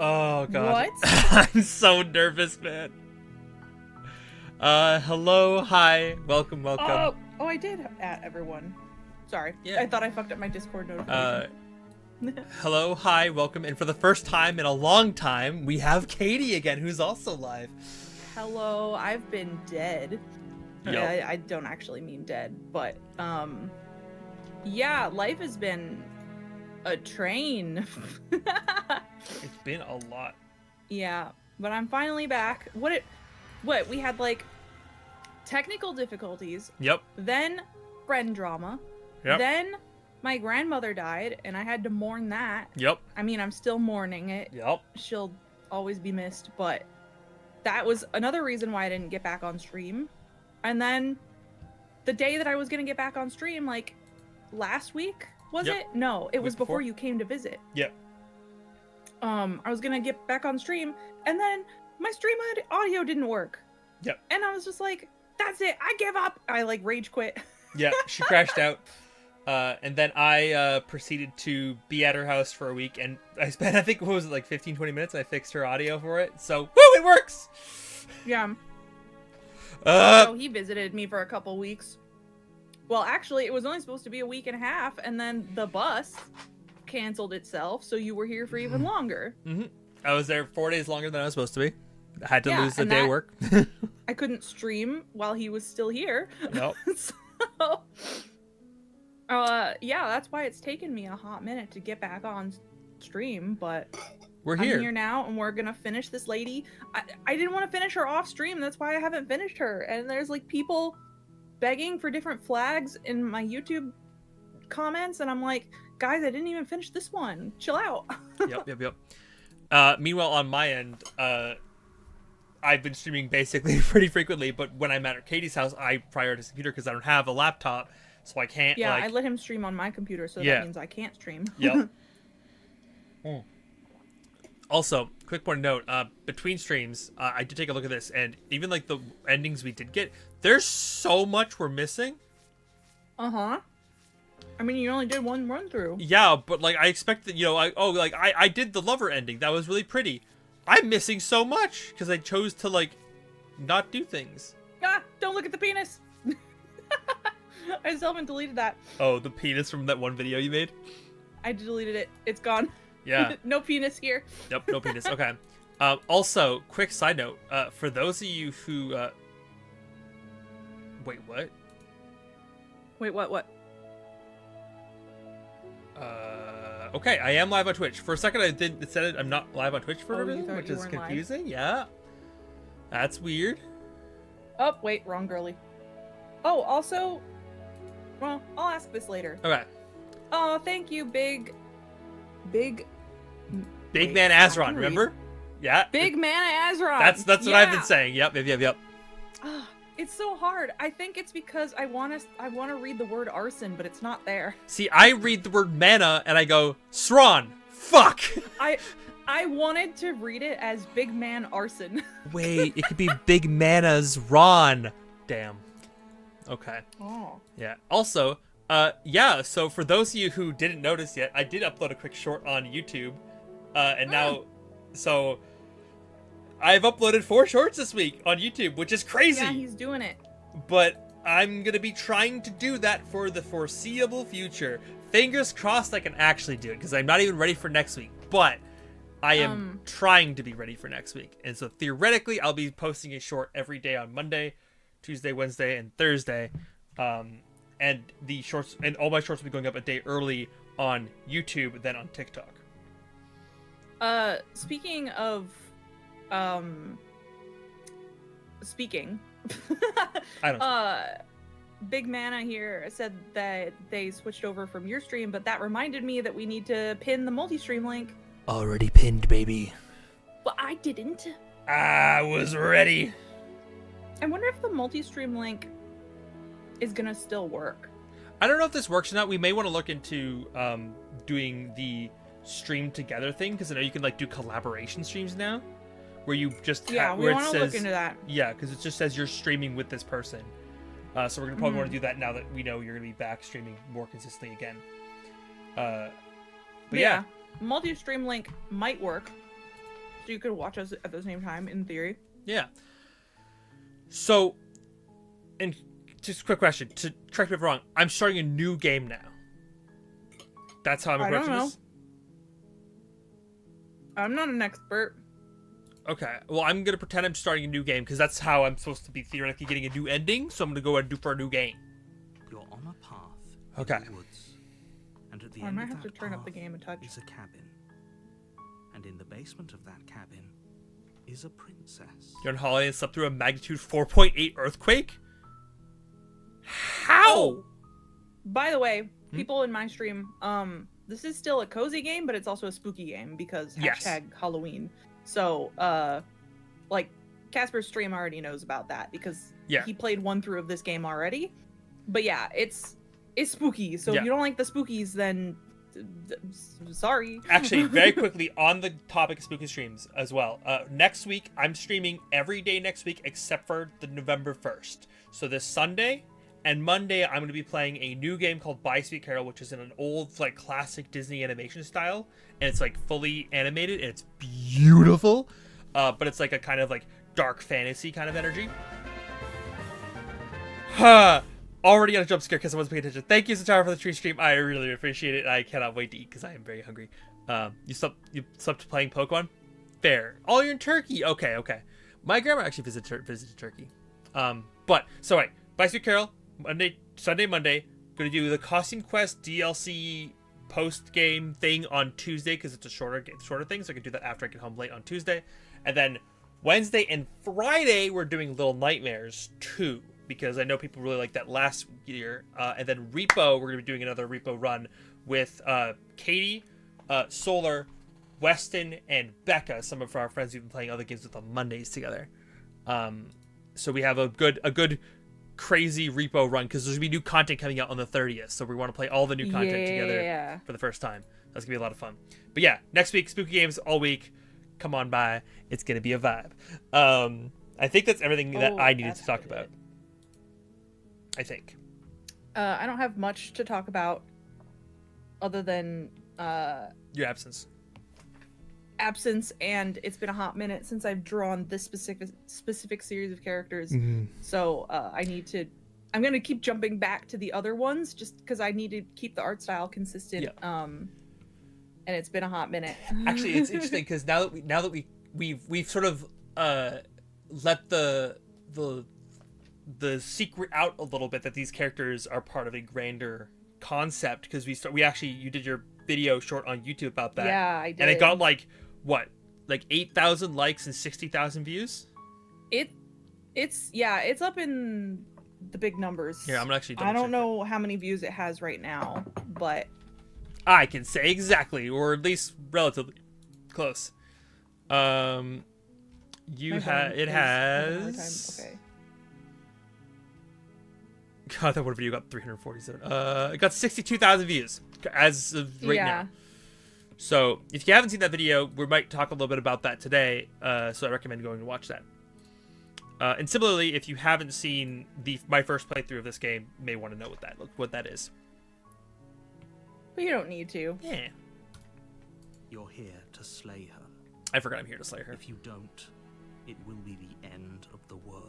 Oh god. What? I'm so nervous, man. Hello, hi, welcome. Oh, I did at everyone. Sorry. Yeah. I thought I fucked up my Discord notification. Hello, hi, welcome, and for the first time in a long time, we have Katie again, who's also live. Hello, I've been dead. Yo. I don't actually mean dead, but yeah, life has been a train. It's been a lot. Yeah, but I'm finally back. What we had like technical difficulties. Yep. Then friend drama. Yep. Then my grandmother died and I had to mourn that. Yep. I mean, I'm still mourning it. Yep. She'll always be missed, but that was another reason why I didn't get back on stream. And then the day that I was going to get back on stream, like last week, was Yep. it? No, it was before? before you came to visit. Yep. I was going to get back on stream and then my stream audio didn't work. Yep. And I was just like, that's it. I give up. I like rage quit. Yeah, she crashed out. And then I proceeded to be at her house for a week, and I spent, I think, what was it, like 15, 20 minutes? I fixed her audio for it, so, woo, it works! Yeah. Uh, So he visited me for a couple weeks. Well, actually, it was only supposed to be a week and a half, and then the bus canceled itself, so you were here for even longer. mm-hmm. I was there 4 days longer than I was supposed to be. I had to Yeah, lose the and day of that- work. I couldn't stream while he was still here. Nope. So, yeah, that's why it's taken me a hot minute to get back on stream, but We're I'm here. here now, and we're gonna finish this lady. I didn't want to finish her off stream, that's why I haven't finished her. And there's like people begging for different flags in my YouTube comments, and I'm like, guys, I didn't even finish this one. Chill out. Yep. Meanwhile, on my end, I've been streaming basically pretty frequently, but when I'm at Katie's house, I prioritize the computer because I don't have a laptop, so I can't, Yeah, like... I let him stream on my computer, so Yeah. that means I can't stream. Yep. Also, quick point of note, between streams, I did take a look at this, and even like the endings we did get, there's so much we're missing. Uh-huh. I mean, you only did one run through. Yeah, but like I expected, you know, I did the lover ending. That was really pretty. I'm missing so much because I chose to like not do things. Ah, don't look at the penis. I still haven't deleted that. Oh, the penis from that one video you made? I deleted it. It's gone. Yeah. No penis here. Yep, no penis. Okay. Also, quick side note, for those of you who wait, what? Wait, what? Okay, I am live on Twitch. For a second, it said I'm not live on Twitch for Oh, you everything, thought which you is weren't live? confusing. Yeah, that's weird. Oh, wait, wrong girly. Oh, also, well, I'll ask this later. Okay, Oh, thank you, big big wait, man I Azron, can read. remember? Yeah, Big man Azra. That's what I've been saying. Yep. Ah, it's so hard. I think it's because I want to read the word arson, but it's not there. See, I read the word mana and I go Sron. Fuck. I wanted to read it as big man arson. Wait, it could be Big Mana's Ron. Damn. Okay. Oh. Yeah. Also, yeah, so for those of you who didn't notice yet, I did upload a quick short on YouTube. And now, so I've uploaded 4 shorts this week on YouTube, which is crazy. Yeah, he's doing it. But I'm going to be trying to do that for the foreseeable future. Fingers crossed I can actually do it, because I'm not even ready for next week. But I am trying to be ready for next week. And so theoretically, I'll be posting a short every day on Monday, Tuesday, Wednesday, and Thursday. And the shorts, and all my shorts will be going up a day early on YouTube than on TikTok. Speaking of, speaking, I don't Big Mana here said that they switched over from your stream, but that reminded me that we need to pin the multi-stream link. Already pinned, baby. But I didn't. I was ready. I wonder if the multi-stream link is gonna still work. I don't know if this works or not. We may want to look into doing the stream together thing, because I know you can like do collaboration streams now, where you just Yeah, we where want it to says, look into that. Yeah, because it just says you're streaming with this person. So we're gonna probably want to do that now that we know you're gonna be back streaming more consistently again. But yeah. Multi-stream link might work. So you could watch us at the same time, in theory. Yeah. So, and just a quick question to correct me if I'm wrong. I'm starting a new game now. That's how I'm approaching this. I'm not an expert. Okay. Well, I'm gonna pretend I'm starting a new game because that's how I'm supposed to be theoretically getting a new ending. So I'm gonna go ahead and do for a new game. You're on a path. Okay. In the woods, and at the I end might of have to that turn up the path game a touch. is a cabin, and in the basement of that cabin is a princess. You're on holiday and slept through a magnitude 4.8 earthquake. How? Oh, by the way, people in my stream, this is still a cozy game, but it's also a spooky game because Yes. #Halloween. So, like, Casper's stream already knows about that because he played 1 through of this game already. But yeah, it's spooky. So if you don't like the spookies, then sorry. Actually, very quickly on the topic of spooky streams as well. Next week, I'm streaming every day next week except for the November 1st. So this Sunday and Monday, I'm going to be playing a new game called By Sweet Carol, which is in an old, like, classic Disney animation style, and it's like fully animated, and it's beautiful. But it's like a kind of like dark fantasy kind of energy. Already got a jump scare because I wasn't paying attention. Thank you, Satara, for the tree stream. I really appreciate it. I cannot wait to eat because I am very hungry. You slept playing Pokemon? Fair. Oh, you're in Turkey. Okay. My grandma actually visited Turkey. But so wait, By Sweet Carol, Sunday, Monday. Gonna do the Costume Quest DLC post game thing on Tuesday because it's a shorter thing, so I can do that after I get home late on Tuesday. And then Wednesday and Friday we're doing Little Nightmares 2. Because I know people really like that last year. And then Repo, we're going to be doing another Repo run with Katie, Solar, Weston, and Becca, some of our friends we've been playing other games with on Mondays together. So we have a good crazy Repo run because there's going to be new content coming out on the 30th. So we want to play all the new content together for the first time. That's going to be a lot of fun. But yeah, next week, spooky games all week. Come on by. It's going to be a vibe. I think that's everything that I needed to talk about. I think. I don't have much to talk about other than your absence, and it's been a hot minute since I've drawn this specific series of characters. So I'm gonna keep jumping back to the other ones just because I need to keep the art style consistent. And it's been a hot minute. Actually, it's interesting because now that we've sort of let the secret out a little bit that these characters are part of a grander concept because you did your video short on YouTube about that. Yeah, I did. And it got like 8,000 likes and 60,000 views. It's up in the big numbers. Here, I'm gonna actually. I don't know how many views it has right now, but I can say exactly, or at least relatively close. It has. Okay. God, that one video got 347. It got 62,000 views as of right now. So if you haven't seen that video, we might talk a little bit about that today. So I recommend going and watch that. And similarly, if you haven't seen my first playthrough of this game, you may want to know what that is. But you don't need to. Yeah. You're here to slay her. I forgot I'm here to slay her. If you don't, it will be the end of the world.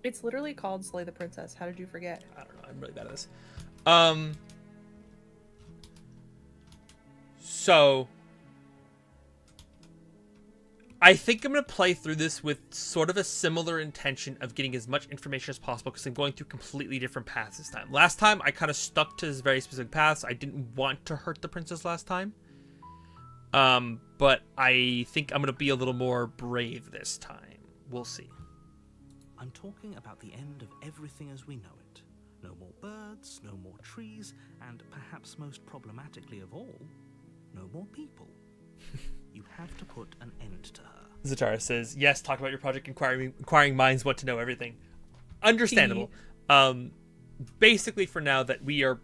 It's literally called Slay the Princess. How did you forget? I don't know. I'm really bad at this. So I think I'm going to play through this with sort of a similar intention of getting as much information as possible because I'm going through completely different paths this time. Last time, I kind of stuck to this very specific paths. I didn't want to hurt the princess last time. But I think I'm going to be a little more brave this time. We'll see. I'm talking about the end of everything as we know it. No more birds, no more trees, and perhaps most problematically of all, no more people. You have to put an end to her. Zatara says, yes, talk about your project, inquiring minds want to know everything. Understandable. Basically for now that we're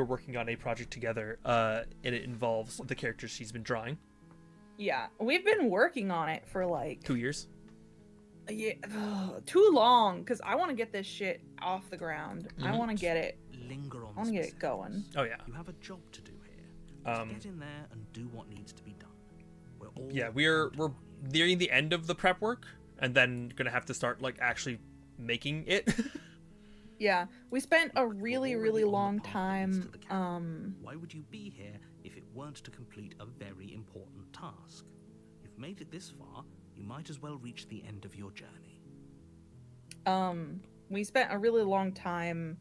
working on a project together, and it involves the characters she's been drawing. Yeah, we've been working on it for like 2 years. Yeah, too long because I want to get this shit off the ground. I want to get it. Linger on. I want to get it going. Oh yeah. You have a job to do here. Get in there and do what needs to be done. We're all nearing the end of the prep work, and then gonna have to start like actually making it. Yeah, we spent a You're really, already really on the long path that leads to time. the cabin. Why would you be here if it weren't to complete a very important task? You've made it this far, you might as well reach the end of your journey. We spent a really long time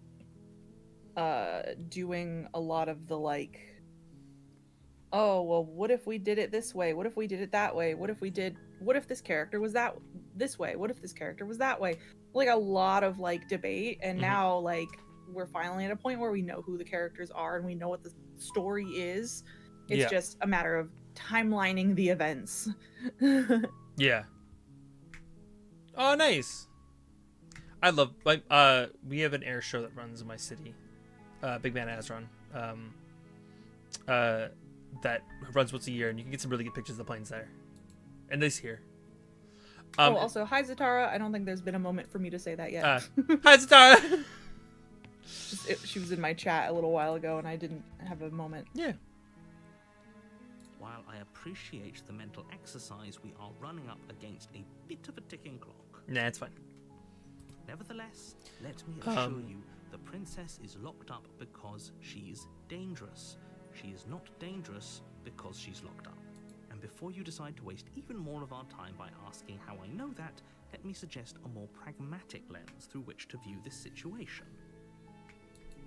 doing a lot of the like, oh well, what if we did it this way, what if we did it that way, what if this character was this way, what if this character was that way, like a lot of like debate. And now like we're finally at a point where we know who the characters are and we know what the story is. It's just a matter of timelining the events. Yeah. Oh, nice. I love like we have an air show that runs in my city, Big Man Azron, that runs once a year, and you can get some really good pictures of the planes there, and this here. Also, hi Zatara. I don't think there's been a moment for me to say that yet. Hi Zatara. She was in my chat a little while ago, and I didn't have a moment. Yeah. While I appreciate the mental exercise, we are running up against a bit of a ticking clock. Nah, it's fine. Nevertheless, let me assure you, the princess is locked up because she's dangerous. She is not dangerous because she's locked up. And before you decide to waste even more of our time by asking how I know that, let me suggest a more pragmatic lens through which to view this situation.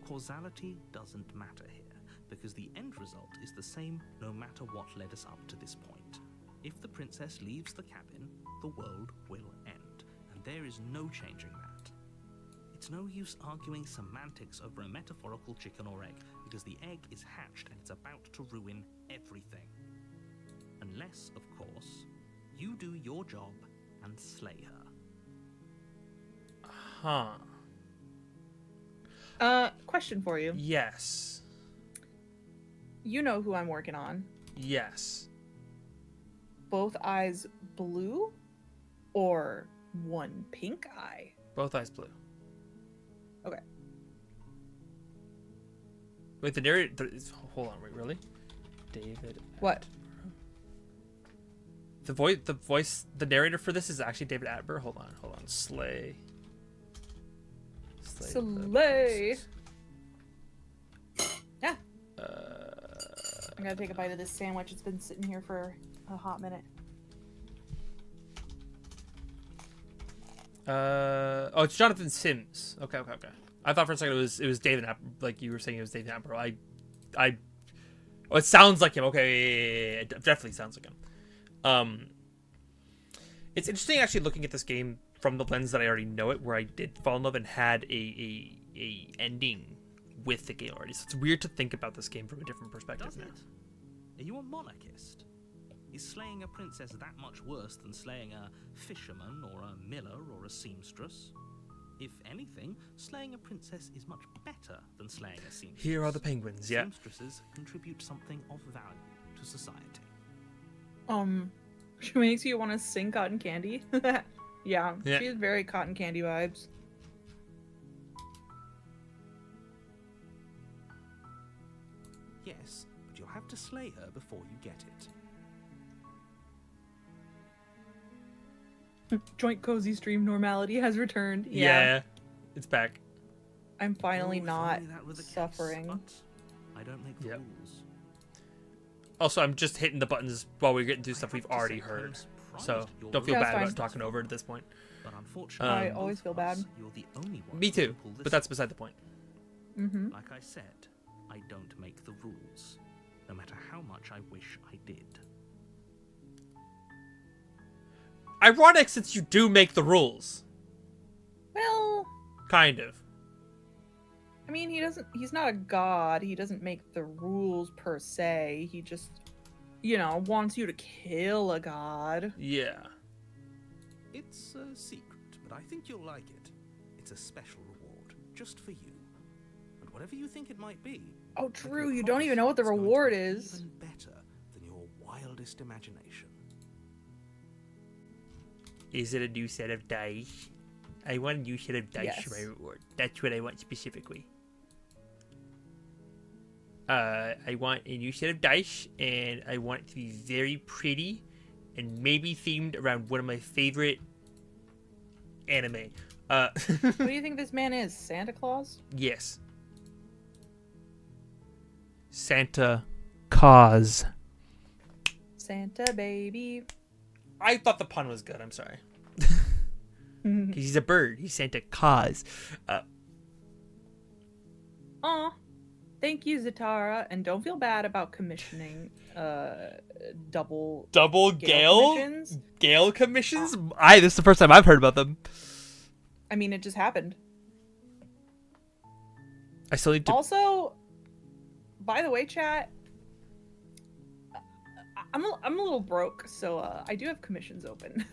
Causality doesn't matter here, because the end result is the same no matter what led us up to this point. If the princess leaves the cabin, the world will end, and there is no changing that. It's no use arguing semantics over a metaphorical chicken or egg, because the egg is hatched and it's about to ruin everything. Unless, of course, you do your job and slay her. Question for you. Yes. You know who I'm working on. Yes. Both eyes blue or one pink eye? Both eyes blue. Okay. Wait, the narrator. Hold on, wait, really? David. What? The narrator for this is actually David Attenborough. Hold on. Slay. Yeah. I gotta take a bite of this sandwich. It's been sitting here for a hot minute. Oh, it's Jonathan Sims. Okay. I thought for a second it was David like you were saying it was David Attenborough. Oh, it sounds like him. Okay, yeah. It definitely sounds like him. It's interesting actually looking at this game from the lens that I already know it, where I did fall in love and had a ending with the game already. So it's weird to think about this game from a different perspective. Does it? Are you a monarchist? Is slaying a princess that much worse than slaying a fisherman or a miller or a seamstress? If anything, slaying a princess is much better than slaying a seamstress. Here are the penguins, yeah. Seamstresses contribute something of value to society. She makes you want to sing Cotton Candy. Yeah, she has very Cotton Candy vibes. Yes, but you'll have to slay her before you get it. Joint cozy stream normality has returned. Yeah, it's back. I'm finally not that was the suffering. case, but I don't make the rules. Also, I'm just hitting the buttons while we're getting through stuff we've already heard. So don't feel bad about talking over it at this point. But unfortunately, I always feel bad. You're the only one Me who can too, pull this but that's off. beside the point. Like I said, I don't make the rules, no matter how much I wish I did. Ironic, since you do make the rules. Well, Kind of. I mean, he's not a god. He doesn't make the rules per se. He just, wants you to kill a god. Yeah. It's a secret, but I think you'll like it. It's a special reward, just for you. And whatever you think it might be... Oh, true. You don't even know what the reward is. Even better than your wildest imagination. Is it a new set of dice? I want a new set of dice for my reward. That's what I want specifically. I want a new set of dice, and I want it to be very pretty, and maybe themed around one of my favorite anime. What do you think this man is? Santa Claus? Yes. Santa Claus. Santa baby. I thought the pun was good. I'm sorry. He's a bird. He's Santa Claus. Aw. Thank you, Zatara. And don't feel bad about commissioning double Gale commissions. Gale commissions? This is the first time I've heard about them. I mean, it just happened. I still need to. Also, by the way, chat, I'm a little broke, so I do have commissions open.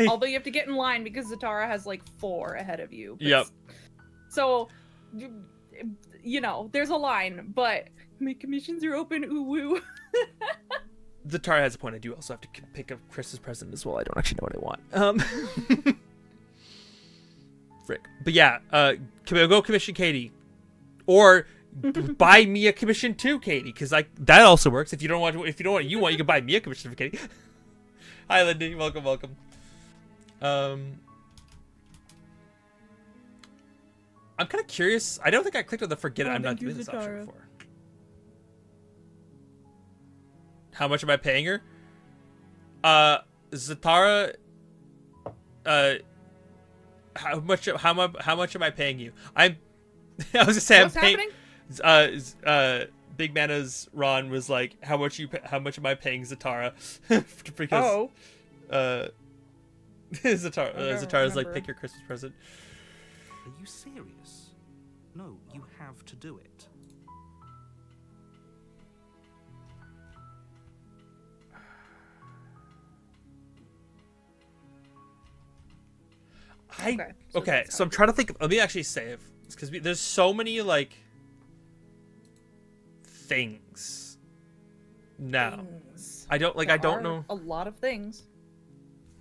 Although you have to get in line because Zatara has like 4 ahead of you. But Yep. So, you know, there's a line, but my commissions are open. Ooh woo. Zatara has a point. I do also have to pick a Christmas present as well. I don't actually know what I want. Frick. But yeah, go commission Katie, or buy me a commission too, Katie, because that also works. If you don't want what you want, you can buy me a commission for Katie. Hi, Lindy. Welcome. I'm kind of curious. I don't think I clicked on the forget it. I'm not doing this option before. How much am I paying her? Zatara. How much am I paying you? I was just saying. What's happening? Big Mana's Ron was like, how much am I paying Zatara? Because Zatara's like, pick your Christmas present. Are you serious? No, you have to do it. Okay, so I'm trying to think. Let me actually save, because there's so many like things now. I don't know a lot of things.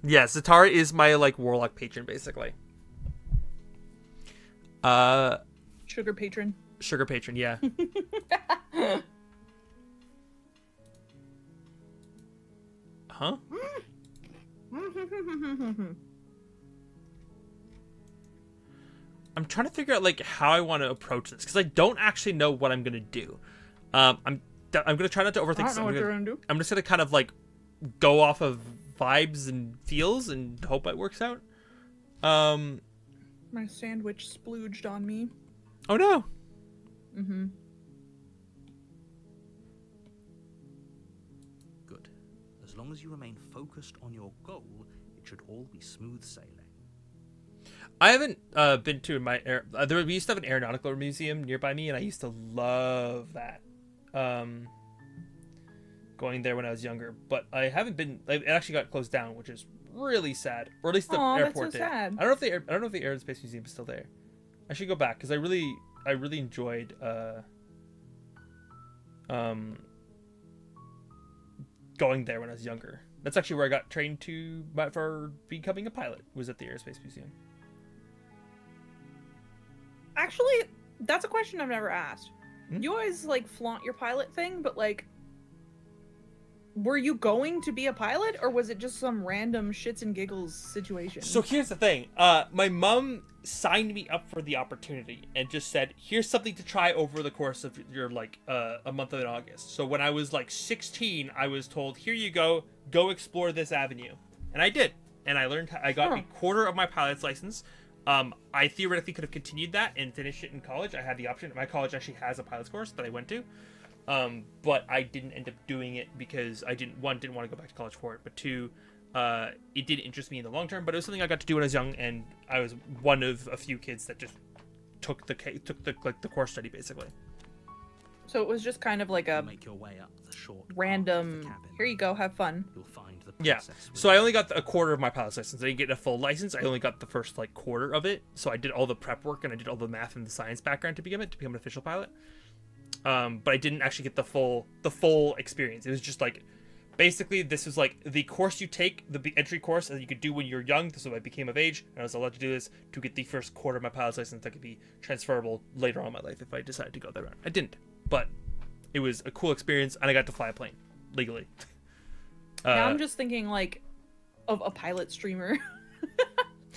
Yeah, Zatara is my like warlock patron basically. Sugar patron, yeah. Huh? I'm trying to figure out like how I want to approach this, because I don't actually know what I'm gonna do. I'm gonna try not to overthink. I don't know what you're gonna do. I'm just gonna kind of like go off of vibes and feels and hope it works out. My sandwich splooged on me. Oh no. Good. As long as you remain focused on your goal, it should all be smooth sailing. I haven't been to we used to have an aeronautical museum nearby me, and I used to love that. Going there when I was younger, but I haven't been. It actually got closed down, which is really sad. Or at least the airport did. Sad. I don't know if the Air and Space Museum is still there. I should go back because I really enjoyed going there when I was younger. That's actually where I got trained for becoming a pilot. Was at the Air and Space Museum. Actually, that's a question I've never asked. You always like flaunt your pilot thing, but like, were you going to be a pilot, or was it just some random shits and giggles situation? So here's the thing. My mom signed me up for the opportunity and just said, here's something to try over the course of your like a month in August. So when I was like 16, I was told, here you go explore this avenue. And I did. And I got a quarter of my pilot's license. I theoretically could have continued that and finished it in college. I had the option. My college actually has a pilot's course that I went to. But I didn't end up doing it because I didn't want to go back to college for it, but 2, it did interest me in the long term. But it was something I got to do when I was young, and I was one of a few kids that just took the course study basically. So it was just kind of like a make your way up the short random. Here you go, have fun. You'll find the process. So I only got a quarter of my pilot's license. I didn't get a full license. I only got the first like quarter of it. So I did all the prep work and I did all the math and the science background to become an official pilot. But I didn't actually get the full experience. It was just like, basically, this was like the course you take, the entry course that you could do when you're young. So I became of age, and I was allowed to do this to get the first quarter of my pilot's license that could be transferable later on in my life if I decided to go that route. I didn't, but it was a cool experience, and I got to fly a plane legally. Now I'm just thinking, like, of a pilot streamer.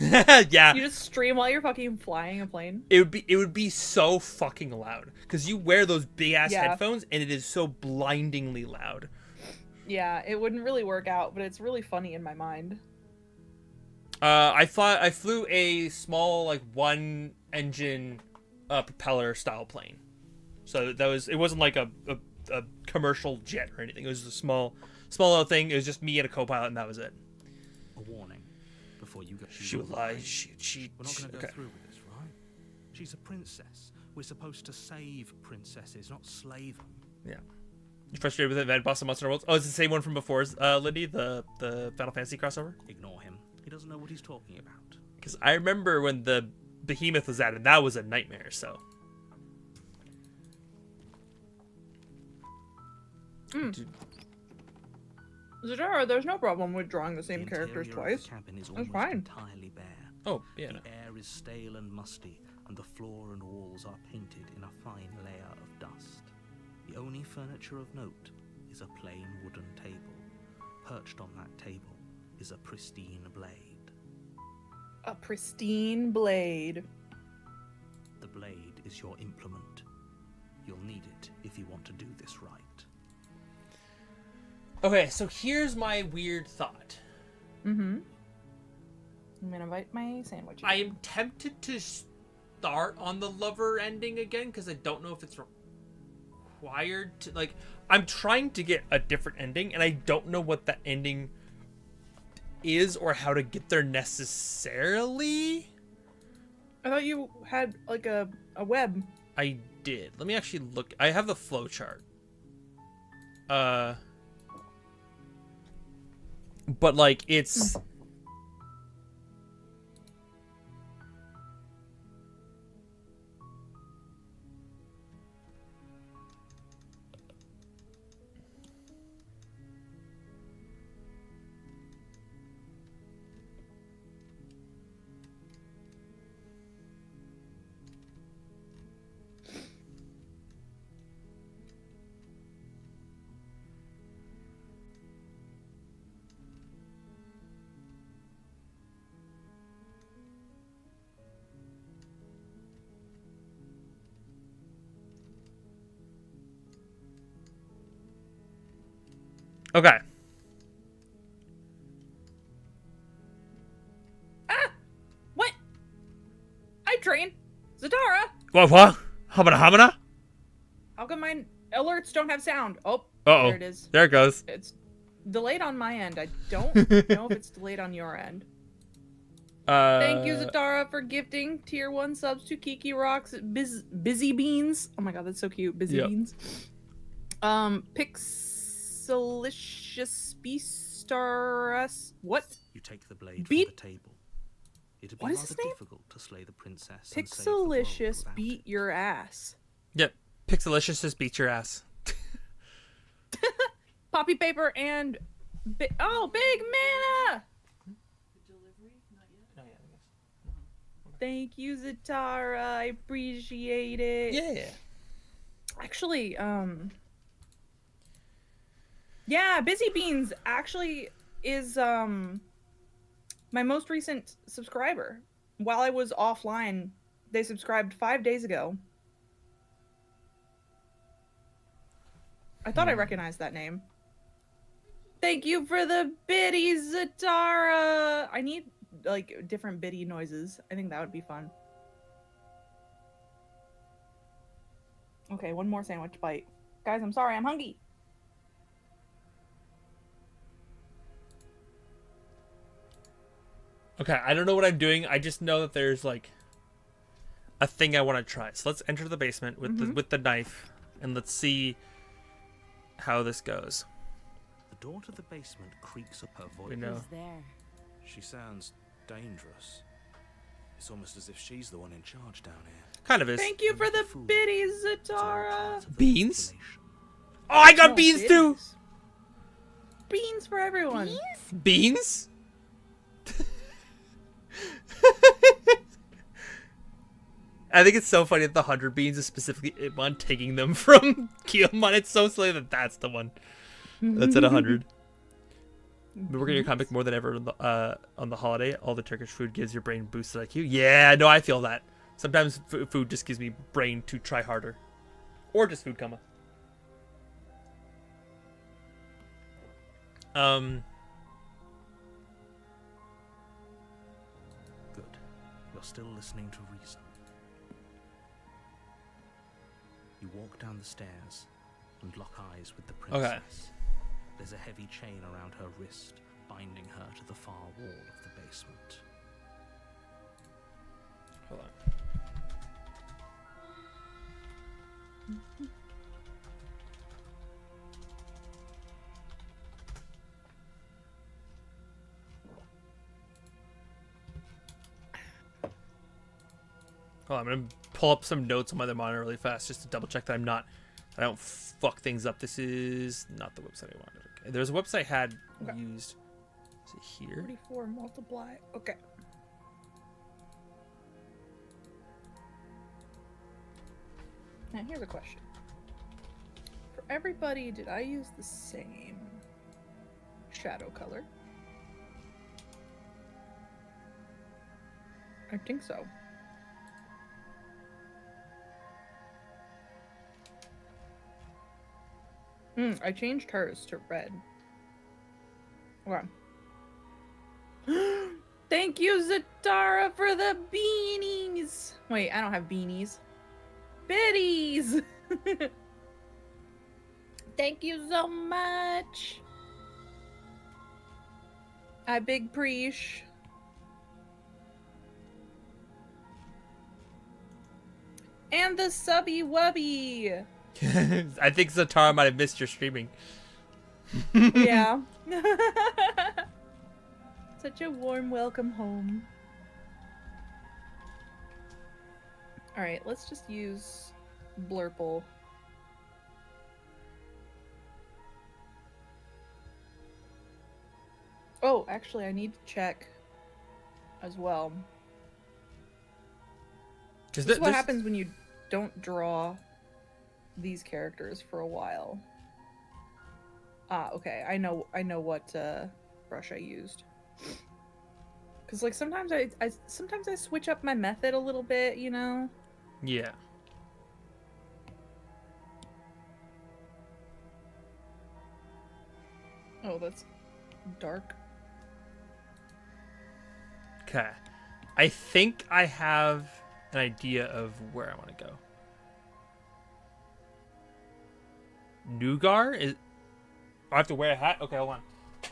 Yeah. You just stream while you're fucking flying a plane. It would be so fucking loud because you wear those big ass Yeah. headphones and it is so blindingly loud. Yeah, it wouldn't really work out, but it's really funny in my mind. I flew a small like one engine propeller style plane, so it wasn't like a commercial jet or anything. It was a small little thing. It was just me and a co-pilot, and that was it. A warning before you go. She will lie. She. We're not going to go Okay. through with this, right? She's a princess. We're supposed to save princesses, not slay them. Yeah. You frustrated with Event Boss of Monster Worlds? Oh, it's the same one from before, Lindy, the Final Fantasy crossover? Ignore him. He doesn't know what he's talking about. Because I remember when the Behemoth was added, that was a nightmare, so. Zadara, there's no problem with drawing the same The characters interior of twice. the cabin is That's almost fine. entirely bare. Oh, yeah. The air is stale and musty, and the floor and walls are painted in a fine layer of dust. The only furniture of note is a plain wooden table. Perched on that table is a pristine blade. A pristine blade. The blade is your implement. You'll need it if you want to do this right. Okay, so here's my weird thought. Mm-hmm. I'm gonna bite my sandwich. I am tempted to start on the lover ending again because I don't know if it's required to. Like, I'm trying to get a different ending, and I don't know what that ending is or how to get there necessarily. I thought you had like a web. I did. Let me actually look. I have the flowchart. But like it's. Okay. Ah! What? I train. Zadara! What? Hamana? How come my alerts don't have sound? Oh, Uh-oh. there it is. There it goes. It's delayed on my end. I don't know if it's delayed on your end. Thank you, Zatara, for gifting tier 1 subs to Kiki Rocks, Busy Beans. Oh my god, that's so cute. Busy Yep. Beans. Pixelicious Beastarus. What? You take the blade Beat- from the table. It'd be What is rather his name? difficult to slay the princess. and save the world Pixelicious without beat it. your ass. Yep. Pixelicious just beat your ass. Poppy paper and big mana. Thank you, Zatara. I appreciate it. Yeah. Actually, yeah, Busy Beans actually is my most recent subscriber. While I was offline, they subscribed 5 days ago. I thought I recognized that name. Thank you for the biddies, Zatara. I need like different biddy noises. I think that would be fun. Okay, one more sandwich bite. Guys, I'm sorry, I'm hungry. Okay, I don't know what I'm doing. I just know that there's like a thing I want to try. So let's enter the basement with the knife and let's see how this goes. The door to the basement creaks up her voice. We know. Who's there? She sounds dangerous. It's almost as if she's the one in charge down here. Kind of is. Thank you for the Food. biddies, It's all Zatara. part of the Beans? manipulation. Oh, I got No, beans too. biddies. Beans for everyone. Beans? I think it's so funny that the 100 beans is specifically Imon taking them from Kiyomon. It's so silly that that's the one that's at 100. We're getting your comic more than ever on the holiday. All the Turkish food gives your brain boosted IQ. Yeah, no, I feel that. Sometimes food just gives me brain to try harder. Or just food coma. Good. You're still listening to reason. You walk down the stairs and lock eyes with the princess. Okay. There's a heavy chain around her wrist, binding her to the far wall of the basement. Hold on. I'm gonna pull up some notes on my other monitor really fast just to double check that I don't fuck things up. This is not the website I wanted. Okay. There's a website I had used. Is it here? 44 multiply. Okay. Now here's a question. For everybody, did I use the same shadow color? I think so. I changed hers to red. Okay. Thank you, Zatara, for the beanies. Wait, I don't have beanies. Biddies! Thank you so much. I big preach. And the subby wubby. I think Zatara might have missed your streaming. Yeah. Such a warm welcome home. Alright, let's just use Blurple. Oh, actually, I need to check as well. This is what happens when you don't draw these characters for a while. Ah, okay. I know what brush I used. Cause like sometimes I switch up my method a little bit, you know? Yeah. Oh, that's dark. Okay. I think I have an idea of where I want to go. Nugar is. I have to wear a hat. Okay, hold on.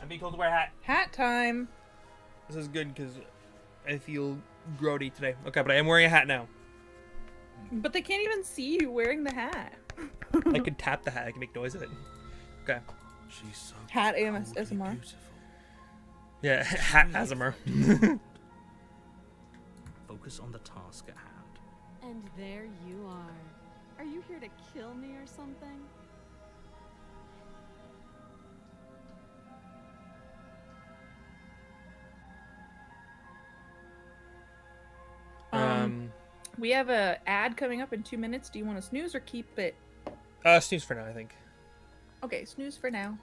I'm being told to wear a hat. Hat time. This is good because I feel grody today. Okay, but I am wearing a hat now. But they can't even see you wearing the hat. I can tap the hat. I can make noise with it. Okay. She's so Hat coldly ASMR. beautiful. Yeah, hat ASMR. Focus on the task at hand. And there you are. Are you here to kill me or something? We have a ad coming up in 2 minutes. Do you want to snooze or keep it? Snooze for now, I think. Okay, snooze for now.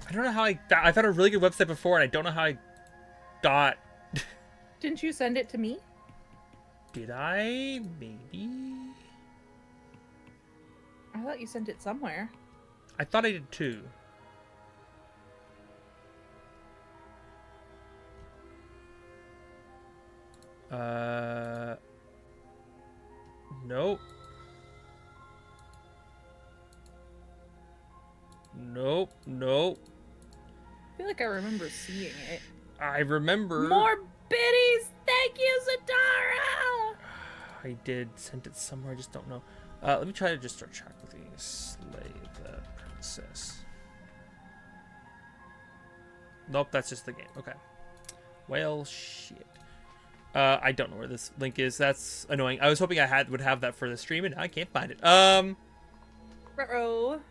I don't know how I found a really good website before, and I don't know how I got. Didn't you send it to me? Did I? Maybe. I thought you sent it somewhere. I thought I did too. Nope. Nope. I feel like I remember seeing it. I remember. More biddies! Thank you, Zatara! I did send it somewhere. I just don't know. Let me try to just start chatting with you. Slay the princess. Nope, that's just the game. Okay. Well, shit. I don't know where this link is. That's annoying. I was hoping I would have that for the stream, and I can't find it. Retro.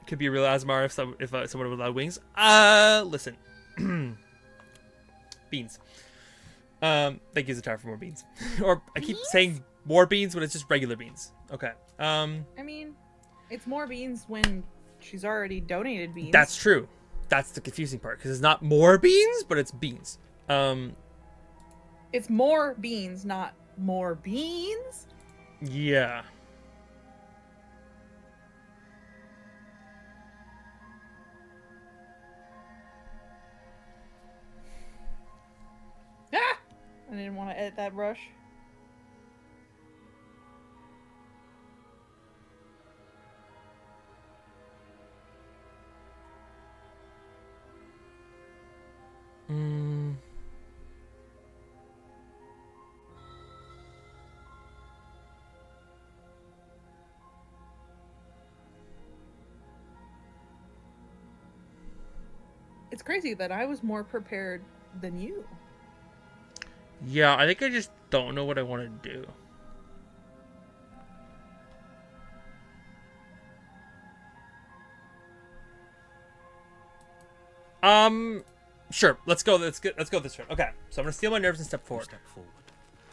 Could be a real Asmar if someone would allow wings. Listen. Beans. Thank you, Zatar, for more beans. Or I keep saying more beans when it's just regular beans. Okay. I mean, it's more beans when she's already donated beans. That's true. That's the confusing part, because it's not more beans, but it's beans. It's more beans, not more beans. Yeah. Ah! I didn't want to edit that brush. It's crazy that I was more prepared than you. Yeah, I think I just don't know what I want to do. Sure. Let's go this turn. Okay, so I'm gonna steal my nerves and step You forward. step forward,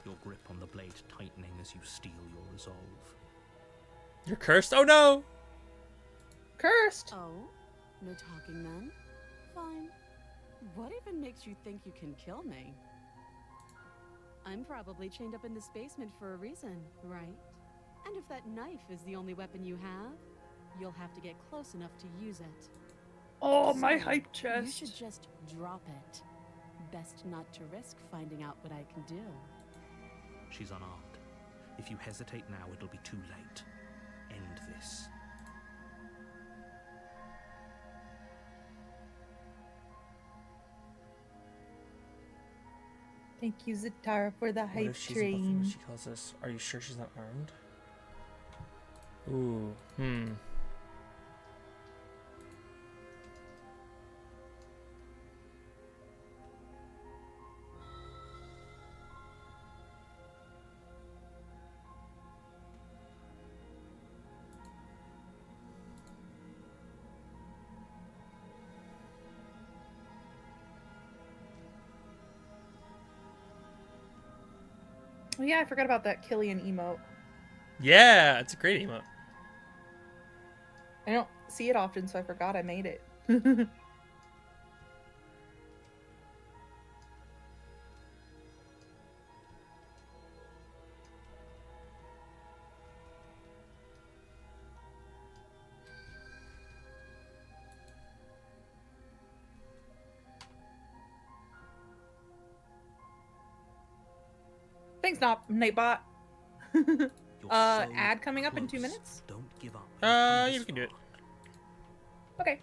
your grip on the blade tightening as you steel your resolve. You're cursed. Oh no. Cursed. Oh, no talking then? Fine. What even makes you think you can kill me? I'm probably chained up in this basement for a reason, right? And if that knife is the only weapon you have, you'll have to get close enough to use it. Oh, my So, hype You chest. should just drop it. Best not to risk finding out what I can do. She's unarmed. If you hesitate now, it'll be too late. End this. Thank you, Zatara, for the What hype if she's above what train. she calls us? Are you sure she's not armed? Ooh. Oh yeah, I forgot about that Killian emote. Yeah, it's a great emote. I don't see it often, so I forgot I made it. Thanks, Nightbot. You're so Ad coming up in 2 close. minutes? Don't give up. Yeah, You've we come can do this it. far. Okay.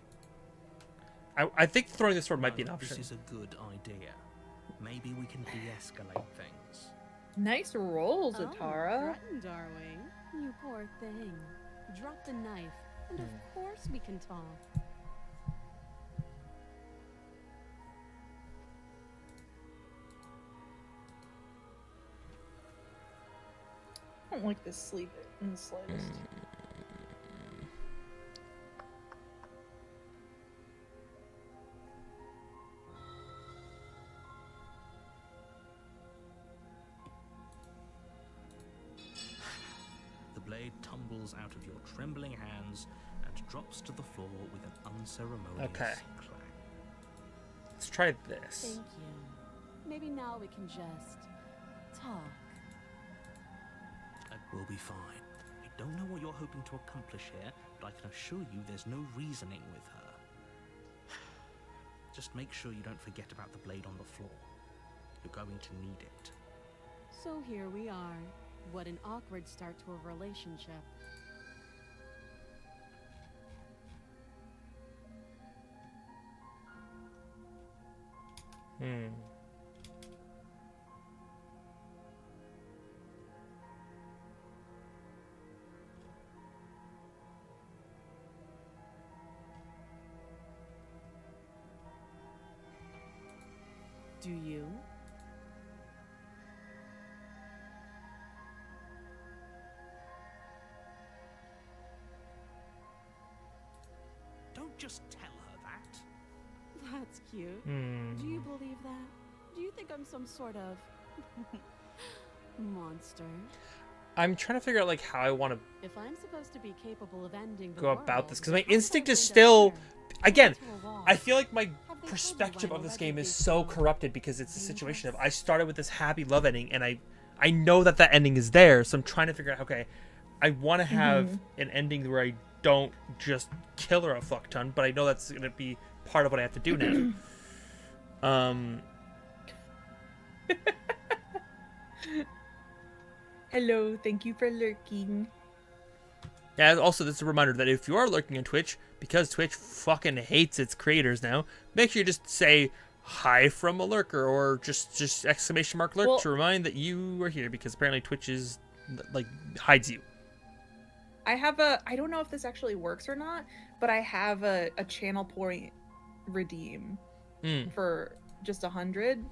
I think throwing the sword might be an No, option. This is a good idea. Maybe we can de-escalate things. Nice roll, Oh, Zatara. threatened, are we? You poor thing. Drop the knife, and of course we can talk. I don't like this sleep in the slightest. The blade tumbles out of your trembling hands and drops to the floor with an unceremonious Okay. clang. Let's try this. Thank you. Maybe now we can just talk. We'll be fine. I don't know what you're hoping to accomplish here, but I can assure you there's no reasoning with her. Just make sure you don't forget about the blade on the floor. You're going to need it. So here we are. What an awkward start to a relationship. Do you? Don't just tell her that. That's cute. Hmm. Do you believe that? Do you think I'm some sort of monster? I'm trying to figure out like how I want to If I'm supposed to be capable of ending the go about this, because my world, how instinct did I is end up still, here? again, To a wall. I feel like my Have they told you perspective why of this already game is they so feel corrupted because it's a situation of I dangerous? started with this happy love ending, and I know that ending is there, so I'm trying to figure out, okay, I want to have an ending where I don't just kill her a fuck ton, but I know that's going to be part of what I have to do now. Hello, thank you for lurking. Yeah, also, this is a reminder that if you are lurking on Twitch, because Twitch fucking hates its creators now, make sure you just say hi from a lurker or just exclamation mark lurk Well- to remind that you are here, because apparently Twitch is like hides you. I don't know if this actually works or not, but I have a channel point redeem for just 100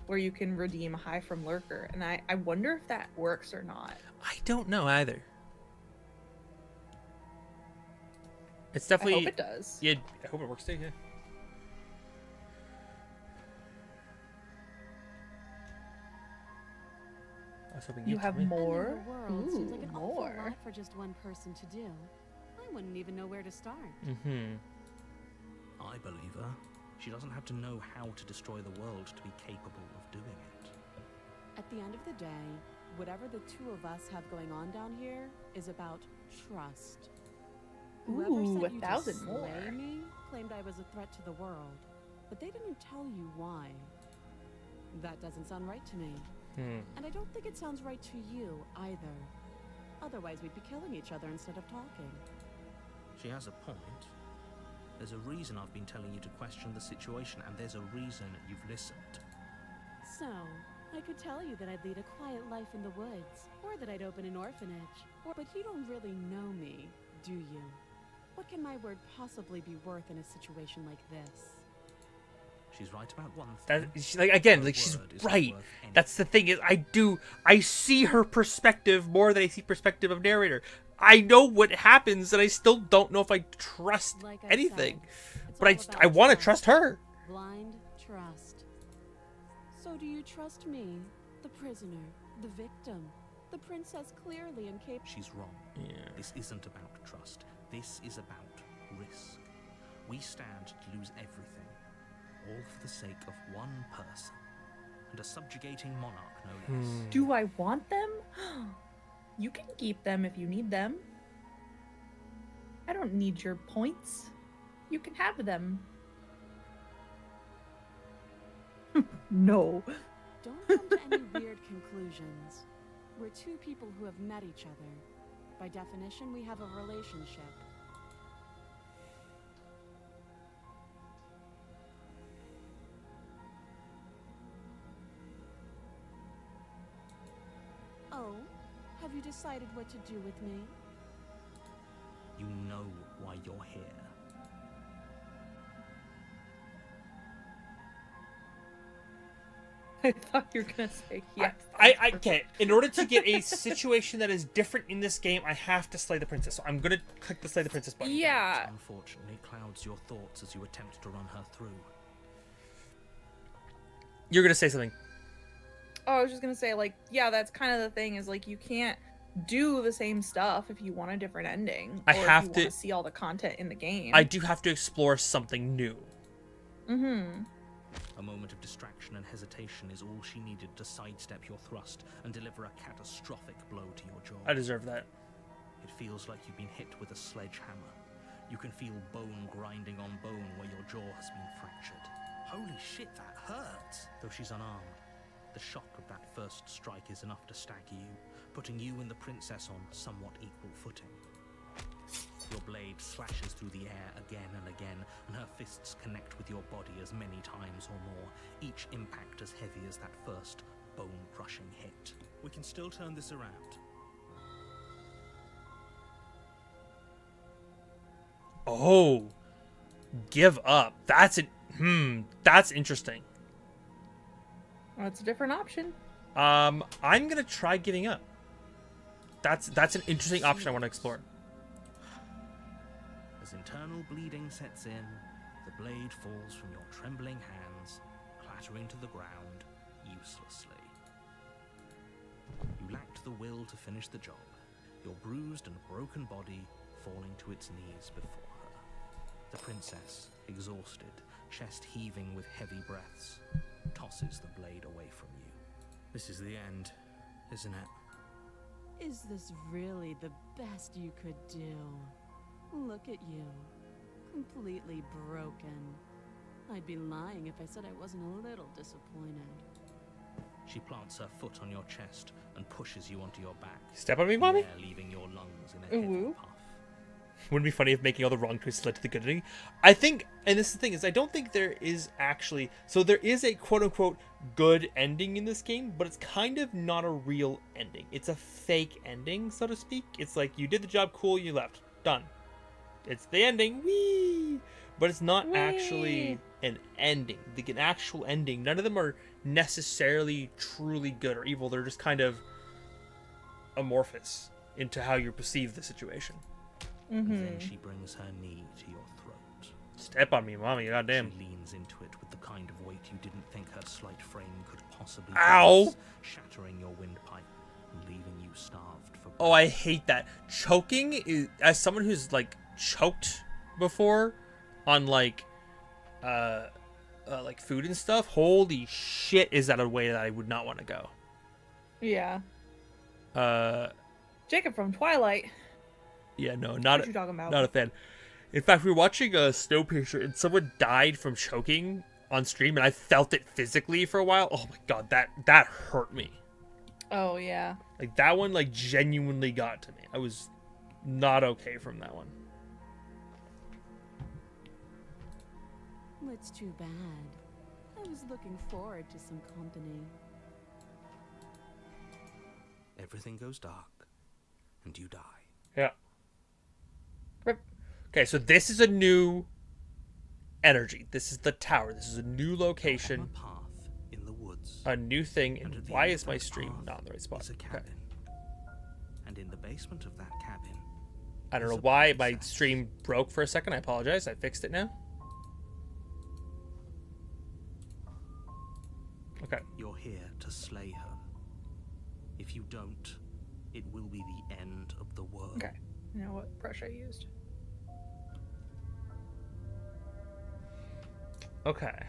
where you can redeem a hi from lurker, and I wonder if that works or not. I don't know either. It's I definitely. hope it does. Yeah, I hope it works too. Yeah. I was hoping You you'd have tell me. more? Ending the world seems like an awful more. lot for just one person to do. I wouldn't even know where to start. Mm-hmm. I believe her. She doesn't have to know how to destroy the world to be capable of doing it. At the end of the day, whatever the two of us have going on down here is about trust. Whoever Ooh, sent you 1,000 to more. slay me claimed I was a threat to the world, but they didn't tell you why. That doesn't sound right to me. And I don't think it sounds right to you either. Otherwise, we'd be killing each other instead of talking. She has a point. There's a reason I've been telling you to question the situation, and there's a reason you've listened. So, I could tell you that I'd lead a quiet life in the woods, or that I'd open an orphanage, but you don't really know me, do you? What can my word possibly be worth in a situation like this? She's right about one thing. Like again, Her like she's word is not right. worth That's the thing is I see her perspective more than I see perspective of narrator. I know what happens, and I still don't know if I trust Like I anything. said, it's But all about I want to trust her. Blind trust. So do you trust me, the prisoner, the victim, the princess clearly incapable? She's wrong. Yeah. This isn't about trust. This is about risk. We stand to lose everything, all for the sake of one person, and a subjugating monarch, no less. Do I want them? You can keep them if you need them. I don't need your points. You can have them. No. Don't come to any weird conclusions. We're two people who have met each other. By definition, we have a relationship. Oh, have you decided what to do with me? You know why you're here. I thought you were gonna say yes. I okay. In order to get a situation that is different in this game, I have to slay the princess. So I'm gonna click the slay the princess button. Yeah. Unfortunately, clouds your thoughts as you attempt to run her through. You're gonna say something. Oh, I was just gonna say, like, yeah, that's kind of the thing, is like you can't do the same stuff if you want a different ending. I or have if you to- want to see all the content in the game. I do have to explore something new. Mm-hmm. A moment of distraction and hesitation is all she needed to sidestep your thrust and deliver a catastrophic blow to your jaw. I deserve that. It feels like you've been hit with a sledgehammer. You can feel bone grinding on bone where your jaw has been fractured. Holy shit, that hurts! Though she's unarmed, the shock of that first strike is enough to stagger you, putting you and the princess on somewhat equal footing. Your blade slashes through the air again and again, and her fists connect with your body as many times or more, each impact as heavy as that first bone-crushing hit. We can still turn this around. Oh, give up. That's interesting. That's a different option. I'm gonna try giving up. That's an interesting option I want to explore. As internal bleeding sets in, the blade falls from your trembling hands, clattering to the ground uselessly. You lacked the will to finish the job, your bruised and broken body falling to its knees before her. The princess, exhausted, chest heaving with heavy breaths, tosses the blade away from you. This is the end, isn't it? Is this really the best you could do? Look at you. Completely broken. I'd be lying if I said I wasn't a little disappointed. She plants her foot on your chest and pushes you onto your back. Step on me, mommy? the air leaving your lungs in a heavy Ooh. puff. Wouldn't it be funny if making all the wrong choices led to the good ending? I think, and this is the thing, is I don't think there is actually... So there is a quote-unquote good ending in this game, but it's kind of not a real ending. It's a fake ending, so to speak. It's like, you did the job, cool, you left. Done. It's the ending, whee! But it's not actually an ending. Like an actual ending. None of them are necessarily truly good or evil. They're just kind of amorphous into how you perceive the situation. And then she brings her knee to your throat. Step on me, mommy, goddamn. She leans into it with the kind of weight you didn't think her slight frame could possibly Ow! produce, shattering your windpipe and leaving you starved for Oh, I hate that. Choking is, as someone who's like choked before on like food and stuff, holy shit, is that a way that I would not want to go. Yeah. Uh Jacob from Twilight. yeah, no, What not you talking about? not a fan. In fact, we were watching a Snowpiercer and someone died from choking on stream and I felt it physically for a while. Oh my god, that hurt me. Oh, yeah. Like that one like genuinely got to me. I was not okay from that one. It's too bad. I was looking forward to some company. Everything goes dark, and you die. Yeah. Rip. Okay, so this is a new energy. This is the tower. This is a new On location, a path in the woods. a new thing. And And at the why end is of my that stream path not in the right spot? is a Okay. cabin. And in the basement of that cabin, I don't is know a why my princess. stream broke for a second. I apologize. I fixed it now. Okay. You're here to slay her. If you don't, it will be the end of the world. Okay. You know what brush I used? Okay.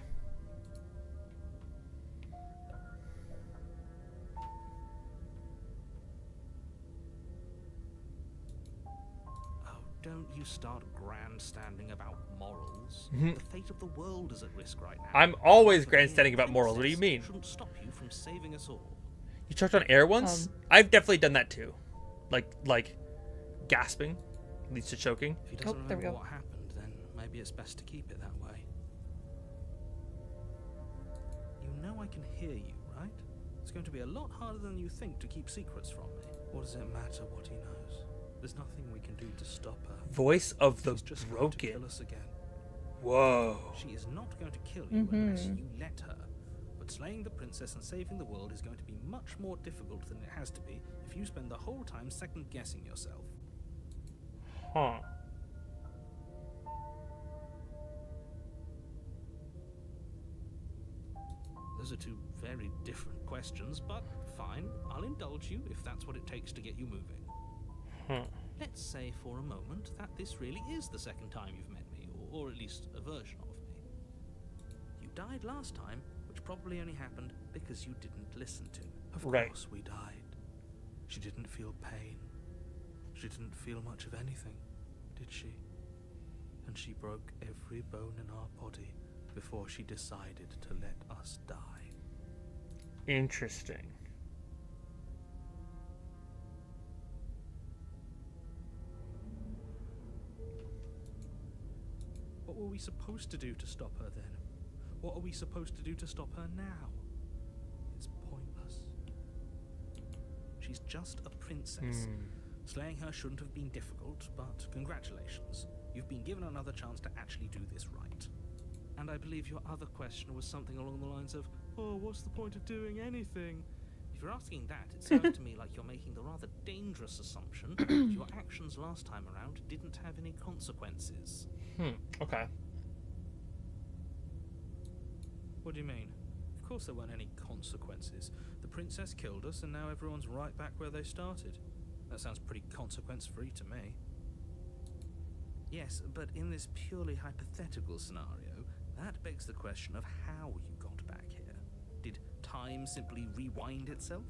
Oh, don't you start grandstanding about morals. Mhm. The fate of the world is at risk right now. I'm always But being grandstanding a about morals. What do you princess mean? Shouldn't stop you from saving us all. You choked on air once? I've definitely done that too. Like gasping leads to choking. If he doesn't there we remember go. what happened, then maybe it's best to keep it that way. You know I can hear you, right? It's going to be a lot harder than you think to keep secrets from me. What does it matter what he knows? There's nothing we can do to stop her. Voice of the She's just going to kill broken. us again. Whoa. She is not going to kill you unless you let her. But slaying the princess and saving the world is going to be much more difficult than it has to be if you spend the whole time second-guessing yourself. Huh. Those are two very different questions, but fine. I'll indulge you if that's what it takes to get you moving. Huh. Let's say for a moment that this really is the second time you've met me, or at least a version of me. You died last time, which probably only happened because you didn't listen to me. Of Right. course we died. She didn't feel pain. She didn't feel much of anything, did she? And she broke every bone in our body before she decided to let us die. Interesting. What were we supposed to do to stop her then? What are we supposed to do to stop her now? It's pointless. She's just a princess. Slaying her shouldn't have been difficult, but congratulations. You've been given another chance to actually do this right. And I believe your other question was something along the lines of, oh, what's the point of doing anything? If you're asking that, it sounds to me like you're making the rather dangerous assumption that your actions last time around didn't have any consequences. Okay. What do you mean? Of course there weren't any consequences. The princess killed us, and now everyone's right back where they started. That sounds pretty consequence-free to me. Yes, but in this purely hypothetical scenario, that begs the question of how you got back here. Did time simply rewind itself,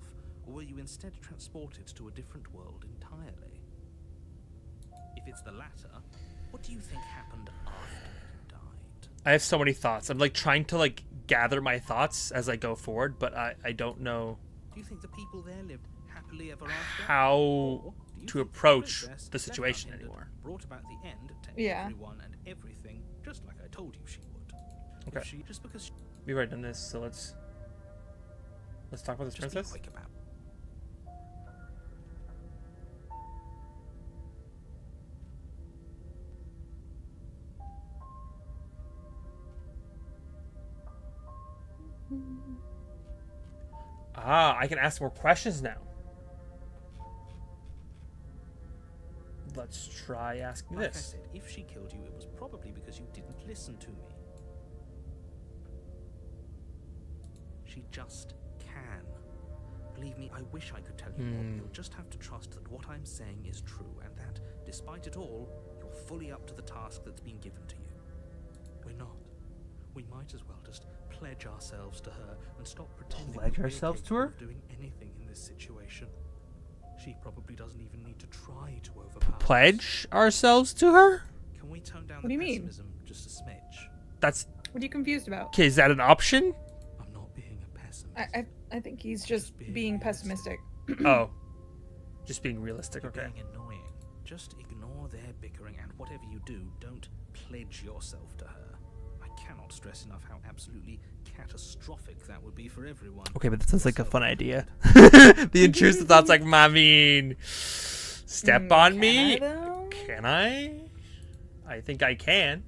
or were you instead transported to a different world entirely? If it's the latter, what do you think happened after you died? I have so many thoughts. I'm like trying to like gather my thoughts as I go forward, but I don't know Do you think the people there lived happily ever after? how Or do you to think approach princess the situation left anymore. brought about the end to Yeah. everyone and everything, just like I told you she would? Okay. If she, just because she, We've already done this, so let's talk about this just princess. be quick about. Ah, I can ask more questions now. Let's try asking Like I this. said, if she killed you, it was probably because you didn't listen to me. She just can. Believe me, I wish I could tell you more, but you'll just have to trust that what I'm saying is true, and that, despite it all, you're fully up to the task that's been given to you. We're not. We might as well just pledge ourselves to her and stop pretending Pledge that we're ourselves to capable her? of doing anything in this situation. She probably doesn't even need to try to overpower us. Pledge ourselves to her? Can we tone down What the do you mean? pessimism just a smidge? That's What are you confused about? okay. Is that an option? I'm not being a pessimist. I think he's just being pessimistic. Oh, just being realistic. You're Okay. being annoying. Just ignore their bickering, and whatever you do, don't pledge yourself to her. I cannot stress enough how absolutely catastrophic that would be for everyone. Okay, but that sounds like a fun idea. The intrusive thoughts, like, I mean, step on Can me. I, though? Can I? I think I can.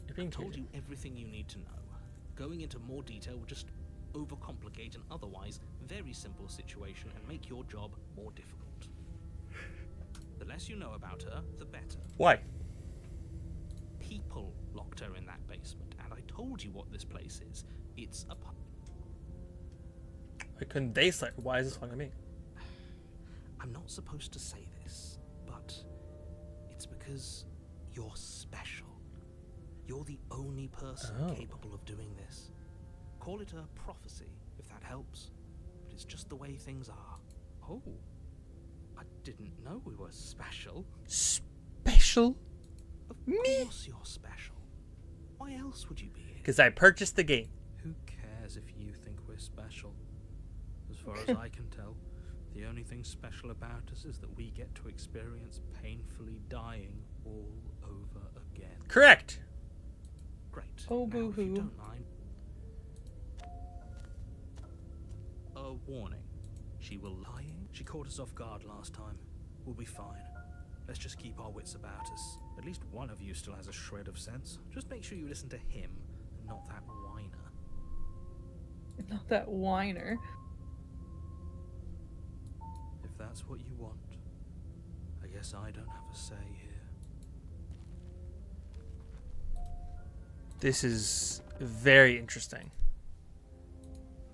You're being I've told cagey. you everything you need to know. Going into more detail will just overcomplicate an otherwise very simple situation and make your job more difficult. The less you know about her, the better. Why? People locked her in that basement, and I told you what this place is. It's a pub. Why couldn't they say? Why is this one on me? I'm not supposed to say this, but it's because you're special. You're the only person Oh. capable of doing this. Call it a prophecy, if that helps. But it's just the way things are. Oh, I didn't know we were special. Special? Of Me? course you're special. Why else would you be here? Because I purchased the game. Who cares if you think we're special? As far as I can tell, the only thing special about us is that we get to experience painfully dying all over again. Correct. Great. Oh, Now, if you boo-hoo. don't mind. A warning. She will lying. She caught us off guard last time. We'll be fine. Let's just keep our wits about us. At least one of you still has a shred of sense. Just make sure you listen to him and not that whiner. Not that whiner. If that's what you want, I guess I don't have a say here. This is very interesting.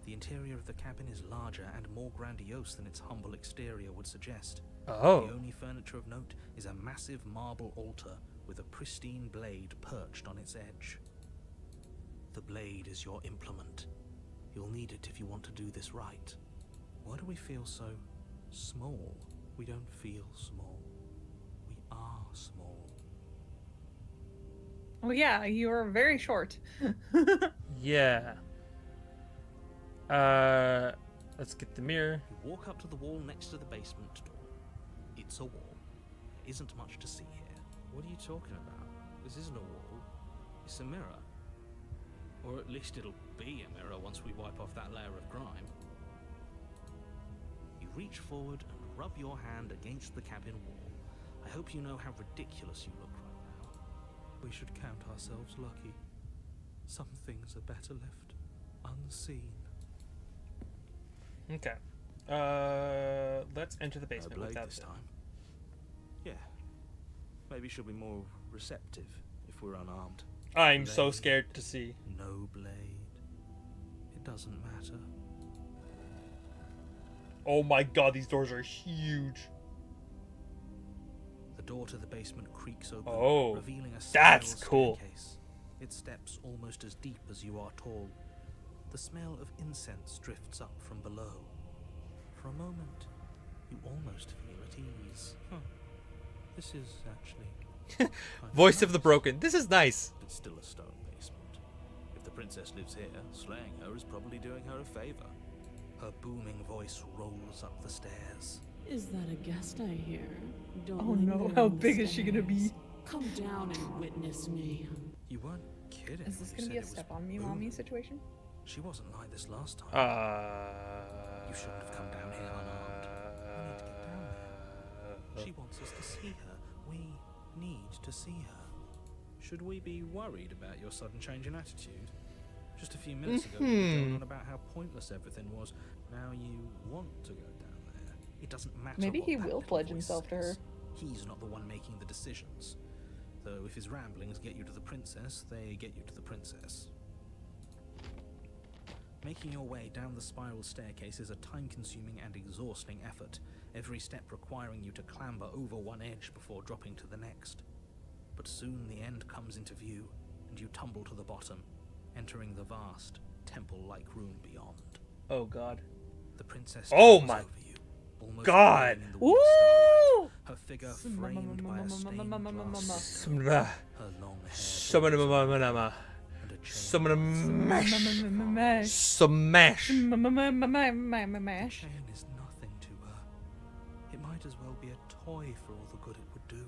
The interior of the cabin is larger and more grandiose than its humble exterior would suggest. Oh. The only furniture of note is a massive marble altar with a pristine blade perched on its edge. The blade is your implement. You'll need it if you want to do this right. Why do we feel so small? We don't feel small. We are small. Oh yeah, you're very short. Yeah. Let's get the mirror. You walk up to the wall next to the basement door. It's a wall. There isn't much to see here. What are you talking about? This isn't a wall. It's a mirror. Or at least it'll be a mirror once we wipe off that layer of grime. You reach forward and rub your hand against the cabin wall. I hope you know how ridiculous you look right now. We should count ourselves lucky. Some things are better left unseen. Okay. Let's enter the No basement blade without this it. time. Yeah. Maybe she'll be more receptive if we're unarmed. I'm so Blade. scared to see. No blade. It doesn't matter. Oh my god, these doors are huge. The door to the basement creaks open, Oh, revealing a that's spiral cool. staircase. Its steps almost as deep as you are tall. The smell of incense drifts up from below. For a moment, you almost feel at ease. This is actually Voice of the broken. This is nice. It's still a stone basement. If the princess lives here, slaying her is probably doing her a favor. Her booming voice rolls up the stairs. Is that a guest I hear? Don't Oh no, linger how on the big is she gonna be? stairs. Come down and witness me. You weren't kidding. Is this when you gonna be said a it was step on me, booming. mommy situation? She wasn't like this last time. You You shouldn't have come down here unarmed. We need to get down there. She wants us to see her. We need to see her. Should we be worried about your sudden change in attitude? Just a few minutes ago, you were going on about how pointless everything was. Now you want to go down there. It doesn't matter. Maybe what he that will little pledge voice himself to her. says. He's not the one making the decisions. Though if his ramblings get you to the princess, they get you to the princess. Making your way down the spiral staircase is a time-consuming and exhausting effort, every step requiring you to clamber over one edge before dropping to the next. But soon the end comes into view, and you tumble to the bottom, entering the vast, temple-like room beyond. Oh god. The princess Oh towers my over you, almost God. glowing in the weak starlight, Woo! her figure framed by a stained glass. Summa Her long hair summa and a chain summa mash. Mash. Smash. Mash. chain is nothing to her. It might as well be a toy for all the good it would do.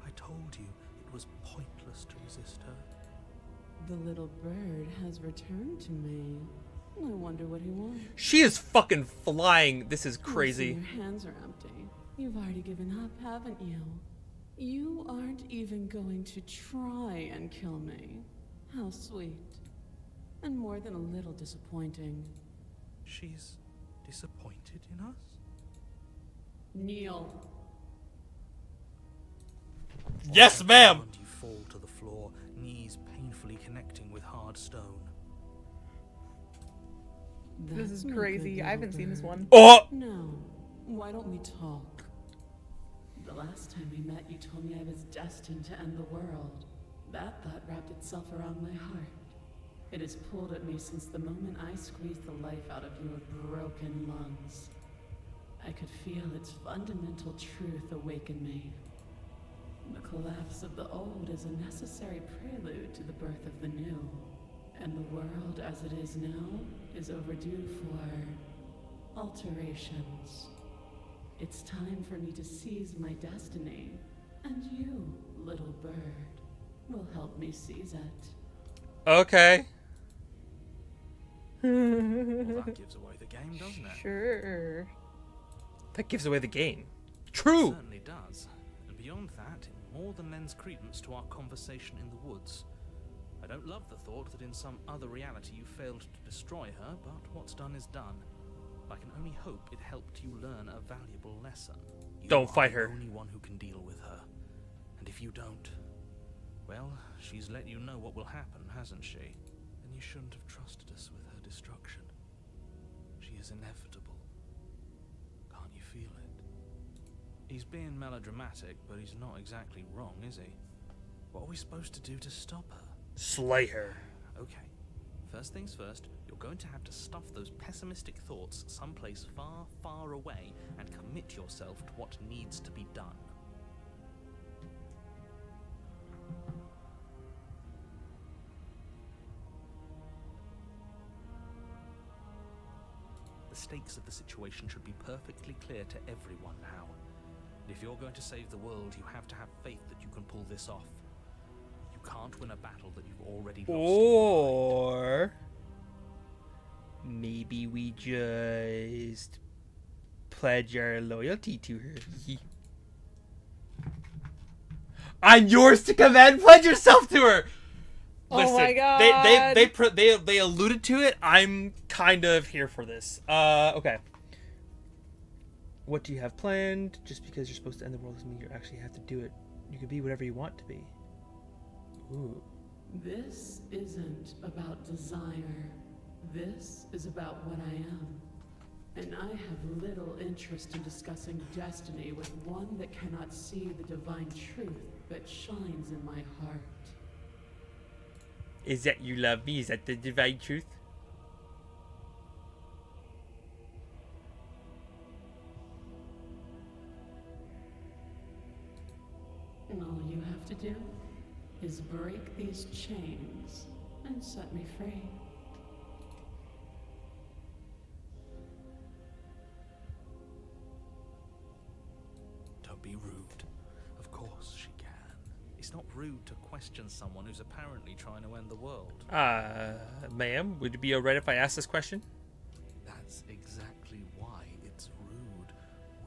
I told you it was pointless to resist her. The little bird has returned to me. I wonder what he wants. She is fucking flying. This is I see crazy. Your hands are empty. You've already given up, haven't you? You aren't even going to try and kill me. How sweet. And more than a little disappointing. She's disappointed in us? Kneel. Yes, ma'am. And you fall to the floor, knees painfully connecting with hard stone. This is That's my crazy. good I haven't little seen this bird. one. Oh. Now, why don't we talk? The last time we met, you told me I was destined to end the world. That thought wrapped itself around my heart. It has pulled at me since the moment I squeezed the life out of your broken lungs. I could feel its fundamental truth awaken me. The collapse of the old is a necessary prelude to the birth of the new. And the world as it is now is overdue for alterations. It's time for me to seize my destiny, and you, little bird, will help me seize it. Okay. Well, that gives away the game, doesn't it? Sure. That gives away the game. It True. certainly does. And beyond that, it more than lends credence to our conversation in the woods. I don't love the thought that in some other reality you failed to destroy her, but what's done is done. I can only hope it helped you learn a valuable lesson. You Don't are fight the her. only one who can deal with her. And if you don't, well, she's let you know what will happen, hasn't she? And you shouldn't have trusted us with her destruction. She is inevitable. Can't you feel it? He's being melodramatic, but he's not exactly wrong, is he? What are we supposed to do to stop her? Slay her. Okay. First things first, you're going to have to stuff those pessimistic thoughts someplace far, far away and commit yourself to what needs to be done. The stakes of the situation should be perfectly clear to everyone now. And if you're going to save the world, you have to have faith that you can pull this off. You can't win a battle that you've already lost. in your mind. Or maybe we just pledge our loyalty to her. I'm yours to command. Pledge yourself to her. Oh my God. They alluded to it. I'm kind of here for this. Okay. What do you have planned? Just because you're supposed to end the world doesn't mean you actually have to do it. You can be whatever you want to be. Ooh. This isn't about desire. This is about what I am. And I have little interest in discussing destiny with one that cannot see the divine truth that shines in my heart. Is that you love me? Is that the divine truth? All you have to do is break these chains and set me free. Don't be rude. Of course she can. It's not rude to question someone who's apparently trying to end the world. Ma'am, would it be alright if I ask this question? That's exactly why it's rude.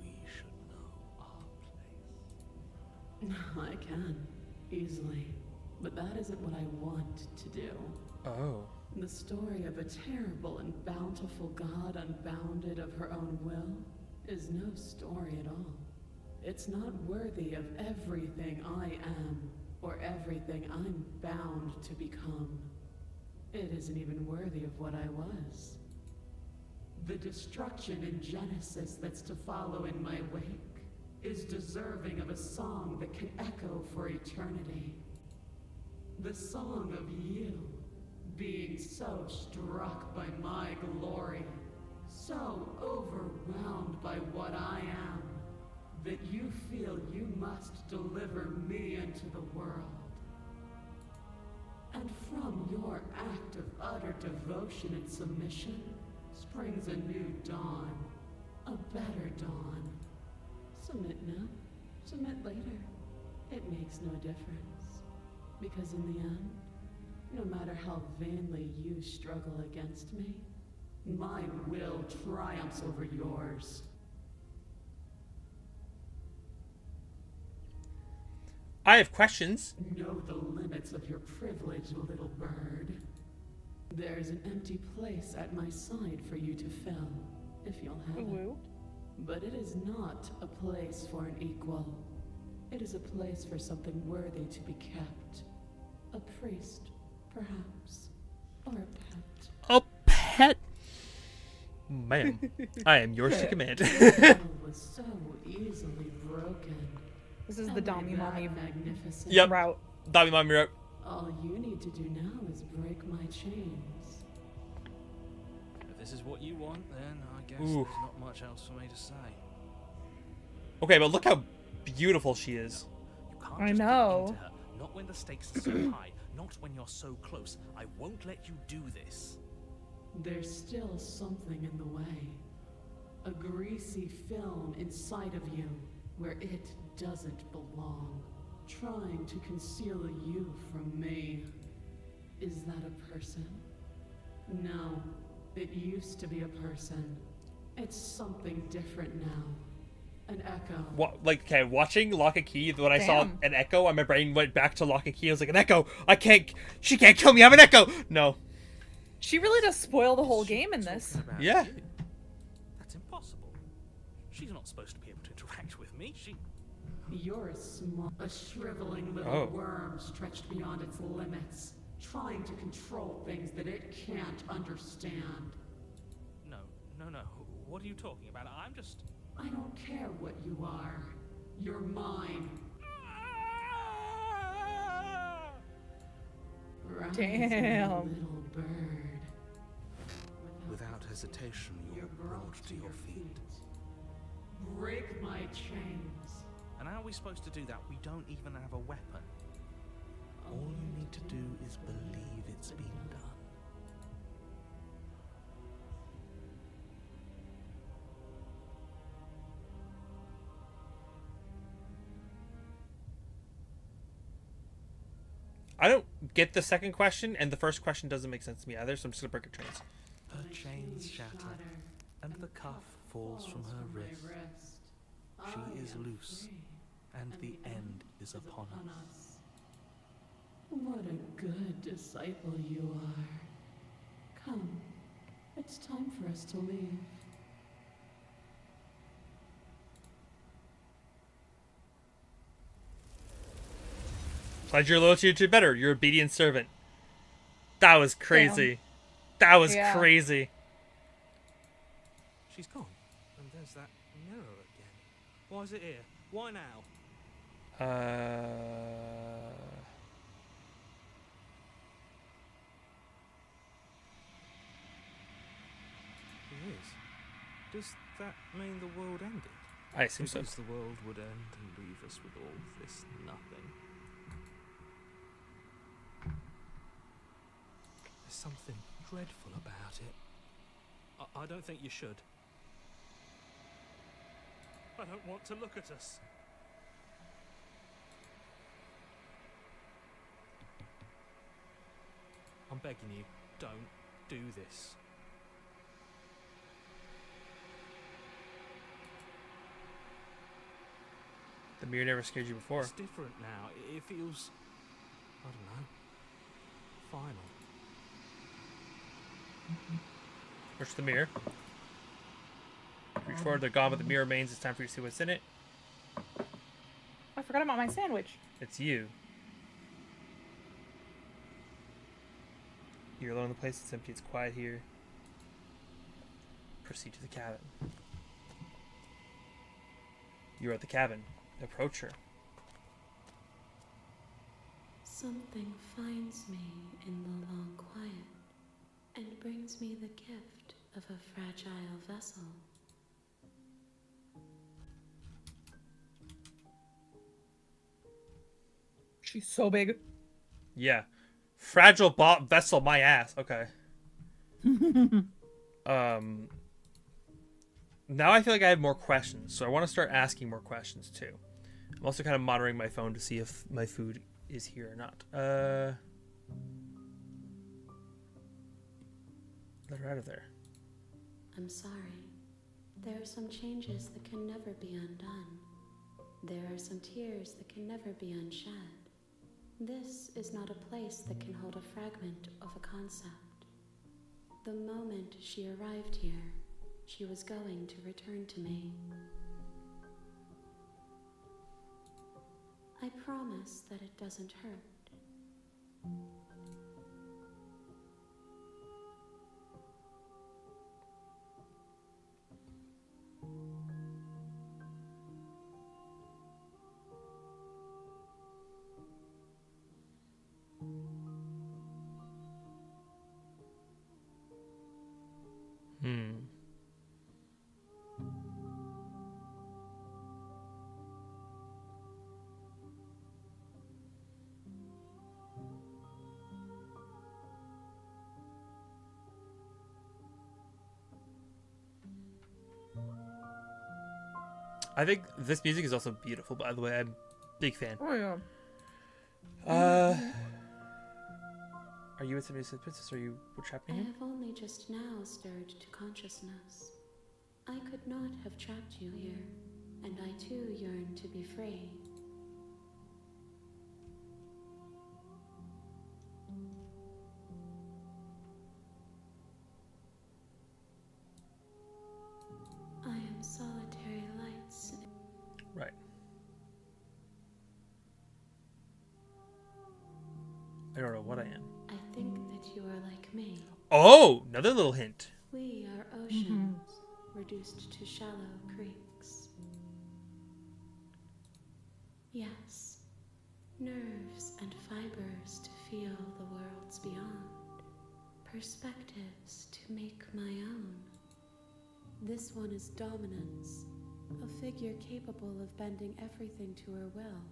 We should know our place. I can, easily. But that isn't what I want to do. Oh. The story of a terrible and bountiful God unbounded of her own will is no story at all. It's not worthy of everything I am, or everything I'm bound to become. It isn't even worthy of what I was. The destruction in Genesis that's to follow in my wake is deserving of a song that can echo for eternity. The song of you, being so struck by my glory, so overwhelmed by what I am, that you feel you must deliver me into the world. And from your act of utter devotion and submission springs a new dawn, a better dawn. Submit now, submit later. It makes no difference. Because in the end, no matter how vainly you struggle against me, my will triumphs over yours. I have questions. Know the limits of your privilege, little bird. There's an empty place at my side for you to fill, if you'll have it. But it is not a place for an equal. It is a place for something worthy to be kept. A priest, perhaps. Or a pet. A pet? Ma'am, I am yours to command. It was so easily broken. This is the Dommy Mommy magnificent. Yep. route. Dobby Mommy route. All you need to do now is break my chains. If this is what you want, then I guess Ooh. there's not much else for me to say. Okay, but look how beautiful she is. You can't I just get know. into her. Not when the stakes are so high. Not when you're so close. I won't let you do this. There's still something in the way. A greasy film inside of you where it doesn't belong. Trying to conceal you from me. Is that a person? No, it used to be a person. It's something different now. An echo. What, like, okay, watching Lock and Key, when I saw Damn. an echo, my brain went back to Lock and Key. I was like, an echo! She can't kill me, I'm an echo! No. She really does spoil the whole She's game in talking this. about Yeah. you. That's impossible. She's not supposed to be able to interact with me. You're a shriveling little Oh. worm stretched beyond its limits, trying to control things that it can't understand. No. What are you talking about? I'm just... I don't care what you are. You're mine. Rise, Damn. little bird. Without hesitation, you're brought to your feet. Break my chains. And how are we supposed to do that? We don't even have a weapon. All you need to do is believe it's been done. I don't get the second question, and the first question doesn't make sense to me either, so I'm just gonna break her chains. Her chains shatter, and the cuff falls from her wrist. She is loose, and the end is upon us. What a good disciple you are. Come, it's time for us to leave. Pledge your loyalty to better, your obedient servant. That was crazy. That was crazy. She's gone, and there's that mirror again. Why is it here? Why now? It is. Does that mean the world ended? I assume so. Because the world would end and leave us with all this nothing. There's something dreadful about it. I don't think you should. I don't want to look at us. I'm begging you, don't do this. The mirror never scared you before. It's different now. It feels, I don't know, final. Push the mirror. Reach forward, they're gone, but the mirror remains. It's time for you to see what's in it. I forgot about my sandwich. It's you. You're alone in the place. It's empty. It's quiet here. Proceed to the cabin. You're at the cabin. Approach her. Something finds me in the long quiet and brings me the gift of a fragile vessel. She's so big. Yeah. Fragile vessel, my ass. Okay. Now I feel like I have more questions, so I want to start asking more questions too. I'm also kind of monitoring my phone to see if my food is here or not. Let her out of there. I'm sorry. There are some changes that can never be undone. There are some tears that can never be unshed. This is not a place that can hold a fragment of a concept. The moment she arrived here, she was going to return to me. I promise that it doesn't hurt. I think this music is also beautiful, by the way. I'm a big fan. Oh, yeah. Are you with somebody said princess? Are you what's I happening? have only just now stirred to consciousness. I could not have trapped you here, and I too yearn to be free. I am solitary lights. Right. I don't know what I am. I think that you are like me. Oh, another little hint. We are oceans, reduced to shallow creeks. Yes, nerves and fibers to feel the worlds beyond, perspectives to make my own. This one is dominance, a figure capable of bending everything to her will.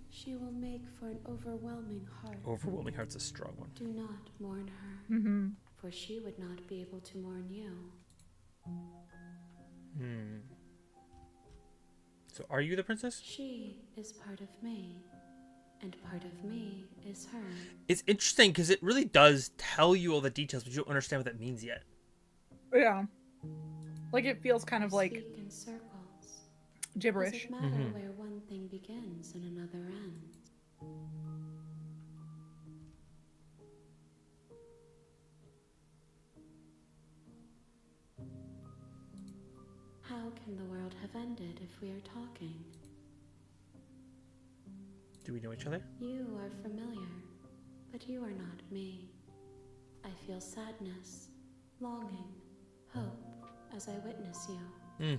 She will make for an overwhelming heart. Overwhelming Heart's a strong one. Do not mourn her, for she would not be able to mourn you. So are you the princess? She is part of me, and part of me is her. It's interesting because it really does tell you all the details, but you don't understand what that means yet. Yeah. Like, it feels kind of like... Speak in circles. Gibberish. Does it matter where one thing begins and another ends? How can the world have ended if we are talking? Do we know each other? You are familiar, but you are not me. I feel sadness, longing, hope as I witness you. Hmm.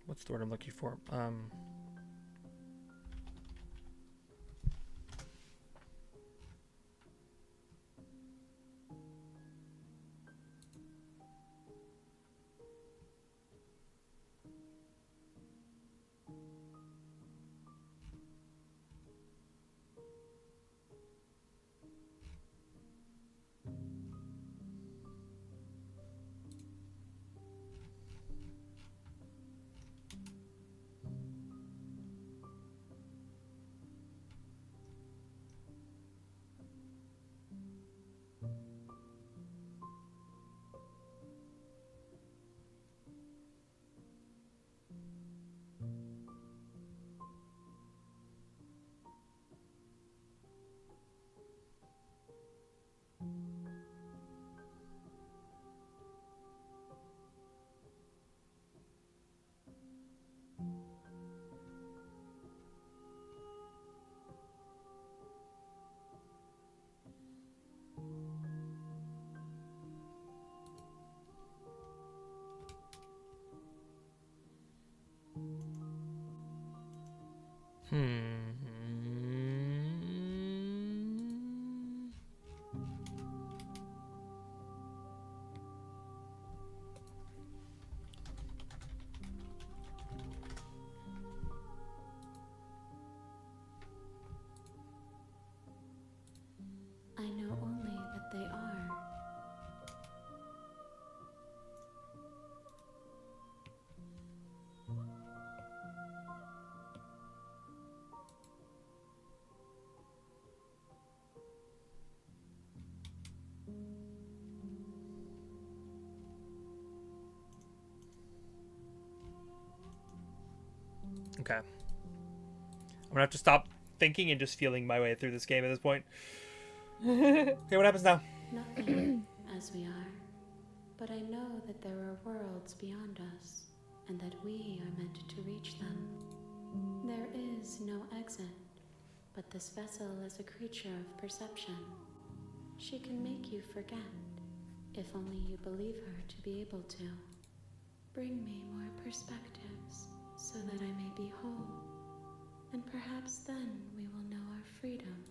What's the word I'm looking for? I know only that they are. Okay. I'm gonna have to stop thinking and just feeling my way through this game at this point. Okay, what happens now? Nothing as we are. But I know that there are worlds beyond us, and that we are meant to reach them. There is no exit, but this vessel is a creature of perception. She can make you forget, if only you believe her to be able to. Bring me more perspectives, so that I may be whole, and perhaps then we will know our freedom.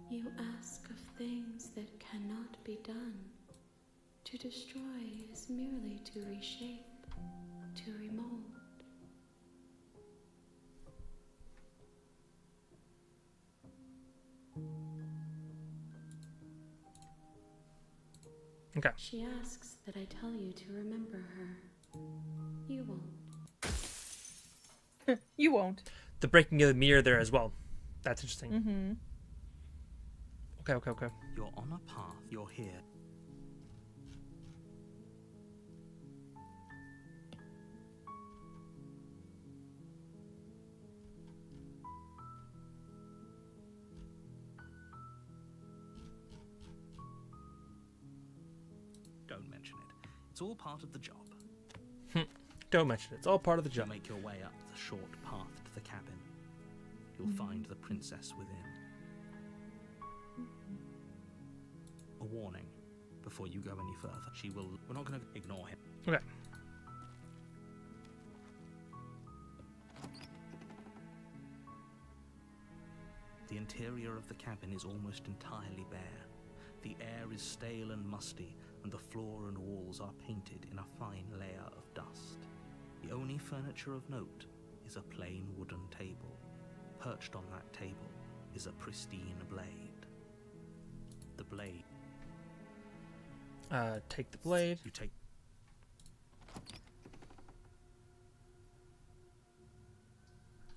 You ask of things that cannot be done. To destroy is merely to reshape, to remold. Okay. She asks that I tell you to remember her. You won't. You won't. The breaking of the mirror there as well. That's interesting. Mm-hmm. Okay. You're on a path, you're here. Don't mention it. It's all part of the job. Don't mention it. It's all part of the You job. make your way up the short path to the cabin. You'll find the princess within. A warning before you go any further. We're not going to ignore him. Okay. The interior of the cabin is almost entirely bare. The air is stale and musty, and the floor and walls are painted in a fine layer of dust. The only furniture of note is a plain wooden table. Perched on that table is a pristine blade. The blade. Take the blade. You take.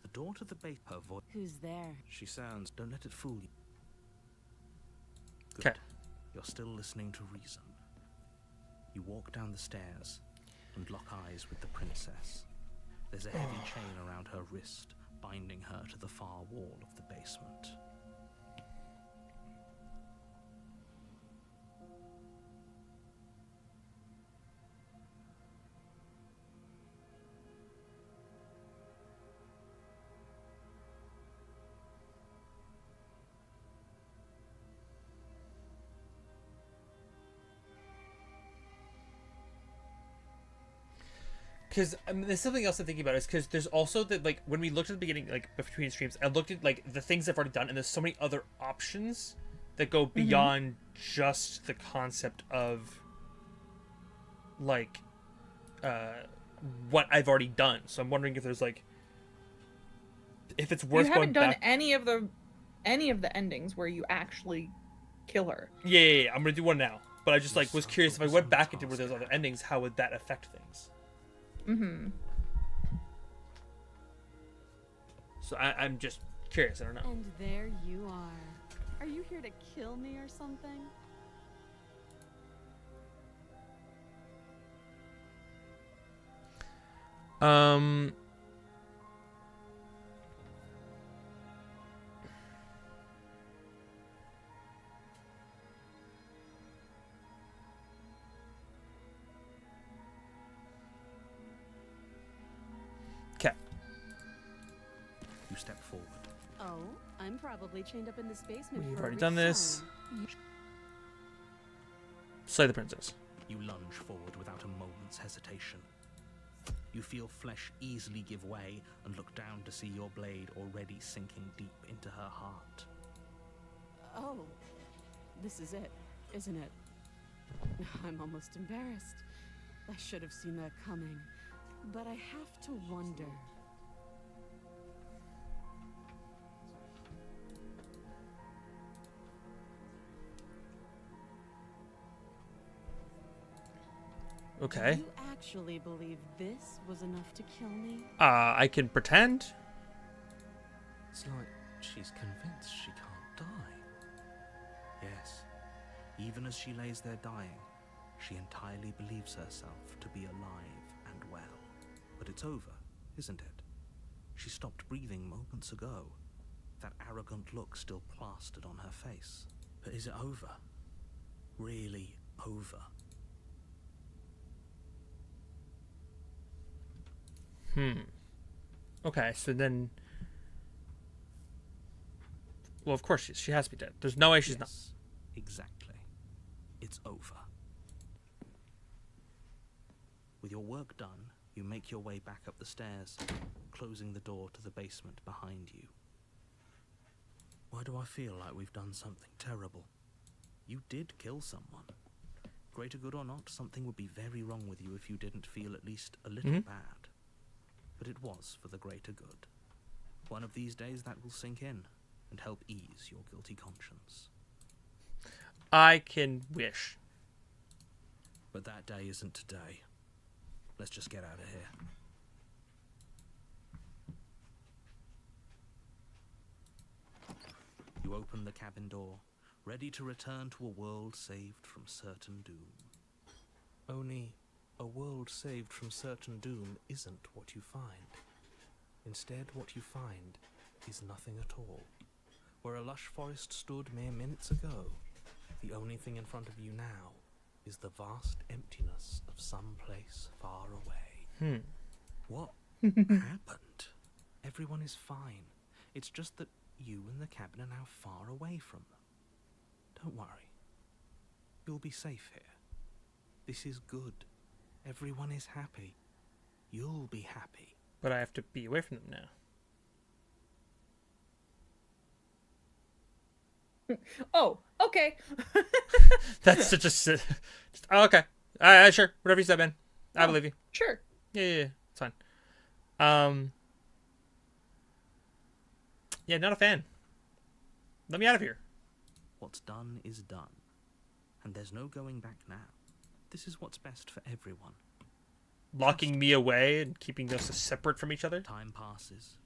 The door to the base. Her voice. Who's there? She sounds. Don't let it fool you. Okay. Good. You're still listening to reason. You walk down the stairs and lock eyes with the princess. There's a heavy chain around her wrist, binding her to the far wall of the basement. Because there's something else I'm thinking about is because there's also that, like, when we looked at the beginning, like between streams, I looked at like the things I've already done, and there's so many other options that go beyond just the concept of like what I've already done. So I'm wondering if there's like if it's worth You haven't going done back. any of the endings where you actually kill her. Yeah. I'm gonna do one now, but I just like was curious if I went back into where there's other endings, how would that affect things? Mm-hmm. So I'm just curious. I don't know. And there you are. Are you here to kill me or something? Okay. You step forward. Oh, I'm probably chained up in this basement. We've for a already done this. reason. Slay the princess. You lunge forward without a moment's hesitation. You feel flesh easily give way and look down to see your blade already sinking deep into her heart. Oh, this is it, isn't it? I'm almost embarrassed. I should have seen that coming. But I have to wonder. Okay. Do you actually believe this was enough to kill me? I can pretend. It's like she's convinced she can't die. Yes, even as she lays there dying, she entirely believes herself to be alive and well. But it's over, isn't it? She stopped breathing moments ago. That arrogant look still plastered on her face. But is it over? Really over? Okay, so then... Well, of course she has to be dead. There's no way she's not. Yes, exactly. It's over. With your work done, you make your way back up the stairs, closing the door to the basement behind you. Why do I feel like we've done something terrible? You did kill someone. Greater good or not, something would be very wrong with you if you didn't feel at least a little bad. But it was for the greater good. One of these days that will sink in and help ease your guilty conscience. I can wish. But that day isn't today. Let's just get out of here. You open the cabin door, ready to return to a world saved from certain doom. Only, a world saved from certain doom isn't what you find. Instead, what you find is nothing at all. Where a lush forest stood mere minutes ago, the only thing in front of you now is the vast emptiness of some place far away. What happened? Everyone is fine. It's just that you and the cabin are now far away from them. Don't worry. You'll be safe here. This is good. Everyone is happy. You'll be happy. But I have to be away from them now. Oh, okay. That's such a. Oh, okay. Sure. Whatever you said, man. I Oh, believe you. Sure. Yeah. It's fine. Um. Yeah, not a fan. Let me out of here. What's done is done, and there's no going back now. This is what's best for everyone. Locking me away and keeping us separate from each other. Time passes.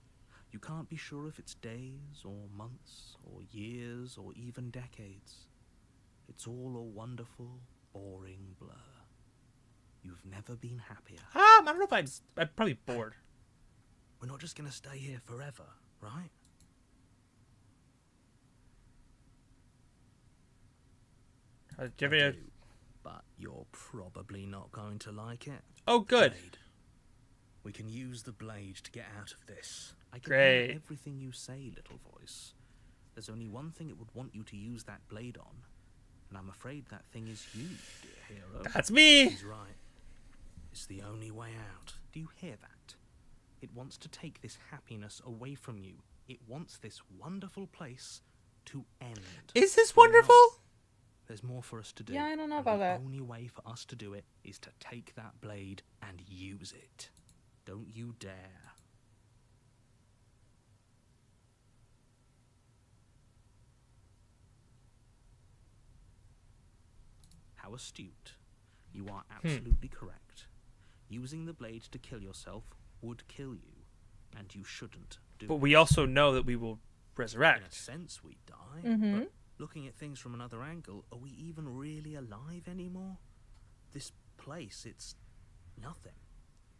You can't be sure if it's days or months or years or even decades. It's all a wonderful, boring blur. You've never been happier. I don't know if I'd probably bored. We're not just gonna stay here forever, right? Do you have any... do, but you're probably not going to like it. Oh, good. Blade. We can use the blade to get out of this. I can Great. hear everything you say, little voice. There's only one thing it would want you to use that blade on, and I'm afraid that thing is you, dear hero. That's me. He's right. It's the only way out. Do you hear that? It wants to take this happiness away from you. It wants this wonderful place to end. Is this Do you know? wonderful? There's more for us to do. Yeah, I don't know and about that. The only way for us to do it is to take that blade and use it. Don't you dare. How astute. You are absolutely correct. Using the blade to kill yourself would kill you, and you shouldn't do But it. we also know that we will In a resurrect. sense, we die. Mm-hmm. But looking at things from another angle, are we even really alive anymore? This place, it's nothing.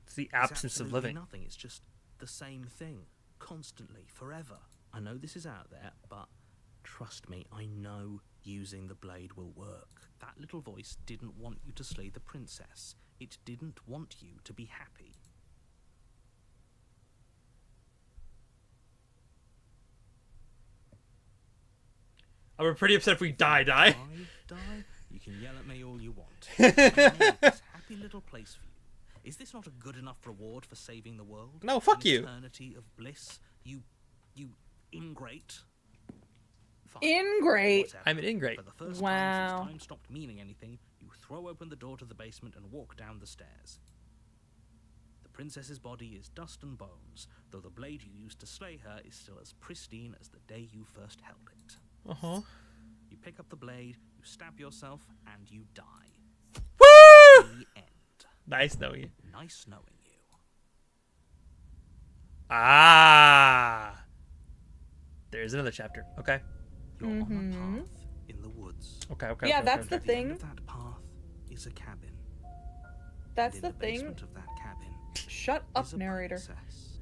It's the It's absence of absolutely living. Nothing. It's just the same thing, constantly, forever. I know this is out there, but trust me, I know using the blade will work. That little voice didn't want you to slay the princess. It didn't want you to be happy. I'm pretty upset if we die. Die? You can yell at me all you want. I made this happy little place for you. Is this not a good enough reward for saving the world? No, fuck An you. Eternity of bliss. You ingrate. Fine. Ingrate. Whatever. I'm an ingrate. For the first Wow. time since time stopped meaning anything, you throw open the door to the basement and walk down the stairs. The princess's body is dust and bones, though the blade you used to slay her is still as pristine as the day you first held it. Uh-huh. You pick up the blade, you stab yourself, and you die. Woo! The end. Nice knowing you. Nice knowing you. Ah. There's another chapter. Okay. You're on a Mhm. path in the woods. Okay. Yeah, okay, that's okay. the At the end thing. of that path is a cabin. That's and the in the thing. basement of that cabin Shut up, is a narrator. princess.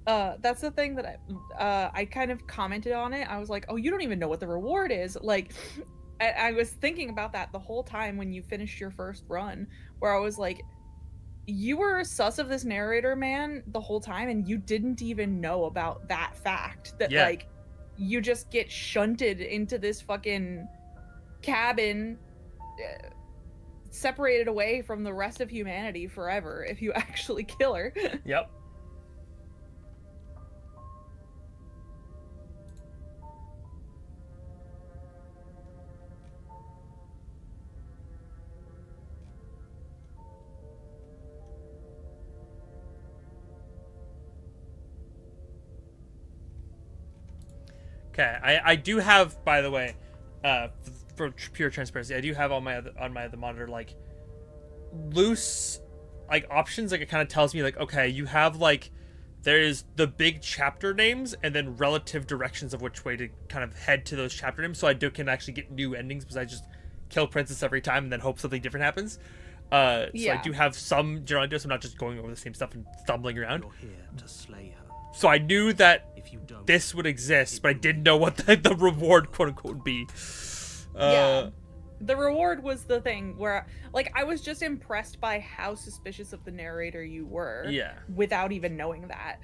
That's the thing that I kind of commented on it. I was like, oh, you don't even know what the reward is. Like, I was thinking about that the whole time when you finished your first run, where I was like, you were sus of this narrator man the whole time, and you didn't even know about that fact that Yeah. like you just get shunted into this fucking cabin, separated away from the rest of humanity forever if you actually kill her. Yep. Okay, I do have, by the way, for pure transparency, I do have on my other monitor like loose like options. Like it kind of tells me like, okay, you have like there's the big chapter names and then relative directions of which way to kind of head to those chapter names. So I can actually get new endings because I just kill Princess every time and then hope something different happens. So I Yeah. do have some general ideas. I'm not just going over the same stuff and stumbling around. You're here to slay her. So I knew that If you don't, this would exist, but I didn't know what the reward, quote unquote, would be. Yeah. The reward was the thing where, like, I was just impressed by how suspicious of the narrator you were. Yeah. Without even knowing that.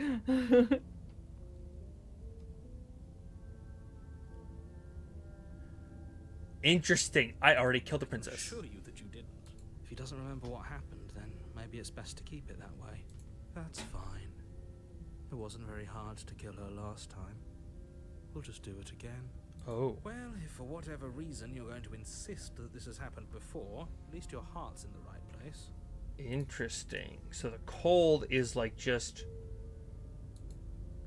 Interesting. I already killed the I princess. assure you that you didn't. If he doesn't remember what happened, then maybe it's best to keep it that way. That's fine. It wasn't very hard to kill her last time. We'll just do it again. Oh. Well, if for whatever reason you're going to insist that this has happened before, at least your heart's in the right place. Interesting. So the cold is like just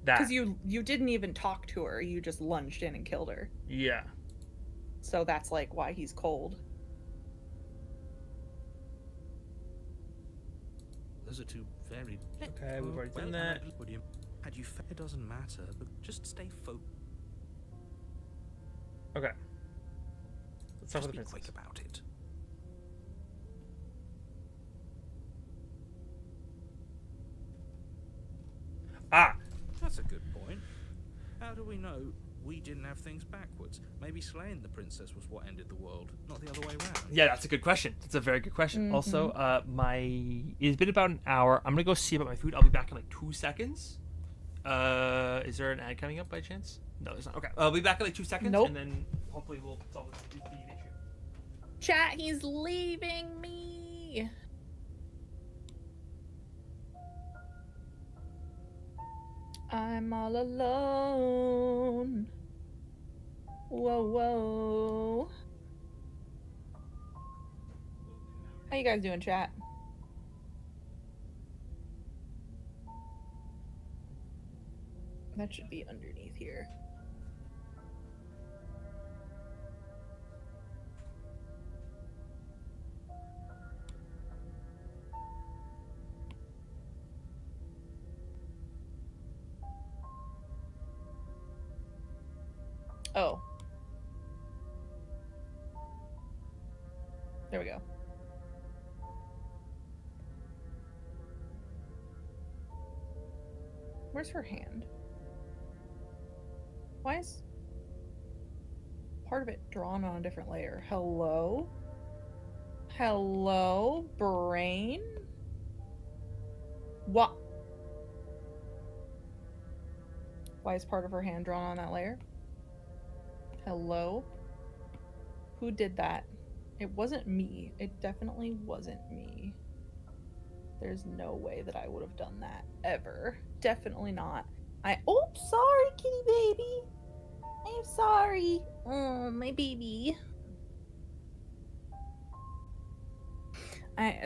that. Because you didn't even talk to her. You just lunged in and killed her. Yeah. So that's like why he's cold. Those are two very... Okay, we've already done that. Would you... Had you... It doesn't matter, but just stay focused. Okay. Let's talk Just with be the quick princess. about it. Ah! That's a good point. How do we know we didn't have things backwards? Maybe slaying the princess was what ended the world, not the other way around. Yeah, that's a good question. That's a very good question. Mm-hmm. Also, it's been about an hour. I'm gonna go see about my food. I'll be back in like 2 seconds. Is there an ad coming up by chance? No, there's not. Okay, I'll be back in like 2 seconds, Nope. and then hopefully we'll solve the issue. Chat, he's leaving me. I'm all alone. Whoa, whoa. How you guys doing, chat? That should be underneath here. Oh. There we go. Where's her hand? Why is part of it drawn on a different layer? Hello? Hello, brain? What? Why is part of her hand drawn on that layer? Hello? Who did that? It wasn't me. It definitely wasn't me. There's no way that I would have done that ever. Definitely not. Oh, sorry, kitty baby. I'm sorry. Oh, my baby.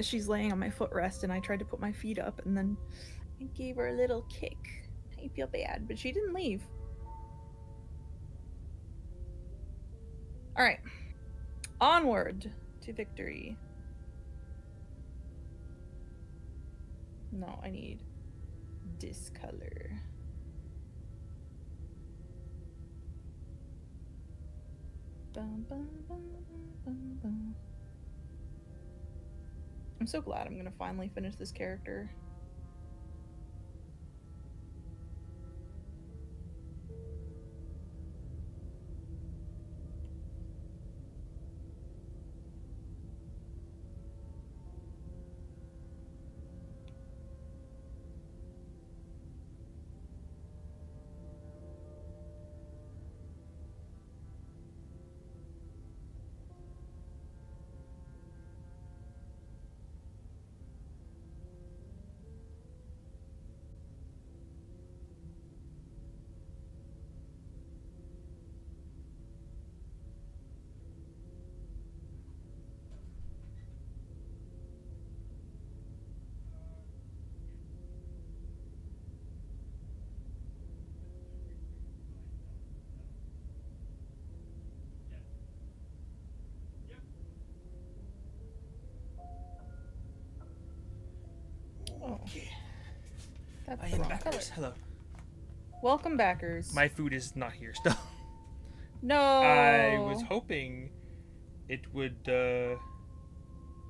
She's laying on my footrest, and I tried to put my feet up, and then I gave her a little kick. I feel bad, but she didn't leave. All right. Onward to victory. No, I need this color. Bum, bum, bum, bum, bum. I'm so glad I'm gonna finally finish this character. Okay. That's I the am wrong backers. color. Hello. Welcome, backers. My food is not here still. No. I was hoping it would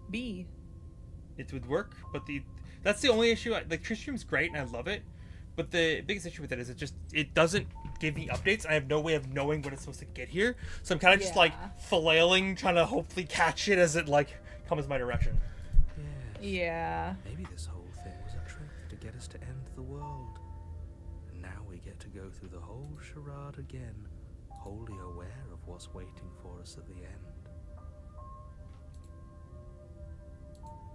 B. it would work, but that's the only issue. The Twitch stream's great and I love it, but the biggest issue with it is it doesn't give me updates. I have no way of knowing when it's supposed to get here, so I'm kind of just like flailing, trying to hopefully catch it as it like comes my direction. Yes. Yeah. Maybe this whole thing was a trick to get us to end the world. And now we get to go through the whole charade again, wholly aware of what's waiting for us at the end.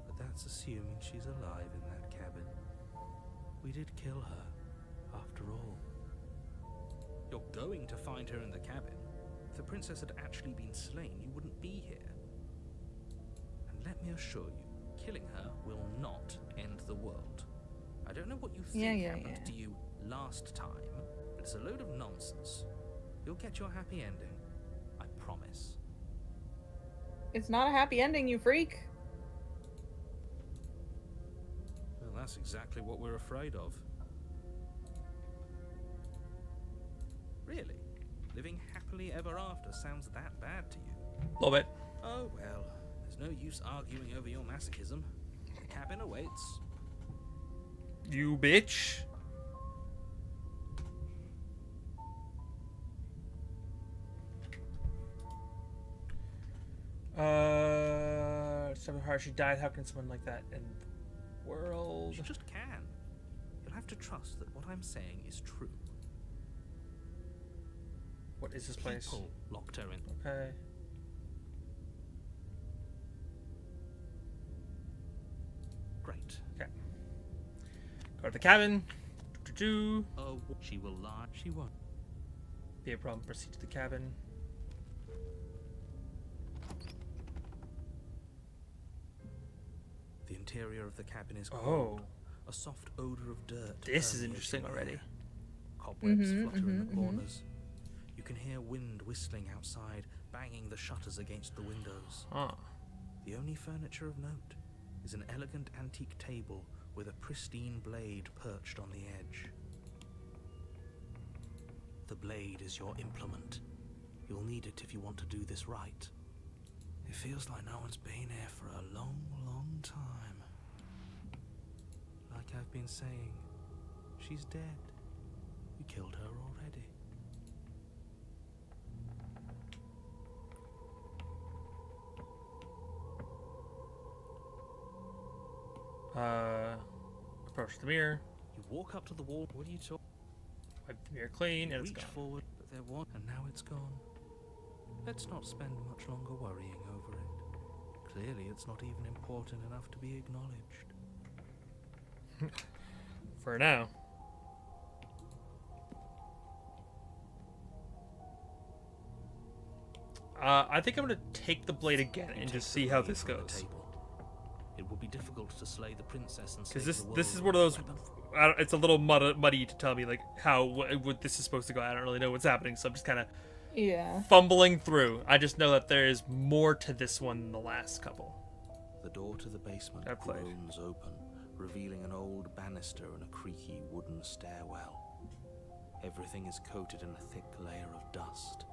But that's assuming she's alive in that cabin. We did kill her, after all. You're going to find her in the cabin. If the princess had actually been slain, you wouldn't be here. And let me assure you, killing her will not end the world. I don't know what you think happened to you last time, but it's a load of nonsense. You'll get your happy ending. I promise. It's not a happy ending, you freak. Well, that's exactly what we're afraid of. Really? Living happily ever after sounds that bad to you? A little bit. Oh, well, there's no use arguing over your masochism. The cabin awaits. You bitch. It's so hard. She died. How can someone like that in the world? She just can. You'll have to trust that what I'm saying is true. What is this place? People locked her in. Okay. Great. Okay. Go to the cabin. Do. Oh, she will lie. She won't. Be a problem. Proceed to the cabin. The interior of the cabin is Oh. cold. A soft odor of dirt. This is permeates interesting the already. air. Cobwebs flutter in the corners. You can hear wind whistling outside, banging the shutters against the windows. Huh. The only furniture of note is an elegant antique table with a pristine blade perched on the edge. The blade is your implement. You'll need it if you want to do this right. It feels like no one's been here for a long, long time. Like I've been saying, she's dead. We killed her already. Approach the mirror. You walk up to the wall. What are you talking? Wipe the mirror clean, and it's Reach gone. forward, but there was, and now it's gone. Let's not spend much longer worrying over it. Clearly, it's not even important enough to be acknowledged. For now. I think I'm gonna take the blade again and just see how this goes. It will be difficult to slay the princess and Because save this the world this is with one of those. weapon. It's a little muddy to tell me like how what this is supposed to go. I don't really know what's happening, so I'm just kind of fumbling through. I just know that there is more to this one than the last couple. The door to the basement I've played. groans open, revealing an old banister and a creaky wooden stairwell. Everything is coated in a thick layer of dust,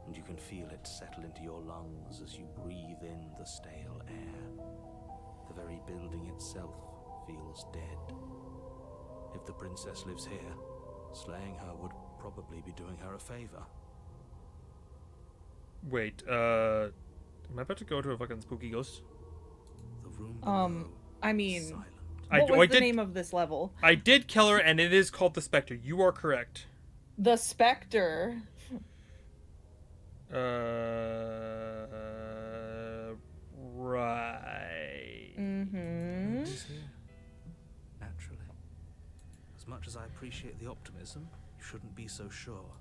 and you can feel it settle into your lungs as you breathe in the stale air. The very building itself feels dead. If the princess lives here, slaying her would probably be doing her a favor. Wait, am I about to go to a fucking spooky ghost? The room below I mean, is silent. what was the name of this level? I did kill her, and it is called the Spectre. You are correct. The Spectre. Right. Mm-hmm. She's here. Naturally. As much as I appreciate the optimism, you shouldn't be so sure.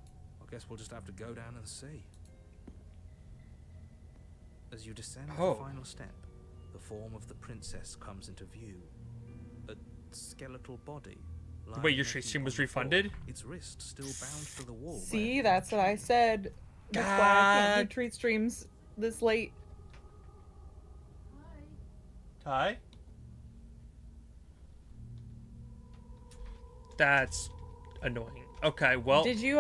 I guess we'll just have to go down and see. As you descend the final step, the form of the princess comes into view. A skeletal body. Wait, your stream was refunded? Its wrist still bound to the wall. See, that's what I said. That's why I can't do treat streams this late. Hi. That's annoying. Okay, well. Did you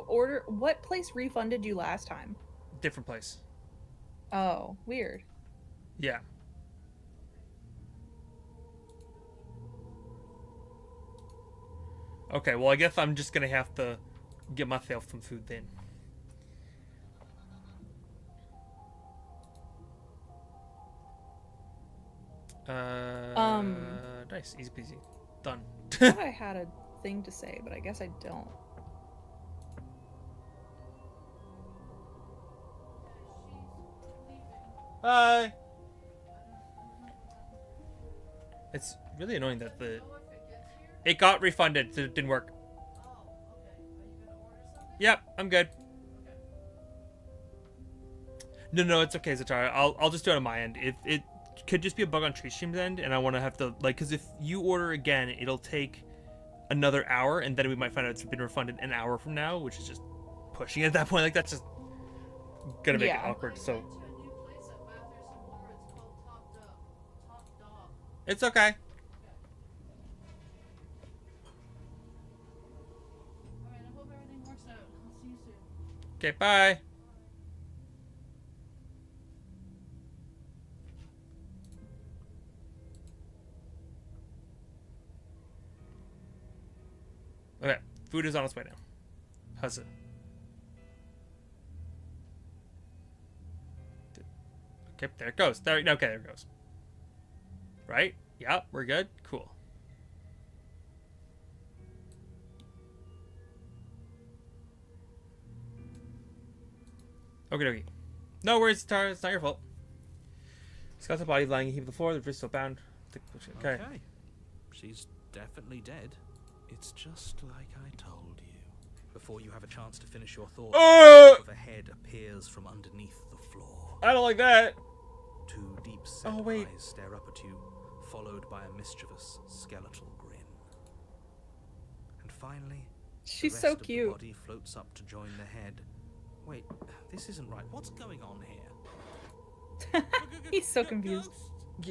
order, what place refunded you last time? Different place. Oh, weird. Yeah. Okay, well, I guess I'm just gonna have to get myself some food then. Nice, easy peasy. Done. I thought I had a thing to say, but I guess I don't. Hi. It's really annoying that it got refunded, so it didn't work. Yep, I'm good. No, it's okay, Zatara. I'll just do it on my end. If it could just be a bug on TreeStream's end, and I want to have to like, because if you order again, it'll take another hour, and then we might find out it's been refunded an hour from now, which is just pushing it at that point. Like that's just gonna make it awkward. So it's okay. Alright, I hope everything works out. I'll see you soon. Okay, bye. Okay, food is on its way now. How's it? Okay, there it goes. Okay, there it goes. Right? Yeah, we're good. Cool. Okay. No worries, Tara. It's not your fault. Scott's body lying in a heap on the floor. The wrist still bound. Okay. She's definitely dead. It's just like I told you. Before you have a chance to finish your thought, a head appears from underneath the floor. I don't like that. Two deep-set eyes stare up at you, followed by a mischievous skeletal grin. And finally, She's the so rest of cute. the body floats up to join the head. Wait, this isn't right. What's going on here? He's so confused.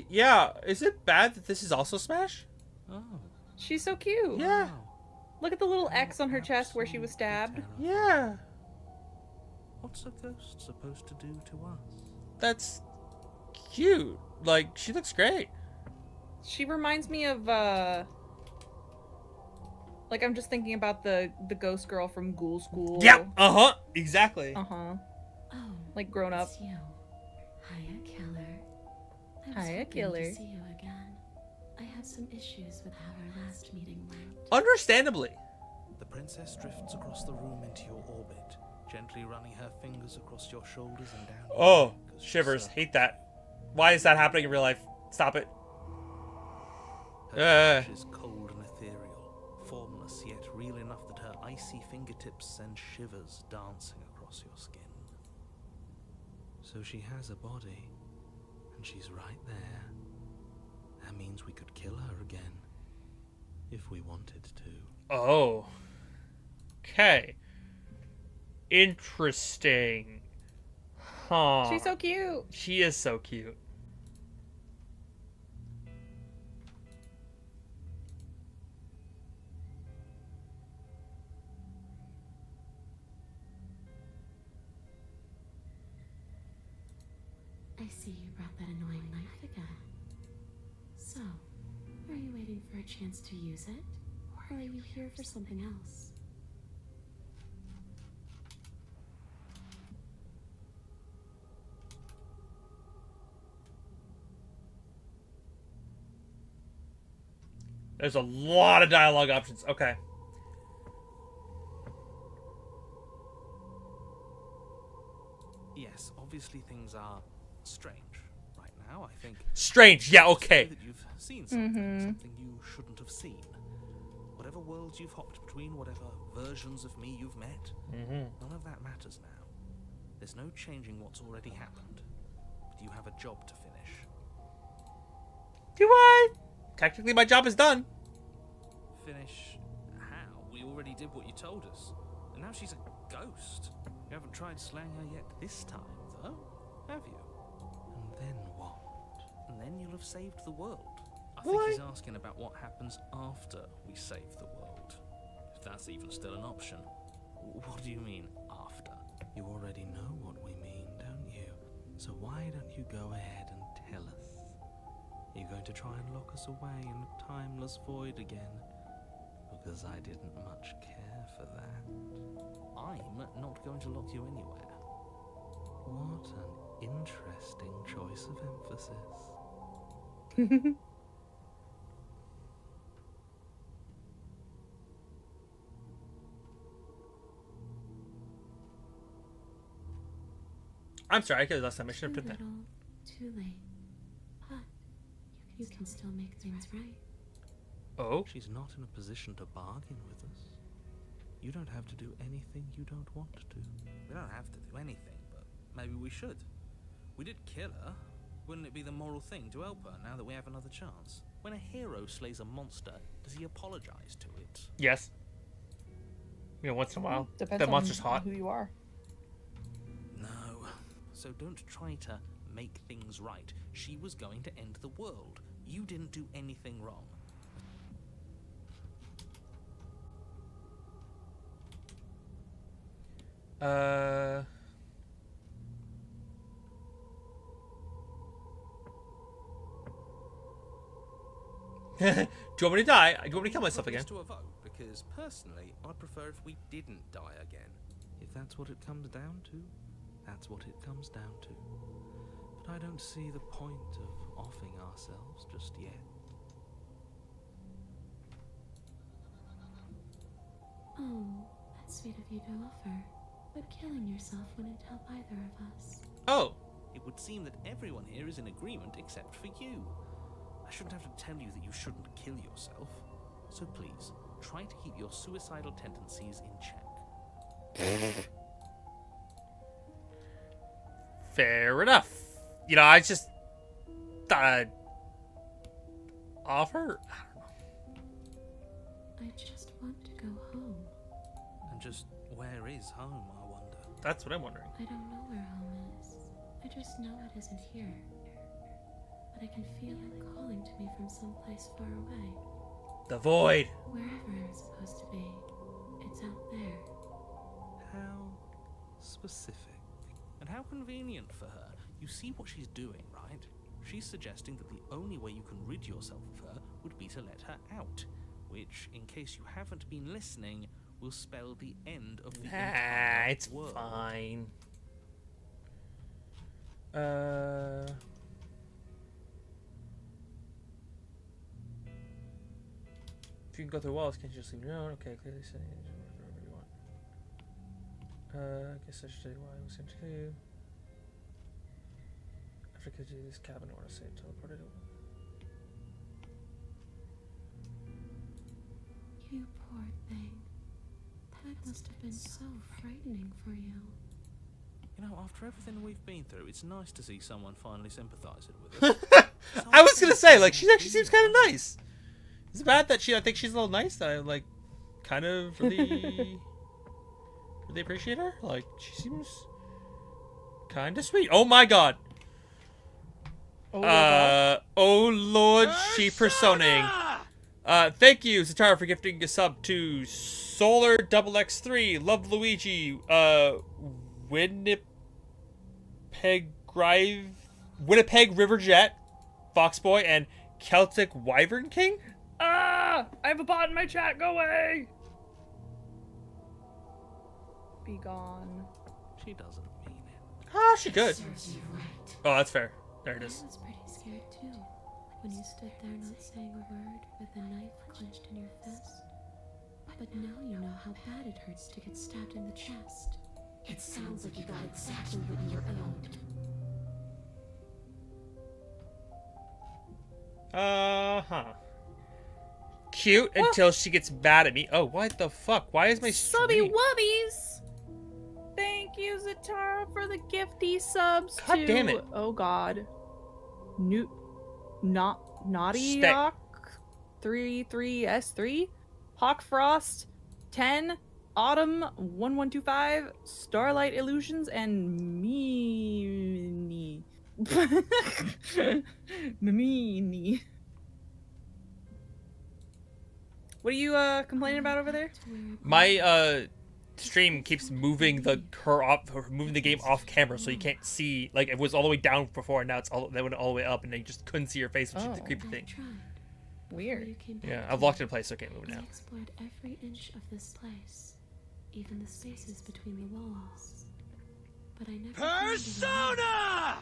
Yeah, is it bad that this is also Smash? Oh, She's so cute. Yeah. wow. Look at the little X on her chest where she was stabbed. Absolutely Yeah. terrifying. What's a ghost supposed to do to us? That's cute. Like, she looks great. She reminds me of like I'm just thinking about the ghost girl from Ghoul School. Yep. Uh-huh. Exactly. Uh-huh. Oh, Like grown up. it's you. Hiya, Killer. I was Hiya, hoping Killer. to see you again. I had some issues with how our last meeting went. Understandably. The princess drifts across the room into your orbit, gently running her fingers across your shoulders and down. Your Oh, neck as she shivers. circles. Hate that. Why is that happening in real life? Stop it. Her touch is cold and ethereal, formless yet real enough that her icy fingertips send shivers dancing across your skin. So she has a body, and she's right there. That means we could kill her again, if we wanted to. Oh. Okay. Interesting. Huh. She's so cute. She is so cute. I see you brought that annoying knife again. So, are you waiting for a chance to use it? Or are you here for something else? There's a lot of dialogue options. Okay. Yes, obviously things are strange right now. I think Strange. Yeah, it's okay. true that you've seen something you shouldn't have seen. Whatever worlds you've hopped between, whatever versions of me you've met, none of that matters now. There's no changing what's already happened. But you have a job to finish. Do I? Technically, my job is done. Finish how? We already did what you told us. And now she's a ghost. You haven't tried slaying her yet this time, though, have you? And then what? And then you'll have saved the world. I think he's asking about what happens after we save the world. If that's even still an option. What do you mean, after? You already know what we mean, don't you? So why don't you go ahead and tell us? Are you going to try and lock us away in a timeless void again? Because I didn't much care for that. I'm not going to lock you anywhere. What an interesting choice of emphasis. I'm sorry, I could have last time. I should have Too done that. little, too late. But you can still make things right. Oh? She's not in a position to bargain with us. You don't have to do anything you don't want to. We don't have to do anything, but maybe we should. we did kill her. Wouldn't it be the moral thing to help her now that we have another chance? When a hero slays a monster, does he apologize to it? Yes. You know, once in a while. Depends The on monster's hot. who you are. No. So don't try to make things right. She was going to end the world. You didn't do anything wrong. Do you want me to die? Do you want me to kill myself Put again? this to a vote, because personally, I prefer if we didn't die again. If that's what it comes down to, that's what it comes down to. But I don't see the point of offing ourselves just yet. Oh, that's sweet of you to offer. But killing yourself wouldn't help either of us. Oh. It would seem that everyone here is in agreement except for you. I shouldn't have to tell you that you shouldn't kill yourself. So please, try to keep your suicidal tendencies in check. Fair enough. You know, I just thought I'd offer. I just want to go home. And just where is home, I wonder? That's what I'm wondering. I don't know where home is. I just know it isn't here. But I can feel it calling to me from someplace far away. The void. Wherever I'm supposed to be, it's out there. How specific. And how convenient for her. You see what she's doing, right? She's suggesting that the only way you can rid yourself of her would be to let her out. Which, in case you haven't been listening, will spell the end of the entire It's world. fine. If you can go through walls, can't you just leave your own? Okay, clearly saying whatever you want. I guess I should tell you why I was sent to kill you. After I killed you, this cabin I want to say teleported it. You poor thing. That must have been so frightening for you. You know, after everything we've been through, it's nice to see someone finally sympathizing with us. I was gonna say, like, she actually seems kind of nice. Is it bad that I think she's a little nice? That I, like, kind of really appreciate her? Like, she seems kind of sweet. Oh my god. Oh Lord, she personing. Thank you, Zatara, for gifting a sub to Solar Double X3, Love Luigi, Winnipeg River Jet, Foxboy, and Celtic Wyvern King. Ah! I have a bot in my chat. Go away. Be gone. She doesn't mean it. Ah, she could. Serves you right. Oh, that's fair. There it I is. was pretty scared too. When you stood there not saying a word with a knife clenched in your fist. But now you know how bad it hurts to get stabbed in the chest. It sounds like you got exactly what you owed. Cute until she gets mad at me. Oh, what the fuck? Why is my Subby stream... wubbies! Thank you, Zatara, for the gifty subs. God to... damn it. Oh god. Naughty Stay. Rock 33S3, Hawk Frost 10, Autumn 1125, Starlight Illusions, and Meanie. Meanie. What are you complaining about over there? My stream keeps moving the game off camera, so you can't see. Like, it was all the way down before, and now they went all the way up, and you just couldn't see your face, which is the Oh. creepy thing. Weird. Yeah, I've locked it in place, so I can't move it I now. explored every inch of this place, even the spaces between the walls. But I never Persona!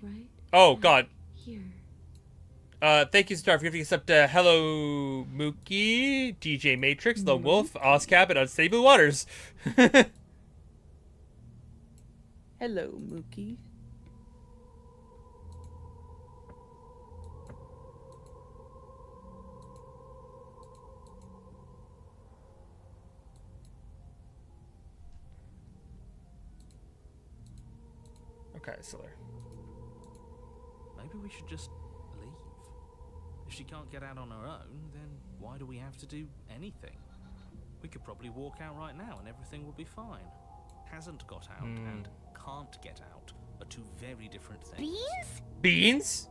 Right? Oh god. Here. Thank you, Star, for giving us up to Hello Mookie, DJ Matrix, Lone Wolf, Ozcap, and Unstable Waters. Hello, Mookie. Okay, Siller. Maybe we should just leave. If she can't get out on her own, then why do we have to do anything? We could probably walk out right now and everything will be fine. Hasn't got out and can't get out are two very different things. Beans?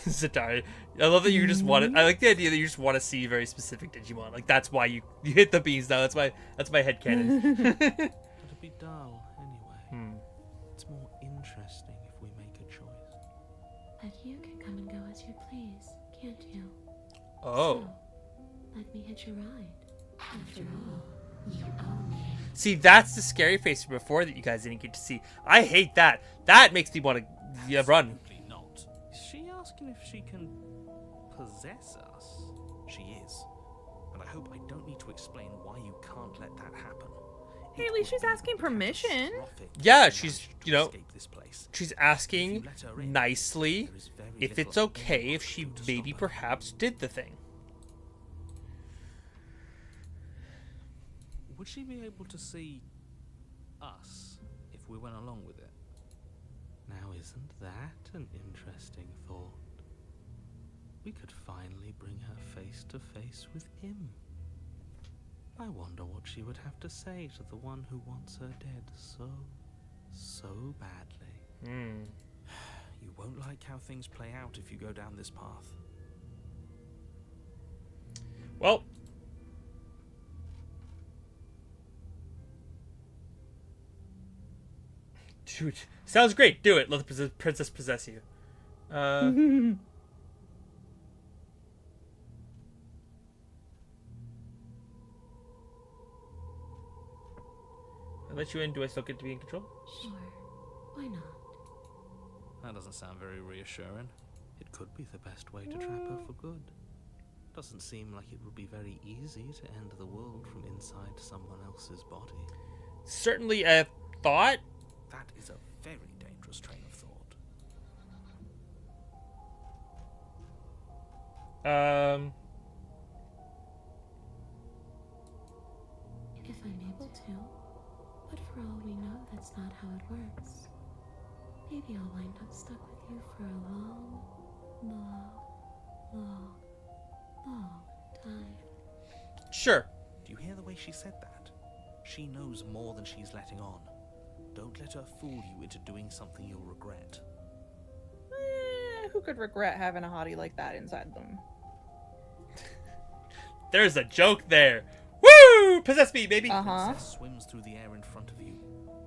Zatari. I love that you just want to. I like the idea that you just want to see very specific Digimon. Like that's why you hit the beans now. That's my headcanon. It'll be dull anyway. It's more interesting if we make a choice. But you can come and go as you please, can't you? Oh. So, let me hitch a ride. After all, you own me. See, that's the scary face from before that you guys didn't get to see. I hate that. That makes me want to run. Absolutely not. Is she asking if she can possess us? She is. And I hope I don't need to explain why you can't let that happen. Hey, at least she's asking permission. Yeah, she's, you know, Escape this place. she's asking If you let her in, nicely there is very if it's little okay anyone if she can do to maybe stop her. perhaps did the thing. Would she be able to see us if we went along with it? Now, isn't that an interesting thought? We could finally bring her face to face with him. I wonder what she would have to say to the one who wants her dead so badly. You won't like how things play out if you go down this path. Well, dude, sounds great. Do it. Let the princess possess you. I let you in. Do I still get to be in control? Sure, why not? That doesn't sound very reassuring. It could be the best way to trap her for good. Doesn't seem like it would be very easy to end the world from inside someone else's body. Certainly a thought. That is a very dangerous train of thought. If I'm able to, but for all we know, that's not how it works. Maybe I'll wind up stuck with you for a long time. Sure. Do you hear the way she said that? She knows more than she's letting on. Don't let her fool you into doing something you'll regret. Who could regret having a hottie like that inside them? There's a joke there. Woo! Possess me, baby. Princess swims through the air in front of you,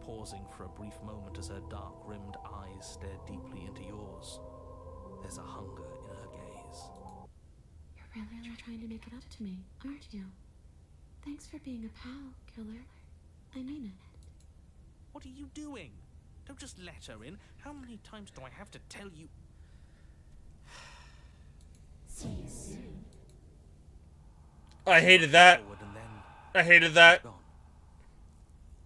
pausing for a brief moment as her dark-rimmed eyes stare deeply into yours. There's a hunger in her gaze. You're really trying to make it up to me, aren't you? Thanks for being a pal, killer. I mean it. What are you doing? Don't just let her in. How many times do I have to tell you? See you soon. I hated that. Forward and then I hated that. gone.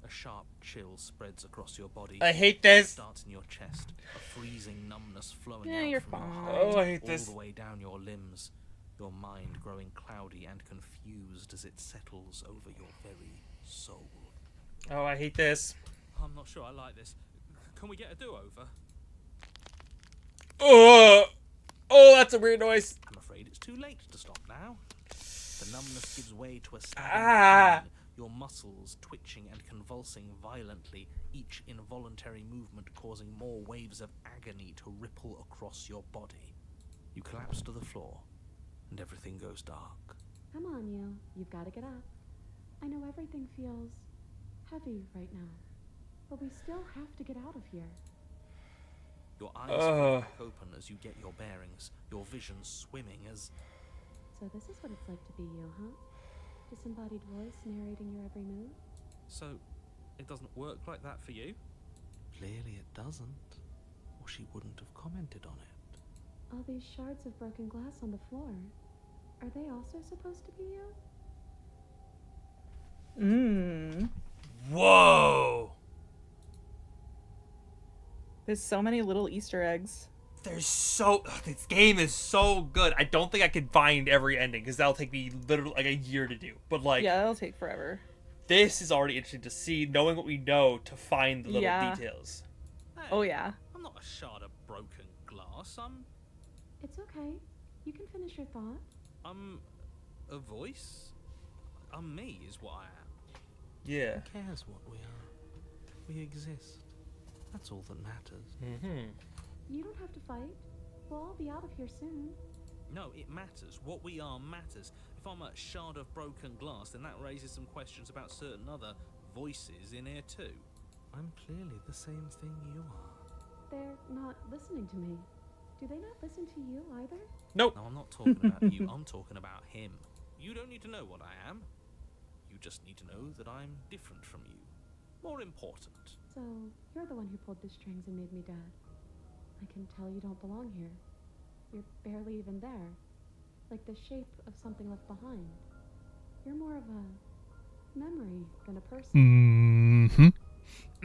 A sharp chill spreads across your body. I hate this. Starts in your chest. A freezing numbness flowing Yeah, out you're from your fine. heart, Oh, I hate all this. the way down your limbs. Your mind growing cloudy and confused as it settles over your very soul. Oh, I hate this. I'm not sure I like this. Can we get a do-over? Oh, that's a weird noise. I'm afraid it's too late to stop now. The numbness gives way to a stabbing pain, your muscles twitching and convulsing violently, each involuntary movement causing more waves of agony to ripple across your body. You collapse to the floor, and everything goes dark. Come on, you. You've got to get up. I know everything feels heavy right now, but we still have to get out of here. Your eyes flick back open as you get your bearings, your vision swimming as... So this is what it's like to be you, huh? Disembodied voice narrating your every move? So, it doesn't work like that for you? Clearly it doesn't, or she wouldn't have commented on it. All these shards of broken glass on the floor, are they also supposed to be you? Whoa. There's so many little Easter eggs. This game is so good. I don't think I can find every ending because that'll take me literally like a year to do. But like, Yeah, that'll take forever. this is already interesting to see, knowing what we know to find the little Yeah. details. Hey, Oh yeah. I'm not a shard of broken glass. It's okay. You can finish your thought. I'm a voice. I'm me, is what I am. Yeah. Who cares what we are? We exist. That's all that matters. Mm-hmm. You don't have to fight. We'll all be out of here soon. No, it matters. What we are matters. If I'm a shard of broken glass, then that raises some questions about certain other voices in here too. I'm clearly the same thing you are. They're not listening to me. Do they not listen to you either? Nope. No, I'm not talking about you. I'm talking about him. You don't need to know what I am. You just need to know that I'm different from you. More important. So, you're the one who pulled the strings and made me dead. I can tell you don't belong here. You're barely even there. Like the shape of something left behind. You're more of a memory than a person. Mm-hmm.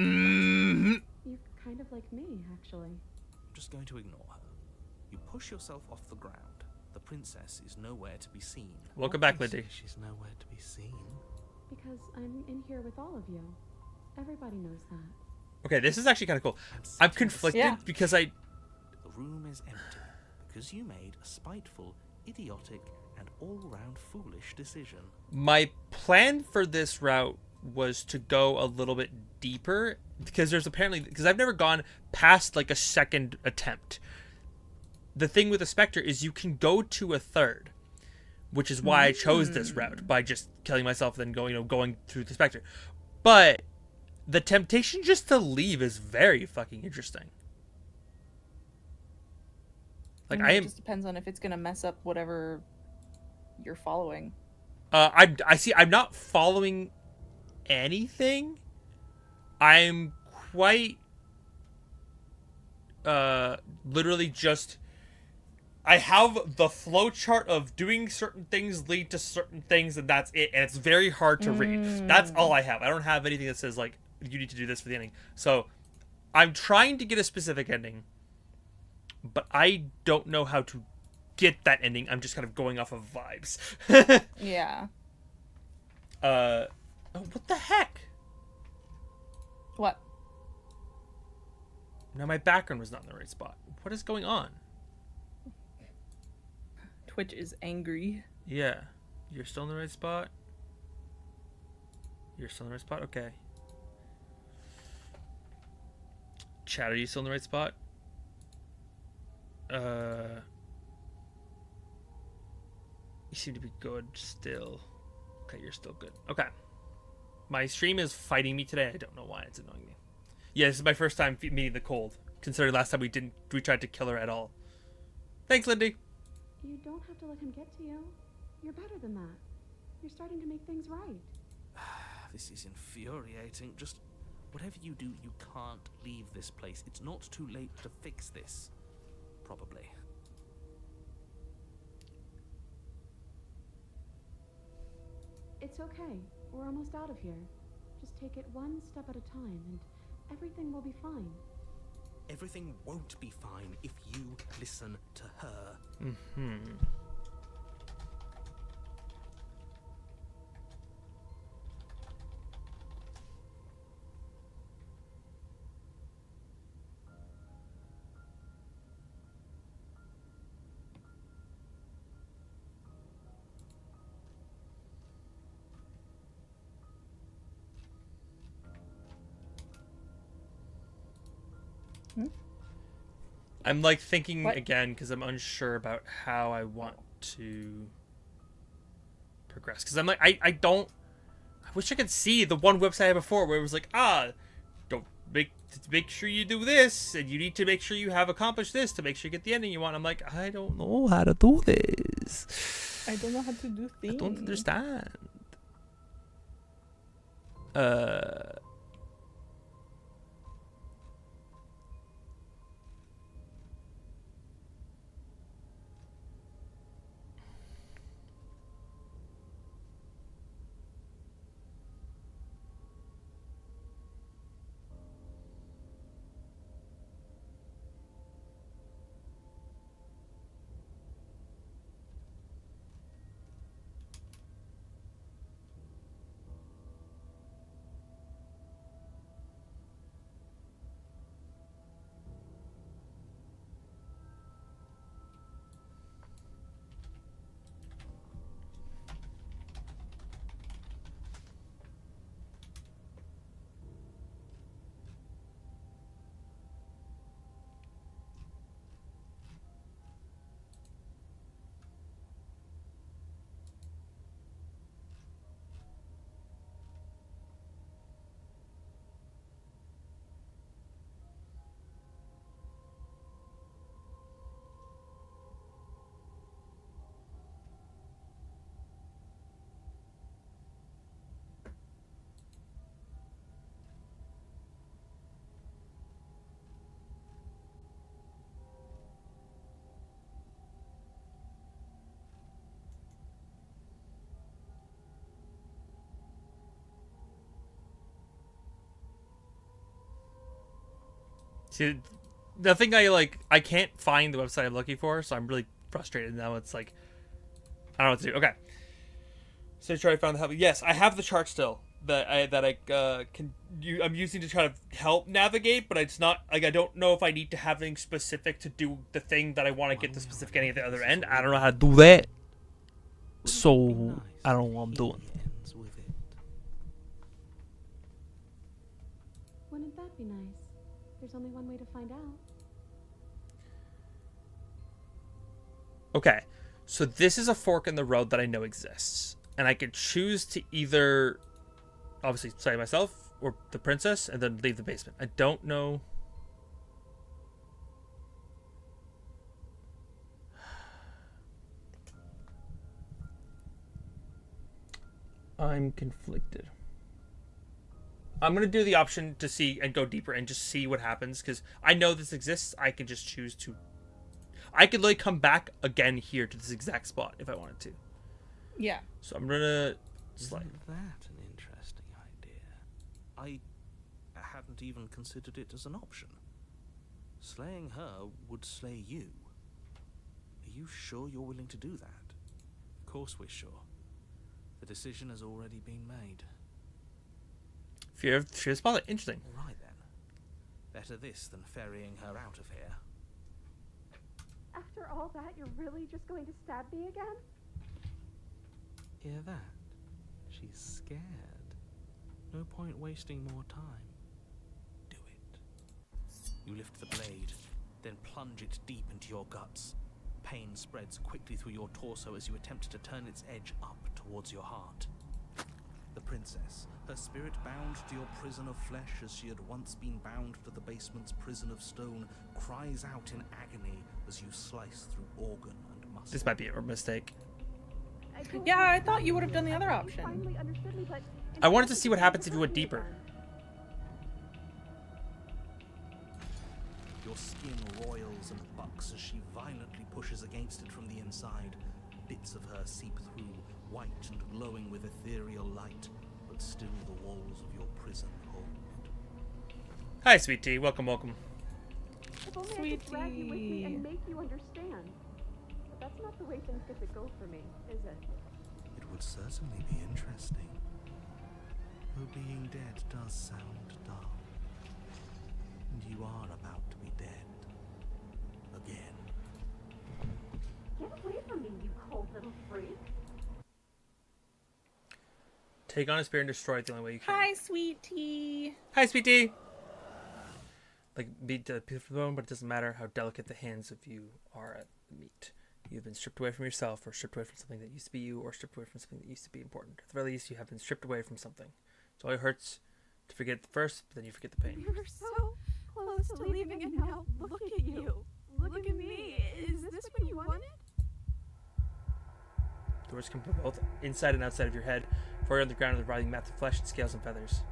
Mm-hmm. You're kind of like me, actually. I'm just going to ignore her. You push yourself off the ground. The princess is nowhere to be seen. Welcome back, Obviously, Lindy. She's nowhere to be seen. Because I'm in here with all of you. Everybody knows that. Okay, this is actually kind of cool. I'm conflicted Yeah. because I... The room is empty because you made a spiteful, idiotic, and all-round foolish decision. My plan for this route was to go a little bit deeper because there's apparently... Because I've never gone past like a second attempt. The thing with the Spectre is you can go to a third, which is why I chose this route by just killing myself and then going through the Spectre. But the temptation just to leave is very fucking interesting. Like mean, I it am, just depends on if it's gonna mess up whatever you're following. I see. I'm not following anything. I'm quite, literally just. I have the flow chart of doing certain things lead to certain things, and that's it. And it's very hard to read. That's all I have. I don't have anything that says like you need to do this for the ending. So I'm trying to get a specific ending, but I don't know how to get that ending. I'm just kind of going off of vibes. Yeah. Oh, what the heck? What? No, my background was not in the right spot. What is going on? Twitch is angry. Yeah. You're still in the right spot? You're still in the right spot? Okay. Chat, are you still in the right spot? You seem to be good still. Okay, you're still good. Okay. My stream is fighting me today. I don't know why. It's annoying me. Yeah, this is my first time meeting the cold, considering last time we tried to kill her at all. Thanks, Lindy. You don't have to let him get to you. You're better than that. You're starting to make things right. This is infuriating. Just whatever you do, you can't leave this place. It's not too late to fix this. Probably. It's okay. We're almost out of here. Just take it one step at a time, and everything will be fine. Everything won't be fine if you listen to her. Mm-hmm. I'm like thinking again because I'm unsure about how I want to progress. Because I'm like, I don't. I wish I could see the one website I had before where it was like, don't make sure you do this, and you need to make sure you have accomplished this to make sure you get the ending you want. I'm like, I don't know how to do this. I don't know how to do things. I don't understand. See, the thing I can't find the website I'm looking for, so I'm really frustrated now. It's like, I don't know what to do. Okay. So try to find the help. Yes, I have the chart still that I'm using to try to help navigate, but it's not like I don't know if I need to have anything specific to do the thing that I want to get the specific ending at the other end. I don't know how to do that, so I don't know what I'm doing. Wouldn't that be nice? There's only one way to find out. Okay, so this is a fork in the road that I know exists, and I could choose to either obviously save myself or the princess and then leave the basement. I don't know. I'm conflicted. I'm going to do the option to see and go deeper and just see what happens, because I know this exists. I can just choose to. I could literally come back again here to this exact spot if I wanted to. Yeah. So I'm going to slide. Isn't that an interesting idea? I hadn't even considered it as an option. Slaying her would slay you. Are you sure you're willing to do that? Of course we're sure. The decision has already been made. Fear of spotlight. Interesting. All right then. Better this than ferrying her out of here. After all that, you're really just going to stab me again? Hear that? She's scared. No point wasting more time. Do it. You lift the blade, then plunge it deep into your guts. Pain spreads quickly through your torso as you attempt to turn its edge up towards your heart. The princess, her spirit bound to your prison of flesh as she had once been bound to the basement's prison of stone, cries out in agony as you slice through organ and muscle. This might be a mistake. Yeah, I thought you would have done the other option. I wanted to see what happens if you went deeper. Your skin roils and bucks as she violently pushes against it from the inside. Bits of her seep through, white and glowing with ethereal light, but still the walls of your prison hold. Hi, sweet tea. Welcome, welcome. If only I could drag you with me and make you understand. But that's not the way things get to go for me, is it? It would certainly be interesting. Though being dead does sound dull. And you are about to be dead. Again. Get away from me, you cold little freak. Take on a spear and destroy it the only way you can. Hi, sweet tea. Hi, sweet tea. Like, beat the piece of the bone, but it doesn't matter how delicate the hands of you are at the meat. You've been stripped away from yourself, or stripped away from something that used to be you, or stripped away from something that used to be important. At the very least, you have been stripped away from something. It always hurts to forget the first, but then you forget the pain. You were so close to leaving, and now look at you. Look at me. Is this what you wanted? The words come from both inside and outside of your head. For you're on the ground of the writhing mass of flesh and scales and feathers.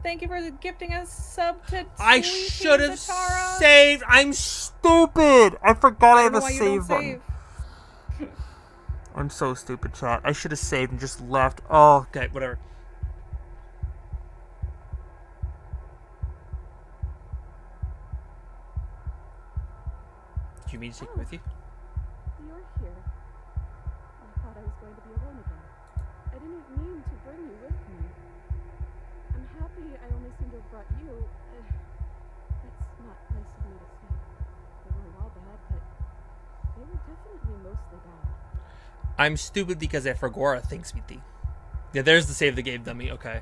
Thank you for gifting us sub to I Sweet should have Zatara. saved. I'm stupid. I forgot I have know a why you don't save button. save. I'm so stupid, chat. I should have saved and just left. Oh, okay, whatever. Do you mean to take me with you? You're here. I thought I was going to be alone again. I didn't mean to bring you with me. I'm happy I only seem to have brought you. That's not nice of me to say. They weren't all bad, but they were definitely mostly bad. I'm stupid because I forgot things, sweetie. Yeah, there's the save the game dummy. Okay.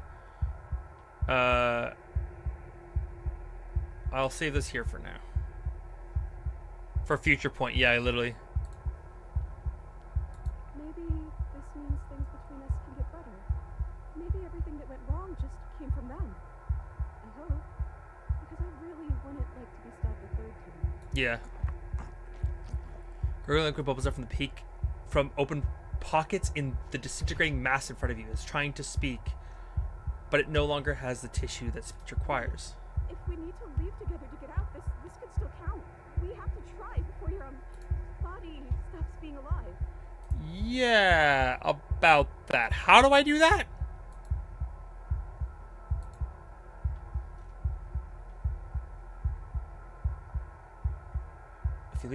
I'll save this here for now. For future point, yeah, literally. Maybe this means things between us can get better. Maybe everything that went wrong just came from them. I hope. Because I really wouldn't like to be stabbed a third time. Yeah. Gurgling liquid bubbles up from the peak, from open pockets in the disintegrating mass in front of you. It's trying to speak, but it no longer has the tissue that speech requires. If we need to leave together to get out, this could still count. We have to try before your body stops being alive. Yeah, about that. How do I do that?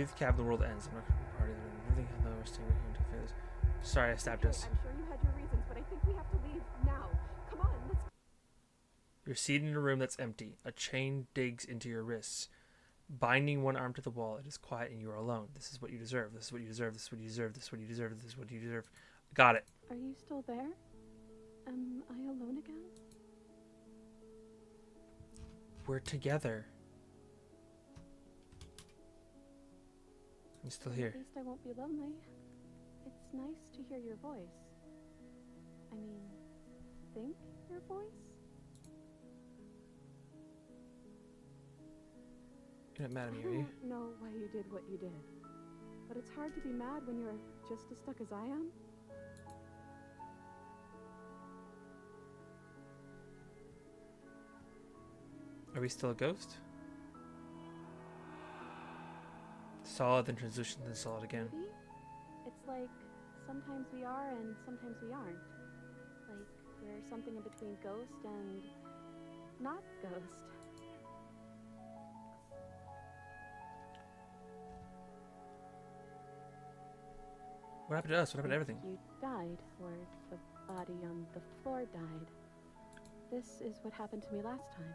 leave the cabin, the world ends. I'm not going to be part of it. Everything hello, we're staying right here until fails. Sorry, I stabbed us. I'm sure you had your reasons, but I think we have to leave now. Come on, let's. You're seated in a room that's empty. A chain digs into your wrists, binding one arm to the wall. It is quiet and you are alone. This is what you deserve. This is what you deserve. This is what you deserve. This is what you deserve. This is what you deserve. Got it. Are you still there? Am I alone again? We're together. I'm still here. At least I won't be lonely. It's nice to hear your voice. I mean, think your voice? You're not mad at me, I are you? don't know why you did what you did, but it's hard to be mad when you're just as stuck as I am. Are we still a ghost? Solid, then transition, then solid again. Maybe? It's like sometimes we are and sometimes we aren't. Like we're something in between ghost and not ghost. What happened to us? What happened to everything? You died, or the body on the floor died. This is what happened to me last time.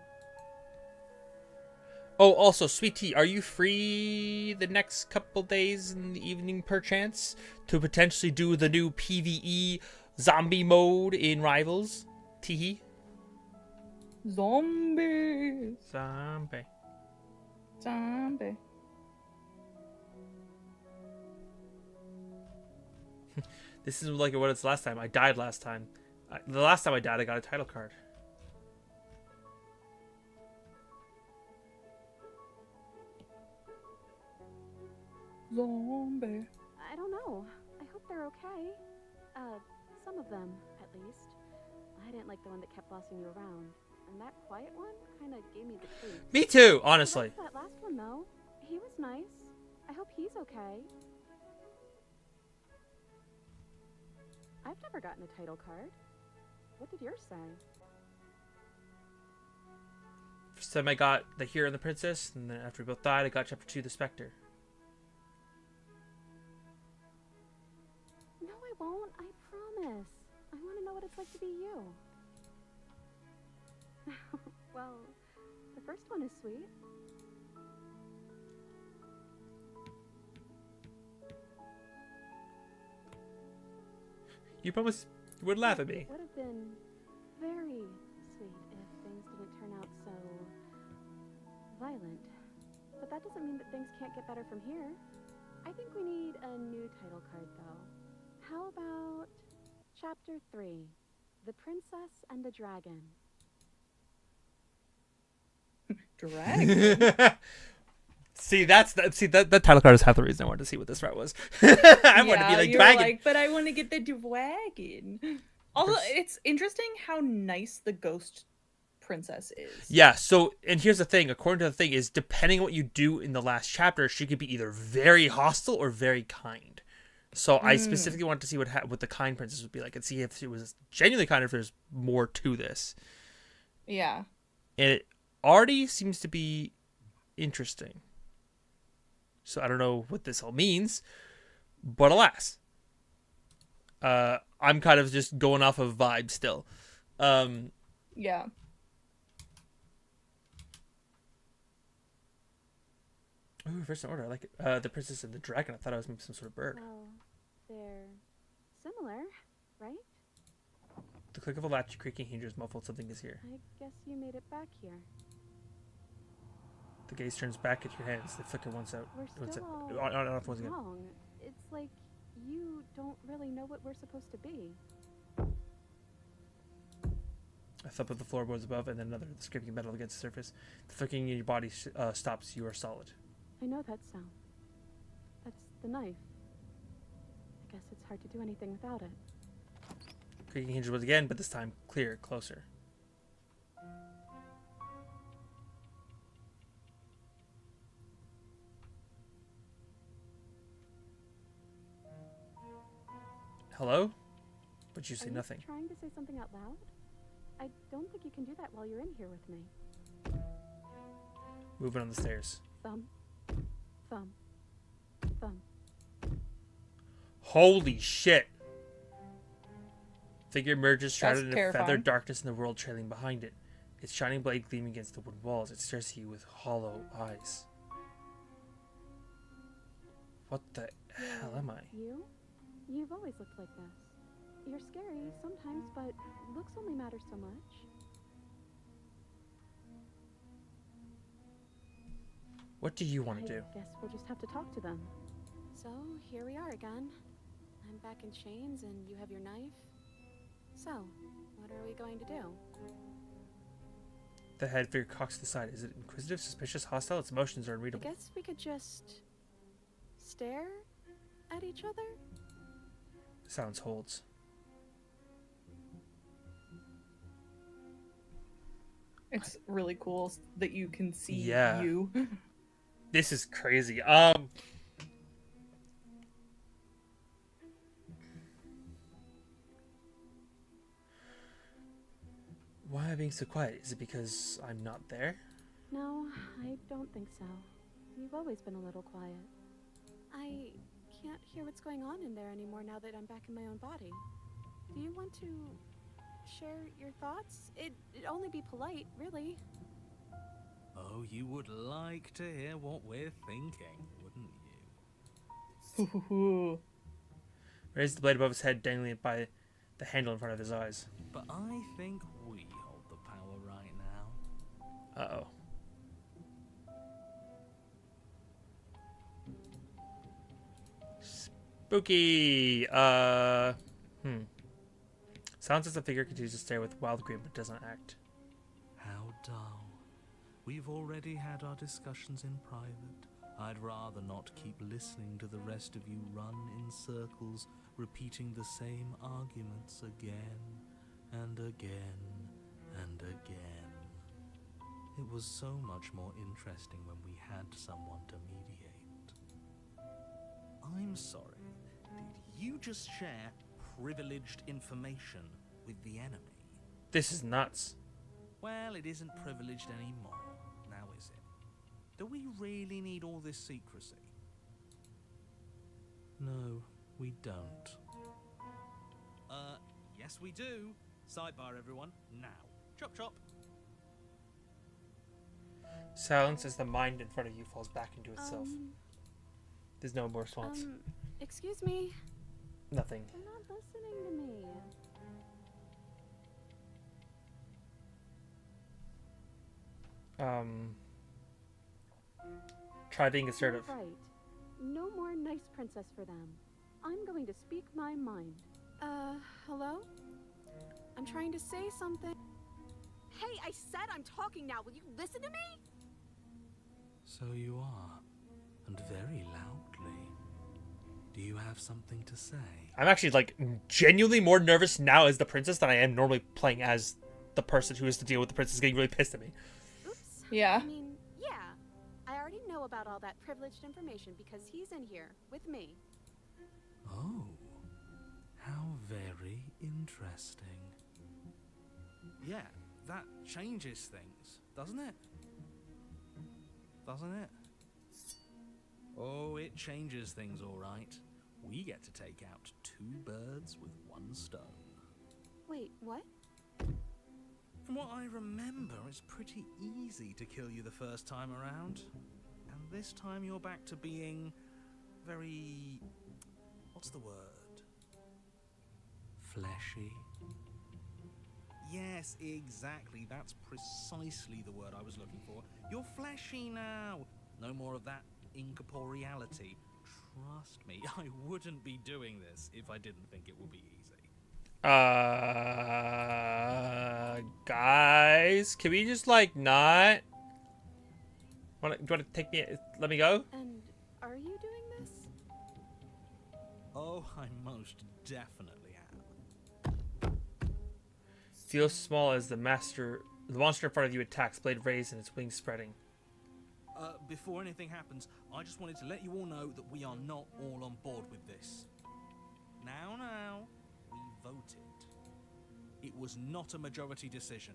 Oh, also, Sweet Tea, are you free the next couple days in the evening, perchance, to potentially do the new PvE zombie mode in Rivals? Teehee? Zombie. Zombie. Zombie. This is like what it's last time. I died last time. The last time I died, I got a title card. Zombie. I don't know. I hope they're okay. Some of them, at least. I didn't like the one that kept bossing you around. And that quiet one kind of gave me the creeps. Me too, honestly. That last one, though. He was nice. I hope he's okay. I've never gotten a title card. What did yours say? First time I got the Hero and the Princess, and then after we both died, I got Chapter 2, the Spectre. No, I won't. I promise. I want to know what it's like to be you. Well, the first one is sweet. You promised you wouldn't laugh at me. It would have been very sweet if things didn't turn out so violent. But that doesn't mean that things can't get better from here. I think we need a new title card, though. How about Chapter 3, The Princess and the Dragon? Dragon. See, that title card is half the reason I wanted to see what this route was. I wanted to be like you were dragon. like, but I want to get the dragon. Although it's interesting how nice the ghost princess is. Yeah, so, and here's the thing, according to the thing, is depending on what you do in the last chapter, she could be either very hostile or very kind. So I specifically wanted to see what the kind princess would be like and see if she was genuinely kind or if there's more to this. Yeah. And it already seems to be interesting. So I don't know what this all means, but alas. I'm kind of just going off of vibe still. Yeah. Ooh, first in order. I like it. The Princess and the Dragon. I thought it was maybe some sort of bird. Well, they're similar, right? The click of a latch, creaking hinges, muffled. Something is here. I guess you made it back here. The gaze turns back at your hands. The flicker once out. We're Once still out. On off once again. wrong. It's like you don't really know what we're supposed to be. A thump of the floorboards above, and then another scraping metal against the surface. The flicking in your body stops. You are solid. I know that sound. That's the knife. I guess it's hard to do anything without it. Creaking hinges once again, but this time clear, closer. Hello? But you say Are nothing. You trying to say something out loud? I don't think you can do that while you're in here with me. Moving on the stairs. Thumb, thumb, them. Holy shit. Figure emerges shrouded in a terrifying. feathered darkness in the world trailing behind it. Its shining blade gleaming against the wood walls. It stares at you with hollow eyes. What the hell am I? You? You've always looked like this. You're scary sometimes, but looks only matter so much. What do you want to do? Guess we'll just have to talk to them. So, here we are again. I'm back in chains and you have your knife. So, what are we going to do? The head figure cocks to the side. Is it inquisitive, suspicious, hostile? Its emotions are I unreadable. guess we could just stare at each other? Silence holds. It's really cool that you can see Yeah. you. This is crazy. Why am I being so quiet? Is it because I'm not there? No, I don't think so. You've always been a little quiet. I can't hear what's going on in there anymore now that I'm back in my own body. Do you want to share your thoughts? It'd only be polite, really. Oh, you would like to hear what we're thinking, wouldn't you? Raised the blade above his head, dangling it by the handle in front of his eyes. But I think we hold the power right now. Uh-oh. Spooky! Sounds as the figure continues to stare with wild grin but does not act. How dull. We've already had our discussions in private. I'd rather not keep listening to the rest of you run in circles, repeating the same arguments again and again and again. It was so much more interesting when we had someone to mediate. I'm sorry. Did you just share privileged information with the enemy? This is nuts. Well, it isn't privileged anymore, now is it? Do we really need all this secrecy? No, we don't. Yes we do. Sidebar, everyone. Now. Chop chop. Silence as the mind in front of you falls back into itself. There's no more response. Excuse me. Nothing. They're not listening to me. Try being assertive. You're right. No more nice princess for them. I'm going to speak my mind. Hello? I'm trying to say something. Hey, I said I'm talking now. Will you listen to me? So you are, and very loudly. Do you have something to say? I'm actually, like, genuinely more nervous now as the princess than I am normally playing as the person who has to deal with the princess getting really pissed at me. Oops. Yeah. I mean, yeah. I already know about all that privileged information because he's in here with me. Oh, how very interesting. Yeah, that changes things, doesn't it? Doesn't it? Oh, it changes things, all right. We get to take out 2 birds with 1 stone. Wait, what? From what I remember, it's pretty easy to kill you the first time around. And this time you're back to being very... what's the word? Fleshy? Yes, exactly. That's precisely the word I was looking for. You're fleshy now. No more of that incorporeality. Trust me, I wouldn't be doing this if I didn't think it would be easy. Guys, can we just, like, not? Do you want to take me, let me go? And are you doing this? Oh, I most definitely am. Feels small as the monster in front of you attacks, blade raised and its wings spreading. Before anything happens, I just wanted to let you all know that we are not all on board with this. Now, we voted. It was not a majority decision.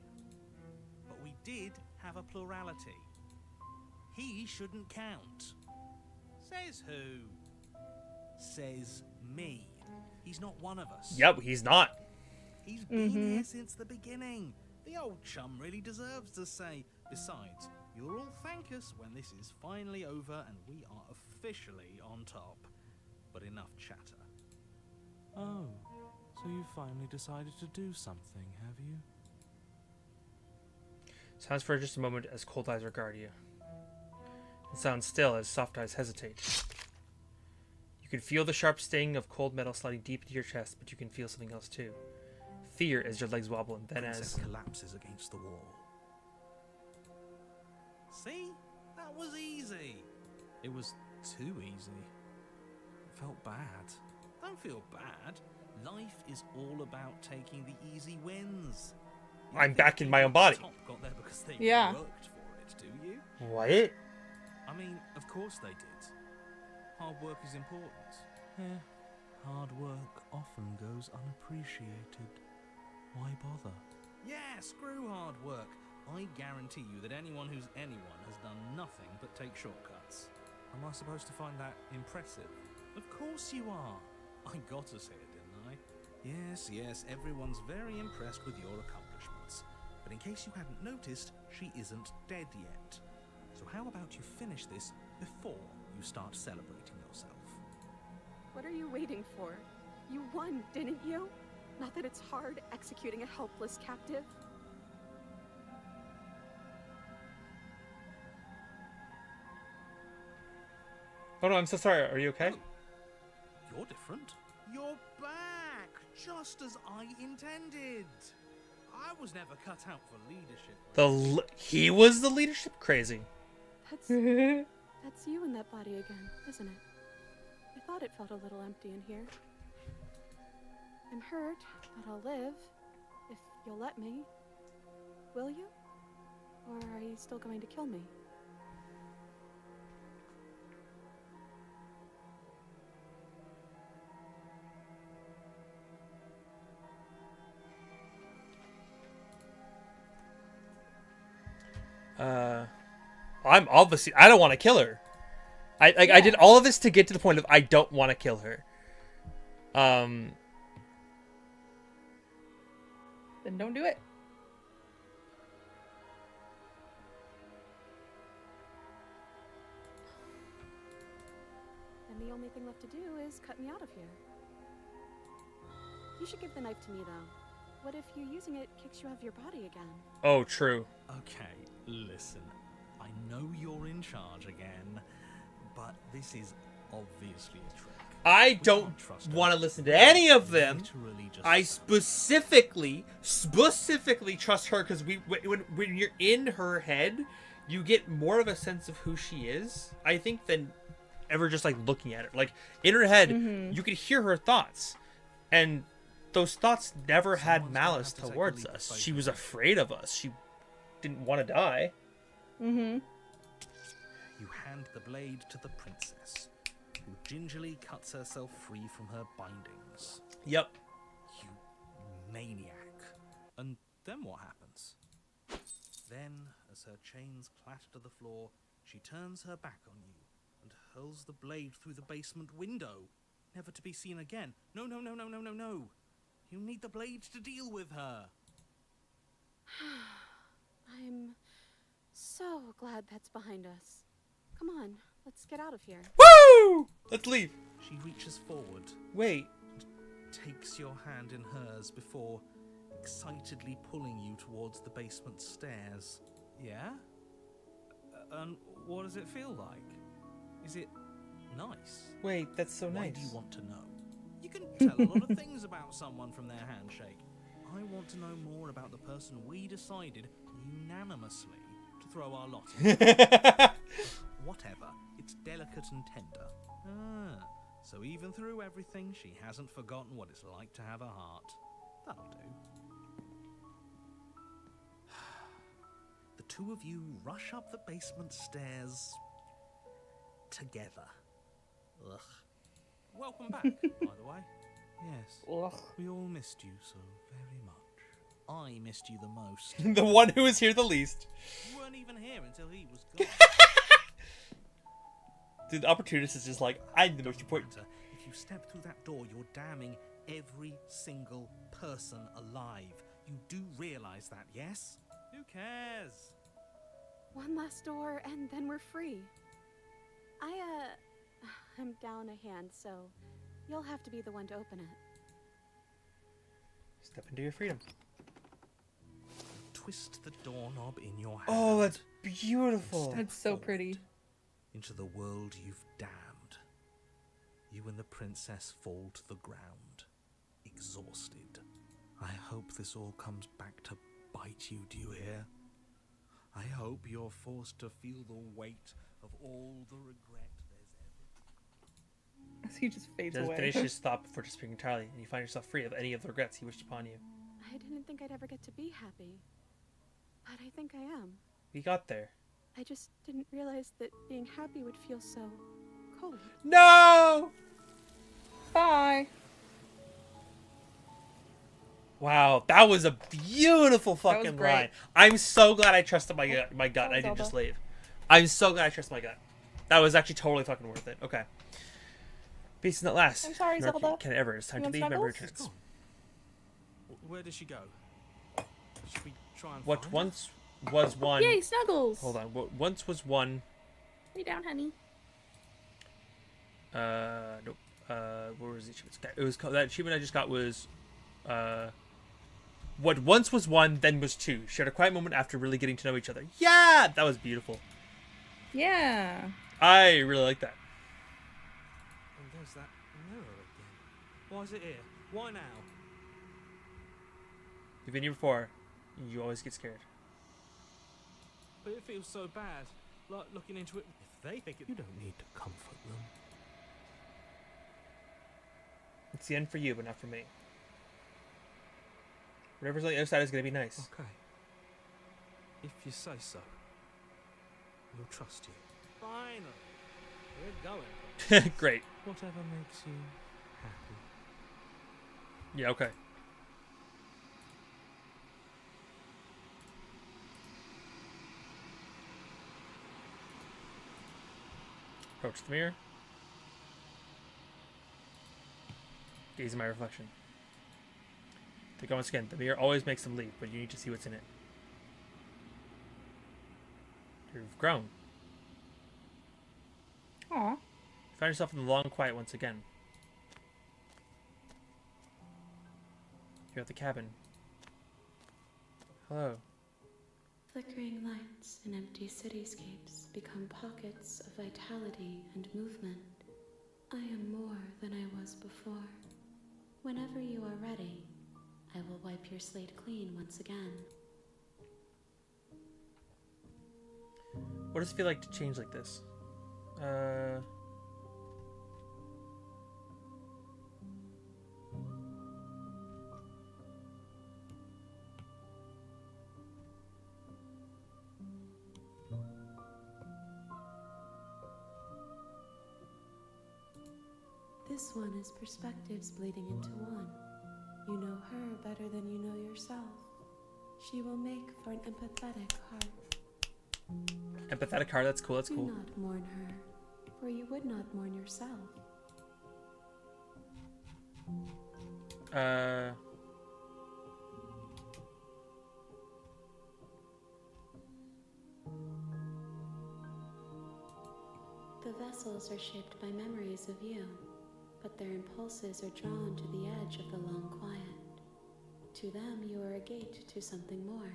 But we did have a plurality. He shouldn't count. Says who? says me. He's not one of us. Yep, he's not. He's been here since the beginning. The old chum really deserves to say. Besides, you'll all thank us when this is finally over and we are officially on top. But enough chatter. Oh, so you finally decided to do something, have you? Sounds for just a moment as cold eyes regard you. It sounds still as soft eyes hesitate. You can feel the sharp sting of cold metal sliding deep into your chest, but you can feel something else too. Fear as your legs wobble, and then Princess as... collapses against the wall. See? That was easy. It was too easy. It felt bad. Don't feel bad. Life is all about taking the easy wins. You I'm think back in my own people body. at the top got there because they Yeah. worked for it, do you? What? I mean, of course they did. Hard work is important. Yeah, hard work often goes unappreciated. Why bother? Yeah, screw hard work. I guarantee you that anyone who's anyone has done nothing but take shortcuts. Am I supposed to find that impressive? Of course you are. I got to say it, didn't I? Yes, everyone's very impressed with your accomplishments. But in case you hadn't noticed, she isn't dead yet. So how about you finish this before you start celebrating yourself? What are you waiting for? You won, didn't you? Not that it's hard executing a helpless captive. Oh no, I'm so sorry. Are you okay? Oh, you're different. You're back, just as I intended. I was never cut out for leadership. He was the leadership? Crazy. That's you in that body again, isn't it? I thought it felt a little empty in here. I'm hurt, but I'll live. If you'll let me. Will you? Or are you still going to kill me? I'm obviously... I don't want to kill her. I did all of this to get to the point of I don't want to kill her. Then don't do it. And the only thing left to do is cut me out of here. You should give the knife to me, though. What if you using it kicks you out of your body again? Oh, true. Okay, listen. I know you're in charge again, but this is obviously a trick. I don't want to listen to any of them. I specifically trust her because when you're in her head, you get more of a sense of who she is, I think, than ever just like looking at her. Like in her head, you could hear her thoughts, and those thoughts never had malice towards us. She was afraid of us. She didn't want to die. You hand the blade to the princess, who gingerly cuts herself free from her bindings. Yep. You maniac. And then what happens? Then, as her chains clatter to the floor, she turns her back on you and hurls the blade through the basement window, never to be seen again. No. You need the blade to deal with her. I'm so glad that's behind us. Come on, let's get out of here. Woo! Let's leave. She reaches forward, Wait. takes your hand in hers before excitedly pulling you towards the basement stairs. Yeah? And what does it feel like? Is it nice? Wait, that's so Why nice. do you want to know? You can tell a lot of things about someone from their handshake. I want to know more about the person we decided unanimously to throw our lot in. Whatever, it's delicate and tender. Ah, so even through everything, she hasn't forgotten what it's like to have a heart. That'll do. The two of you rush up the basement stairs together. Ugh. Welcome back, by the way. Yes, Ugh. we all missed you so very much. I missed you the most. The one who was here the least. You weren't even here until he was gone. Dude, the opportunist is just like, I'm the most important. If If you step through that door, you're damning every single person alive. You do realize that, yes? Who cares? One last door, and then we're free. I'm down a hand, so you'll have to be the one to open it. Step into your freedom. Twist the doorknob in your hand. Oh, that's beautiful. Step That's so pretty. forward into the world you've damned. You and the princess fall to the ground, exhausted. I hope this all comes back to bite you, do you hear? I hope you're forced to feel the weight of all the regret there's ever. He just fades Doesn't away. finish his thought before disappearing entirely, and you find yourself free of any of the regrets he wished upon you. I didn't think I'd ever get to be happy, but I think I am. We got there. I just didn't realize that being happy would feel so cold. No! Bye. Wow, that was a beautiful fucking great. line. I'm so glad I trusted my gut. My gut. that was I didn't just Zelda. leave. I'm so glad I trusted my gut. That was actually totally fucking worth it. Okay. Peace at last. I'm sorry, Nor Zelda. Can it ever? It's time You to want leave. Memory snuggles? returns. Where does she go? Should we try and What find once was one. Yay, snuggles. Hold on. What once was one. Lay down, honey. Nope. Where was the achievement? It was called, that achievement I just got was, what once was one, then was two. Shared a quiet moment after really getting to know each other. Yeah, that was beautiful. Yeah. I really like that. And there's that mirror again. Why is it here? Why now? You've been here before. You always get scared. But it feels so bad. Like looking into it. If they think it. You don't need to comfort them. It's the end for you, but not for me. Whatever's on the other side is gonna be nice. Okay. If you say so. We'll trust you. Finally. We're going. Great. Whatever makes you happy. Yeah. Okay. Approach the mirror. Gaze at my reflection. Think once again, the mirror always makes them leave, but you need to see what's in it. You've grown. Aw. You find yourself in the long quiet once again. You're at the cabin. Hello. Flickering lights in empty cityscapes become pockets of vitality and movement. I am more than I was before. Whenever you are ready, I will wipe your slate clean once again. What does it feel like to change like this? This one is perspectives bleeding into one. You know her better than you know yourself. She will make for an empathetic heart. Empathetic heart, that's cool, that's Do cool. not mourn her, for you would not mourn yourself. The vessels are shaped by memories of you, but their impulses are drawn to the edge of the long quiet. To them, you are a gate to something more,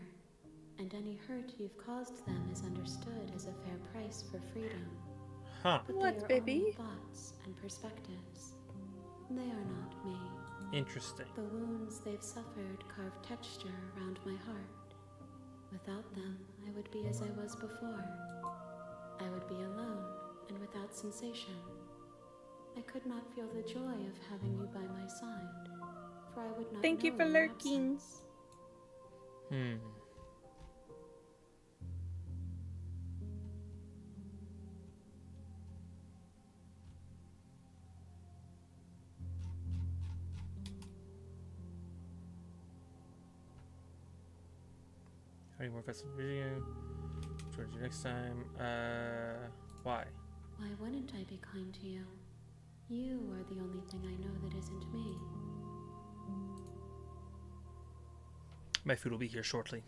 and any hurt you've caused them is understood as a fair price for freedom. Huh. But What, they are baby? only thoughts and perspectives. They are not me. Interesting. The wounds they've suffered carve texture around my heart. Without them, I would be as I was before. I would be alone and without sensation. I could not feel the joy of having you by my side, for I would not Thank you know for your lurking. absence. Hmm. How many more festive video? Join you next time. Why? Why wouldn't I be kind to you? You are the only thing I know that isn't me. My food will be here shortly.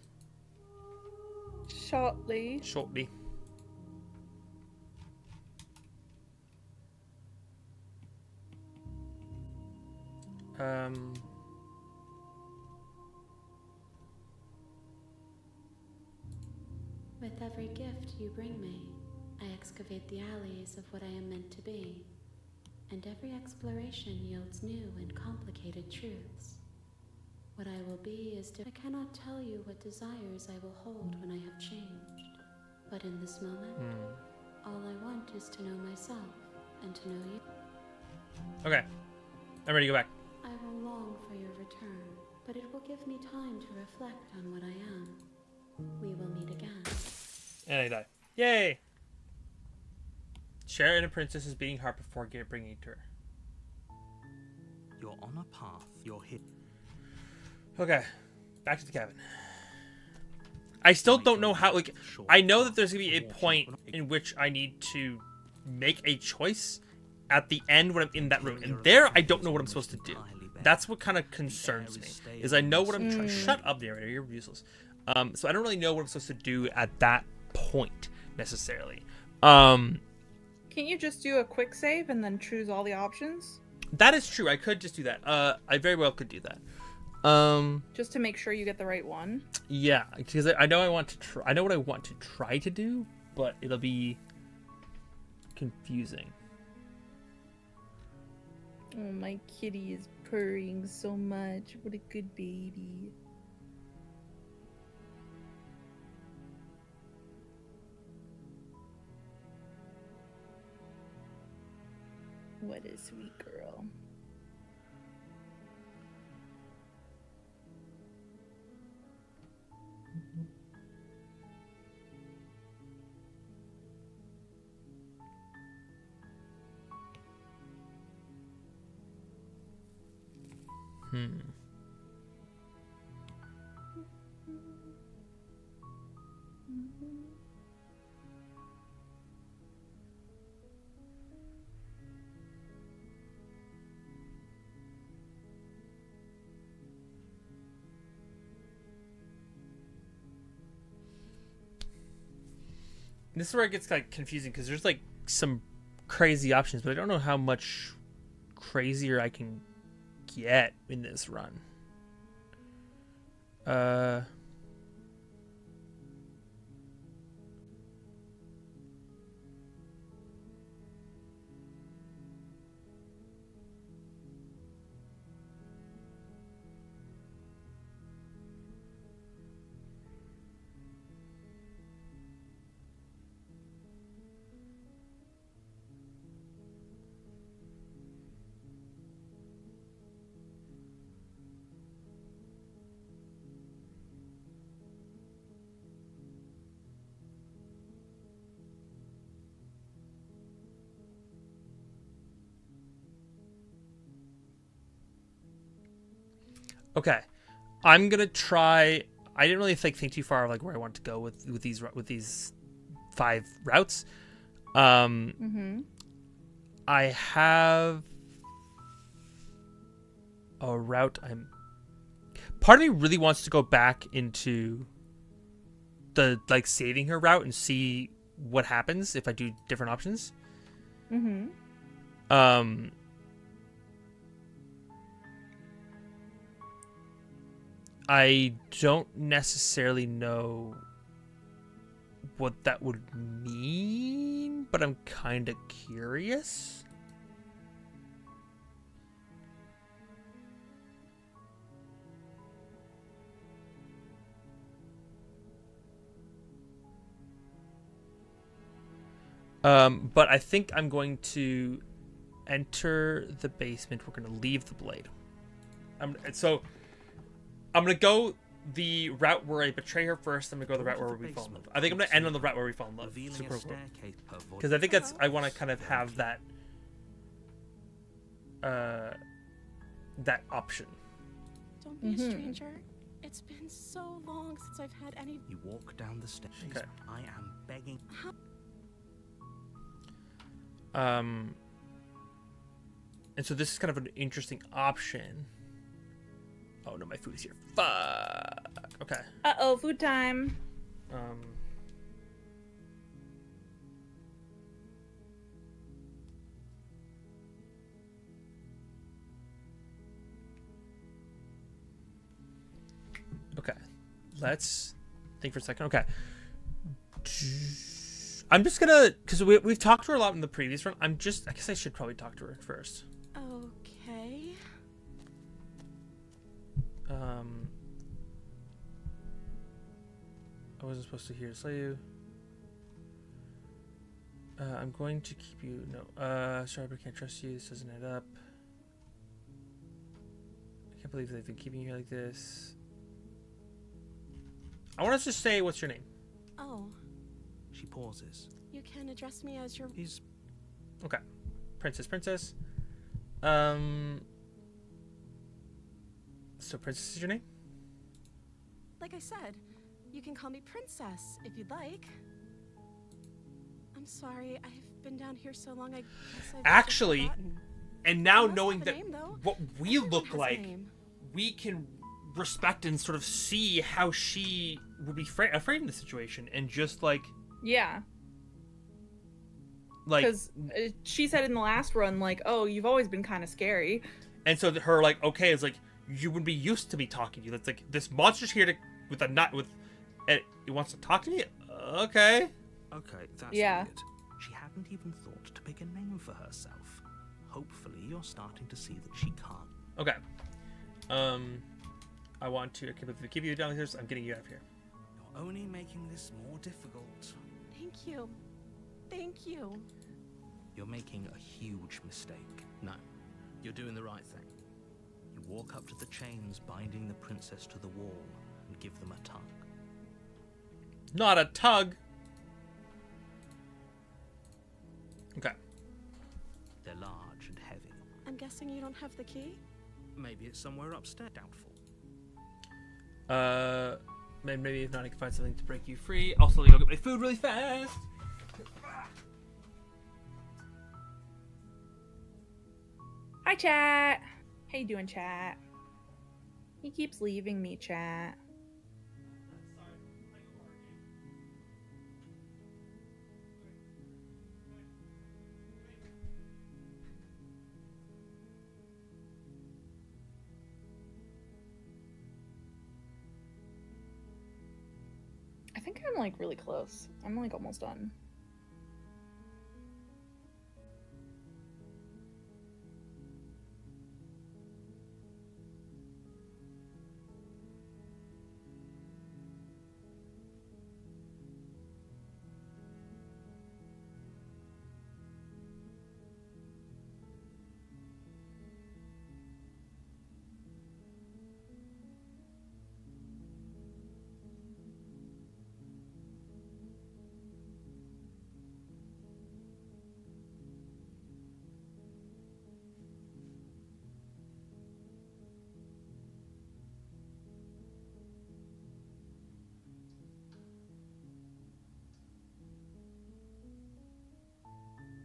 Shortly. Shortly. With every gift you bring me, I excavate the alleys of what I am meant to be. And every exploration yields new and complicated truths. What I will be is I cannot tell you what desires I will hold when I have changed. But in this moment, all I want is to know myself and to know you. Okay. I'm ready to go back. I will long for your return, but it will give me time to reflect on what I am. We will meet again. And I die. Yay! Sharon, a princess, is beating heart before bringing it to her. You're on a path. You're hit. Okay. Back to the cabin. I still don't know how, like, I know that there's going to be a point in which I need to make a choice at the end when I'm in that room. And there, I don't know what I'm supposed to do. That's what kind of concerns me, is I know what I'm trying. Shut up, narrator. You're useless. So I don't really know what I'm supposed to do at that point, necessarily. Can't you just do a quick save and then choose all the options? That is true. I could just do that. I very well could do that. Just to make sure you get the right one. Yeah, because I know I want to try. I know what I want to try to do, but it'll be confusing. Oh, my kitty is purring so much. What a good baby. What a sweet girl. This is where it gets like confusing because there's like some crazy options, but I don't know how much crazier I can get in this run. Okay, I'm gonna try. I didn't really think too far of like where I want to go with these 5 routes. I have a route. Part of me really wants to go back into the like saving her route and see what happens if I do different options. I don't necessarily know what that would mean, but I'm kind of curious. But I think I'm going to enter the basement. We're going to leave the blade. I'm going to go the route where I betray her first. I'm going to go the route where we fall in love. I think I'm going to end on the route where we fall in love. Because I think I want to kind of have that that option. Don't be a stranger. It's been so long since I've had any... You walk down the stairs. Okay. I am begging... And so this is kind of an interesting option. Oh no, my food is here. Fuck. Okay. Uh-oh, food time. Okay. Let's think for a second. Okay. I'm just gonna, because we've talked to her a lot in the previous one. I guess I should probably talk to her first. Okay. I wasn't supposed to hear you. I'm going to keep you. No. Sorry, but I can't trust you. This doesn't add up. I can't believe they've been keeping you like this. I want us to say, what's your name? Oh, She pauses. you can address me as your... He's Okay. Princess. So Princess is your name? Like I said, you can call me Princess if you'd like. I'm sorry, I've been down here so long, I guess I've Actually, just forgotten. and now He must knowing have a that name, though. what we Everyone look has a like, name. we can respect and sort of see how she would be afraid in the situation, and just like Yeah, because she said in the last run, like, oh, you've always been kind of scary. and so her like, okay, it's like, you would be used to me talking to you. That's like, this monster's here with a nut with it wants to talk to me. Okay. okay. That's Yeah. weird. She hadn't even thought to pick a name for herself. Hopefully, you're starting to see that she can't. Okay. I want to keep you down here. So I'm getting you out of here. You're only making this more difficult. Thank you. Thank you. You're making a huge mistake. No, you're doing the right thing. You walk up to the chains binding the princess to the wall and give them a tug. Not a tug. Okay. They're large and heavy. I'm guessing you don't have the key? Maybe it's somewhere upstairs. Doubtful. Maybe if not, I can find something to break you free. Also, let me go get my food really fast. Hi, chat. How you doing, chat? He keeps leaving me, chat. I think I'm like really close. I'm like almost done.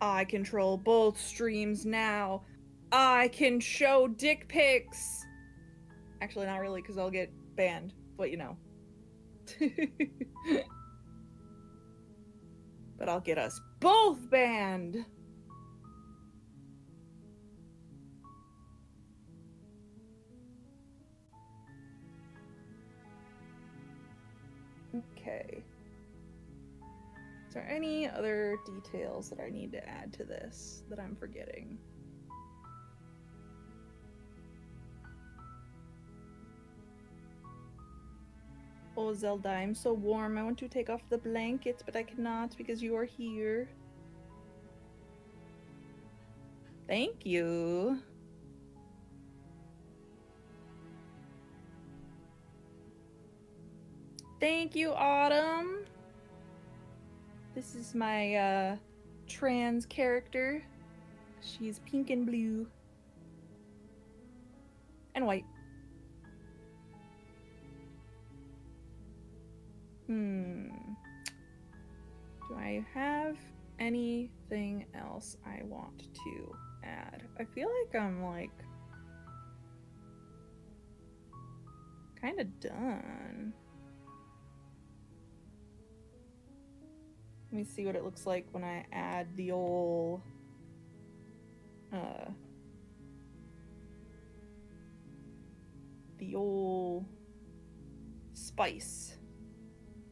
I control both streams now. I can show dick pics. Actually, not really, because I'll get banned, but you know. But I'll get us both banned. Okay. Is there any other details that I need to add to this that I'm forgetting? Oh, Zelda, I'm so warm. I want to take off the blankets, but I cannot because you are here. Thank you. Thank you, Autumn. This is my trans character. She's pink and blue. And white. Do I have anything else I want to add? I feel like I'm like kind of done. Let me see what it looks like when I add the old spice.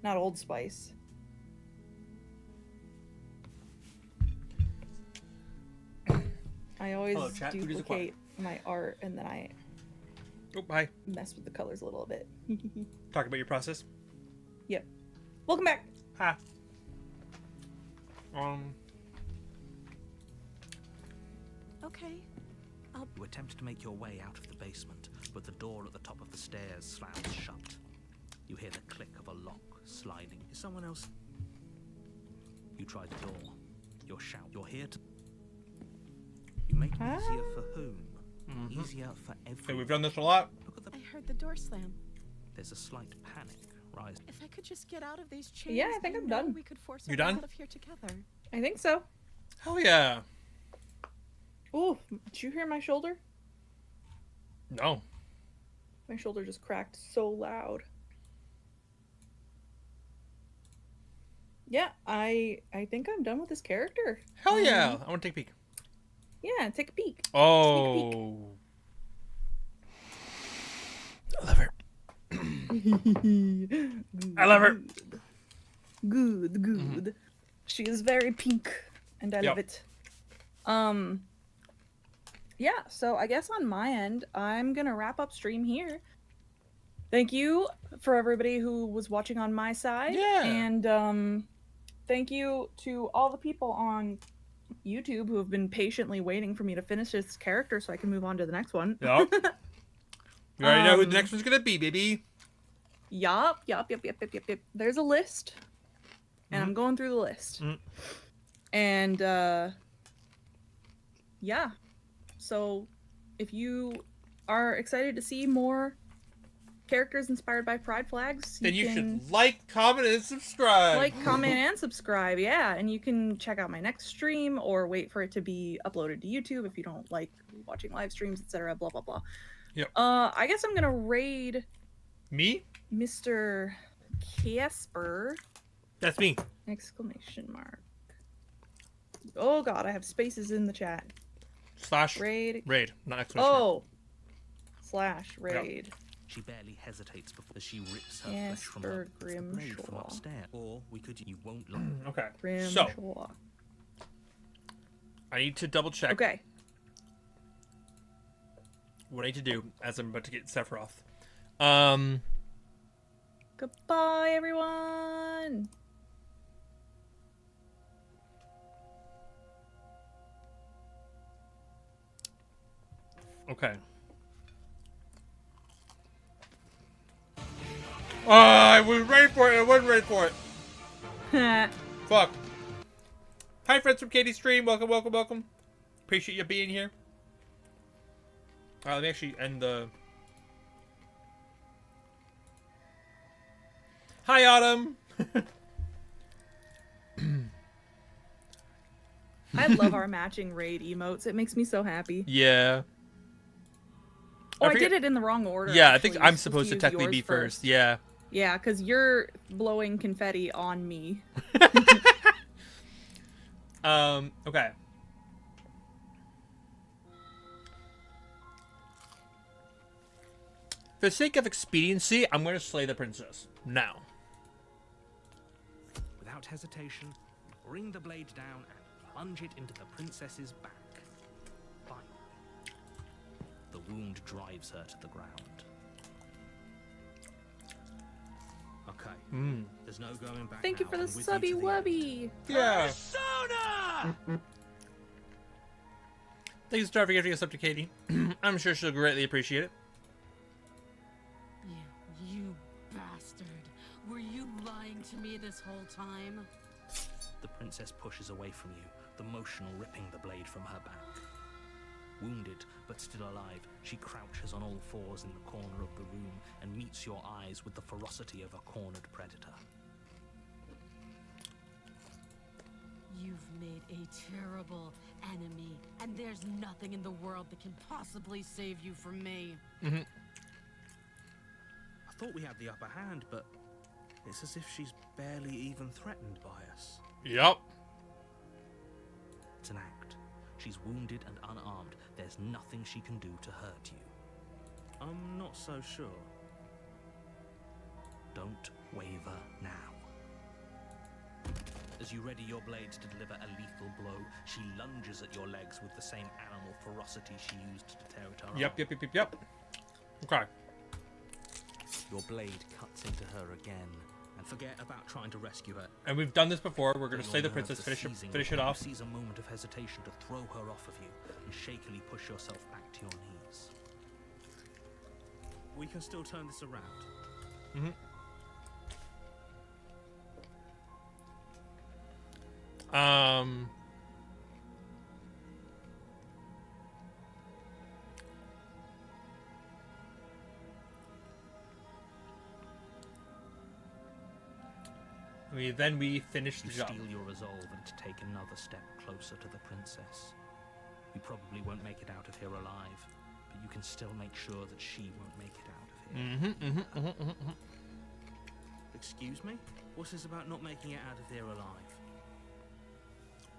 Not Old Spice. I always Hello, chat. Food is duplicate my art and then I Oh, hi. mess with the colors a little bit. Talk about your process. Yep. Welcome back. Hi. Okay. You attempt to make your way out of the basement, but the door at the top of the stairs slams shut. You hear the click of a lock sliding. Is someone else? You try the door. You're here to... You make it easier for whom? Easier for Okay, everyone. we've done this a lot. Look at the... I heard the door slam. There's a slight panic rise. If I could just get out of these chains, Yeah, I think I'm know done. We could force You our way done? out of here together. I think so. Hell yeah. Ooh, did you hear my shoulder? No. My shoulder just cracked so loud. Yeah, I think I'm done with this character. Hell yeah. I want to take a peek. Yeah, take a peek. Oh. I love her. I love her. Good. She is very pink, and I love it. Yeah, so I guess on my end, I'm gonna wrap up stream here. Thank you for everybody who was watching on my side. Yeah. And thank you to all the people on YouTube who have been patiently waiting for me to finish this character so I can move on to the next one. Yup. You already know who the next one's gonna be, baby. Yup. There's a list. And I'm going through the list. And yeah. So if you are excited to see more characters inspired by pride flags, Then you can should like, comment, and subscribe. like, comment, and subscribe. Yeah, and you can check out my next stream or wait for it to be uploaded to YouTube if you don't like watching live streams, etc. Blah blah blah. Yep. I guess I'm gonna raid Me? Mr. Casper! That's me. Exclamation mark. Oh god, I have spaces in the chat. Slash Raid. raid, not exclamation mark. Oh. Slash raid. She barely hesitates before she rips her flesh from Casper the blade from Grimshaw. upstairs. Or we could... You won't look. Okay. Grimshaw. So I need to double check Okay. what I need to do as I'm about to get Sephiroth. Goodbye, everyone. Okay. I was ready for it. I wasn't ready for it. Fuck. Hi, friends from Katie's stream. Welcome. Appreciate you being here. Let me actually end the... Hi, Autumn. I love our matching raid emotes. It makes me so happy. Yeah. Oh, I forget- did it in the wrong order. Yeah, I actually. think You're I'm supposed to use technically yours be first. Yeah. Yeah, because you're blowing confetti on me. Okay. For the sake of expediency, I'm going to slay the princess. Now. Without hesitation, you bring the blade down and plunge it into the princess's back. Fine. The wound drives her to the ground. Okay. There's no going back. Thank you now. for the I'm with subby you to the end. wubby. Yeah. Thanks, Star, for giving us up to Katie. I'm sure she'll greatly appreciate it. You bastard. Were you lying to me this whole time? The princess pushes away from you, the motion ripping the blade from her back. Wounded, but still alive, she crouches on all fours in the corner of the room and meets your eyes with the ferocity of a cornered predator. You've made a terrible enemy, and there's nothing in the world that can possibly save you from me. I thought we had the upper hand, but it's as if she's barely even threatened by us. Yep. It's an act. She's wounded and unarmed. There's nothing she can do to hurt you. I'm not so sure. Don't waver now. As you ready your blade to deliver a lethal blow, she lunges at your legs with the same animal ferocity she used to tear at her arm. Yep. Okay. Your blade cuts into her again, and forget about trying to rescue her. And we've done this before. We're going to Your slay the nerves princess, are finish seizing it off. You seize a moment of hesitation to throw her off of you and shakily push yourself back to your knees. We can still turn this around. Then we finish the You job. steel your resolve and to take another step closer to the princess. You probably won't make it out of here alive, but you can still make sure that she won't make it out of here. Excuse me? What's this about not making it out of here alive?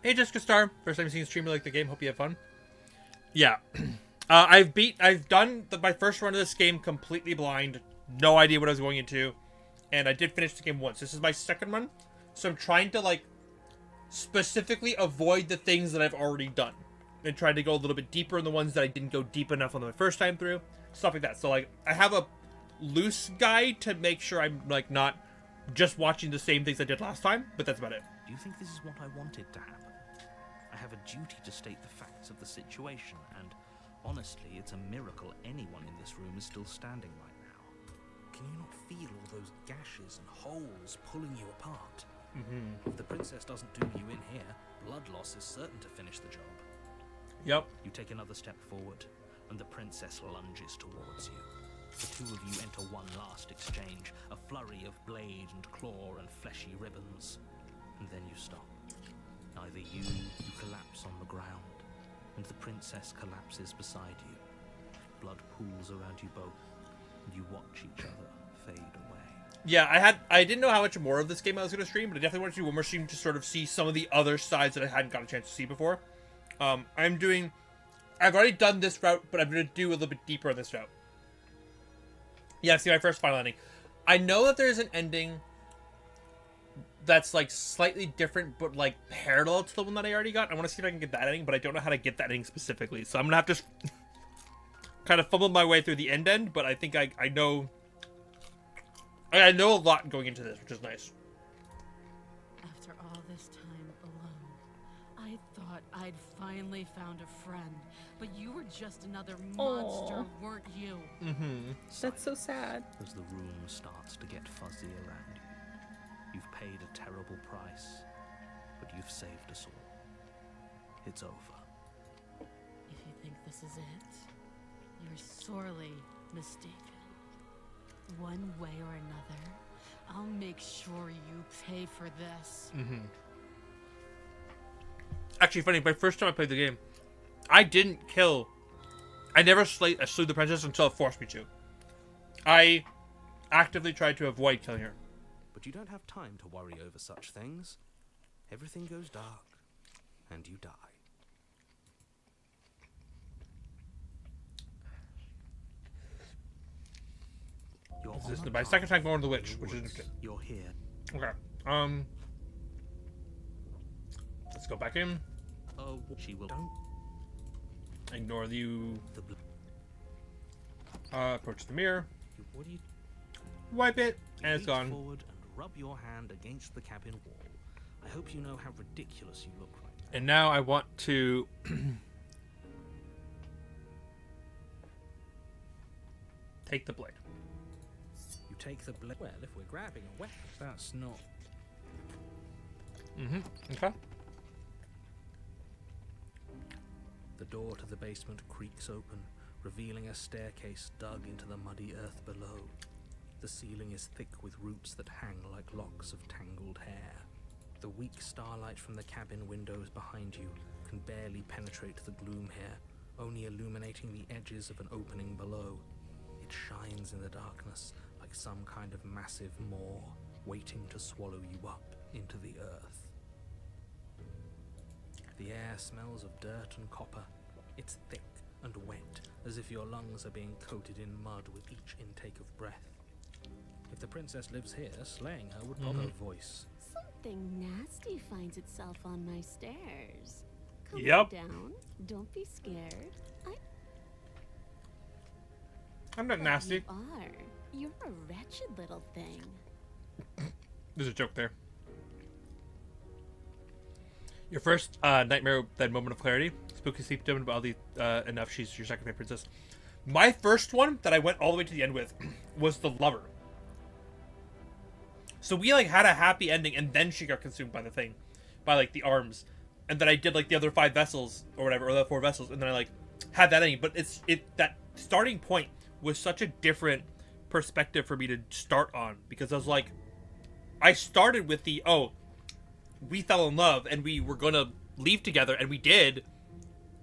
Hey, Jessica Star. First time seeing a streamer like the game. Hope you have fun. Yeah. I've done my first run of this game completely blind. No idea what I was going into. And I did finish the game once. This is my second run. So I'm trying to, like, specifically avoid the things that I've already done. And try to go a little bit deeper in the ones that I didn't go deep enough on the first time through. Stuff like that. So, like, I have a loose guide to make sure I'm, like, not just watching the same things I did last time. But that's about it. Do you think this is what I wanted to happen? I have a duty to state the facts of the situation, and honestly, it's a miracle anyone in this room is still standing right now. Can you not feel all those gashes and holes pulling you apart? If the princess doesn't do you in here, blood loss is certain to finish the job. Yep. You take another step forward, and the princess lunges towards you. The two of you enter one last exchange, a flurry of blade and claw and fleshy ribbons. And then you stop. Neither you collapse on the ground, and the princess collapses beside you. Blood pools around you both, and you watch each other fade away. Yeah, I didn't know how much more of this game I was going to stream, but I definitely wanted to do one more stream to sort of see some of the other sides that I hadn't got a chance to see before. I've already done this route, but I'm going to do a little bit deeper on this route. Yeah, see my first final ending. I know that there's an ending that's, like, slightly different, but, like, parallel to the one that I already got. I want to see if I can get that ending, but I don't know how to get that ending specifically. So I'm going to have to kind of fumble my way through the end, but I think I know a lot going into this, which is nice. After all this time alone, I thought I'd finally found a friend, but you were just another monster, weren't you? That's so sad. As the room starts to get fuzzy around you, you've paid a terrible price, but you've saved us all. It's over. If you think this is it, you're sorely mistaken. One way or another, I'll make sure you pay for this. Actually, funny, my first time I played the game, I never slew the princess until it forced me to. I actively tried to avoid killing her. But you don't have time to worry over such things. Everything goes dark, and you die. This is my second time going to the witch, which is interesting. You're here. Okay. Let's go back in. She will. Don't. Ignore approach the mirror. What do you? Wipe it, and it's Reach gone. Forward and rub your hand against the cabin wall. I hope you know how ridiculous you look right now. And now I want to take the blade. You take the blade. Well, if we're grabbing a weapon, that's not. Okay. The door to the basement creaks open, revealing a staircase dug into the muddy earth below. The ceiling is thick with roots that hang like locks of tangled hair. The weak starlight from the cabin windows behind you can barely penetrate the gloom here, only illuminating the edges of an opening below. It shines in the darkness like some kind of massive maw waiting to swallow you up into the earth. The air smells of dirt and copper. It's thick and wet, as if your lungs are being coated in mud with each intake of breath. If the princess lives here, slaying her would not her voice. Something nasty finds itself on my stairs. Come Yep. down. Don't be scared. I'm not nasty. You are. You're a wretched little thing. There's a joke there. Your first nightmare, that moment of clarity. Spooky sleep demon, but oddly enough, she's your second favorite princess. My first one that I went all the way to the end with was the lover. So we like had a happy ending, and then she got consumed by the thing, by like the arms, and then I did like the other 5 vessels or whatever, or the 4 vessels, and then I like had that ending. But that starting point was such a different perspective for me to start on, because I was like, I started with the we fell in love and we were gonna leave together, and we did,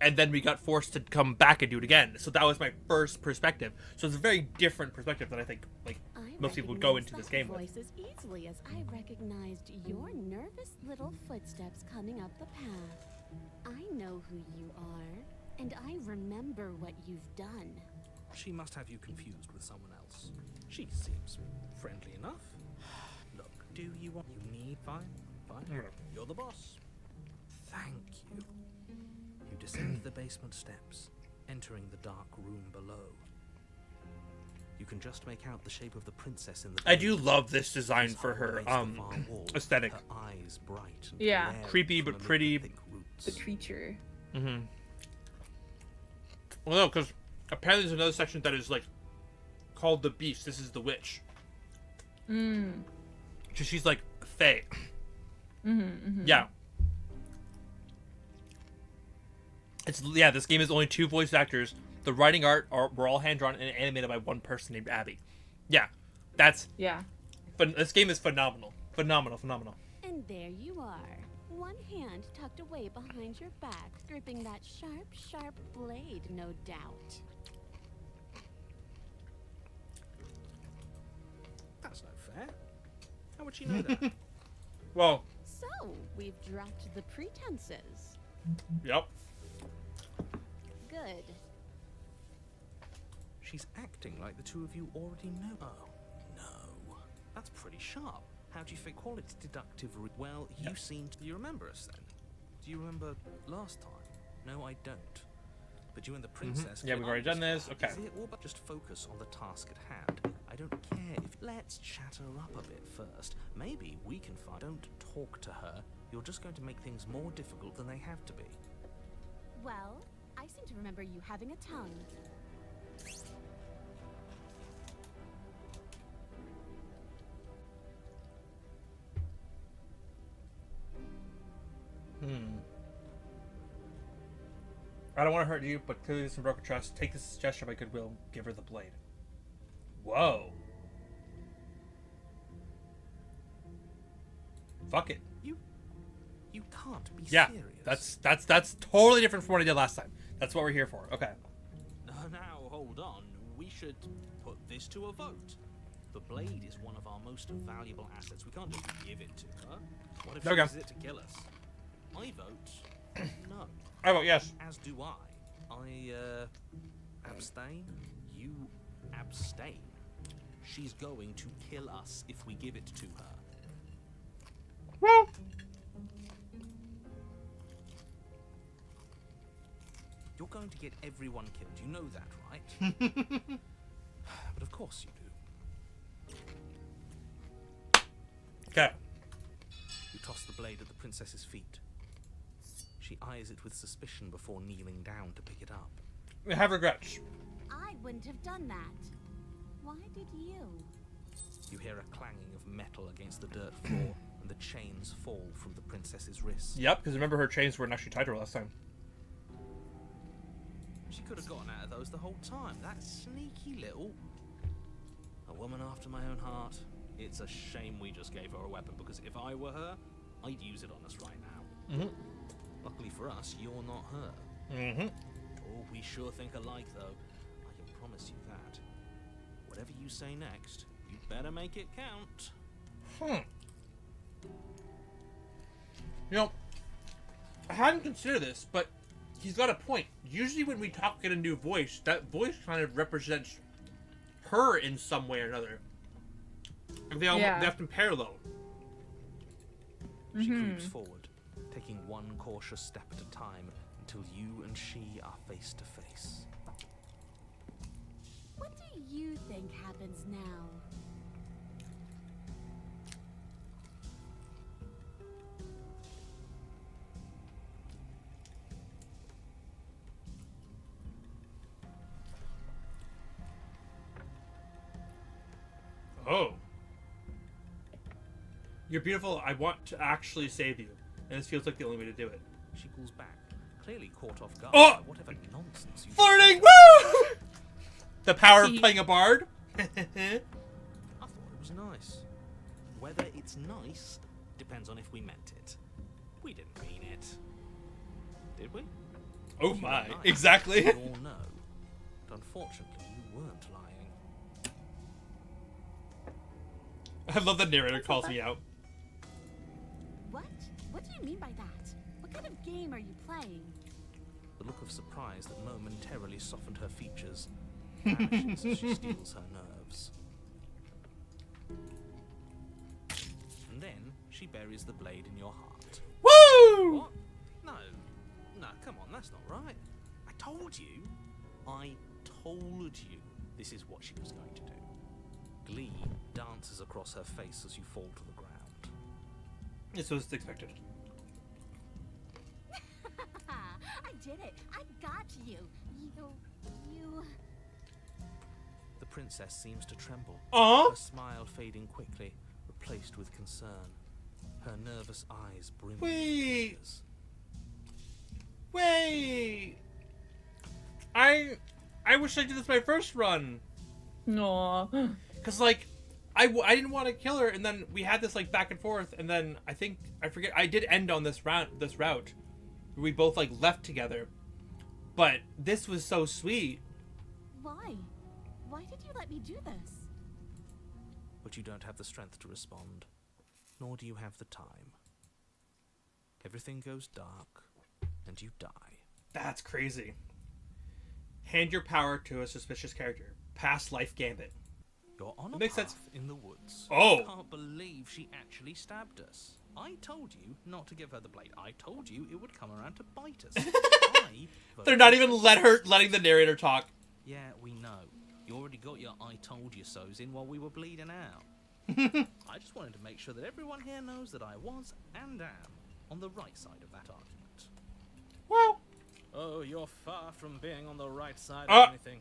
and then we got forced to come back and do it again. So that was my first perspective. So it's a very different perspective than I think like most people would go into this game with. Voice as easily as I recognized your nervous little footsteps coming up the path. I know who you are, and I remember what you've done. She must have you confused with someone else. She seems friendly enough. Look, do you want... You need... Fine. You're the boss. Thank you. You descend the basement steps, entering the dark room below. You can just make out the shape of the princess in the... I do love this design for her aesthetic. Her eyes bright and Yeah. glaring Creepy from but amid pretty. thick roots. The creature. Mm-hmm. Well, no, because apparently there's another section that is like called the Beast. This is the witch. So she's like fae. Yeah. This game is only 2 voice actors. The writing art were all hand drawn and animated by one person named Abby. Yeah, this game is phenomenal. Phenomenal. And there you are. One hand tucked away behind your back, gripping that sharp blade, no doubt. That's no fair. How would she know that? Well, So, we've dropped the pretenses. yep. Good. She's acting like the two of you already know. Oh, no. That's pretty sharp. How do you think quality deductive... Well, you seem to... Do you remember us then? Do you remember last time? No, I don't. But you and the princess... Yeah, we've already done this. Okay. Is it all but just focus on the task at hand? I don't care if... Let's chat her up a bit first. Maybe we can find... Don't talk to her. You're just going to make things more difficult than they have to be. Well, I seem to remember you having a tongue. I don't want to hurt you, but clearly there's some broken trust. Take this gesture by goodwill. Give her the blade. Whoa. Fuck it. You can't be Yeah, serious. that's totally different from what I did last time. That's what we're here for. Okay. Now, hold on. We should put this to a vote. The blade is one of our most valuable assets. We can't just give it to her. What if she Okay. uses it to kill us? I vote no. I vote yes. As do I. Abstain. You abstain. She's going to kill us if we give it to her. Well, You're going to get everyone killed. You know that, right? But of course you do. okay. You toss the blade at the princess's feet. She eyes it with suspicion before kneeling down to pick it up. I have regrets. I wouldn't have done that. Why did you? You hear a clanging of metal against the dirt floor, and the chains fall from the princess's wrists. Yep, because remember her chains weren't actually tied to her last time. She could have gotten out of those the whole time. That sneaky little... A woman after my own heart. It's a shame we just gave her a weapon, because if I were her, I'd use it on us right now. Mm-hmm. Luckily for us, you're not her. Mm-hmm. Oh, we sure think alike, though. I can promise you that. Whatever you say next, you better make it count. You know, I hadn't considered this, but he's got a point. Usually when we talk in a new voice, that voice kind of represents her in some way or another. And they have to parallel. She creeps forward, taking one cautious step at a time until you and she are face to face. What do you think happens now? Oh. You're beautiful. I want to actually save you. And this feels like the only way to do it. She pulls back, clearly caught off guard Oh! by whatever nonsense you Flirting! Woo! The power of playing a bard. I thought it was nice. Whether it's nice depends on if we meant it. We didn't mean it. Did we? Oh You my. were nice. Exactly. We all know. But unfortunately, you weren't lying. I love the narrator calls me out. What? What do you mean by that? What kind of game are you playing? The look of surprise that momentarily softened her features vanishes as she steals her nerves. And then she buries the blade in your heart. Woo! What? No, come on, that's not right. I told you this is what she was going to do. Glee dances across her face as you fall to the ground. This was expected. I did it. I got you. You. The princess seems to tremble. Aw. Her smile fading quickly, replaced with concern. Her nervous eyes brimming with Wait. tears. Wait. I wish I did this my first run. No. Cause like, I didn't want to kill her, and then we had this like back and forth, and then I forget I did end on this route. We both like left together, but this was so sweet. Why? Why did you let me do this? But you don't have the strength to respond, nor do you have the time. Everything goes dark, and you die. That's crazy. Hand your power to a suspicious character. Past life gambit. You're on a It makes path sense. in the woods. Oh. I can't believe she actually stabbed us. I told you not to give her the blade. I told you it would come around to bite us. They're not even letting the narrator talk. Yeah, we know. You already got your I told you so's in while we were bleeding out. I just wanted to make sure that everyone here knows that I was and am on the right side of that argument. Well. Oh, you're far from being on the right side of anything.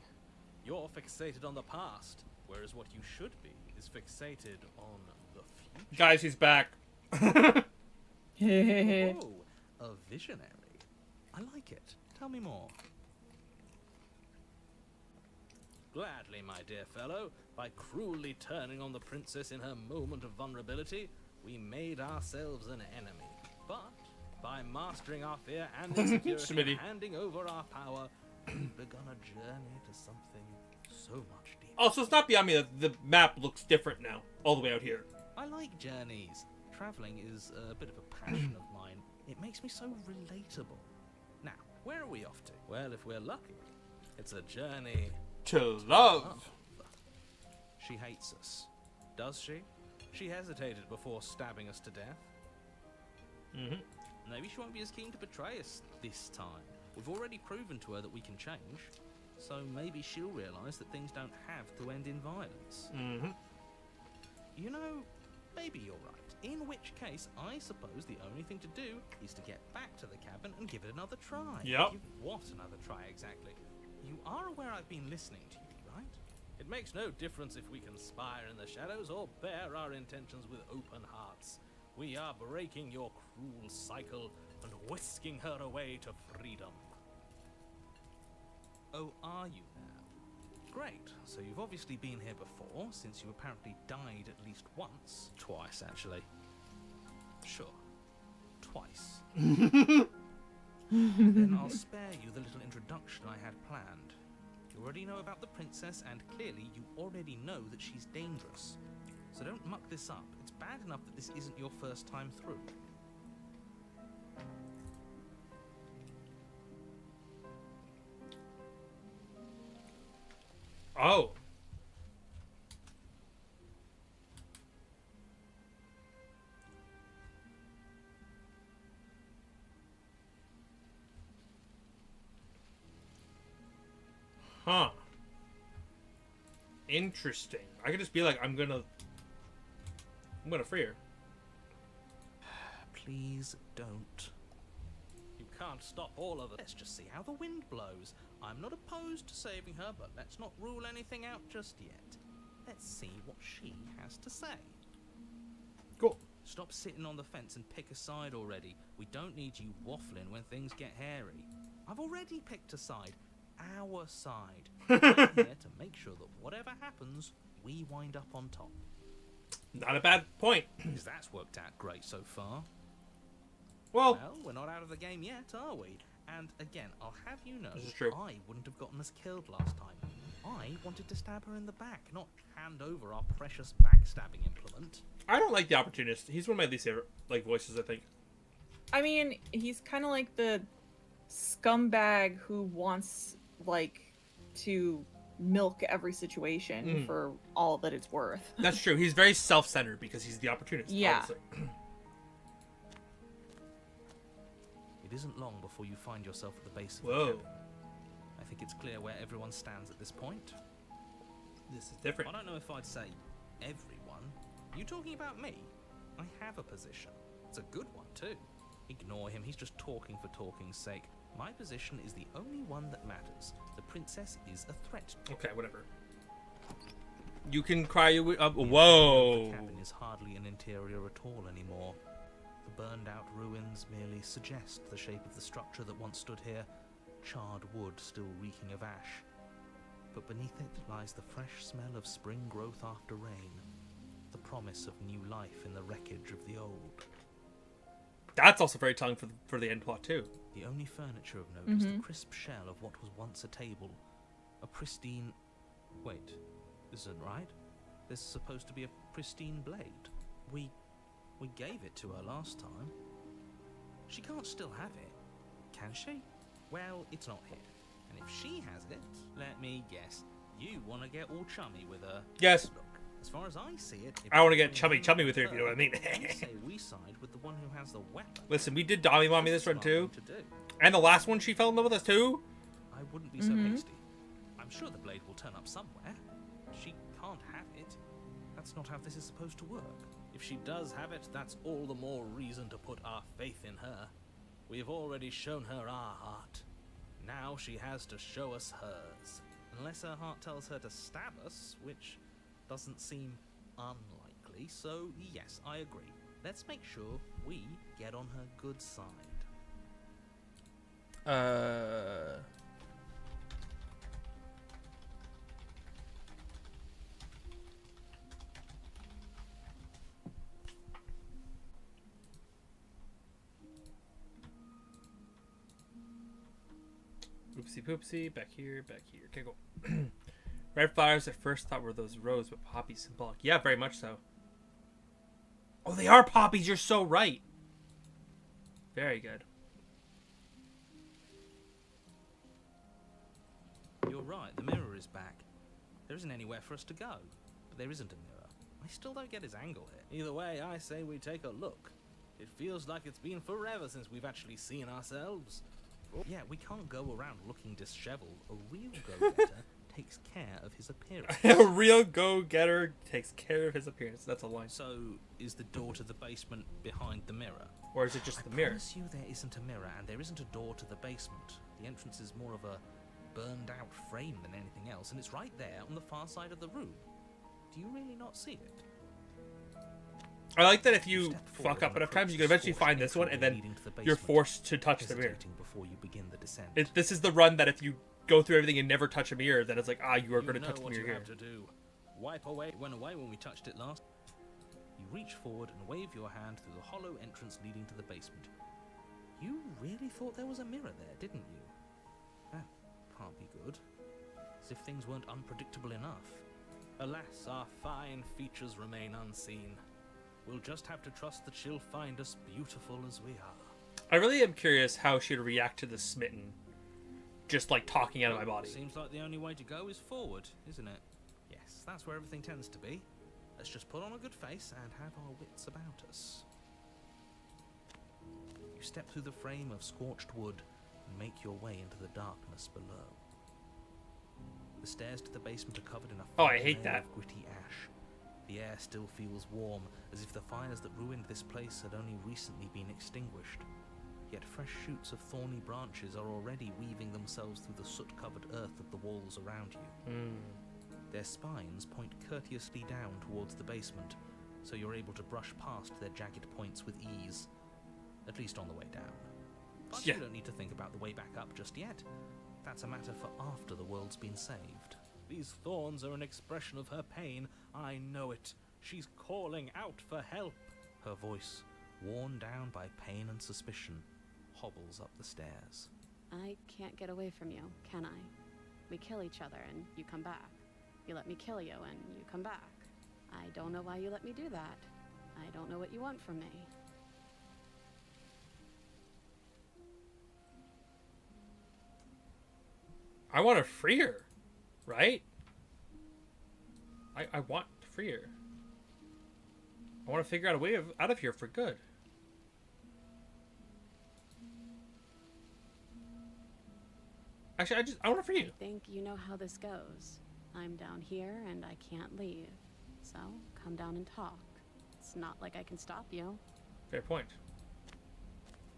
You're fixated on the past, whereas what you should be is fixated on the future. Guys, he's back. Oh, a visionary. I like it. Tell me more. Gladly, my dear fellow, by cruelly turning on the princess in her moment of vulnerability, we made ourselves an enemy. But by mastering our fear and insecurity and handing over our power, we've begun a journey to something so much deeper. Also, it's not beyond me that the map looks different now, all the way out here. I like journeys. Traveling is a bit of a passion of mine. It makes me so relatable. Now, where are we off to? Well, if we're lucky, it's a journey To love. She hates us. Does she? She hesitated before stabbing us to death. Mm-hmm. Maybe she won't be as keen to betray us this time. We've already proven to her that we can change. So maybe she'll realise that things don't have to end in violence. Mm-hmm. You know, maybe you're right. In which case, I suppose the only thing to do is to get back to the cabin and give it another try. Yep. Give what another try exactly? You are aware I've been listening to you, right? It makes no difference if we conspire in the shadows or bear our intentions with open hearts. We are breaking your cruel cycle and whisking her away to freedom. Oh, are you now? Great. So you've obviously been here before, since you apparently died at least once. Twice, actually. Sure. twice. Then I'll spare you the little introduction I had planned. You already know about the princess, and clearly you already know that she's dangerous. So don't muck this up. It's bad enough that this isn't your first time through. Oh. Huh. Interesting. I could just be like, I'm gonna free her. Please don't. You can't stop all of it. Let's just see how the wind blows. I'm not opposed to saving her, but let's not rule anything out just yet. Let's see what she has to say. Cool. Stop sitting on the fence and pick a side already. We don't need you waffling when things get hairy. I've already picked a side. Our side. We're here to make sure that whatever happens, we wind up on top. Not a bad point. Because that's worked out great so far. Well, We're not out of the game yet, are we? And again, I'll have you know, this is true. I wouldn't have gotten us killed last time. I wanted to stab her in the back, not hand over our precious backstabbing implement. I don't like the opportunist. He's one of my least favorite voices, I think. I mean, he's kind of like the scumbag who wants to milk every situation for all that it's worth. That's true. He's very self-centered because he's the opportunist. Yeah. Obviously. It isn't long before you find yourself at the base of the Whoa. cabin. I think it's clear where everyone stands at this point. This is different. I don't know if I'd say everyone. You talking about me? I have a position. It's a good one too. Ignore him, he's just talking for talking's sake. My position is the only one that matters. The princess is a threat. Okay, whatever. You can cry your whoa. The cabin is hardly an interior at all anymore. The burned out ruins merely suggest the shape of the structure that once stood here, charred wood still reeking of ash. But beneath it lies the fresh smell of spring growth after rain, the promise of new life in the wreckage of the old. That's also very telling for the end plot too. The only furniture of note is the crisp shell of what was once a table. A pristine... Wait, this isn't right. There's supposed to be a pristine blade. We gave it to her last time. She can't still have it, can she? Well, it's not here. And if she has it, let me guess, you want to get all chummy with her. Yes. Look, as far as I see it... I want to get chummy with her, if you know what I mean. I say we side with the one who has the weapon. Listen, we did Dommy Mommy this one too. To do. And the last one she fell in love with us too. I wouldn't be so hasty. I'm sure the blade will turn up somewhere. She can't have it. That's not how this is supposed to work. If she does have it, that's all the more reason to put our faith in her. We've already shown her our heart. Now she has to show us hers. Unless her heart tells her to stab us, which doesn't seem unlikely. So, yes, I agree. Let's make sure we get on her good side. Oopsie poopsie, back here. Okay, cool. Red flowers at first thought were those roses, but poppies symbolic. Yeah, very much so. Oh, they are poppies, you're so right. Very good. You're right, the mirror is back. There isn't anywhere for us to go, but there isn't a mirror. I still don't get his angle here. Either way, I say we take a look. It feels like it's been forever since we've actually seen ourselves. Yeah, we can't go around looking disheveled. A real go-getter takes care of his appearance. A real go-getter takes care of his appearance. That's a line. So, is the door to the basement behind the mirror? Or is it just the mirror? I promise you there isn't a mirror, and there isn't a door to the basement. The entrance is more of a burned-out frame than anything else, and it's right there on the far side of the room. Do you really not see it? I like that if you fuck up enough times, you can eventually find this one, and then you're forced to touch the mirror. Before you begin the descent. This is the run that if you go through everything and never touch a mirror, then it's like, you are going to touch the mirror here. To do. Wipe away. It went away when we touched it last. You you reach forward and wave your hand through the hollow entrance leading to the basement. You really thought there was a mirror there, didn't you? That can't be good. As if things weren't unpredictable enough. Alas, our fine features remain unseen. We'll just have to trust that she'll find us beautiful as we are. I really am curious how she'd react to the smitten. Just like talking out of my body. Seems like the only way to go is forward, isn't it? Yes, that's where everything tends to be. Let's just put on a good face and have our wits about us. You step through the frame of scorched wood and make your way into the darkness below. The stairs to the basement are covered in a I hate layer that. of gritty ash. The air still feels warm, as if the fires that ruined this place had only recently been extinguished. Yet fresh shoots of thorny branches are already weaving themselves through the soot-covered earth of the walls around you. Their spines point courteously down towards the basement, so you're able to brush past their jagged points with ease. At least on the way down. But Yeah. you don't need to think about the way back up just yet. That's a matter for after the world's been saved. These thorns are an expression of her pain. I know it. She's calling out for help. Her voice, worn down by pain and suspicion, hobbles up the stairs. I can't get away from you, can I? We kill each other and you come back. You let me kill you and you come back. I don't know why you let me do that. I don't know what you want from me. I want to free her, right? I want to free her. I want to figure out a way out of here for good. Actually, I want to free you. I think you know how this goes. I'm down here and I can't leave. So, come down and talk. It's not like I can stop you. Fair point.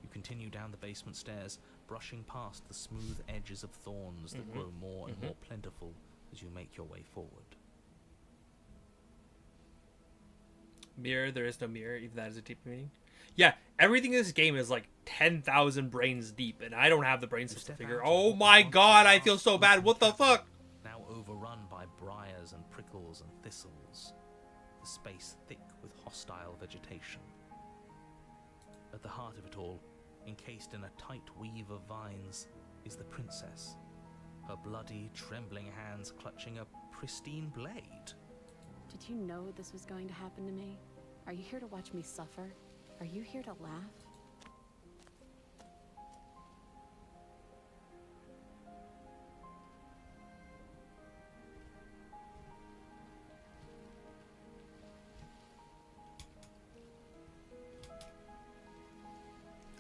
You continue down the basement stairs, brushing past the smooth edges of thorns that grow more and more plentiful as you make your way forward. Mirror, there is no mirror, even that is a deep meaning. Yeah, everything in this game is like 10,000 brains deep, and I don't have the brains to figure. Oh my god, I feel so bad. What the fuck? Now overrun by briars and prickles and thistles, the space thick with hostile vegetation. At the heart of it all, encased in a tight weave of vines, is the princess, her bloody, trembling hands clutching a pristine blade. Did you know this was going to happen to me? Are you here to watch me suffer? Are you here to laugh?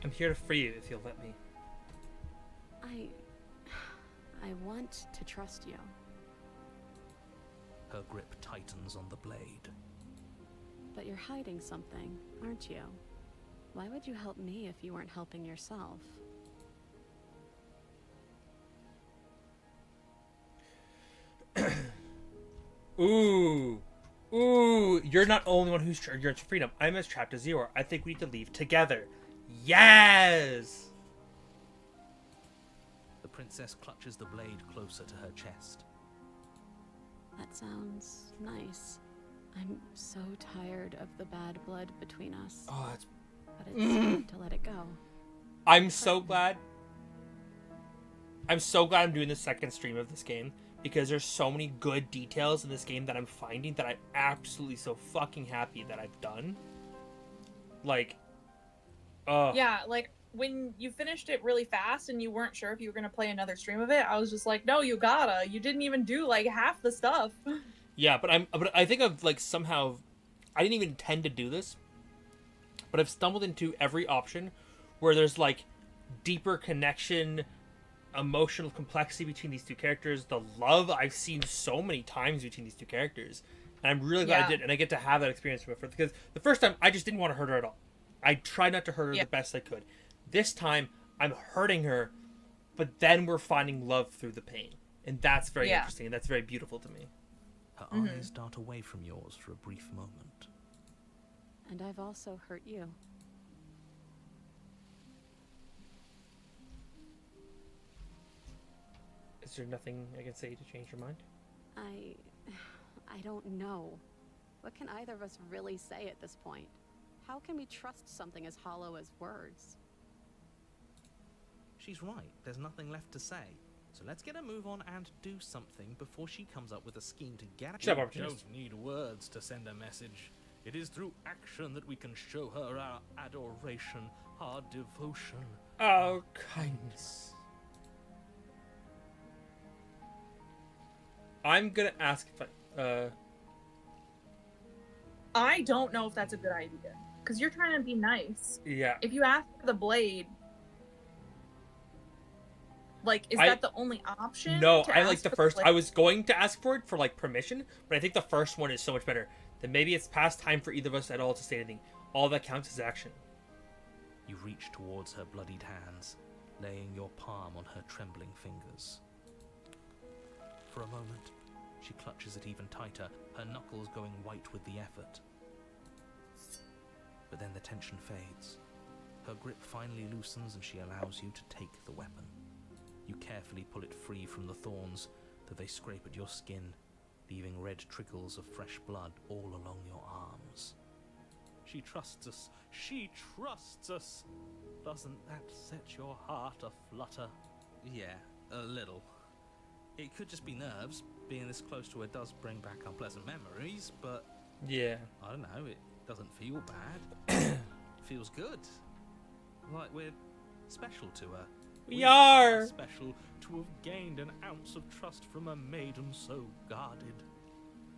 I'm here to free you if you'll let me. I want to trust you. Her grip tightens on the blade. But you're hiding something, aren't you? Why would you help me if you weren't helping yourself? Ooh. Ooh. You're not the only one who's trapped your freedom. I'm as trapped as you are. I think we need to leave together. Yes! The princess clutches the blade closer to her chest. That sounds nice. I'm so tired of the bad blood between us. Oh, that's... But it's time to let it go. I'm so glad. I'm so glad I'm doing the second stream of this game, because there's so many good details in this game that I'm finding that I'm absolutely so fucking happy that I've done. Like, Yeah, like when you finished it really fast and you weren't sure if you were gonna play another stream of it, I was just like, no, you gotta. You didn't even do like half the stuff. yeah, but I think I've like somehow, I didn't even intend to do this, but I've stumbled into every option where there's like deeper connection, emotional complexity between these two characters, the love I've seen so many times between these two characters, and I'm really glad I did, and I get to have that experience with her, because the first time I just didn't want to hurt her at all. I tried not to hurt her the best I could. This time I'm hurting her, but then we're finding love through the pain, and that's very interesting, and that's very beautiful to me. Her eyes dart away from yours for a brief moment. And I've also hurt you. Is there nothing I can say to change your mind? I don't know. What can either of us really say at this point? How can we trust something as hollow as words? She's right. There's nothing left to say. So let's get a move on and do something before she comes up with a scheme to get Shut up, We opportunist. don't need words to send a message. It is through action that we can show her our adoration, our devotion. Oh, kindness. I'm gonna ask if I don't know if that's a good idea. Because you're trying to be nice. yeah. If you ask for the blade, like, is I- that the only option? No, to I like ask the for first. blade? I was going to ask for it for like permission, but I think the first one is so much better. Then maybe it's past time for either of us at all to say anything. All that counts is action. You reach towards her bloodied hands, laying your palm on her trembling fingers. For a moment, she clutches it even tighter, her knuckles going white with the effort. But then the tension fades. Her grip finally loosens and she allows you to take the weapon. You carefully pull it free from the thorns, though they scrape at your skin, leaving red trickles of fresh blood all along your arms. She trusts us. She trusts us. Doesn't that set your heart aflutter? Yeah, a little. It could just be nerves. Being this close to her does bring back unpleasant memories, but Yeah. I don't know, it doesn't feel bad. It feels good. Like we're special to her. We are. Special to have gained an ounce of trust from a maiden so guarded.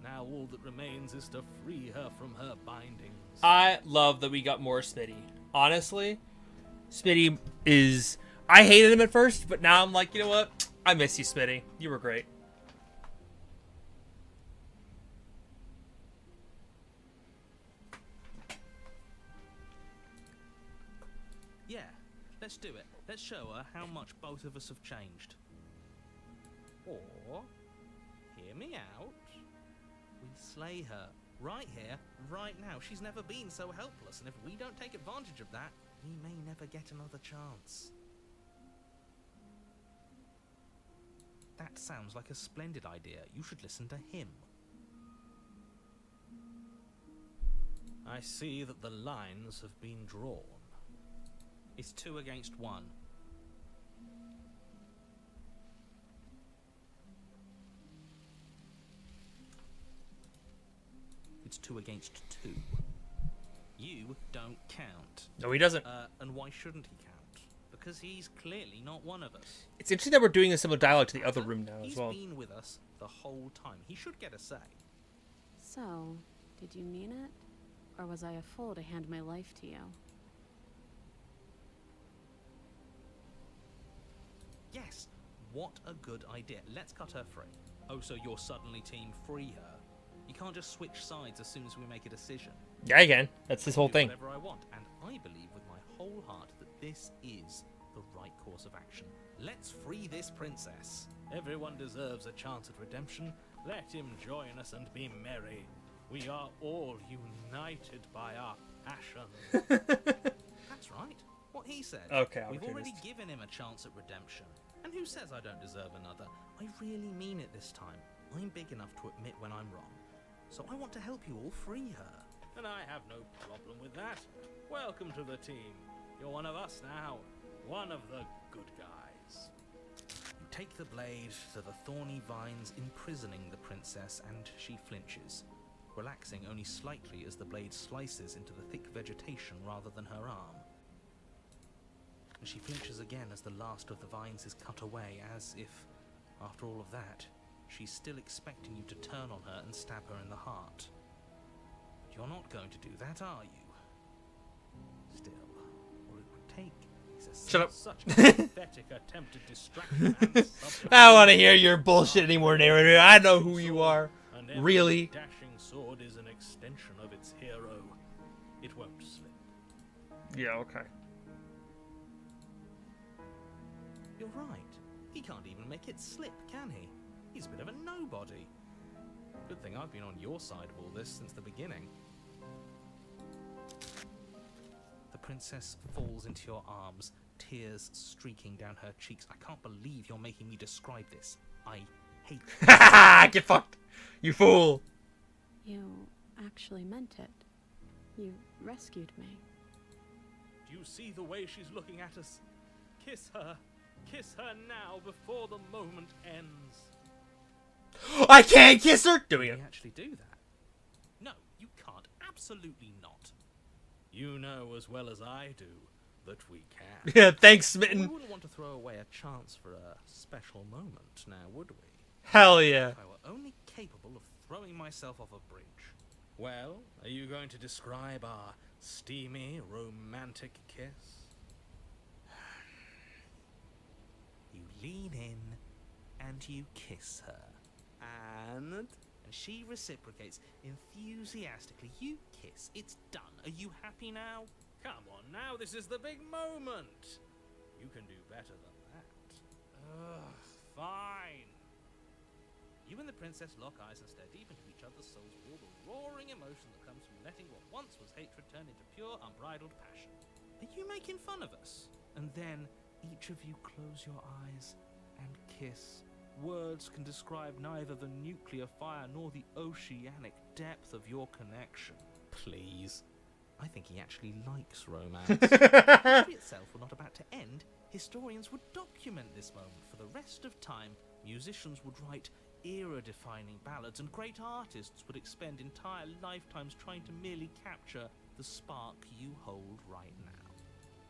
Now all that remains is to free her from her bindings. I love that we got more Smitty. Honestly, Smitty is. I hated him at first, but now I'm like, you know what? I miss you, Smitty. You were great. Yeah, let's do it. Let's show her how much both of us have changed. Or, hear me out, we slay her. Right here, right now. She's never been so helpless, and if we don't take advantage of that, we may never get another chance. That sounds like a splendid idea. You should listen to him. I see that the lines have been drawn. It's 2 against 1. It's 2 against 2. You don't count. No, he doesn't. And why shouldn't he count? Because he's clearly not one of us. It's interesting that we're doing a similar dialogue to the other room now as well. He's been with us the whole time. He should get a say. So, did you mean it? Or was I a fool to hand my life to you? Yes, what a good idea. Let's cut her free. Oh, so you're suddenly team free her? You can't just switch sides as soon as we make a decision. Yeah, again. That's this whole Do thing. whatever I want, and I believe with my whole heart that this is the right course of action. Let's free this princess. Everyone deserves a chance at redemption. Let him join us and be merry. We are all united by our passion. That's right. What he said. Okay, We've already opportunist. given him a chance at redemption. And who says I don't deserve another? I really mean it this time. I'm big enough to admit when I'm wrong. So I want to help you all free her. And I have no problem with that. Welcome to the team. You're one of us now. One of the good guys. You take the blade to the thorny vines imprisoning the princess, and she flinches, relaxing only slightly as the blade slices into the thick vegetation rather than her arm. And she flinches again as the last of the vines is cut away, as if, after all of that, she's still expecting you to turn on her and stab her in the heart. You're not going to do that, are you? Still, all it would take is a Shut up. Such a pathetic attempt at distraction and subterfuge. I don't want to hear your bullshit anymore, narrator. I know who you are. And every Really? dashing sword is an extension of its hero. It won't slip. Yeah, okay. You're right. He can't even make it slip, can he? He's a bit of a nobody. Good thing I've been on your side of all this since the beginning. The princess falls into your arms, tears streaking down her cheeks. I can't believe you're making me describe this. I hate Ha! Get fucked, you fool. You actually meant it. You rescued me. Do you see the way she's looking at us? Kiss her. Kiss her now before the moment ends. I can't kiss her! Doing Can it. we actually do that? No, you can't. Absolutely not. You know as well as I do that we can. Yeah, thanks, We Smitten. wouldn't want to throw away a chance for a special moment, now would we? Hell yeah. If I were only capable of throwing myself off a bridge. Well, are you going to describe our steamy, romantic kiss? You lean in and you kiss her. And she reciprocates enthusiastically. You kiss. It's done. Are you happy now? Come on now, this is the big moment. You can do better than that. Ugh, fine. You and the princess lock eyes and stare deep into each other's souls with all the roaring emotion that comes from letting what once was hatred turn into pure, unbridled passion. Are you making fun of us? And then each of you close your eyes and kiss. Words can describe neither the nuclear fire nor the oceanic depth of your connection. Please. I think he actually likes romance. If history itself were not about to end, historians would document this moment for the rest of time. Musicians would write era-defining ballads, and great artists would expend entire lifetimes trying to merely capture the spark you hold right now.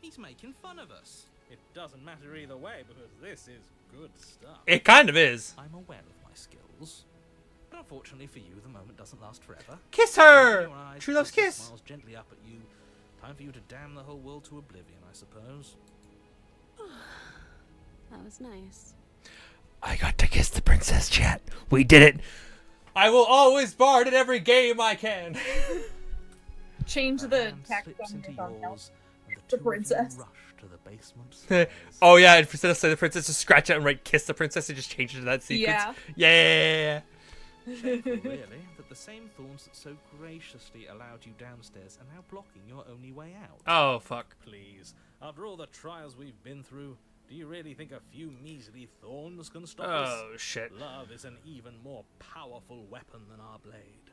He's making fun of us. It doesn't matter either way because this is good stuff. It kind of is. I'm aware of my skills, but unfortunately for you, the moment doesn't last forever. Kiss her! Your eyes, True love's Princess kiss. smiles gently up at you. Time for you to damn the whole world to oblivion, I suppose. That was nice. I got to kiss the princess, chat. We did it. I will always bard at every game I can. Change Her the hand text slips on into your thumbnail. yours, and The two of you princess. rush to the basement stairs. Oh yeah, and instead of say the princess, just scratch out and write "kiss the princess" and just change it to that sequence. Yeah. Yeah. Shameful, really, that the same thorns that so graciously allowed you downstairs are now blocking your only way out. Oh fuck. Please, after all the trials we've been through, do you really think a few measly thorns can stop us? Oh shit. Love is an even more powerful weapon than our blade.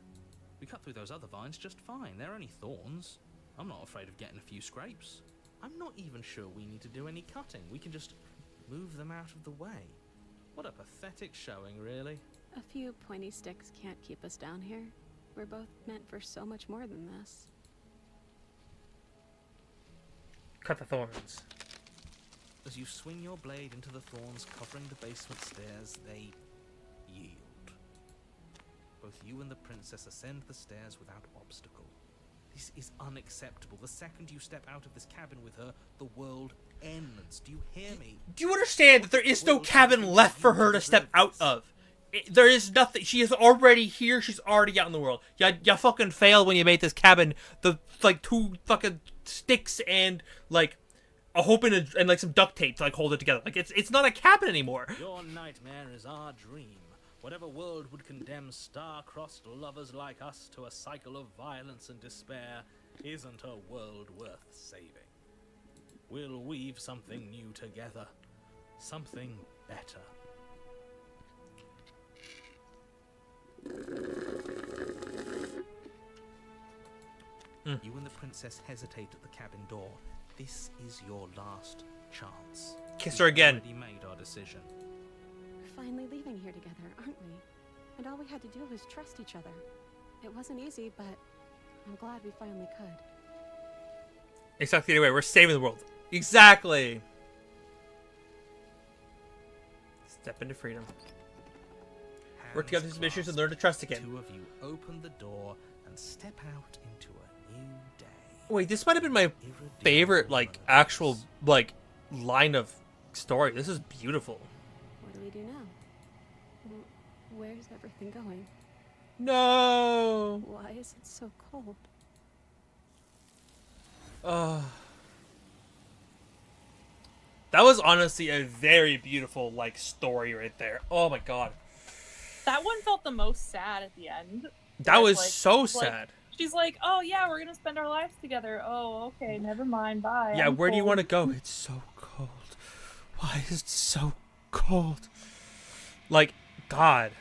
We cut through those other vines just fine. They're only thorns. I'm not afraid of getting a few scrapes. I'm not even sure we need to do any cutting. We can just move them out of the way. What a pathetic showing, really. A few pointy sticks can't keep us down here. We're both meant for so much more than this. Cut the thorns. As you swing your blade into the thorns covering the basement stairs, they yield. Both you and the princess ascend the stairs without obstacle. This is unacceptable. The second you step out of this cabin with her, the world ends. Do you hear me? Do you understand that there is no cabin left for her to step out of? There is nothing. She is already here. She's already out in the world. You fucking failed when you made this cabin. The like 2 fucking sticks and like a hope and like some duct tape to like hold it together. Like it's not a cabin anymore. Your nightmare is our dream. Whatever world would condemn star-crossed lovers like us to a cycle of violence and despair isn't a world worth saving. We'll weave something new together. Something better. You and the princess hesitate at the cabin door. This is your last chance. Kiss her again. We've already made our decision. We're finally leaving here together, aren't we? And all we had to do was trust each other. It wasn't easy, but I'm glad we finally could. Exactly the way. We're saving the world. Exactly. Step into freedom. Work together through some issues and learn to trust again. Two of you open the door and step out into a new day. Wait, this might have been my favorite, like, actual, like, line of story. This is beautiful. What do we do now? Where's everything going? No. Why is it so cold? That was honestly a very beautiful, like, story right there. Oh my god. That one felt the most sad at the end. That was Like, so like, sad. She's like, "Oh yeah, we're gonna spend our lives together." Oh, okay, never mind. Bye. Yeah, I'm where do you cold. want to go? It's so cold. Why is it so cold? Like, God.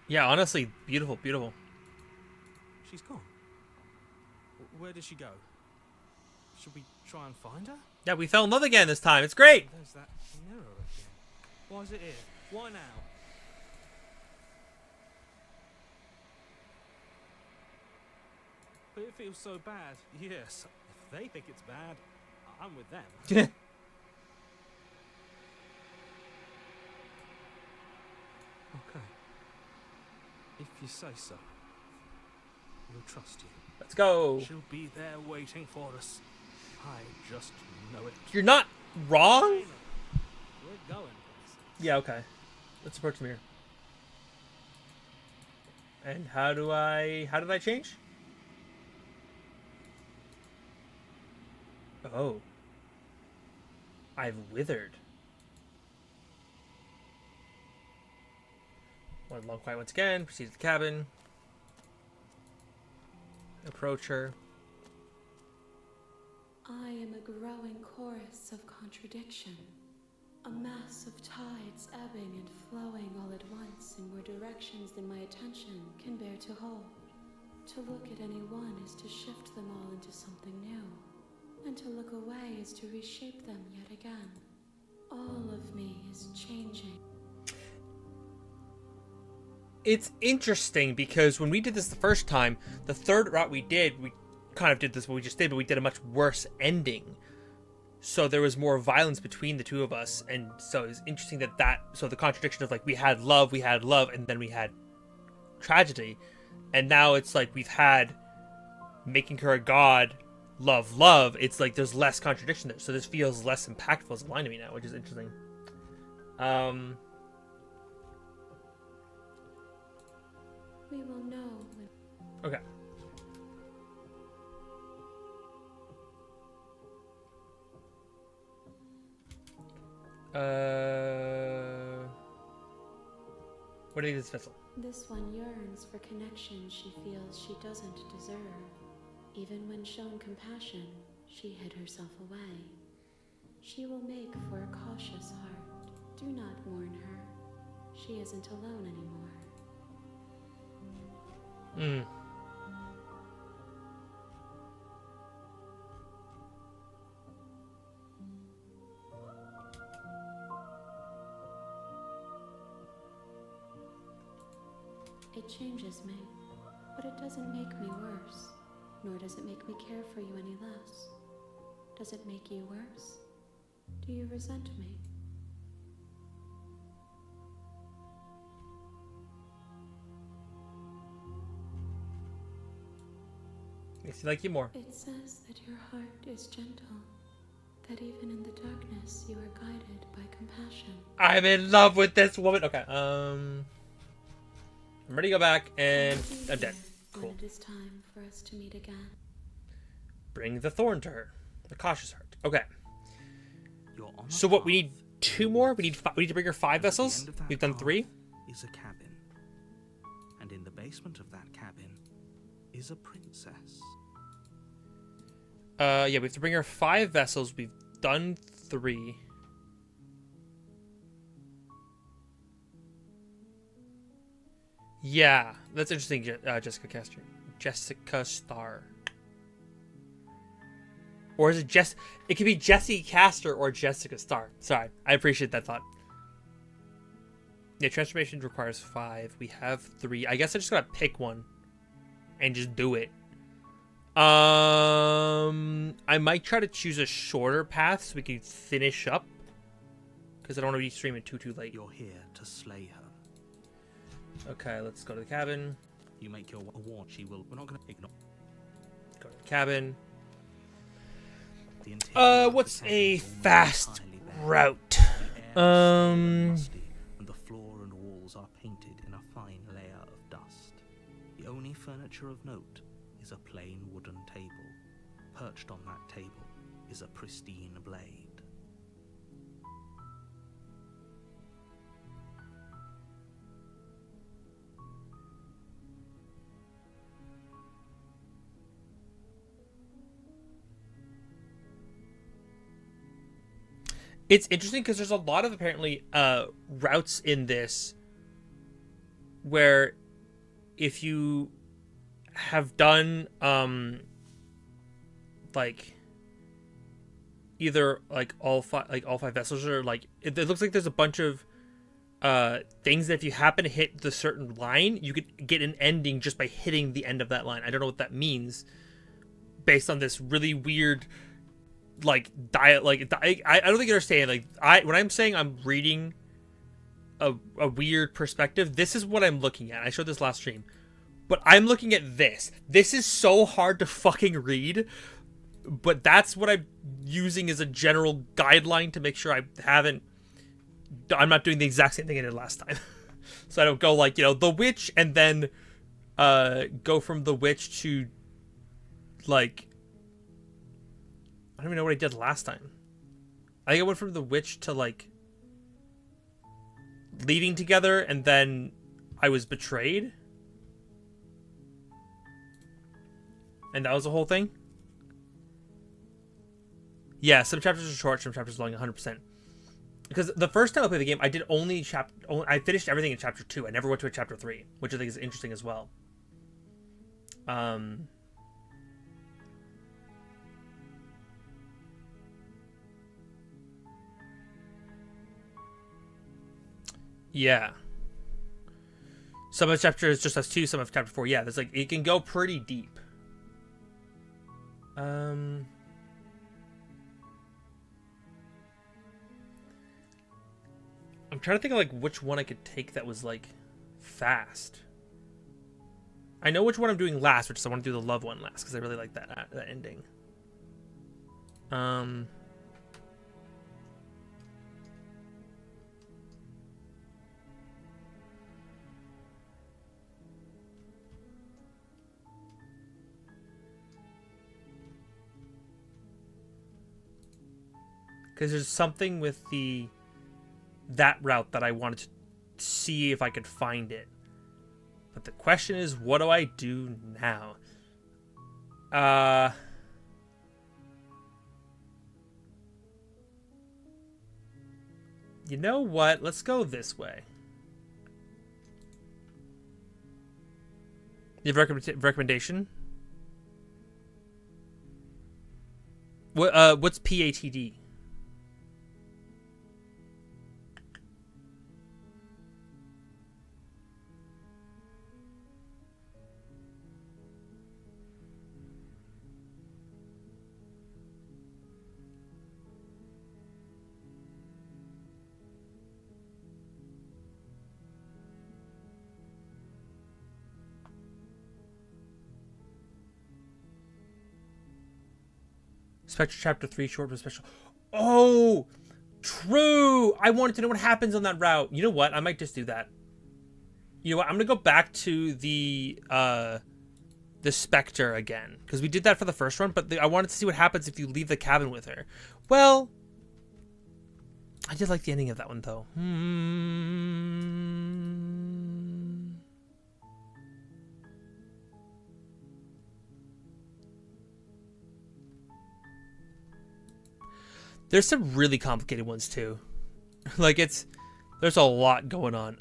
Yeah, honestly, beautiful, beautiful. She's gone. Where did she go? Should we try and find her? Yeah, we fell in love again this time. It's great. There's that mirror again. Why is it here? Why now? But it feels so bad. Yes, if they think it's bad, I'm with them. Okay. If you say so. We'll trust you. Let's go. She'll be there waiting for us. I just know it. You're not wrong. We're going places. Yeah, okay. Let's approach the mirror. And how did I change? Oh. I've withered. One long quiet once again. Proceed to the cabin. Approach her. I am a growing chorus of contradiction. A mass of tides ebbing and flowing all at once in more directions than my attention can bear to hold. To look at any one is to shift them all into something new. And to look away is to reshape them yet again. All of me is changing. It's interesting because when we did this the first time, the third route we did, we kind of did this what we just did, but we did a much worse ending. So there was more violence between the two of us, and so it's interesting so the contradiction of like we had love, and then we had tragedy, and now it's like we've had making her a god, love. It's like there's less contradiction there, so this feels less impactful as a line to me now, which is interesting. We will know when... Okay. What is this vessel? This one yearns for connection she feels she doesn't deserve. Even when shown compassion, she hid herself away. She will make for a cautious heart. Do not mourn her. She isn't alone anymore. It changes me, but it doesn't make me worse, nor does it make me care for you any less. Does it make you worse? Do you resent me? Makes me like you more. It says that your heart is gentle, that even in the darkness you are guided by compassion. I'm in love with this woman. Okay, I'm ready to go back, and I'm dead. Cool. When it is time for us to meet again. Bring the thorn to her. The cautious heart. Okay. You're on So a what, we path. need 2 more? We need to bring her 5 At the vessels? end of that We've done path 3? Is a cabin. And in the basement of that cabin is a princess. Yeah, we have to bring her 5 vessels. We've done 3. Yeah, that's interesting, Jessica Castor. Jessica Star. Or is it it could be Jessie Castor or Jessica Star. Sorry, I appreciate that thought. Yeah, transformation requires 5. We have 3. I guess I just gotta pick one and just do it. I might try to choose a shorter path so we can finish up, because I don't want to be streaming too late. You're here to slay her. Okay, let's go to the cabin. You make your warn. She will. We're not going to ignore. Go to the cabin. The interior of the What's cabin a is almost fast entirely bare. route? The air is still and musty, and the floor and walls are painted in a fine layer of dust. The only furniture of note is a plain wooden table. Perched on that table is a pristine blade. It's interesting because there's a lot of apparently routes in this where if you have done like either like all five vessels, or like it looks like there's a bunch of things that if you happen to hit the certain line, you could get an ending just by hitting the end of that line. I don't know what that means based on this really weird like diet. Like I don't think you understand. Like when I'm saying I'm reading a weird perspective, this is what I'm looking at. I showed this last stream, but I'm looking at this. This is so hard to fucking read, but that's what I'm using as a general guideline to make sure I'm not doing the exact same thing I did last time. So I don't go like, the witch and then go from the witch to like, I don't even know what I did last time. I think I went from the witch to like leading together, and then I was betrayed. And that was the whole thing? Yeah, some chapters are short, some chapters are long, 100%. Because the first time I played the game, I did I finished everything in chapter 2. I never went to a chapter 3, which I think is interesting as well. Yeah. Some of the chapters just has 2, some of chapter 4. Yeah, there's like, it can go pretty deep. I'm trying to think of like which one I could take that was like fast. I know which one I'm doing last, which is I want to do the love one last because I really like that ending. Because there's something with that route that I wanted to see if I could find it. But the question is, what do I do now? You know what? Let's go this way. You have a recommendation? What's PATD? Spectre Chapter 3 short but special. Oh, true. I wanted to know what happens on that route. You know what? I might just do that. You know what? I'm going to go back to the Spectre again. Because we did that for the first run, but I wanted to see what happens if you leave the cabin with her. Well, I did like the ending of that one, though. There's some really complicated ones too. Like there's a lot going on.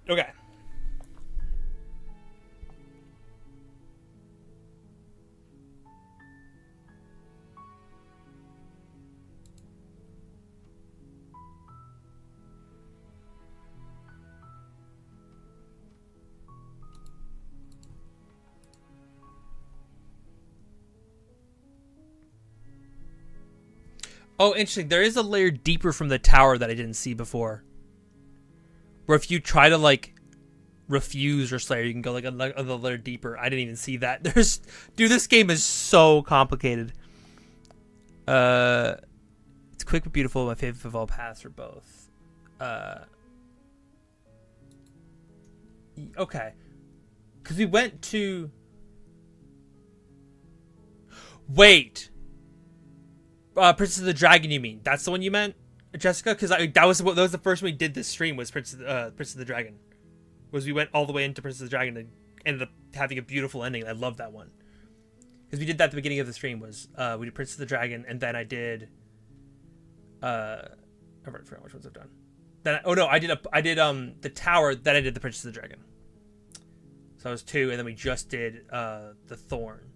Okay. Oh, interesting. There is a layer deeper from the tower that I didn't see before. Where if you try to, like, refuse your Slayer, you can go, like, a layer deeper. I didn't even see that. Dude, this game is so complicated. It's quick but beautiful. My favorite of all paths for both. Okay. Because we went to... Wait. Princess of the Dragon, you mean? That's the one you meant, Jessica? Because that was the first one we did this stream, was Princess of the Dragon. Was we went all the way into Princess of the Dragon and ended up having a beautiful ending. I love that one. Because we did that at the beginning of the stream, was we did Princess of the Dragon, and then I did... I forgot which ones I've done. Then I did the Tower, then I did the Princess of the Dragon. So that was 2, and then we just did the Thorn.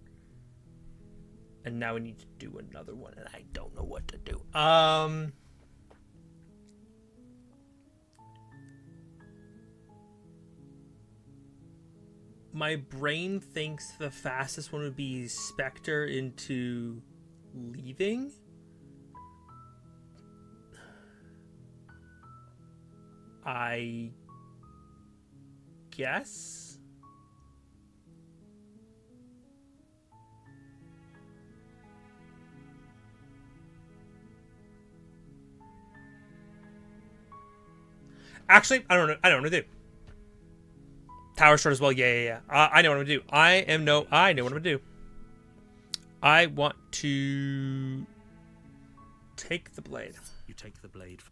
And now we need to do another one, and I don't know what to do. My brain thinks the fastest one would be Spectre into leaving. I guess. Actually, I don't know what to do. Tower short as well. Yeah. I know what I'm gonna do. I know what I'm gonna do. I want to take the blade. You take the blade.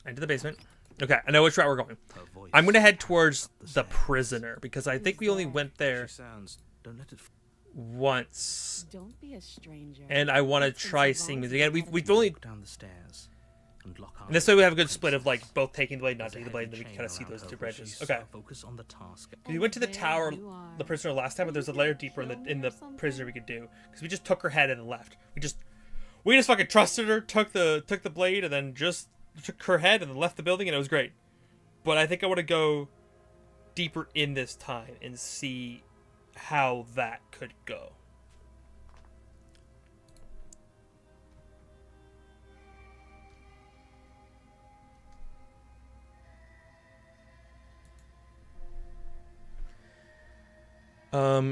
Into the basement. Okay, I know which route we're going. I'm gonna head towards the prisoner because I think we only went there once. Don't be a stranger. And I want to try seeing this again. We've only down the stairs. And this way we have a good split of, like, both taking the blade, not taking the blade, and then we can kind of see those 2 branches. Okay. Focus on the task. We went to the tower, the prisoner last time, but there's a layer deeper in the prisoner we could do because we just took her head and then left. We just fucking trusted her, took the blade, and then just took her head and then left the building, and it was great. But I think I want to go deeper in this time and see how that could go.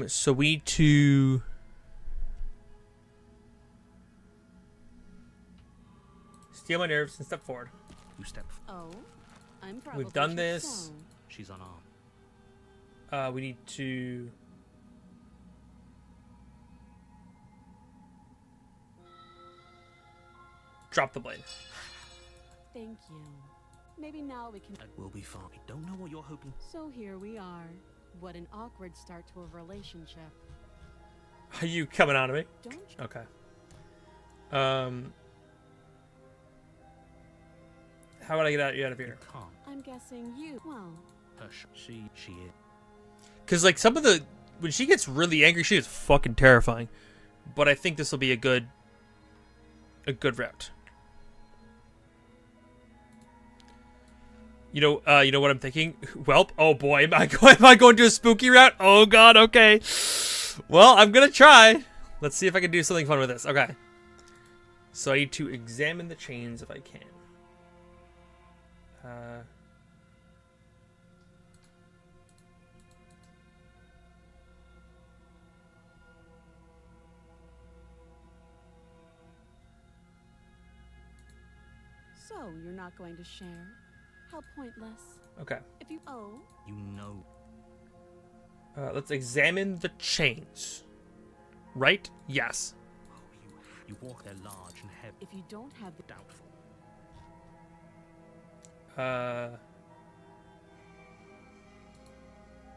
So we need to steal my nerves and step forward. You step. Oh, I'm probably. We've done this. She's unarmed. We need to drop the blade. Thank you. Maybe now we can. We'll be fine. I don't know what you're hoping. So here we are. What an awkward start to a relationship. Are you coming on to me? Don't you? Okay. How would I get you out of here? You can't. I'm guessing you. Well. She is. Because, like, some of the... When she gets really angry, she is fucking terrifying. But I think this will be a good route. You know what I'm thinking? Welp. Oh boy, am I going to a spooky route? Oh god, okay. Well, I'm gonna try. Let's see if I can do something fun with this. Okay. So I need to examine the chains if I can. So you're not going to share? How pointless. Okay. If you You know. Let's examine the chains. Right? Yes. Oh, you walk there large and heavy. if you don't have the Doubtful.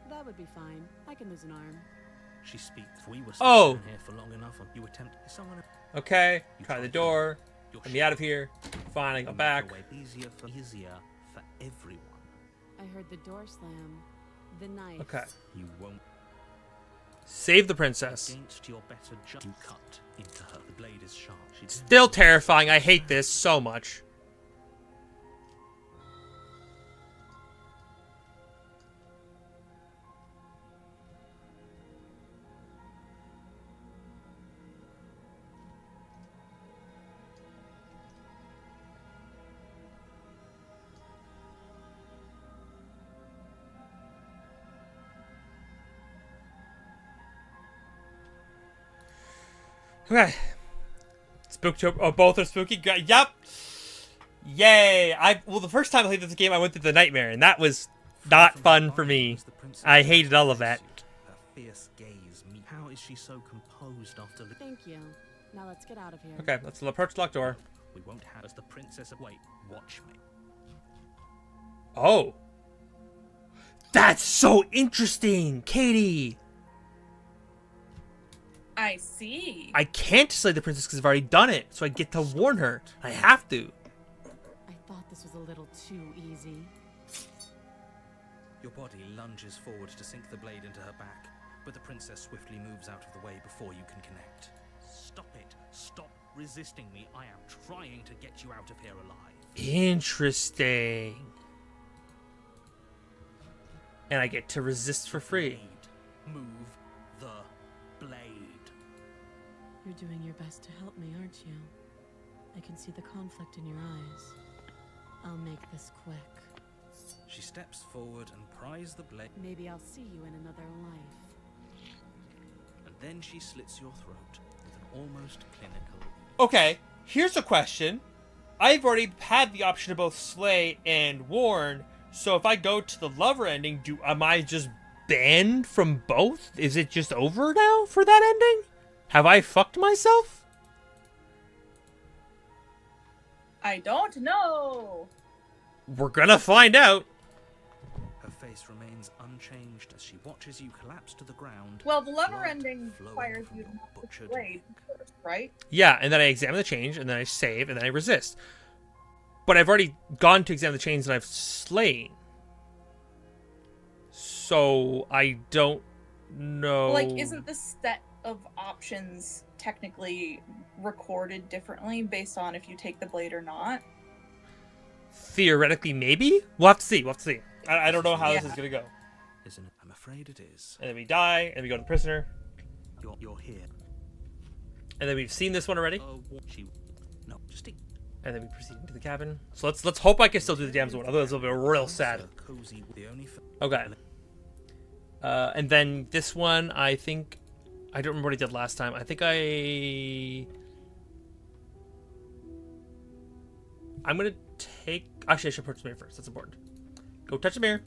that would be fine. I can lose an arm. She speaks. If we were Oh. sitting here for long enough, you attempt someone. Okay. You Try the try. door. You're Let me out of here. Fine, I go back. Easier for everyone. I heard the door slam. The knife. Okay. You won't. Save the princess. Against your better you cut into her. The blade is sharp. She Still terrifying. I hate this so much. Okay. Spooktober. Oh, both are spooky. Yup. Yay! Well, the first time I played this game, I went through the nightmare, and that was not fun for me. I hated all of that. Her fierce gaze. How is she so composed after? Thank you. Now let's get out of here. Okay, let's approach the locked door. We won't have as the princess. Wait, watch me. Oh. That's so interesting, Katie. I see. I can't slay the princess because I've already done it, so I get to warn her. I have to. I thought this was a little too easy. Your body lunges forward to sink the blade into her back, but the princess swiftly moves out of the way before you can connect. Stop it. Stop resisting me. I am trying to get you out of here alive. Interesting. And I get to resist for free. Blade. Move the blade. You're doing your best to help me, aren't you? I can see the conflict in your eyes. I'll make this quick. She steps forward and pries the blade, Maybe I'll see you in another life. and then she slits your throat with an almost clinical. Okay, here's a question. I've already had the option to both slay and warn, so if I go to the lover ending, am I just banned from both? Is it just over now for that ending? Have I fucked myself? I don't know. We're gonna find out. Her face remains unchanged as she watches you collapse to the ground. Well, the lover blood ending flowing requires from you to your have the butchered blade neck. first, right? Yeah, and then I examine the change, and then I save, and then I resist. But I've already gone to examine the change, and I've slain. So I don't know. Like, isn't the set of options technically recorded differently based on if you take the blade or not? Theoretically, maybe? We'll have to see. We'll have to see. I don't know how this is going to go. Isn't it? I'm afraid it is. And then we die, and we go to the prisoner. You're here. And then we've seen this one already. No, just And then we proceed into the cabin. So let's hope I can still do the damsel one. Otherwise, it'll be real sad. Cozy. The only. Okay. And then this one, I think... I don't remember what I did last time. I think I'm going to take... Actually, I should approach the mirror first. That's important. Go touch the mirror.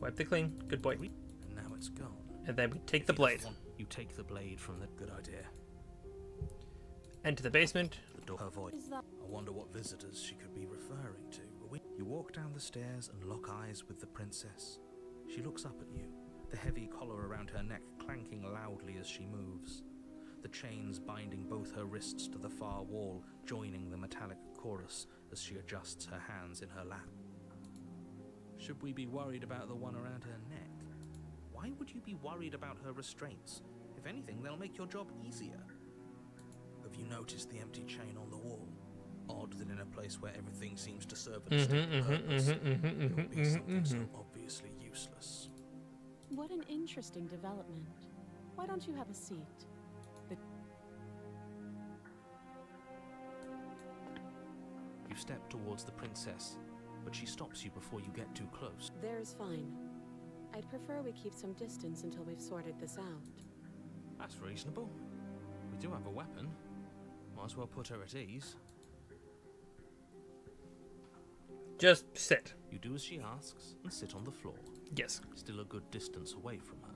Wipe it clean. Good boy. And now it's gone. And then we take the blade. You take the blade from the good idea. Enter the basement. The door. Her voice. Is that I wonder what visitors she could be referring to. You walk down the stairs and lock eyes with the princess. She looks up at you, the heavy collar around her neck clanking loudly as she moves. The chains binding both her wrists to the far wall, joining the metallic chorus as she adjusts her hands in her lap. Should we be worried about the one around her neck? Why would you be worried about her restraints? If anything, they'll make your job easier. Have you noticed the empty chain on the wall? Odd that in a place where everything seems to serve a distinct purpose, it would be something so obviously useless. what an interesting development. Why don't you have a seat? You step towards the princess, but she stops you before you get too close. There's fine. I'd prefer we keep some distance until we've sorted this out. That's reasonable. We do have a weapon. Might as well put her at ease. Just sit. You do as she asks and sit on the floor, Yes. still a good distance away from her.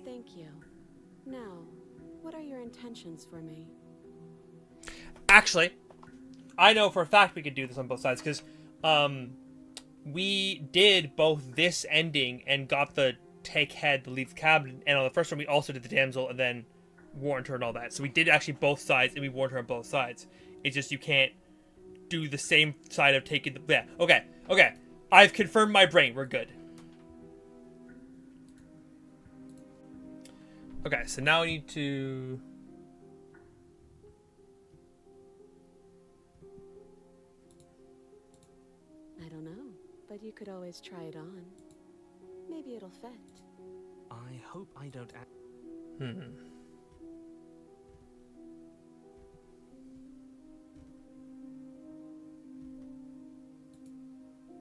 Thank you. Now, what are your intentions for me? Actually, I know for a fact we could do this on both sides, because we did both this ending and got the take head, the leave the cabin, and on the first one we also did the damsel and then warned her and all that. So we did actually both sides, and we warned her on both sides. It's just you can't do the same side of taking the... Yeah, okay. I've confirmed my brain. We're good. Okay, so now we need to... I don't know, but you could always try it on. Maybe it'll fit. I hope I don't act.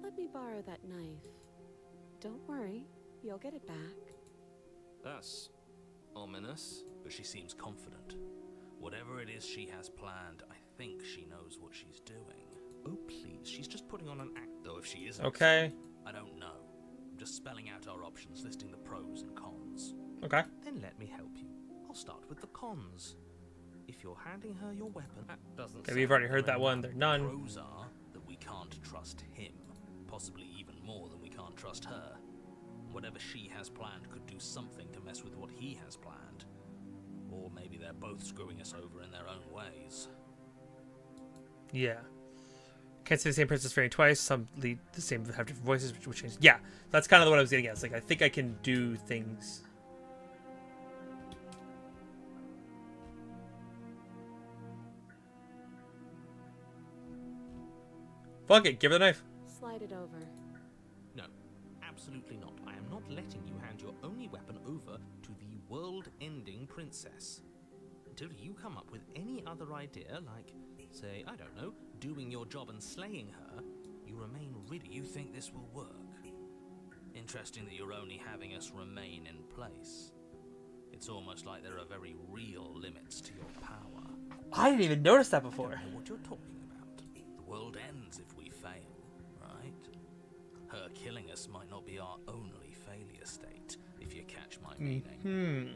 Let me borrow that knife. Don't worry, you'll get it back. That's ominous. but she seems confident. Whatever it is she has planned, I think she knows what she's doing. Oh, please, she's just putting on an act, though, if she isn't. Okay. I don't know. I'm just spelling out our options, listing the pros and cons. Okay. Then let me help you. I'll start with the cons. If you're handing her your weapon, that doesn't Okay, we've already heard that one. They're none. The pros are that we can't trust him, possibly even more than we can't trust her. Whatever she has planned could do something to mess with what he has planned. Or maybe they're both screwing us over in their own ways. Yeah. Can't say the same princess variant twice. Some lead the same, have different voices, which change. Yeah, that's kind of what I was getting at. It's like, I think I can do things. Fuck it, give her the knife. Slide it over. No, absolutely not. I am not letting you hand your only weapon over to the world-ending princess. Until you come up with any other idea, like, say, I don't know, doing your job and slaying her, you remain rid. You think this will work? Interesting that you're only having us remain in place. It's almost like there are very real limits to your power. I didn't even notice that I before. don't know what you're talking about. The world ends if we fail, right? Her killing us might not be our only failure state, if you catch my meaning.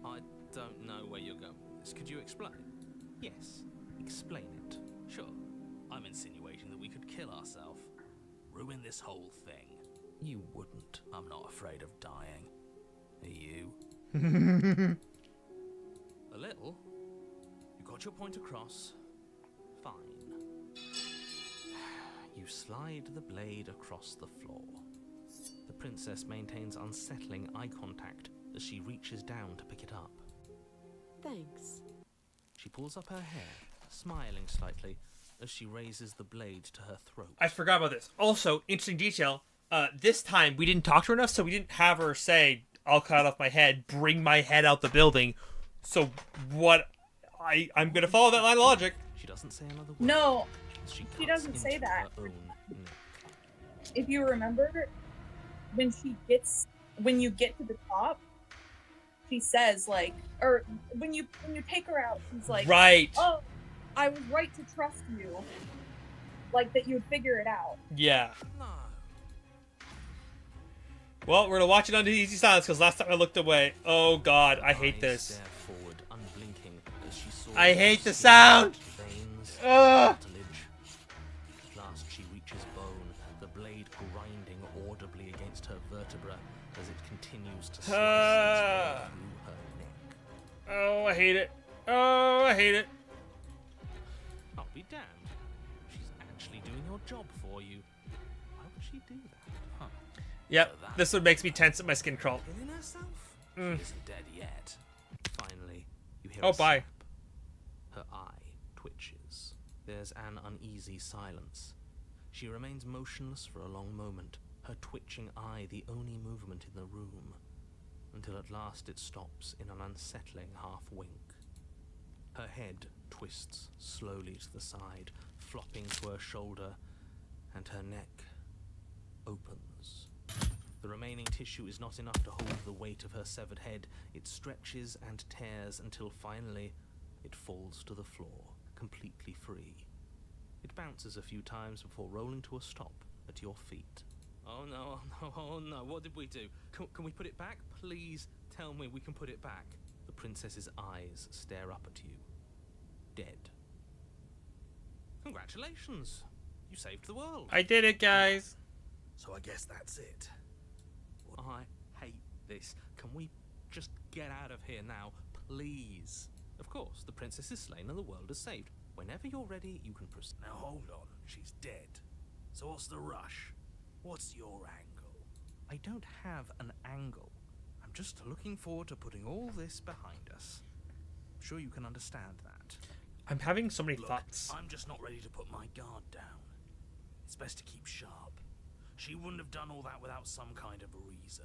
I don't know where you're going with this. Could you explain? Yes, explain it. Sure. I'm insinuating that we could kill ourselves. Ruin this whole thing. You wouldn't. I'm not afraid of dying. Are you? A little. You got your point across. Fine. You slide the blade across the floor. The princess maintains unsettling eye contact as she reaches down to pick it up. Thanks. She pulls up her hair, smiling slightly as she raises the blade to her throat. I forgot about this. Also, interesting detail. This time we didn't talk to her enough, so we didn't have her say, "I'll cut off my head, bring my head out the building." So what? I'm gonna follow that line of logic. She doesn't say another word. No, She she doesn't cuts say into that. her own neck. If you remember, when you get to the top, she says like, or when you take her out, she's like, Right. "Oh, I was right to trust you, like that you'd figure it out." Yeah. No. Well, we're gonna watch it under easy silence because last time I looked away. Oh God, I hate Eyes this. stare forward, unblinking, as she saw I hate the skin, sound. Veins, Ugh. cartilage. At last she reaches bone, the blade grinding audibly against her vertebra as it continues to slice its way through her neck. Oh, I hate it. Oh, I hate it. I'll be damned. She's actually doing your job for you. Why would she do that? Huh. Yep. This one makes me tense at my skin crawl. Killing herself? Mm. She isn't dead yet. Finally, you hear Oh, a bye. snap. Her eye twitches. There's an uneasy silence. She remains motionless for a long moment, her twitching eye the only movement in the room, until at last it stops in an unsettling half-wink. Her head twists slowly to the side, flopping to her shoulder, and her neck opens. The remaining tissue is not enough to hold the weight of her severed head. It stretches and tears until finally it falls to the floor, completely free. It bounces a few times before rolling to a stop at your feet. Oh no, oh no, oh no, what did we do? Can we put it back? Please tell me we can put it back. The princess's eyes stare up at you. Dead. Congratulations! You saved the world. I did it, guys. So I guess that's it. I hate this. Can we just get out of here now, please? Of course, the princess is slain and the world is saved. Whenever you're ready, you can proceed. Now hold on, she's dead. So what's the rush? What's your angle? I don't have an angle. I'm just looking forward to putting all this behind us. I'm sure you can understand that. I'm having so many Look, thoughts. I'm just not ready to put my guard down. It's best to keep sharp. She wouldn't have done all that without some kind of reason.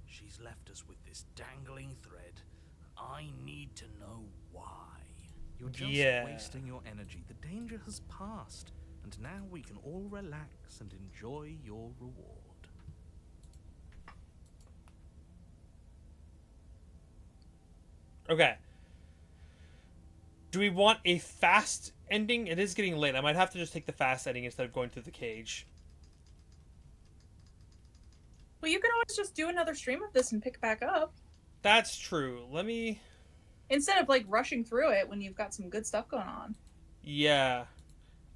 She's left us with this dangling thread, and I need to know why. You're just Yeah. wasting your energy. The danger has passed, and now we can all relax and enjoy your reward. Okay. Do we want a fast ending? It is getting late. I might have to just take the fast ending instead of going through the cage. Well, you can always just do another stream of this and pick back up. That's true. Let me... Instead of, like, rushing through it when you've got some good stuff going on. Yeah.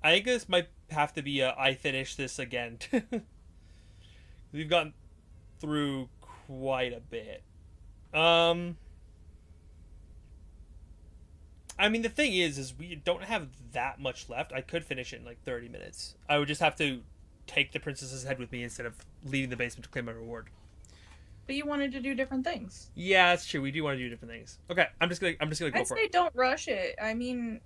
I think this might have to be a I finish this again. We've gotten through quite a bit. I mean, the thing is we don't have that much left. I could finish it in like 30 minutes. I would just have to take the princess's head with me instead of leaving the basement to claim my reward. But you wanted to do different things. Yeah, that's true. We do want to do different things. Okay, I'm just gonna go I'd for say it. don't rush it. I mean,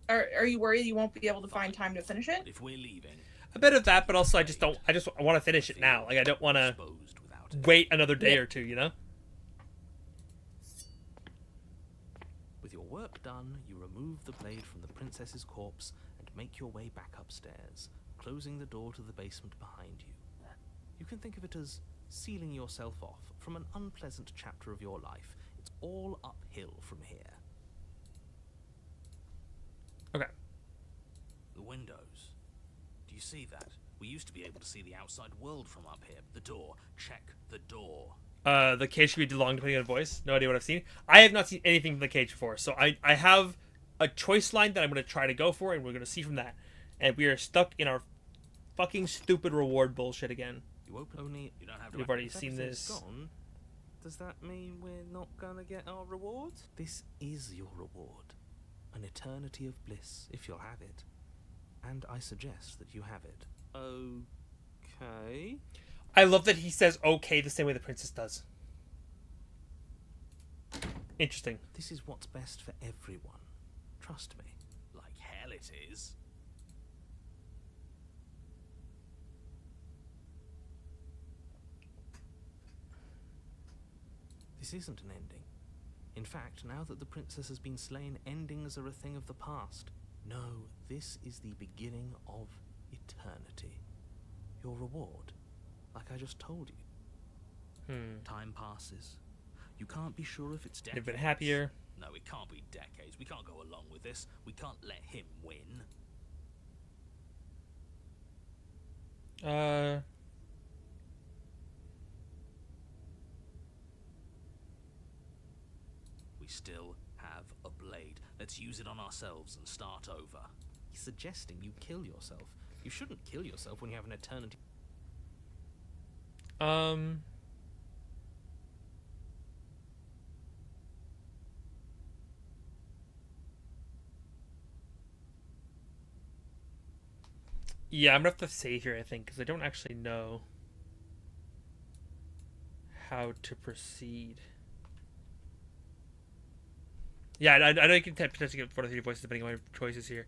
are you worried you won't be able to find time to finish it? If we're leaving, A bit of that, but also I just want to finish it now. Like I don't want to exposed without it. wait another day or two. You know. With your work done, you remove the blade from the princess's corpse and make your way back upstairs, closing the door to the basement behind you. You can think of it as sealing yourself off from an unpleasant chapter of your life. It's all uphill from here. Okay. The windows. Do you see that? We used to be able to see the outside world from up here. The door. Check the door. The cage could be long depending on voice. No idea what I've seen. I have not seen anything from the cage before, so I have a choice line that I'm going to try to go for, and we're going to see from that. And we are stuck in our fucking stupid reward bullshit again. You open only. You don't have to. You've already If seen everything's this. Gone, does that mean we're not gonna get our reward? This is your reward. An eternity of bliss, if you'll have it. And I suggest that you have it. Okay. I love that he says okay the same way the princess does. Interesting. This is what's best for everyone. Trust me. Like hell it is. This isn't an ending. In fact, now that the princess has been slain, endings are a thing of the past. No, this is the beginning of eternity. Your reward, like I just told you. Time passes. You can't be sure if it's decades. They've been happier. No, it can't be decades. We can't go along with this. We can't let him win. We still have a blade. Let's use it on ourselves and start over. He's suggesting you kill yourself. You shouldn't kill yourself when you have an eternity. Yeah, I'm gonna have to save here, I think, because I don't actually know how to proceed. Yeah, I know you can potentially get 4 or 3 voices depending on my choices here.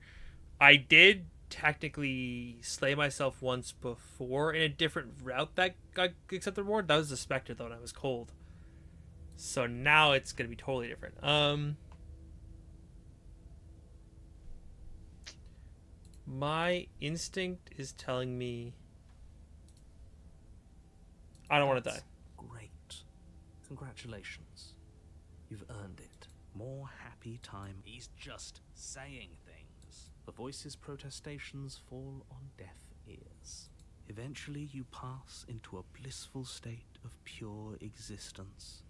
I did technically slay myself once before in a different route that got accepted reward. That was the Spectre, though, and I was cold. So now it's gonna be totally different. My instinct is telling me I don't want to die. Great. Congratulations. You've earned it. More happy time. He's just saying things. The voice's protestations fall on deaf ears. Eventually you pass into a blissful state of pure existence.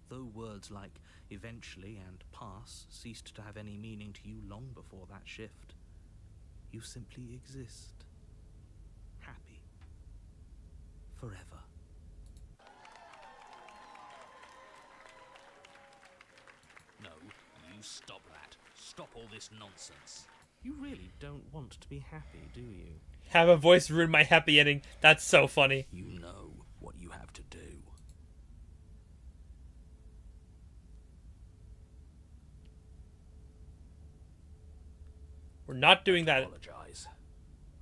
Though words like eventually and pass ceased to have any meaning to you long before that shift, you simply exist. Happy. Forever. No, you stop that. Stop all this nonsense. You really don't want to be happy, do you? Have a voice ruin my happy ending. That's so funny. You know what you have to do. We're not doing that. Apologize.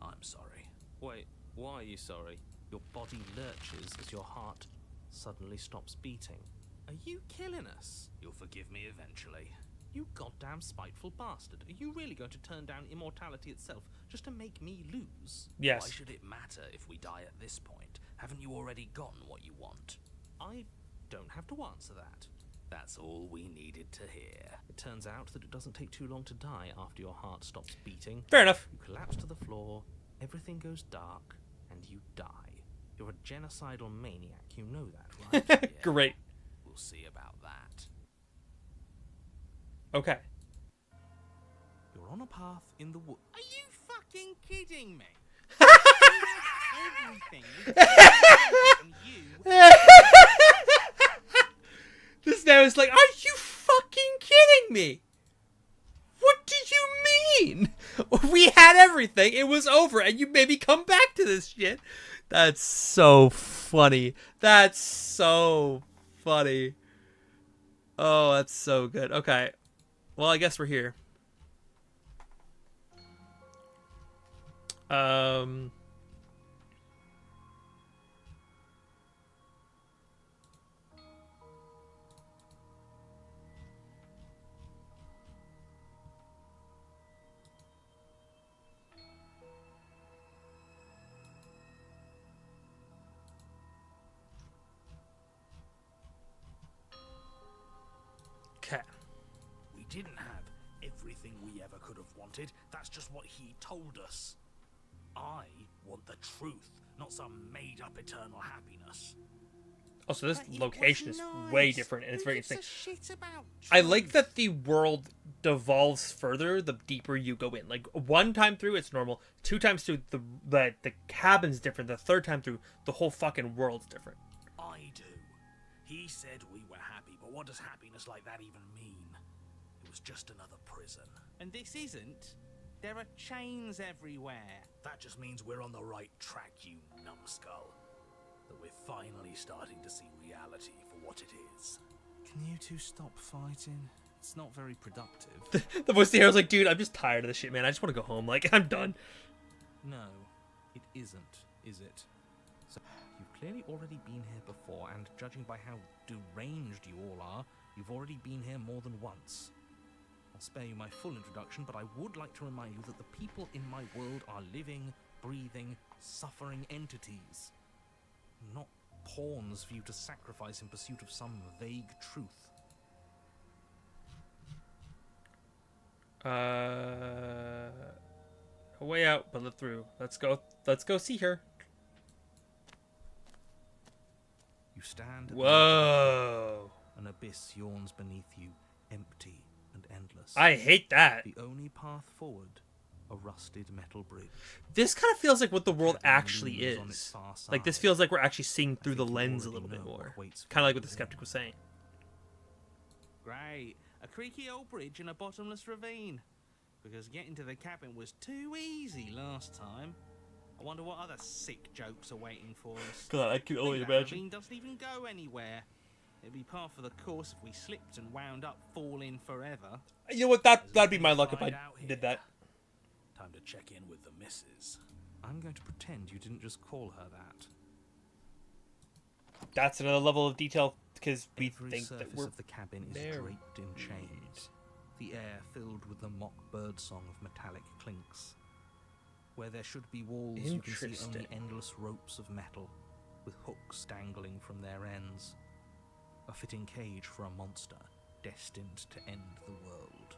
I'm sorry. Wait, why are you sorry? Your body lurches as your heart suddenly stops beating. Are you killing us? You'll forgive me eventually. You goddamn spiteful bastard. Are you really going to turn down immortality itself just to make me lose? Yes. Why should it matter if we die at this point? Haven't you already gotten what you want? I don't have to answer that. That's all we needed to hear. It turns out that it doesn't take too long to die after your heart stops beating. Fair enough. You collapse to the floor, everything goes dark, and you die. You're a genocidal maniac, you know that, right? Yeah, Great. we'll see about that. Okay. You're on a path in the woods. Are you fucking kidding me? Everything. And you. This man is like, are you fucking kidding me? What do you mean? We had everything. It was over, and you made me come back to this shit. That's so funny. That's so funny. Oh, that's so good. Okay. Well, I guess we're here. Okay. We didn't have everything we ever could have wanted. That's just what he told us. I want the truth, not some made-up eternal happiness. Oh, so this But it location was is way nice. different, and it's Who very gives a interesting. shit about I like truth? that the world devolves further the deeper you go in. Like, one time through, it's normal. 2 times through, the cabin's different. The 3rd time through, the whole fucking world's different. I do. He said we were happy, but what does happiness like that even mean? It was just another prison. And this isn't. There are chains everywhere. That just means we're on the right track, you numbskull. That we're finally starting to see reality for what it is. Can you two stop fighting? It's not very productive. The voice of the hero's like, dude, I'm just tired of this shit, man. I just want to go home. Like, I'm done. No, it isn't, is it? So, you've clearly already been here before, and judging by how deranged you all are, you've already been here more than once. I'll spare you my full introduction, but I would like to remind you that the people in my world are living, breathing, suffering entities. Not pawns for you to sacrifice in pursuit of some vague truth. A way out, but let through. Let's go see her. You stand at Whoa. an abyss yawns beneath you, empty and endless. I hate that. The only path forward, a rusted metal bridge. This kind of feels like what the world Heaven actually looms on its is. far Like, this side. feels like we're actually seeing through I the think you lens a already little bit know more. what waits for Kind of like you what the there. skeptic was saying. Great. A creaky old bridge and a bottomless ravine. Because getting to the cabin was too easy last time. I wonder what other sick jokes are waiting for us. God, I can only That imagine. ravine doesn't even go anywhere. It'd be par for the course if we slipped and wound up falling forever. You know what? That'd be There's my nothing luck to if I find out did here. that. Time to check in with the missus. I'm going to pretend you didn't just call her that. That's another level of detail because we Every think surface that we're of the cabin is there. draped in chains. The air filled with the mock bird song of metallic clinks. Where there should be walls, you can see only Interesting. endless ropes of metal, with hooks dangling from their ends. A fitting cage for a monster destined to end the world.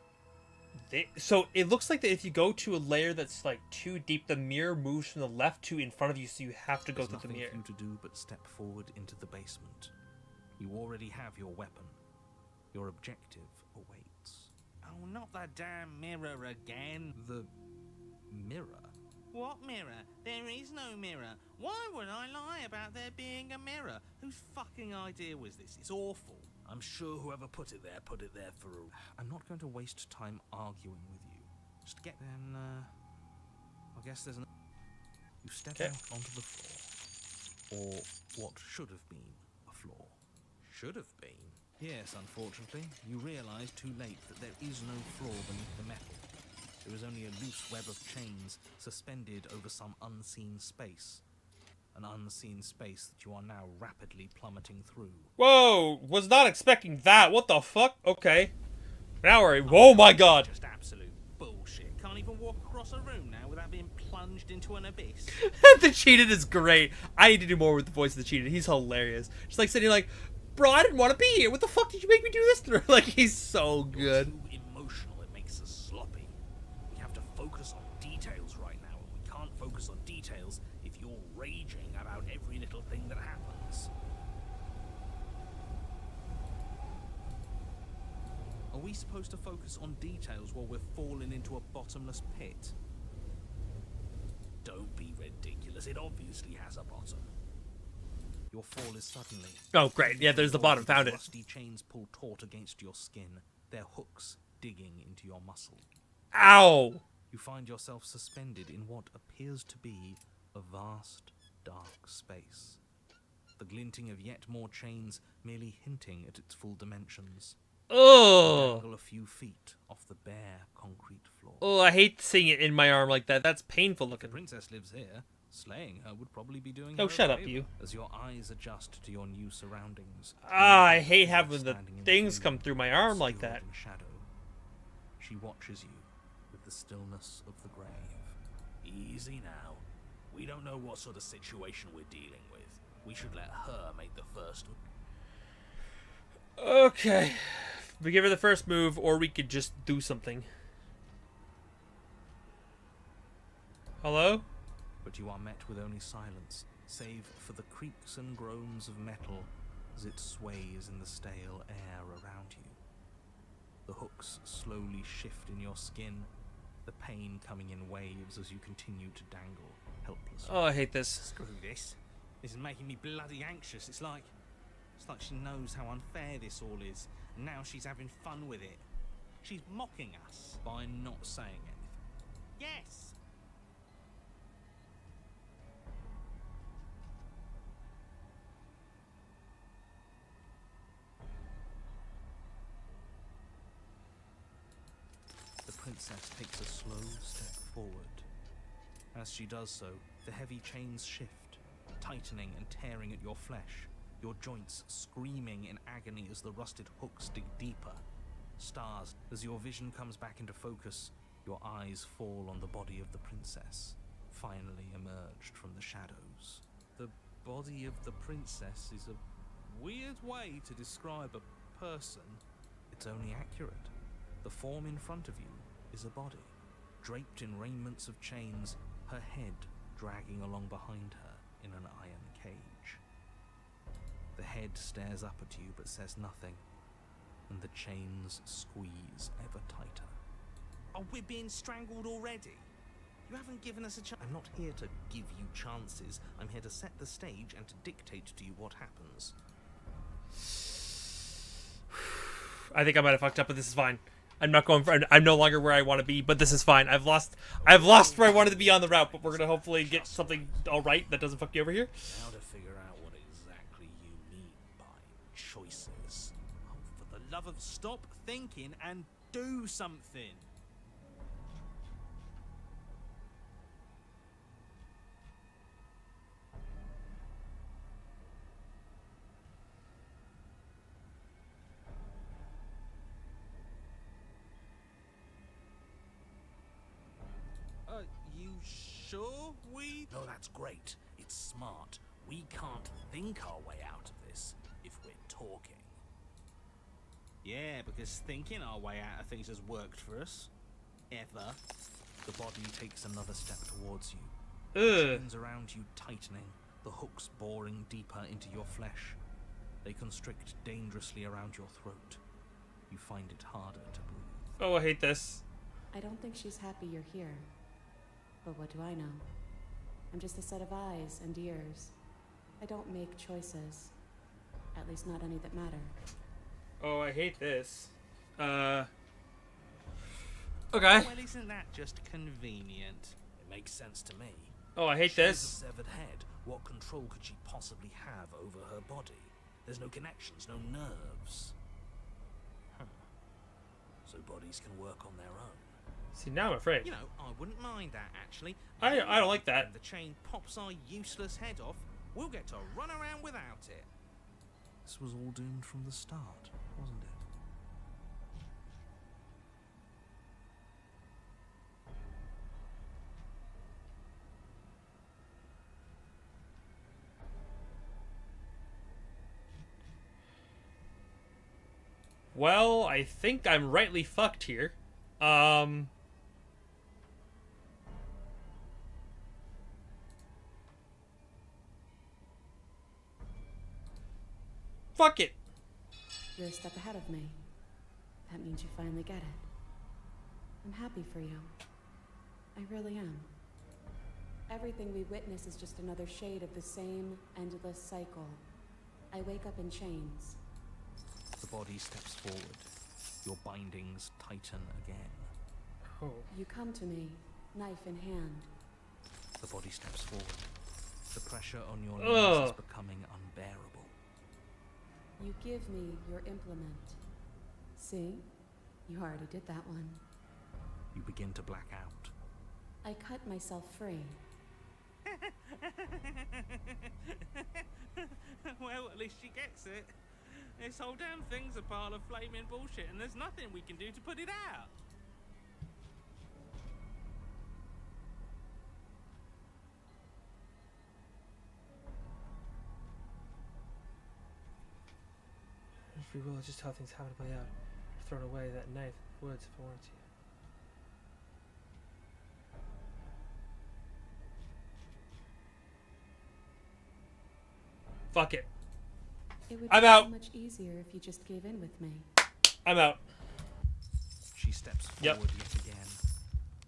So it looks like that if you go to a layer that's like too deep, the mirror moves from the left to in front of you, so you have to go There's through the nothing mirror. for you to do but step forward into the basement. You already have your weapon. Your objective awaits. Oh, not the damn mirror again. The mirror? What mirror? There is no mirror. Why would I lie about there being a mirror? Whose fucking idea was this? It's awful. I'm sure whoever put it there for a... I'm not going to waste time arguing with you. Just get then, I guess there's an... You step Okay. out onto the floor. Or what should have been a floor. Should have been? Yes, unfortunately. You realise too late that there is no floor beneath the metal. There is only a loose web of chains suspended over some unseen space. An unseen space that you are now rapidly plummeting through. Whoa! Was not expecting that. What the fuck? Okay. Now we're. Oh my god! Just absolute bullshit. Can't even walk across a room now without being plunged into an abyss. The cheated is great. I need to do more with the voice of the cheated. He's hilarious. Just like sitting like, bro, I didn't want to be here. What the fuck did you make me do this through? Like, he's so good. Too emotional, it makes us sloppy. We have to focus on details right now, and we can't focus on details if you're raging about every little thing that happens. Are we supposed to focus on details while we're falling into a bottomless pit? Don't be ridiculous, it obviously has a bottom. Your fall is suddenly. Oh, great. Yeah, there's the bottom. Found it. Rusty chains pull taut against your skin, their hooks digging into your muscle. Ow! You find yourself suspended in what appears to be a vast, dark space. The glinting of yet more chains merely hinting at its full dimensions. Oh! Dangle a few feet off the bare concrete floor. Oh, I hate seeing it in my arm like that. That's painful The looking. princess lives here. Slaying her would probably be doing Oh, her a shut up, favor. you. As your eyes adjust to your new surroundings. I hate having the Standing in things gloom, come through my arm like obscured that. in shadow. She watches you with the stillness of the grave. Easy now. We don't know what sort of situation we're dealing with. We should let her make the first. Okay. We give her the first move, or we could just do something. Hello? But you are met with only silence, save for the creaks and groans of metal as it sways in the stale air around you. The hooks slowly shift in your skin, the pain coming in waves as you continue to dangle helplessly. Oh, I hate this. Screw this. This is making me bloody anxious. It's like she knows how unfair this all is, and now she's having fun with it. She's mocking us by not saying anything. Yes! The princess takes a slow step forward. As she does so, the heavy chains shift, tightening and tearing at your flesh, your joints screaming in agony as the rusted hooks dig deeper. Stars, as your vision comes back into focus, your eyes fall on the body of the princess, finally emerged from the shadows. The body of the princess is a weird way to describe a person. It's only accurate. The form in front of you is a body, draped in raiments of chains, her head dragging along behind her in an iron cage. The head stares up at you but says nothing, and the chains squeeze ever tighter. Are we being strangled already? You haven't given us a chance. I'm not here to give you chances. I'm here to set the stage and to dictate to you what happens. I think I might have fucked up, but this is fine. I'm not going for. I'm no longer where I want to be, but this is fine. I've lost where I wanted to be on the route, but we're gonna hopefully get something all right that doesn't fuck you over here. Now to figure out what exactly you mean by choices. Oh, for the love of stop thinking and do something. You sure we... No, that's great. It's smart. We can't think our way out of this if we're talking. Yeah, because thinking our way out of things has worked for us. Ever. The body takes another step towards you. The chains around you tightening, the hooks boring deeper into your flesh. They constrict dangerously around your throat. You find it harder to breathe. Oh, I hate this. I don't think she's happy you're here. But what do I know? I'm just a set of eyes and ears. I don't make choices. At least not any that matter. Oh, I hate this. Okay. Well, isn't that just convenient? It makes sense to me. Oh, I hate She has this. a severed head. What control could she possibly have over her body? There's no connections, no nerves. So bodies can work on their own. See, now I'm afraid. You know, I wouldn't mind that, actually. I don't like that. When the chain pops our useless head off, we'll get to run around without it. This was all doomed from the start, wasn't it? Well, I think I'm rightly fucked here. Fuck it. You're a step ahead of me. That means you finally get it. I'm happy for you. I really am. Everything we witness is just another shade of the same endless cycle. I wake up in chains. The body steps forward. Your bindings tighten again. Oh. You come to me, knife in hand. The body steps forward. The pressure on your knees is becoming unbearable. You give me your implement. See? You already did that one. You begin to black out. I cut myself free. Well, at least she gets it. This whole damn thing's a pile of flaming bullshit, and there's nothing we can do to put it out. Free will is just how things happen to play out. I've thrown away that knife in the woods if I wanted to. Fuck it. It would I'm be out. so much easier if you just gave in with me. I'm out. She steps forward yet again,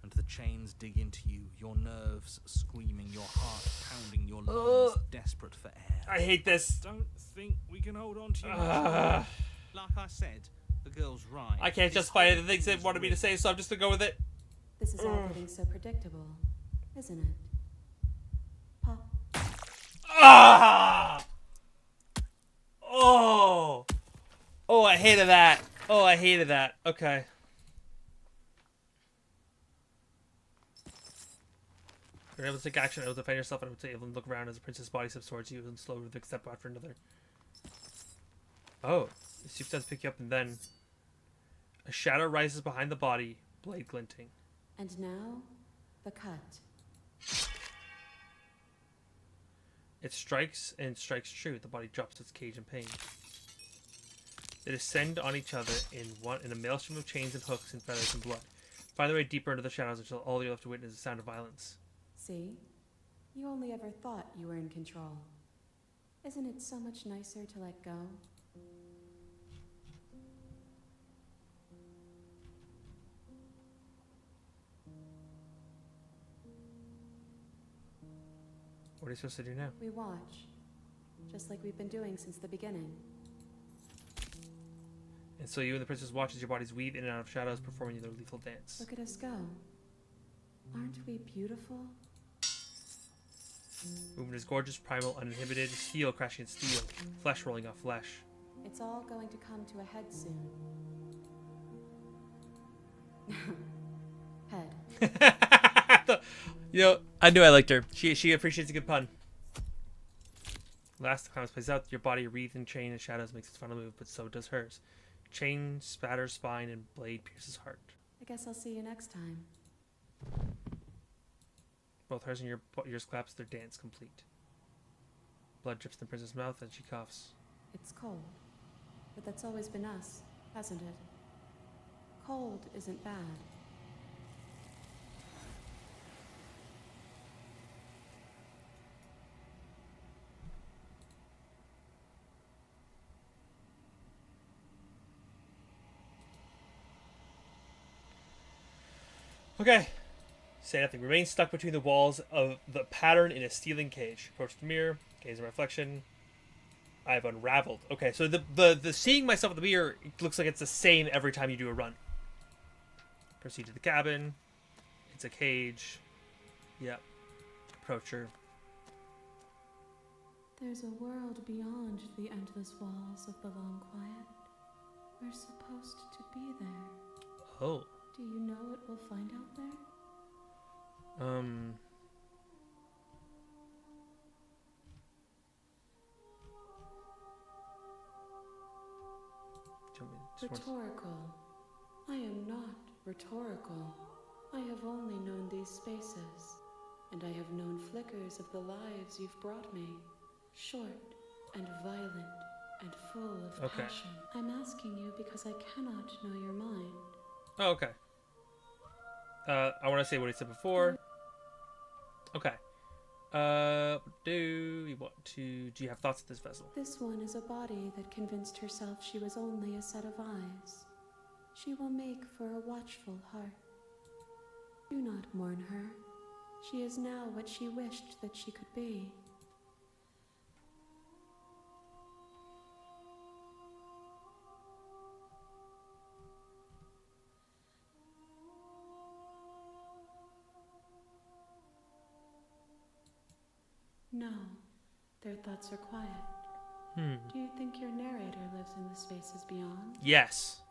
and the chains dig into you, your nerves screaming, your heart pounding, your lungs desperate for air. I hate this. Don't think we can hold on to you much longer. Like I said, the girl's right. I can't justify the things they wanted me to say, so I'm just gonna go with it. This is all getting so predictable, isn't it? Pop. Ah! Oh! Oh, I hated that. Oh, I hated that. Okay. You're able to take action, able to defend yourself, and able to look around as the princess' body steps towards you and slow with a step after another. Oh. The soup does pick you up, and then a shadow rises behind the body, blade glinting. And now, the cut. It strikes, and it strikes true. The body drops to its cage in pain. They descend on each other in a maelstrom of chains and hooks and feathers and blood. Find their way deeper into the shadows until all you're left to witness is the sound of violence. See? You only ever thought you were in control. Isn't it so much nicer to let go? What are you supposed to do now? We watch. Just like we've been doing since the beginning. And so you and the princess watch as your bodies weave in and out of shadows, performing their lethal dance. Look at us go. Aren't we beautiful? Movement is gorgeous, primal, uninhibited, steel crashing in steel, flesh rolling off flesh. It's all going to come to a head soon. Head. You know, I knew I liked her. She appreciates a good pun. Last the climax plays out, your body wreathed in chain and shadows makes its final move, but so does hers. Chain spatters spine and blade pierces heart. I guess I'll see you next time. Both hers and yours collapse, their dance complete. Blood drips in the princess' mouth and she coughs. It's cold. But that's always been us, hasn't it? Cold isn't bad. Okay. Say nothing. Remain stuck between the walls of the pattern in a stealing cage. Approach the mirror. Gaze in reflection. I have unraveled. Okay, so the seeing myself in the mirror looks like it's the same every time you do a run. Proceed to the cabin. It's a cage. Yep. Approach her. There's a world beyond the endless walls of the long quiet. We're supposed to be there. Oh. Do you know what we'll find out there? Rhetorical. I am not rhetorical. I have only known these spaces, and I have known flickers of the lives you've brought me. Short and violent, and full of Okay. passion. I'm asking you because I cannot know your mind. Oh, okay. I want to say what he said before. Okay. Do you have thoughts of this vessel? This one is a body that convinced herself she was only a set of eyes. She will make for a watchful heart. Do not mourn her. She is now what she wished that she could be. No, their thoughts are quiet. Do you think your narrator lives in the spaces beyond? Yes.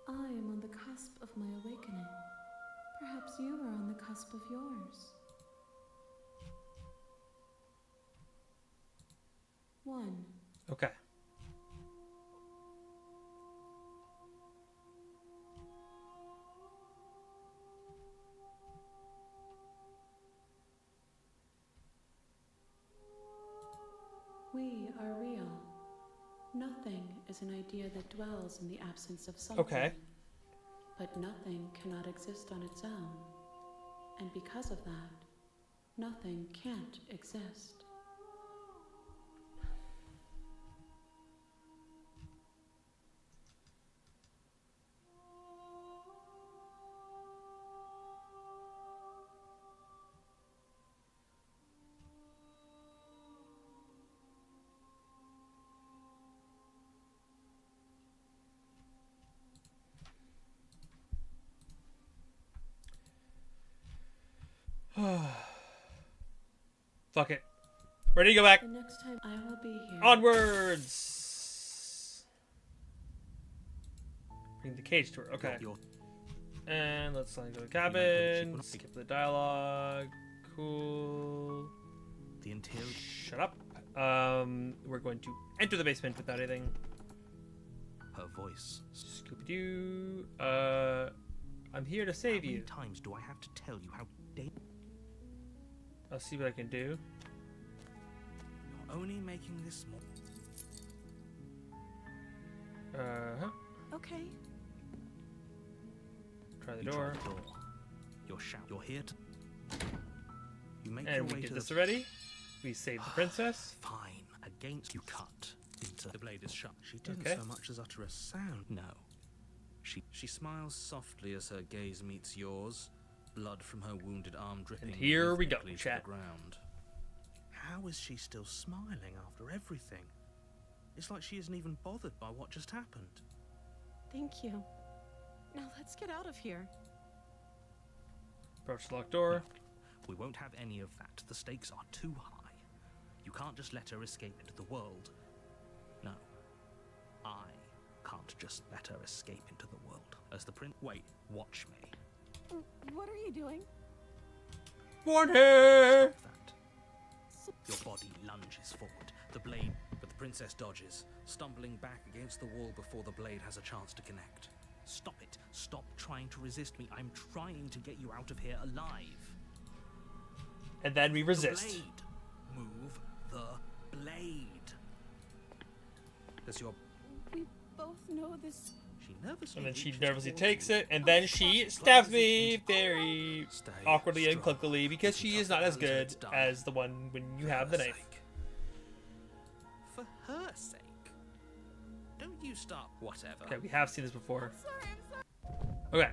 I am on the cusp of my awakening. Perhaps you are on the cusp of yours. 1. Okay. We are real. Nothing is an idea that dwells in the absence of something. Okay. But nothing cannot exist on its own. And because of that, nothing can't exist. Fuck it. Ready to go back. The next time I will be here. Onwards. Bring the cage to her. Okay. And let's go to the cabin. Skip the dialogue. Cool. The interior. Shut up. We're going to enter the basement without anything. Her voice. Scooby-Doo. I'm here to save How many you. times do I have to tell you how I'll see what I can do. You're only making this more. Uh-huh. Okay. Try the You door. try the door. You're here to. You make your And we way did to this the. already. We saved the princess. Fine. Against you cut into the blade is shut. She didn't Okay. so much as utter a sound. No. She smiles softly as her gaze meets yours. Blood from her wounded arm dripping. And here we go, rhythmically to chat. the ground. How is she still smiling after everything? It's like she isn't even bothered by what just happened. Thank you. Now let's get out of here. Approach the locked door. We won't have any of that. The stakes are too high. You can't just let her escape into the world. No. I can't just let her escape into the world. As the prince. Wait, watch me. What are you doing? Warn her! Stop that. Your body lunges forward. The blade, but the princess dodges, stumbling back against the wall before the blade has a chance to connect. Stop it. Stop trying to resist me. I'm trying to get you out of here alive. And then we resist. The blade. Move the blade. Does your... We both know this. She nervously And then she reaches nervously towards takes you. it, and then she stabs me very Stay awkwardly and strong. clunkily because she is not as Until good it's done. as the one when you have the knife. For her sake. Don't you start whatever. Okay, we have seen this before. Sorry, I'm sorry. Okay.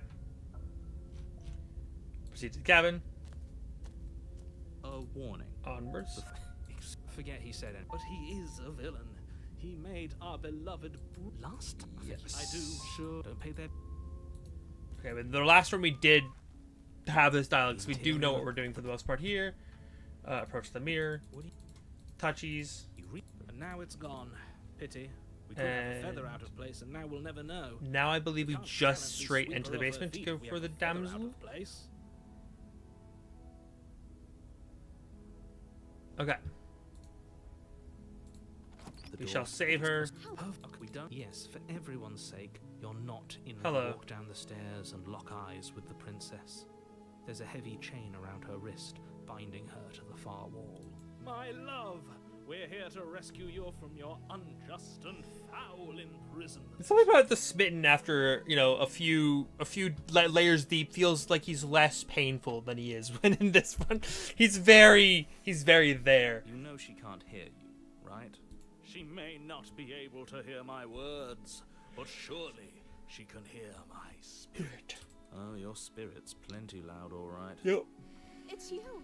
Proceed to the cabin. A warning. Onwards. Forget he said it, but he is a villain. He made our beloved last. Yes. I do. Sure. Don't pay their. Okay, but the last one we did have this dialogue, so we do know what we're doing for the most part here. Approach the mirror. What do Touchies. and now it's gone. Pity. We could have a feather out of place, and now we'll never know. Now I believe we Can't just silently straight sweep into her the off her basement to feet go if we for have the a feather out damsel. of place. Okay. We shall save her. We don't. Yes, for everyone's sake, you're not in Hello. to walk down the stairs and lock eyes with the princess. There's a heavy chain around her wrist, binding her to the far wall. My love, we're here to rescue you from your unjust and foul imprisonment. It's something about the smitten after, you know, a few layers deep feels like he's less painful than he is when in this one. He's very there. You know she can't hear you, right? She may not be able to hear my words, but surely she can hear my spirit. Oh, your spirit's plenty loud, all right. Yep. It's you,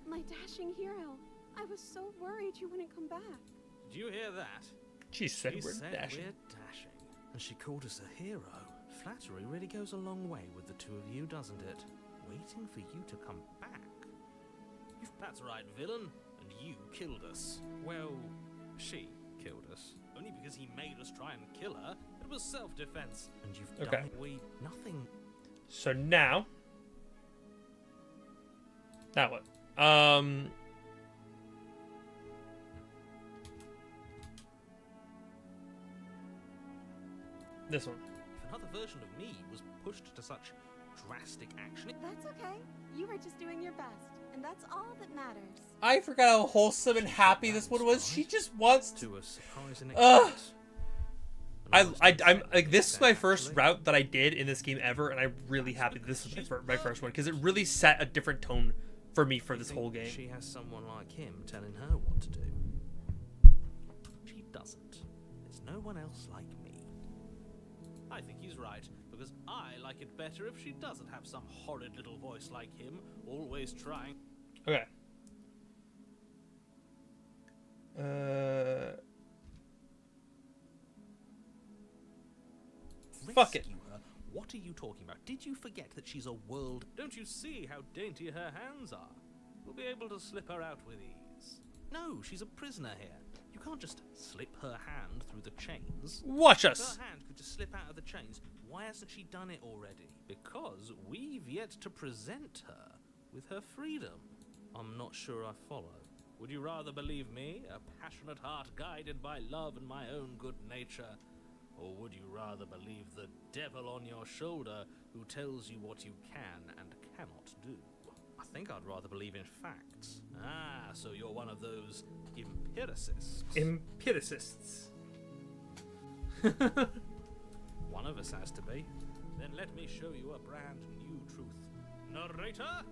my dashing hero. I was so worried you wouldn't come back. Did you hear that? She said we're said dashing. we're dashing. And she called us a hero. Flattery really goes a long way with the two of you, doesn't it? Waiting for you to come back. That's right, villain. And you killed us. Well, she killed us. Only because he made us try and kill her. It was self-defense. And you've Okay. done nothing. So now what? This one. If another version of me was pushed to such drastic action, That's okay. You were just doing your best, and that's all that matters. I forgot how wholesome and happy this one was. She just wants to. to a surprising Ugh. extent. I'm like, this is my first route that I did in this game ever, and I'm really happy that this was my first one because it really set a different tone for me for this whole game. She has someone like him telling her what to do. She doesn't. There's no one else like me. I think he's right, because I like it better if she doesn't have some horrid little voice like him, always trying. Okay. Fuck it. Rescue her? What are you talking about? Did you forget that she's a world? Don't you see how dainty her hands are? We'll be able to slip her out with ease. No, she's a prisoner here. You can't just slip her hand through the chains. Watch If us. her hand could just slip out of the chains, why hasn't she done it already? Because we've yet to present her with her freedom. I'm not sure I follow. Would you rather believe me, a passionate heart guided by love and my own good nature? Or would you rather believe the devil on your shoulder who tells you what you can and cannot do? I think I'd rather believe in facts. Ah, so you're one of those empiricists. Empiricists. One of us has to be. Then let me show you a brand new truth. Narrator,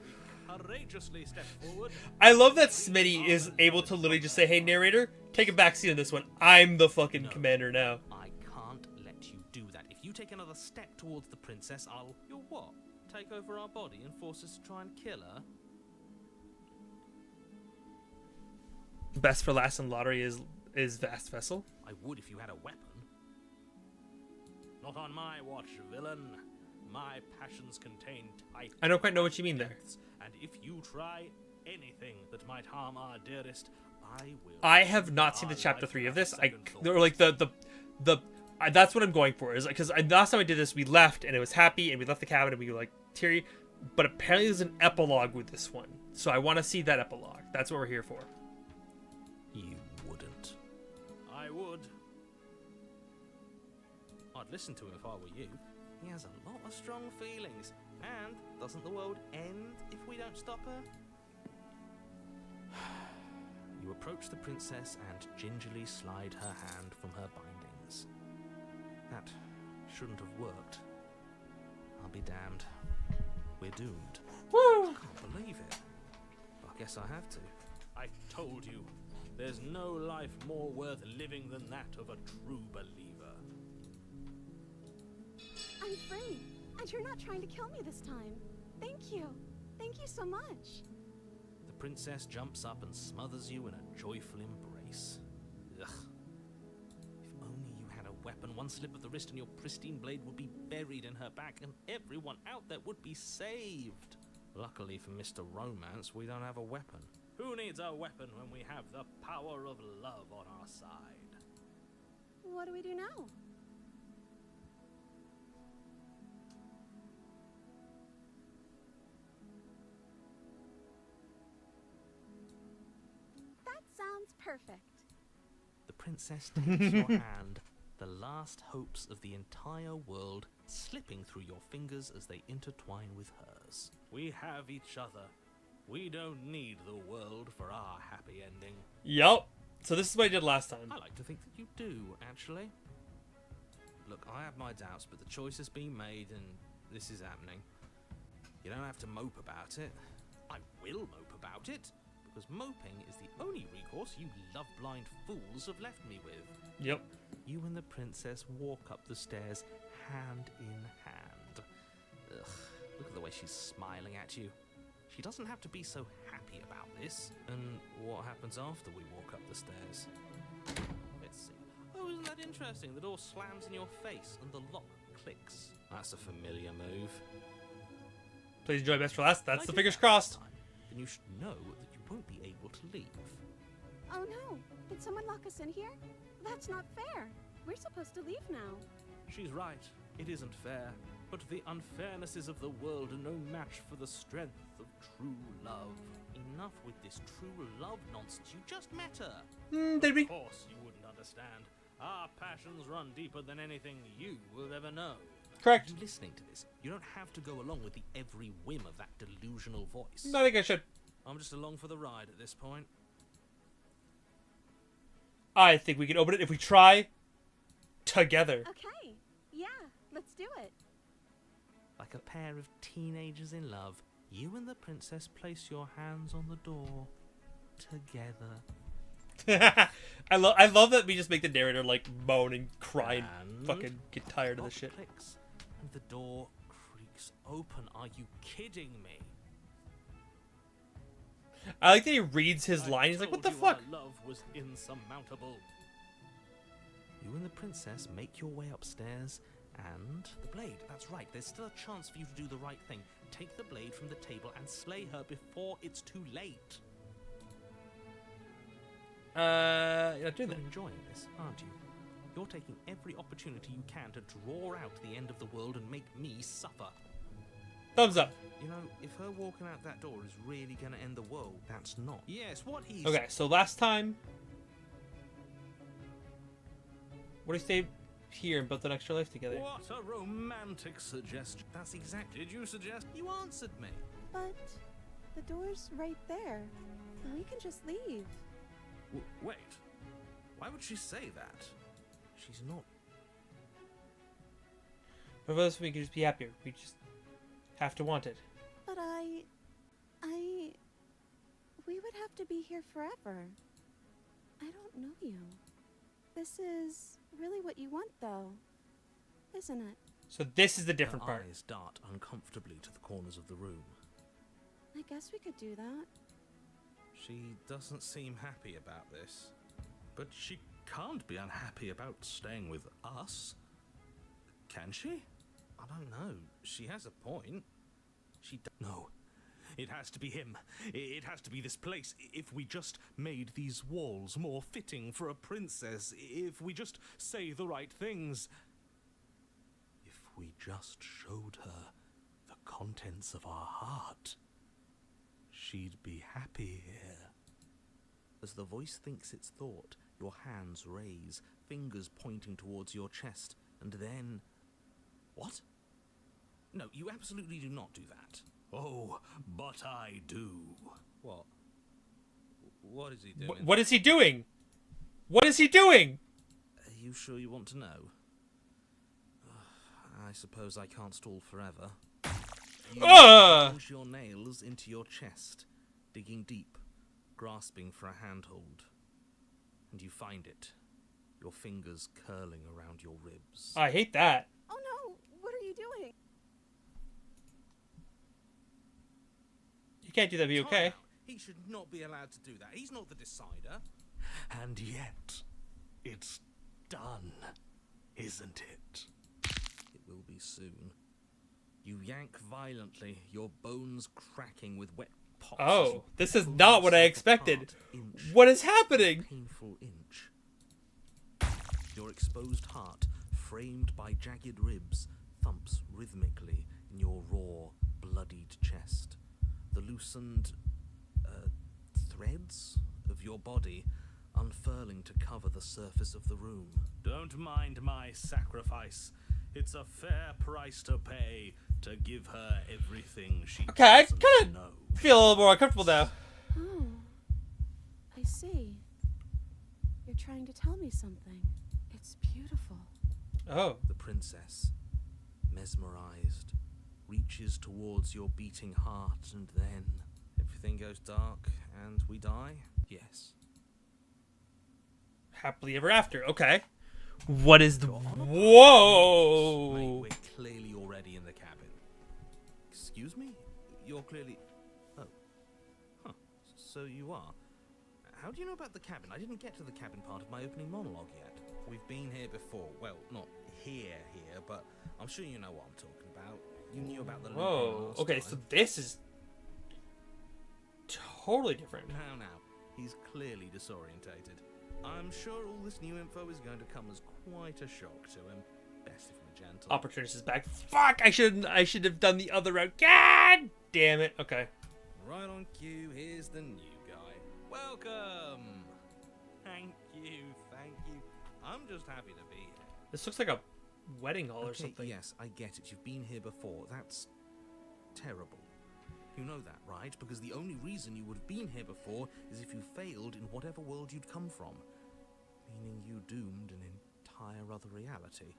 we courageously step forward. I love that Smitty is able to literally just say, "Hey, narrator, take a backseat on this one. I'm the fucking commander now." I can't let you do that. If you take another step towards the princess, I'll... You'll what? Take over our body and force us to try and kill her? Best for last in lottery is Vast Vessel. I would if you had a weapon. Not on my watch, villain. My passions contain tight I don't quite know what you mean there. depths, and if you try anything that might harm our dearest, I will. I have not seen the Our chapter life 3 of without this. second thought. Or like that's what I'm going for, is because last time I did this, we left and it was happy, and we left the cabin and we were like teary. But apparently there's an epilogue with this one, so I want to see that epilogue. That's what we're here for. You wouldn't. I would. I'd listen to him if I were you. He has a lot of strong feelings. And doesn't the world end if we don't stop her? You approach the princess and gingerly slide her hand from her bindings. That shouldn't have worked. I'll be damned. We're doomed. Woo! I can't believe it. I guess I have to. I told you. There's no life more worth living than that of a true believer. I'm free, and you're not trying to kill me this time. Thank you. Thank you so much. The princess jumps up and smothers you in a joyful embrace. Ugh. If only you had a weapon, one slip of the wrist and your pristine blade would be buried in her back, and everyone out there would be saved. Luckily for Mr. Romance, we don't have a weapon. Who needs a weapon when we have the power of love on our side? What do we do now? That sounds perfect. The princess takes your hand, the last hopes of the entire world slipping through your fingers as they intertwine with hers. We have each other. We don't need the world for our happy ending. Yup. So this is what I did last time. I like to think that you do, actually. Look, I have my doubts, but the choice has been made and this is happening. You don't have to mope about it. I will mope about it, because moping is the only recourse you love-blind fools have left me with. Yep. You and the princess walk up the stairs hand in hand. Ugh, look at the way she's smiling at you. She doesn't have to be so happy about this. And what happens after we walk up the stairs? Let's see. Oh, isn't that interesting? The door slams in your face and the lock clicks. That's a familiar move. Please enjoy best for last. That's I the did fingers that crossed. last time. Then you should know that you won't be able to leave. Oh no! Did someone lock us in here? That's not fair. We're supposed to leave now. She's right. It isn't fair. But the unfairnesses of the world are no match for the strength of true love. Enough with this true love nonsense. You just met her. Did we? Of course you wouldn't understand. Our passions run deeper than anything you will ever know. Correct. You listening to this? You don't have to go along with the every whim of that delusional voice. I think I should. I'm just along for the ride at this point. I think we can open it if we try together. Okay. Yeah, let's do it. Like a pair of teenagers in love, you and the princess place your hands on the door together. I love that we just make the narrator like moan and cry and And fucking get tired of lock this shit. clicks, and the door creaks open. Are you kidding me? I like that he reads his I line. He's like, "What the told you our fuck?" love was insurmountable. You and the princess make your way upstairs, and the blade. That's right. There's still a chance for you to do the right thing. Take the blade from the table and slay her before it's too late. You're not doing You're that. enjoying this, aren't you? You're taking every opportunity you can to draw out the end of the world and make me suffer. Thumbs up. You know, if her walking out that door is really going to end the world, that's not. Yes, what he's... Okay, so last time, what if they stayed here and built an extra life together? What a romantic suggestion. That's exactly... Did you suggest... You answered me. But the door's right there. We can just leave. Wait. Why would she say that? She's not... For us, we can just be happier. We just have to want it. But we would have to be here forever. I don't know you. This is really what you want, though, isn't it? So this is the different Her part. eyes dart uncomfortably to the corners of the room. I guess we could do that. She doesn't seem happy about this. But she can't be unhappy about staying with us. Can she? I don't know. She has a point. No. It has to be him. It has to be this place. If we just made these walls more fitting for a princess. If we just say the right things. If we just showed her the contents of our heart. She'd be happy here. As the voice thinks its thought, your hands raise, fingers pointing towards your chest, and then... What? No, you absolutely do not do that. Oh, but I do. What? What is he doing? What is he doing? What is he doing? Are you sure you want to know? I suppose I can't stall forever. You plunge your nails into your chest, digging deep, grasping for a handhold. And you find it, your fingers curling around your ribs. I hate that. Oh no! What are you doing? You can't do that. Be okay. He should not be allowed to do that. He's not the decider. And yet, it's done, isn't it? It will be soon. You yank violently, your bones cracking with wet pops. Oh, this is not what I expected. What is happening? Painful inch. Your exposed heart, framed by jagged ribs, thumps rhythmically in your raw, bloodied chest. The loosened threads of your body unfurling to cover the surface of the room. Don't mind my sacrifice. It's a fair price to pay to give her everything she Okay, I doesn't kind know. of feel a little more uncomfortable now. Oh, I see. You're trying to tell me something. It's beautiful. Oh. The princess, mesmerized, reaches towards your beating heart, and then everything goes dark and we die? Yes. Happily ever after. Okay. What is the... Whoa! Mate, we're clearly already in the cabin. Excuse me? You're clearly... Oh. Huh. So you are. How do you know about the cabin? I didn't get to the cabin part of my opening monologue yet. We've been here before. Well, not here, but I'm sure you know what I'm talking about. You knew about the... Whoa. Okay, so this is... totally different. Now. He's clearly disorientated. I'm sure all this new info is going to come as quite a shock to him. Best if we're gentle. Opportunist is back. Fuck! I should have done the other route. God damn it. Okay. Right on cue, here's the new guy. Welcome! Thank you. I'm just happy to be here. This looks like a wedding hall or something. Yes, I get it. You've been here before. That's terrible. You know that, right? Because the only reason you would have been here before is if you failed in whatever world you'd come from. Meaning you doomed an entire other reality.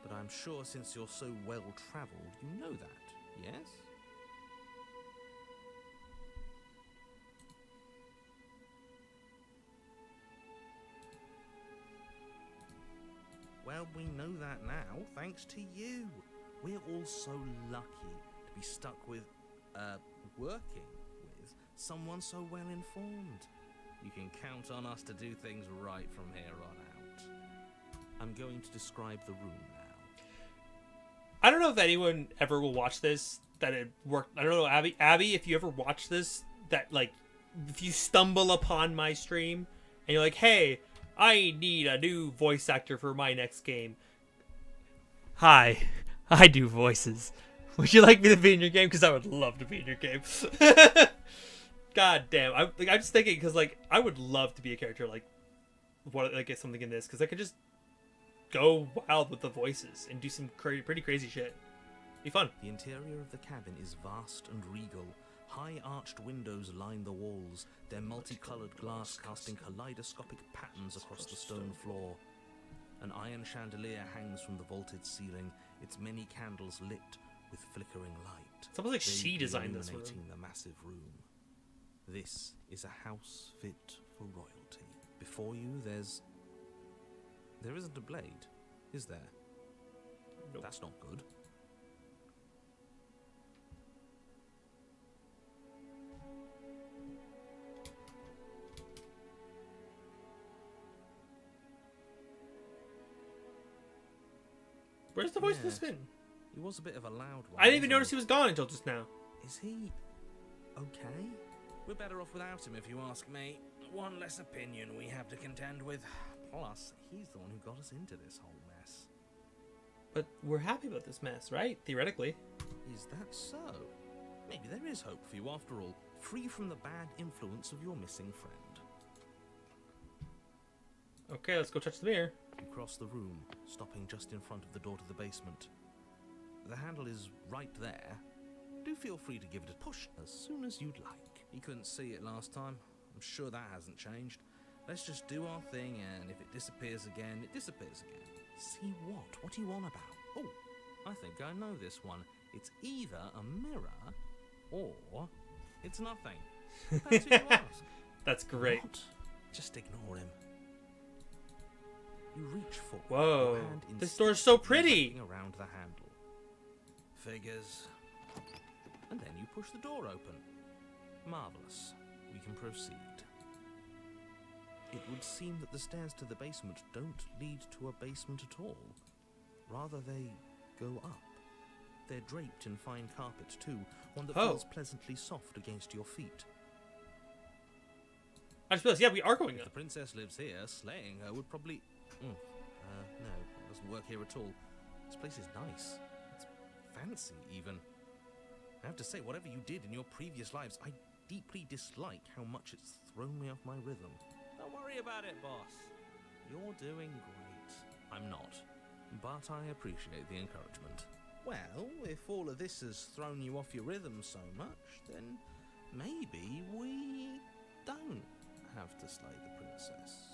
But I'm sure since you're so well-traveled, you know that, yes? Well, we know that now, thanks to you. We're all so lucky to be stuck with, working with someone so well informed. You can count on us to do things right from here on out. I'm going to describe the room now. I don't know if anyone ever will watch this, that it worked. I don't know, Abby, if you ever watch this, that, like, if you stumble upon my stream and you're like, hey, I need a new voice actor for my next game. Hi, I do voices. Would you like me to be in your game? Because I would love to be in your game. God damn. I'm just thinking, because, like, I would love to be a character, like get something in this, because I could just go wild with the voices and do some pretty crazy shit. Be fun. The interior of the cabin is vast and regal. High arched windows line the walls, their multicolored glass casting kaleidoscopic patterns across the stone floor. An iron chandelier hangs from the vaulted ceiling, its many candles lit with flickering light. It's almost like she designed this room. Illuminating the massive room. This is a house fit for royalty. Before you, there isn't a blade, is there? Nope. That's not good. Where's the voice of the spin? He was a bit of a loud one. I didn't even notice he was gone until just now. Is he okay? We're better off without him, if you ask me. One less opinion we have to contend with. Plus, he's the one who got us into this whole mess. But we're happy about this mess, right? Theoretically. Is that so? Maybe there is hope for you after all, free from the bad influence of your missing friend. Okay, let's go touch the mirror. You cross the room, stopping just in front of the door to the basement. The handle is right there. Do feel free to give it a push as soon as you'd like. You couldn't see it last time. I'm sure that hasn't changed. Let's just do our thing, and if it disappears again, it disappears again. See what? What do you want about? Oh, I think I know this one. It's either a mirror, or it's nothing. Depends who you ask. That's great. What? Just ignore him. You reach for Whoa, your hand this door's so instinctively pretty. wrapping around the handle. Figures. And then you push the door open. Marvelous. We can proceed. It would seem that the stairs to the basement don't lead to a basement at all. Rather, they go up. They're draped in fine carpet too, one that feels pleasantly soft against your feet. I just realized, yeah, we are going If up. the princess lives here, slaying her would probably... no, it doesn't work here at all. This place is nice. It's fancy, even. I have to say, whatever you did in your previous lives, I deeply dislike how much it's thrown me off my rhythm. Don't worry about it, boss. You're doing great. I'm not, but I appreciate the encouragement. Well, if all of this has thrown you off your rhythm so much, then maybe we don't have to slay the princess.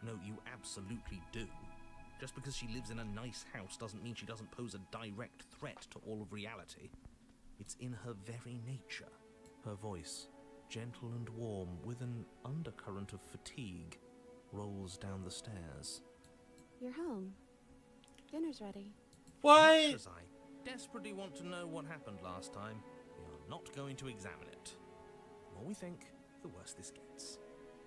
No, you absolutely do. Just because she lives in a nice house doesn't mean she doesn't pose a direct threat to all of reality. It's in her very nature. Her voice, gentle and warm, with an undercurrent of fatigue, rolls down the stairs. You're home. Dinner's ready. What? Much as I desperately want to know what happened last time, we are not going to examine it. The more we think, the worse this gets.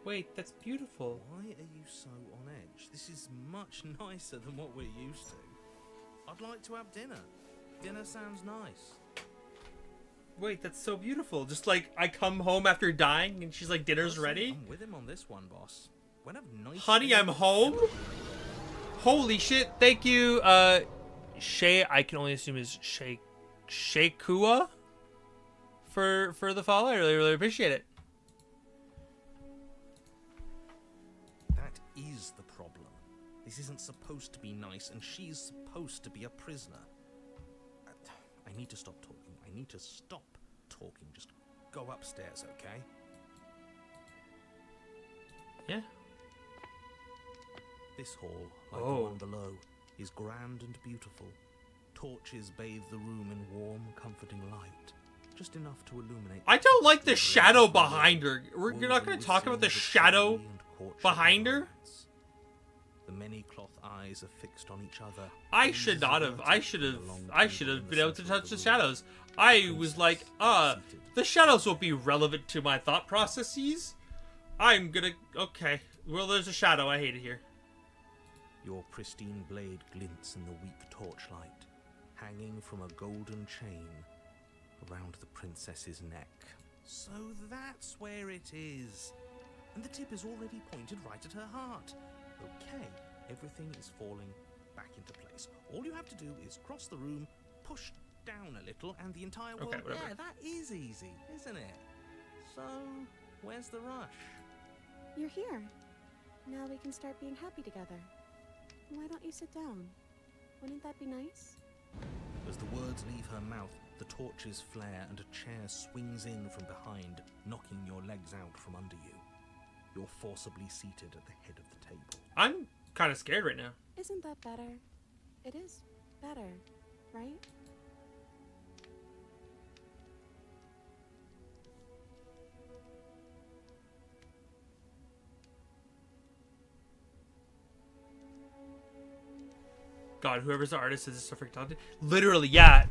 Wait, that's beautiful. Why are you so on edge? This is much nicer than what we're used to. I'd like to have dinner. Dinner sounds nice. Wait, that's so beautiful. Just like I come home after dying and she's like, dinner's ready. I'm with him on this one, boss. When have nice Honey, I'm home? Holy shit, thank you, Shay, I can only assume is Shaykua for the follow. I really, really appreciate it. That is the problem. This isn't supposed to be nice, and she's supposed to be a prisoner. I need to stop talking. I need to stop talking. Just go upstairs, okay? Yeah. This hall, like the one below, is grand and beautiful. Torches bathe the room in warm, comforting light, just enough to illuminate. I don't like the shadow behind her. You're not going to talk about the shadow behind her? The many cloth eyes are fixed on each other. I should have been able to touch the shadows. I was like, the shadows will be relevant to my thought processes. Okay. Well, there's a shadow. I hate it here. Your pristine blade glints in the weak torchlight, hanging from a golden chain around the princess's neck. So that's where it is. And the tip is already pointed right at her heart. Okay, everything is falling back into place. All you have to do is cross the room, push down a little, and the entire world... whatever. Yeah, that is easy, isn't it? So, where's the rush? You're here. Now we can start being happy together. Why don't you sit down? Wouldn't that be nice? As the words leave her mouth, the torches flare and a chair swings in from behind, knocking your legs out from under you. You're forcibly seated at the head of the table. I'm kind of scared right now. Isn't that better? It is better, right? God, whoever's the artist is so freaking talented. Literally, yeah.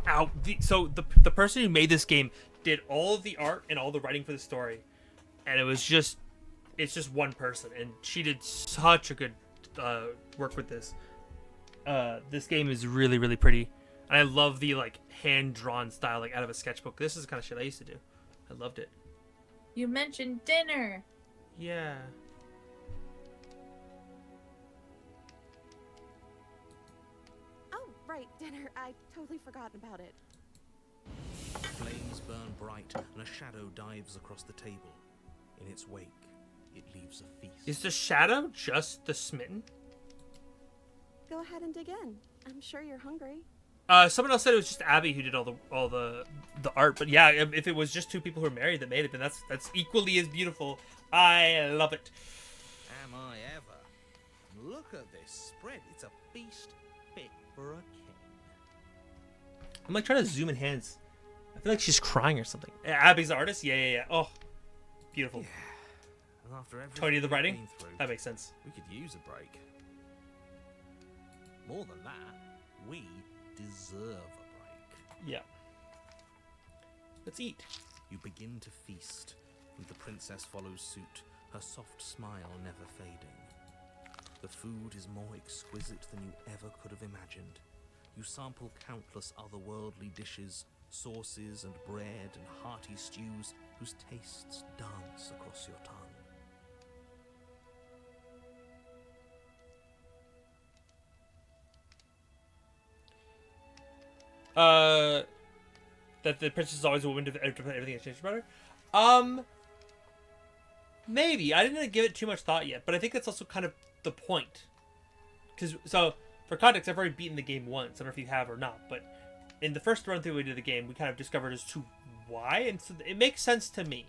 So the person who made this game did all of the art and all the writing for the story, and it's just one person, and she did such a good work with this. This game is really, really pretty, and I love the like hand drawn style, like out of a sketchbook. This is the kind of shit I used to do. I loved it. You mentioned dinner. Yeah. Right, dinner. I totally forgotten about it. Flames burn bright, and a shadow dives across the table. In its wake, it leaves a feast. Is the shadow just the smitten? Go ahead and dig in. I'm sure you're hungry. Someone else said it was just Abby who did all the art, but yeah, if it was just two people who were married that made it, then that's equally as beautiful. I love it. Am I ever? Look at this spread. It's a feast fit for a king. I'm like trying to zoom in hands. I feel like she's crying or something. Abby's the artist? Yeah. Oh, beautiful. Yeah. And after Tony the writing? we've been through, That makes sense. we could use a break. More than that, we deserve a break. Yeah. Let's eat. You begin to feast, and the princess follows suit, her soft smile never fading. The food is more exquisite than you ever could have imagined. You sample countless otherworldly dishes, sauces and bread and hearty stews whose tastes dance across your tongue. That the princess is always a woman to everything has changed about her. Maybe. I didn't give it too much thought yet, but I think that's also kind of the point. So, for context, I've already beaten the game once. I don't know if you have or not, but in the first run through we did the game, we kind of discovered as to why, and so it makes sense to me.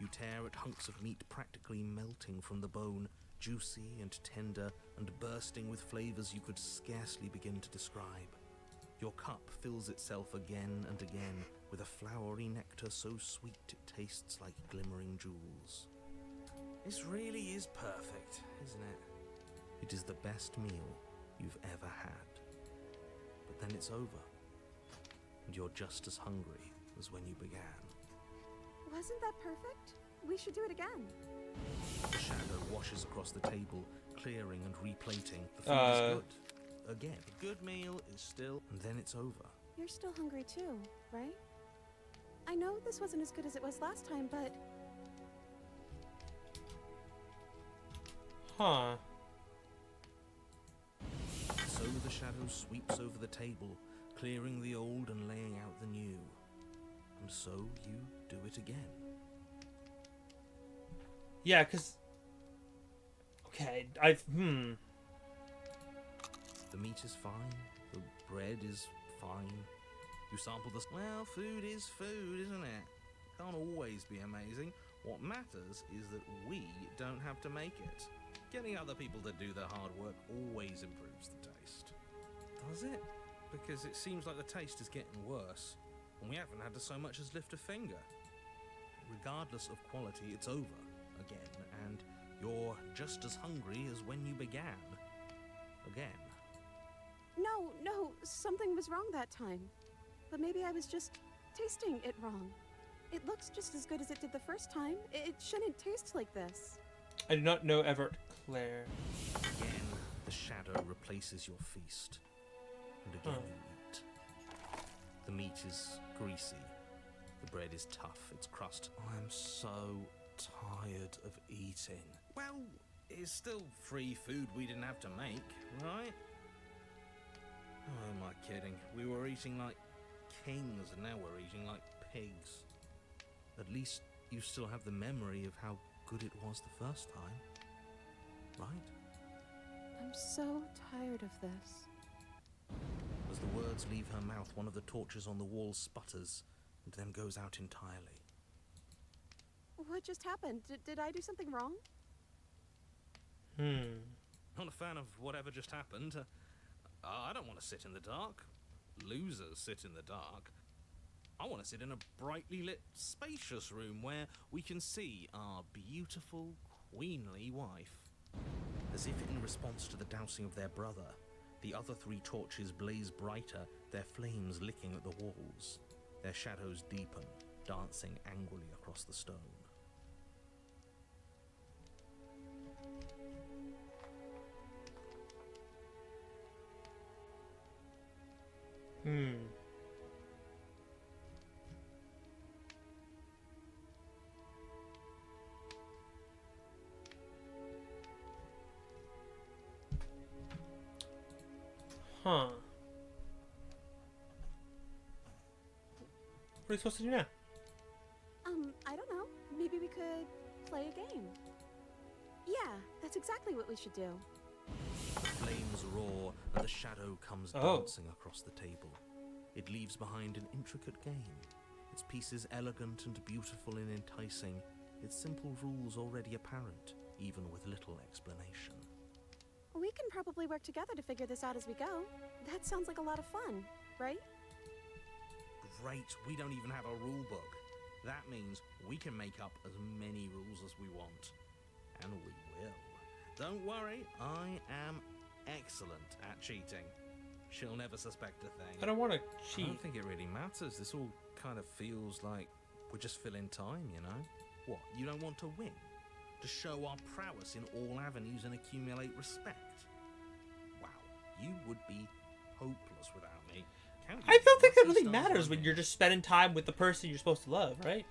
You tear at hunks of meat practically melting from the bone, juicy and tender and bursting with flavors you could scarcely begin to describe. Your cup fills itself again and again with a flowery nectar so sweet it tastes like glimmering jewels. This really is perfect, isn't it? It is the best meal you've ever had. But then it's over, and you're just as hungry as when you began. Wasn't that perfect? We should do it again. The shadow washes across the table, clearing and replating. The food is good. Again, a good meal is still, and then it's over. You're still hungry too, right? I know this wasn't as good as it was last time, but... Huh. So the shadow sweeps over the table, clearing the old and laying out the new. And so you do it again. Yeah, because... Okay, The meat is fine. The bread is fine. You sample the... Well, food is food, isn't it? Can't always be amazing. What matters is that we don't have to make it. Getting other people to do the hard work always improves the taste. Does it? Because it seems like the taste is getting worse, and we haven't had to so much as lift a finger. Regardless of quality, it's over again, and you're just as hungry as when you began. Again. No, something was wrong that time. But maybe I was just tasting it wrong. It looks just as good as it did the first time. It shouldn't taste like this. I do not know Everett Claire. Again, the shadow replaces your feast. And again you eat. The meat is greasy. The bread is tough, its crust. I'm so tired of eating. Well, it's still free food we didn't have to make, right? Oh, am I kidding? We were eating like kings, and now we're eating like pigs. At least you still have the memory of how good it was the first time. Right? I'm so tired of this. As the words leave her mouth, one of the torches on the wall sputters and then goes out entirely. What just happened? Did I do something wrong? Not a fan of whatever just happened. I don't want to sit in the dark. Losers sit in the dark. I want to sit in a brightly lit, spacious room where we can see our beautiful, queenly wife. As if in response to the dousing of their brother, the other three torches blaze brighter, their flames licking at the walls. Their shadows deepen, dancing angrily across the stone. Huh. What are we supposed to do now? I don't know. Maybe we could play a game. Yeah, that's exactly what we should do. The flames roar, and the shadow comes dancing across the table. It leaves behind an intricate game, its pieces elegant and beautiful and enticing, its simple rules already apparent, even with little explanation. We can probably work together to figure this out as we go. That sounds like a lot of fun, right? Great, we don't even have a rule book. That means we can make up as many rules as we want. And we will. Don't worry, I am excellent at cheating. She'll never suspect a thing. I don't want to I cheat. don't think it really matters. This all kind of feels like we're just filling time, you know? What, you don't want to win? To show our prowess in all avenues and accumulate respect? Wow, you would be hopeless without me. I don't think that really matters when you're just spending time with the person you're supposed to love, right?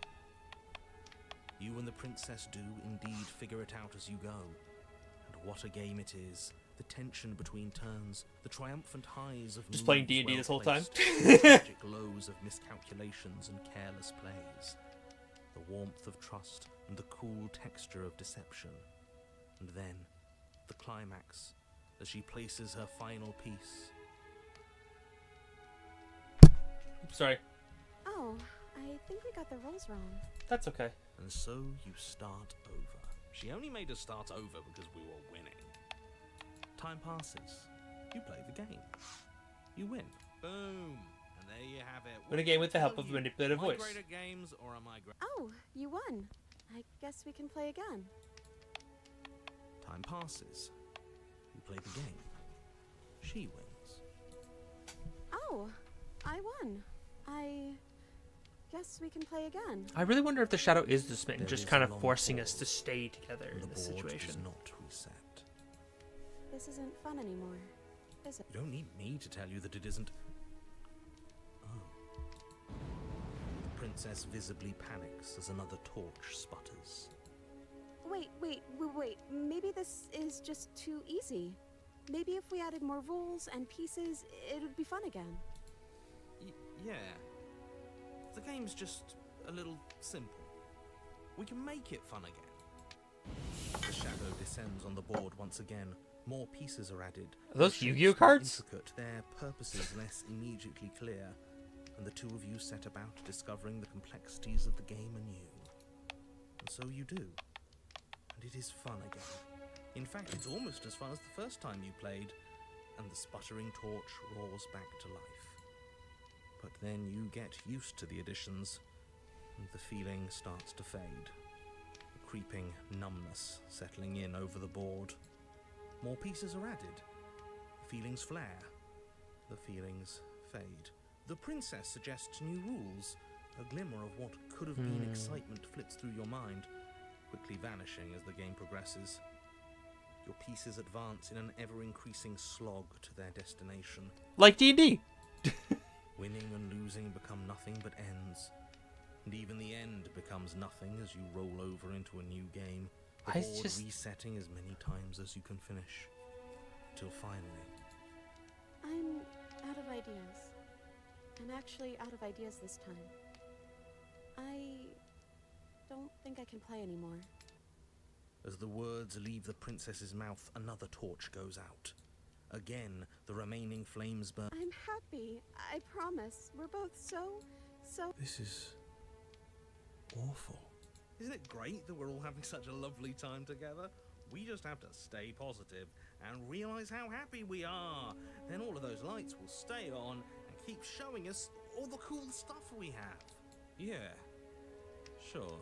You and the princess do indeed figure it out as you go. And what a game it is. The tension between turns, the triumphant highs of Just playing moves D&D well this whole time. placed, the tragic lows of miscalculations and careless plays. the warmth of trust and the cool texture of deception. And then, the climax, as she places her final piece. Oops, sorry. Oh, I think we got the rules wrong. That's okay. And so you start over. She only made us start over because we were winning. Time passes. You play the game. You win. Boom. And there you have it. Win a game with the help of a manipulative Am I voice. great at games, or am I great? Oh, you won. I guess we can play again. Time passes. You play the game. She wins. Oh, I won. I guess we can play again. I really wonder if the shadow is the smitten, There just is kind a of long forcing pause, us to stay together And in the this board situation. does not reset. This isn't fun anymore, is it? You don't need me to tell you that it isn't. Oh. The princess visibly panics as another torch sputters. Wait. Maybe this is just too easy. Maybe if we added more rules and pieces, it would be fun again. Yeah. The game's just a little simple. We can make it fun again. The shadow descends on the board once again. More pieces are added. Are those Their Yu-Gi-Oh shapes more cards? Intricate, their purposes less immediately clear, and the two of you set about discovering the complexities of the game anew. And so you do. And it is fun again. In fact, it's almost as fun as the first time you played, and the sputtering torch roars back to life. But then you get used to the additions, and the feeling starts to fade. A creeping numbness settling in over the board. More pieces are added. The feelings flare. The feelings fade. The princess suggests new rules. A glimmer of what could have been excitement flits through your mind, quickly vanishing as the game progresses. Your pieces advance in an ever-increasing slog to their destination. Like D&D. Winning and losing become nothing but ends. And even the end becomes nothing as you roll over into a new game. The board resetting as many times as you can finish. Till finally. I'm out of ideas. I'm actually out of ideas this time. I don't think I can play anymore. As the words leave the princess's mouth, another torch goes out. Again, the remaining flames burn. I'm happy. I promise. We're both so... This is awful. Isn't it great that we're all having such a lovely time together? We just have to stay positive and realize how happy we are. Then all of those lights will stay on and keep showing us all the cool stuff we have. Yeah, sure.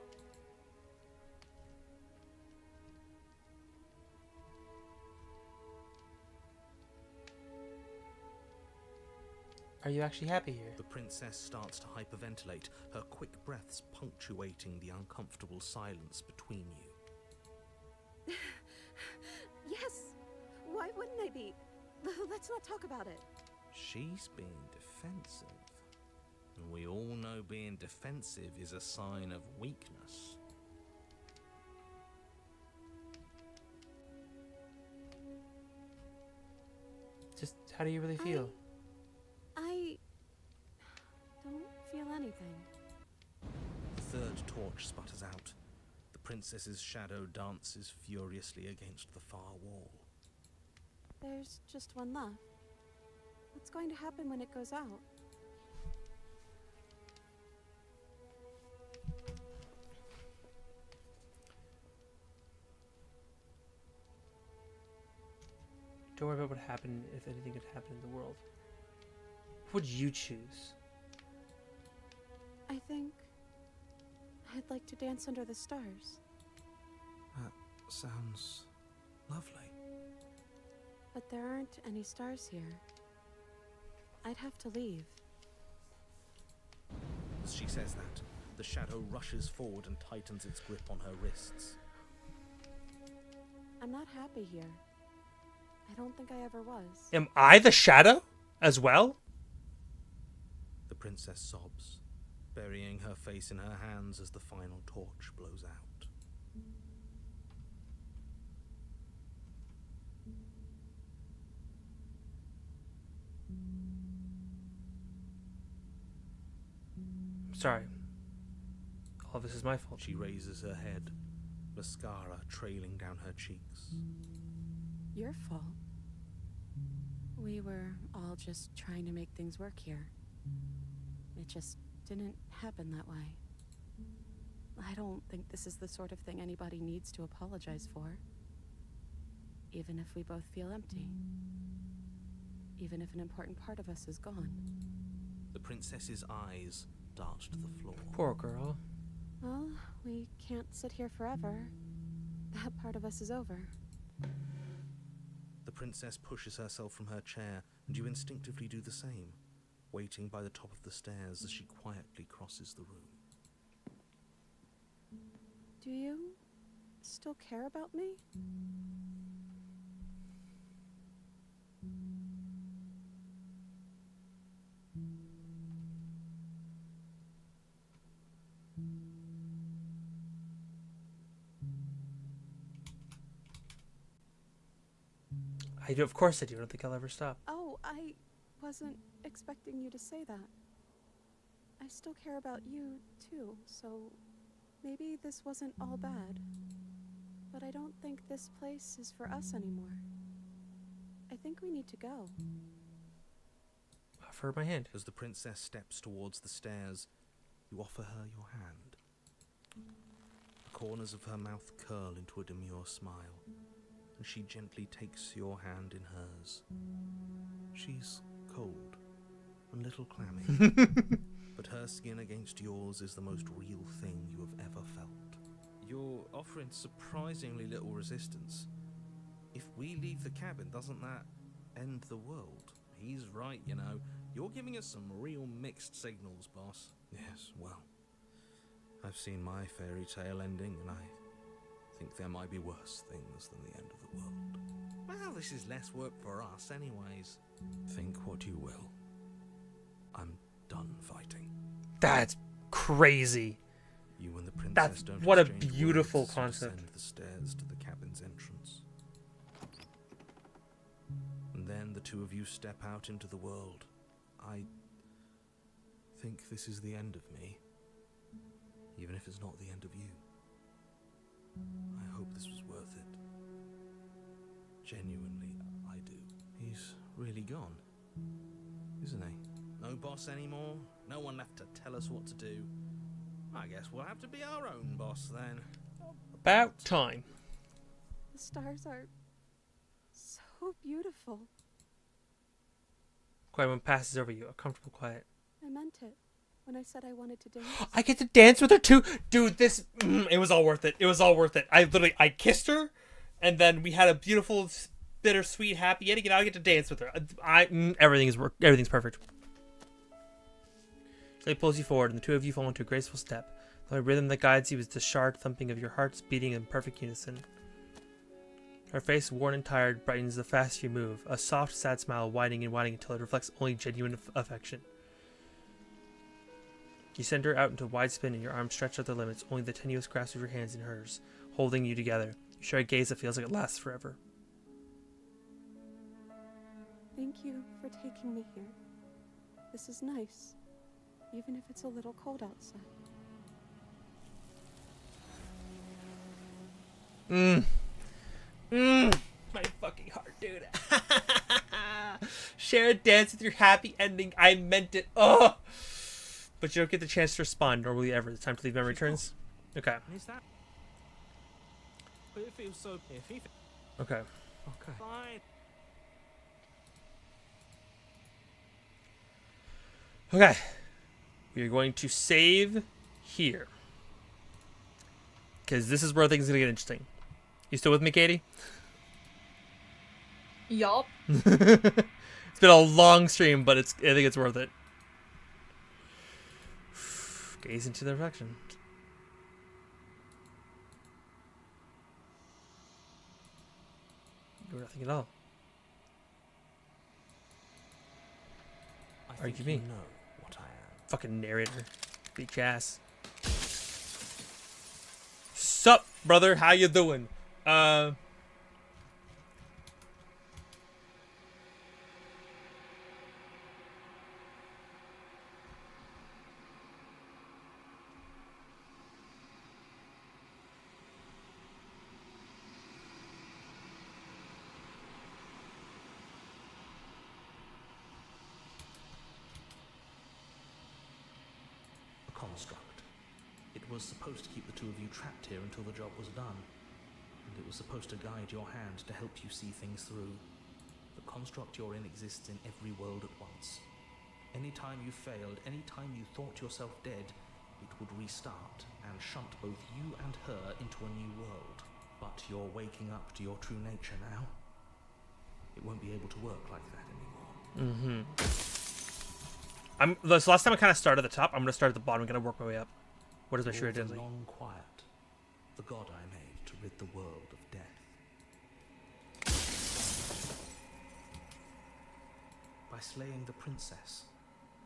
Are you actually happy here? The princess starts to hyperventilate, her quick breaths punctuating the uncomfortable silence between you. Yes! Why wouldn't I be? Let's not talk about it. She's being defensive. And we all know being defensive is a sign of weakness. Just, how do you really feel? I don't feel anything. The third torch sputters out. The princess's shadow dances furiously against the far wall. There's just one left. What's going to happen when it goes out? Don't worry about what happened, if anything could happen in the world. What would you choose? I think I'd like to dance under the stars. That sounds lovely. But there aren't any stars here. I'd have to leave. As she says that, the shadow rushes forward and tightens its grip on her wrists. I'm not happy here. I don't think I ever was. Am I the shadow as well? The princess sobs, burying her face in her hands as the final torch blows out. I'm sorry. fault. This is my fault. She raises her head, mascara trailing down her cheeks. Your fault. We were all just trying to make things work here. It just didn't happen that way. I don't think this is the sort of thing anybody needs to apologize for. Even if we both feel empty. Even if an important part of us is gone. The princess's eyes dart to the floor. Poor girl. Well, we can't sit here forever. That part of us is over. The princess pushes herself from her chair, and you instinctively do the same, waiting by the top of the stairs as she quietly crosses the room. Do you still care about me? I do, of course I do. I don't think I'll ever stop. Oh, I wasn't expecting you to say that. I still care about you, too, so maybe this wasn't all bad. But I don't think this place is for us anymore. I think we need to go. Offer her my hand. As the princess steps towards the stairs, you offer her your hand. The corners of her mouth curl into a demure smile, and she gently takes your hand in hers. She's cold and a little clammy, but her skin against yours is the most real thing you have ever felt. You're offering surprisingly little resistance. If we leave the cabin, doesn't that end the world? He's right, you know. You're giving us some real mixed signals, boss. Yes, well, I've seen my fairy tale ending, and I think there might be worse things than the end of the world. Well, this is less work for us anyways. Think what you will. I'm done fighting. That's crazy. You and the princess That's don't what a exchange beautiful words as you concept. descend the stairs to the cabin's entrance. And then the two of you step out into the world. I think this is the end of me, even if it's not the end of you. I hope this was worth it. Genuinely, I do. He's really gone, isn't he? No boss anymore, no one left to tell us what to do. I guess we'll have to be our own boss then. About time. The stars are so beautiful. Quiet one passes over you. A comfortable quiet. I meant it when I said I wanted to dance. I get to dance with her too, dude. This it was all worth it. It was all worth it. I kissed her, and then we had a beautiful, bittersweet, happy ending, and I get to dance with her. Everything's perfect. So he pulls you forward, and the two of you fall into a graceful step. The only rhythm that guides you is the sharp thumping of your hearts beating in perfect unison. Her face, worn and tired, brightens the faster you move, a soft, sad smile widening and widening until it reflects only genuine affection. You send her out into a wide spin, and your arms stretch out their limits, only the tenuous grasp of your hands in hers, holding you together. You share a gaze that feels like it lasts forever. Thank you for taking me here. This is nice, even if it's a little cold outside. My fucking heart, dude. Share a dance with your happy ending. I meant it. Oh! But you don't get the chance to respond, nor will you ever. The time to leave memory turns. Okay. Is that? But it feels so iffy. Okay. Okay. Fine. Okay. We are going to save here. Because this is where things are going to get interesting. You still with me, Katie? Yup. It's been a long stream, but I think it's worth it. Gaze into the reflection. You're nothing at all. I Are think you me? know what I am. Fucking narrator. Bitch ass. Sup, brother? How you doing? construct. It was supposed to keep the two of you trapped here until the job was done, and it was supposed to guide your hand to help you see things through. The construct you're in exists in every world at once. Any time you failed, any time you thought yourself dead, it would restart and shunt both you and her into a new world. But you're waking up to your true nature now. It won't be able to work like that anymore. This last time I kind of started at the top. I'm gonna start at the bottom. I'm gonna work my way up. What is my sure the identity? non-quiet, the god I made to rid the world of death. By slaying the princess,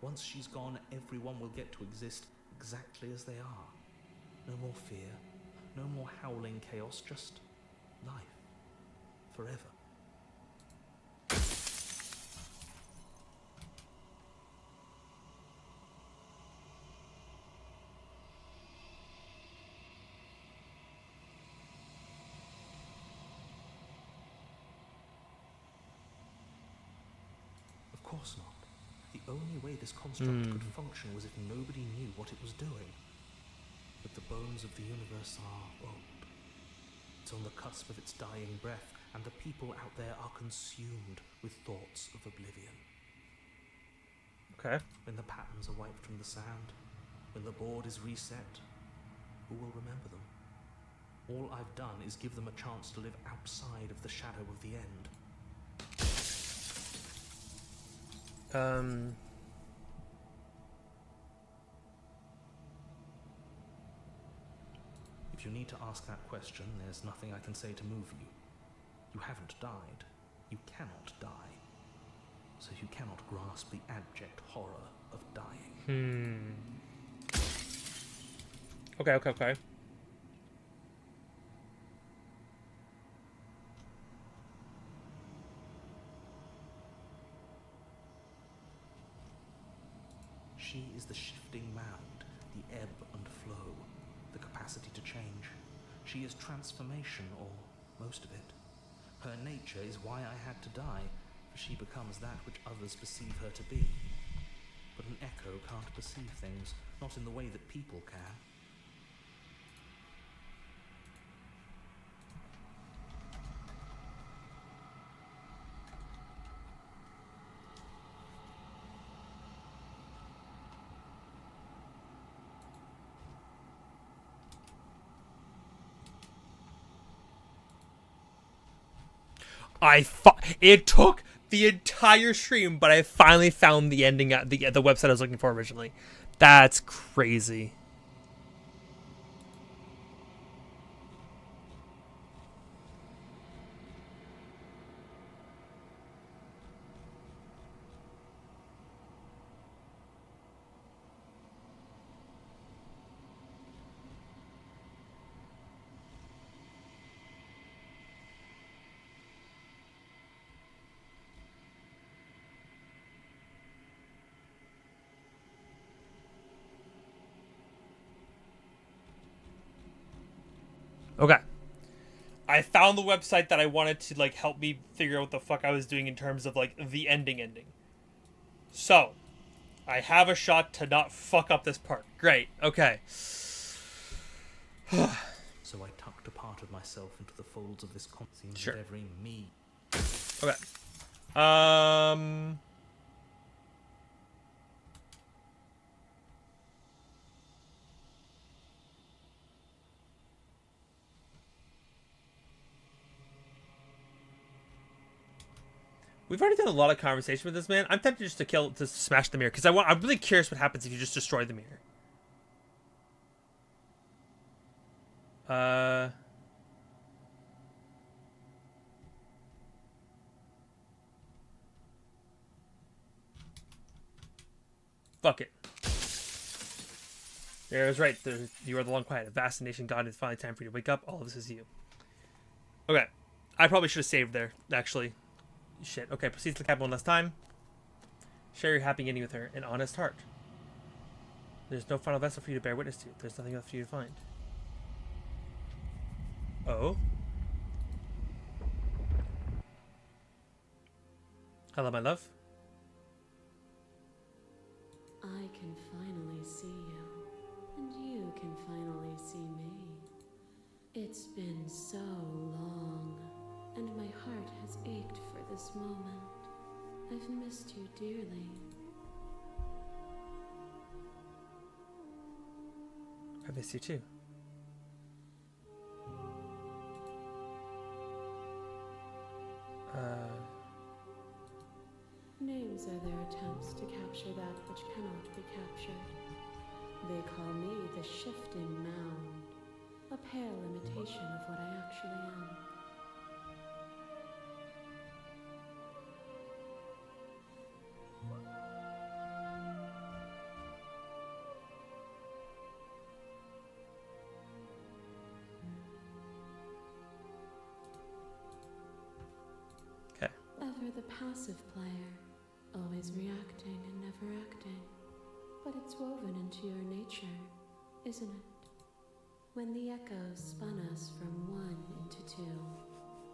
once she's gone, everyone will get to exist exactly as they are. No more fear, no more howling chaos, just life. Forever. Of course not. The only way this construct could function was if nobody knew what it was doing. But the bones of the universe are old. It's on the cusp of its dying breath, and the people out there are consumed with thoughts of oblivion. Okay. When the patterns are wiped from the sand, when the board is reset, who will remember them? All I've done is give them a chance to live outside of the shadow of the end. If you need to ask that question, there's nothing I can say to move you. You haven't died. You cannot die. So you cannot grasp the abject horror of dying. Okay. She is the shifting mound, the ebb and flow, the capacity to change. She is transformation, or most of it. Her nature is why I had to die, for she becomes that which others perceive her to be. But an echo can't perceive things, not in the way that people can. It took the entire stream, but I finally found the ending at the website I was looking for originally. That's crazy. Okay. I found the website that I wanted to like help me figure out what the fuck I was doing in terms of like the ending. So, I have a shot to not fuck up this part. Great. Okay. So I tucked a part of myself into the folds of this seems Sure. that every me. Okay. We've already done a lot of conversation with this man. I'm tempted just to smash the mirror because I'm really curious what happens if you just destroy the mirror. Fuck it. There, I was right. You are the long quiet. A vast nation god. It's finally time for you to wake up. All of this is you. Okay. I probably should have saved there, actually. Shit. Okay, proceed to the cabin one last time. Share your happy ending with her. An honest heart. There's no final vessel for you to bear witness to. There's nothing left for you to find. Oh? Hello, my love. I can finally see you. I've missed you dearly. I miss you too. Names are their attempts to capture that which cannot be captured. They call me the shifting mound, a pale imitation of what I actually am. Ever the passive player, always reacting and never acting. But it's woven into your nature, isn't it? When the echoes spun us from one into two,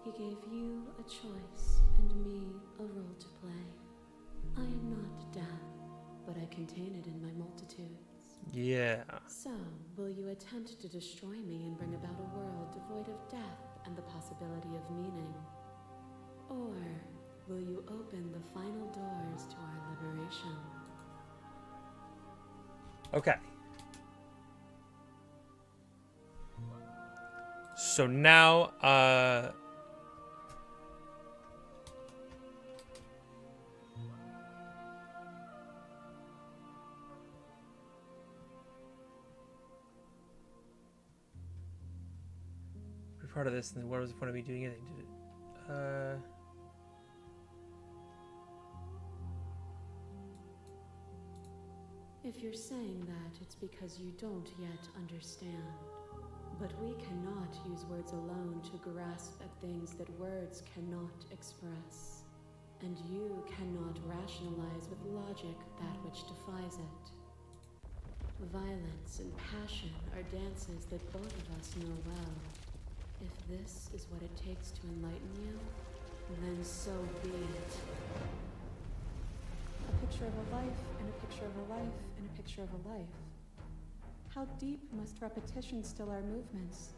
he gave you a choice and me a role to play. I am not death, but I contain it in my multitudes. Yeah. So, will you attempt to destroy me and bring about a world devoid of death and the possibility of meaning? Or will you open the final doors to our liberation? Okay. So now, we're part of this, and then what was the point of me doing anything? Did it? If you're saying that, it's because you don't yet understand. But we cannot use words alone to grasp at things that words cannot express. And you cannot rationalize with logic that which defies it. Violence and passion are dances that both of us know well. If this is what it takes to enlighten you, then so be it. A picture of a life, and a picture of a life, and a picture of a life. How deep must repetition still our movements,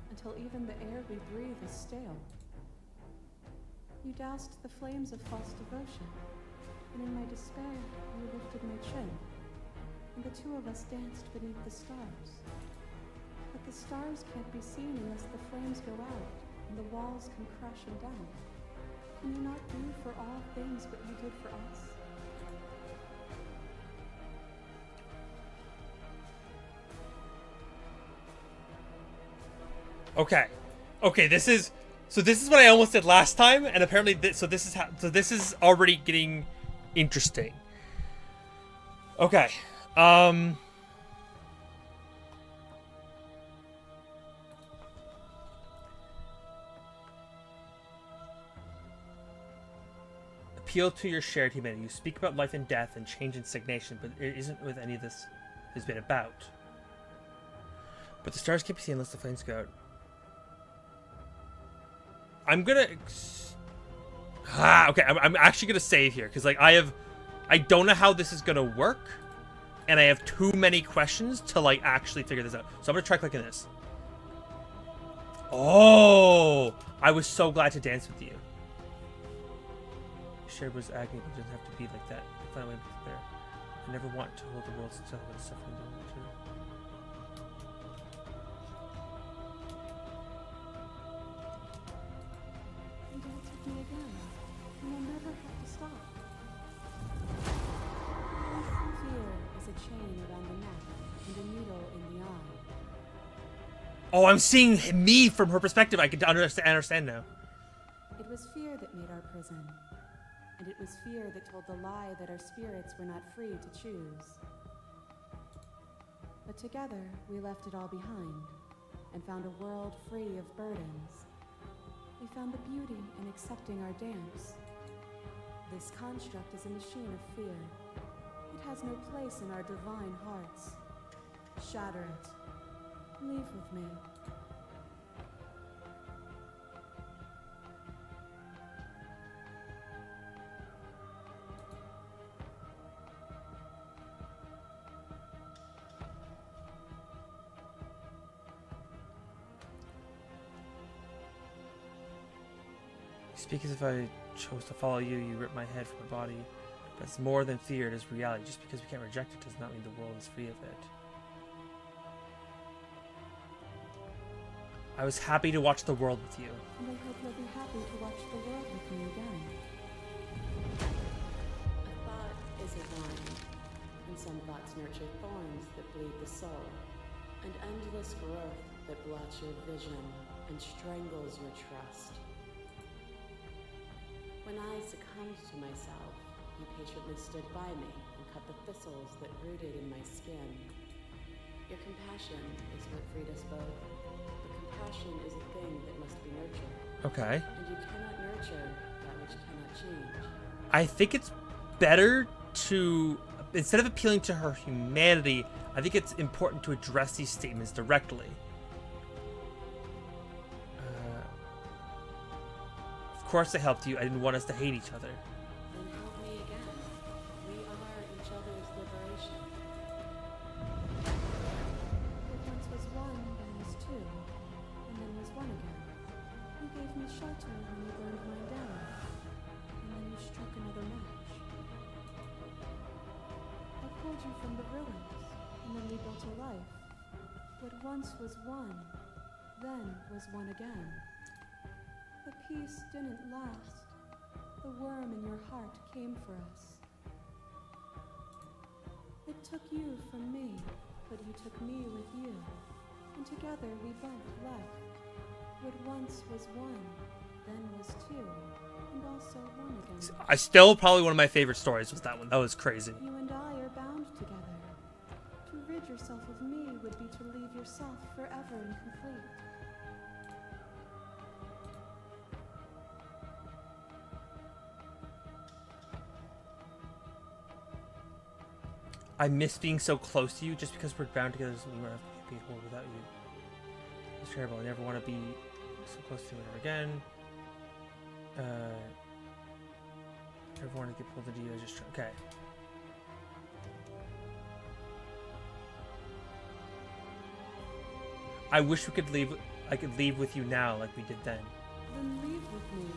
until even the air we breathe is stale? You doused the flames of false devotion, and in my despair, you lifted my chin, and the two of us danced beneath the stars. But the stars can't be seen unless the flames go out, and the walls come crashing down. Can you not do for all things what you did for us? Okay, this is what I almost did last time, and apparently this is already getting interesting. Okay. Appeal to your shared humanity. You speak about life and death and change and stagnation, but it isn't what any of this has been about. But the stars can't be seen unless the flames go out. I'm gonna... okay, I'm actually gonna save here, because like I don't know how this is gonna work, and I have too many questions to like actually figure this out. So I'm gonna try clicking this. Oh, I was so glad to dance with you. Shared was agony, but it doesn't have to be like that. Find a way there. I never want to hold the world still with suffering the world too. Dance with me again, and we'll never have to stop. Fear is a chain around the neck and a needle in the eye. Oh, I'm seeing me from her perspective. I can understand now. It was fear that made our prison, and it was fear that told the lie that our spirits were not free to choose. But together, we left it all behind, and found a world free of burdens. We found the beauty in accepting our dance. This construct is a machine of fear. It has no place in our divine hearts. Shatter it. Leave with me. Speak as if I chose to follow you. You ripped my head from my body. But it's more than fear. It is reality. Just because we can't reject it does not mean the world is free of it. I was happy to watch the world with you. And I hope you'll be happy to watch the world with me again. A thought is a vine, and some thoughts nurture thorns that bleed the soul, and endless growth that blots your vision and strangles your trust. When I succumbed to myself, you patiently stood by me and cut the thistles that rooted in my skin. Your compassion is what freed us both. But compassion is a thing that must be nurtured. Okay. And you cannot nurture that which cannot change. I think it's better to, instead of appealing to her humanity, I think it's important to address these statements directly. Of course I helped you. I didn't want us to hate each other. Then help me again. We are each other's liberation. What once was one, then was two, and then was one again. You gave me shelter when you burned mine down, and then you struck another match. I pulled you from the ruins, and then we built a life. What once was one, then was one again. The peace didn't last. The worm in your heart came for us. It took you from me, but you took me with you. And together we both left. What once was one, then was two, and also one again. I still, probably one of my favorite stories was that one. That was crazy. You and I are bound together. To rid yourself of me would be to leave yourself forever incomplete. I miss being so close to you. Just because we're bound together doesn't mean we're not be able without you. It's terrible. I never want to be so close to you ever again. Never want to get pulled into you. I just okay. I wish we could leave. I could leave with you now, like we did then. Then leave with me.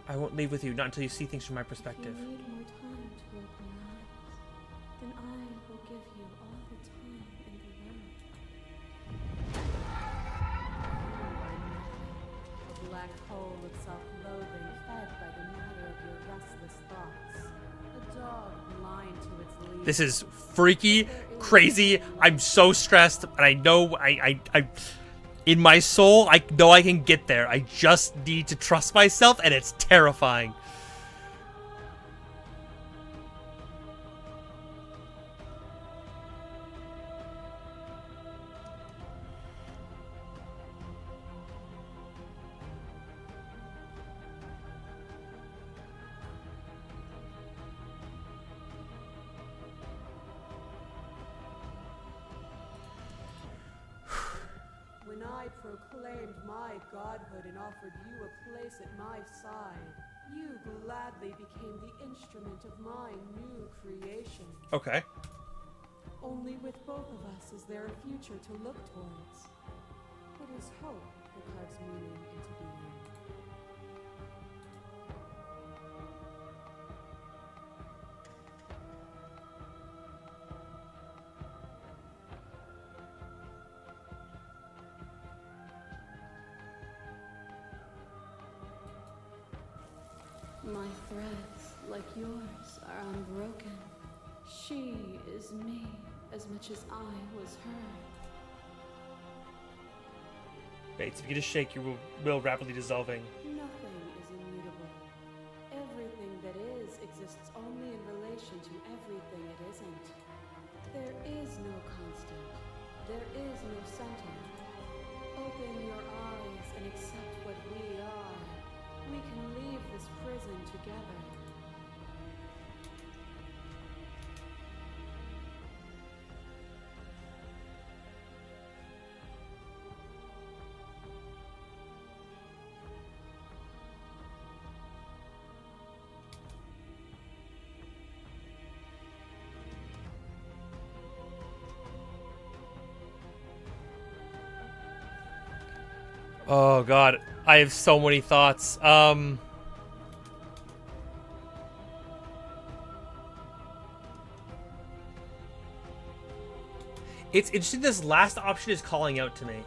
I won't leave with you, not until you see things from my perspective. If you need more time to open your eyes, then I will give you all the time in the world. A black hole of self-loathing fed by the matter of your restless thoughts. A dog blind to its lead. This is freaky, crazy. I'm so stressed, and I know I in my soul, I know I can get there. I just need to trust myself, and it's terrifying. When I proclaimed my godhood and offered you a place at my side, you gladly became the instrument of my new creation. Okay. Only with both of us is there a future to look towards. It is hope that carves meaning into being. My threads, like yours, are unbroken. She is me as much as I was her. Bates, if you get a shake, your will rapidly dissolving. Nothing is immutable. Everything that is exists only in relation to everything it isn't. There is no constant. There is no center. Open your eyes and accept what we are. We can leave this prison together. Oh god, I have so many thoughts. It's interesting this last option is calling out to me.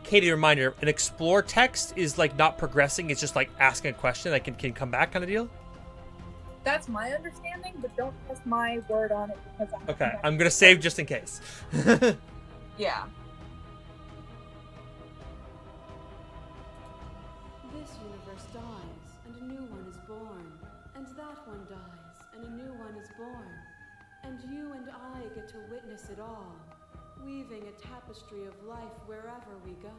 Katie, reminder, an explore text is like not progressing, it's just like asking a question that can come back kind of deal? That's my understanding, but don't trust my word on it because Okay, I'm gonna save just in case. Yeah. This universe dies, and a new one is born. And that one dies, and a new one is born. And you and I get to witness it all, weaving a tapestry of life wherever we go.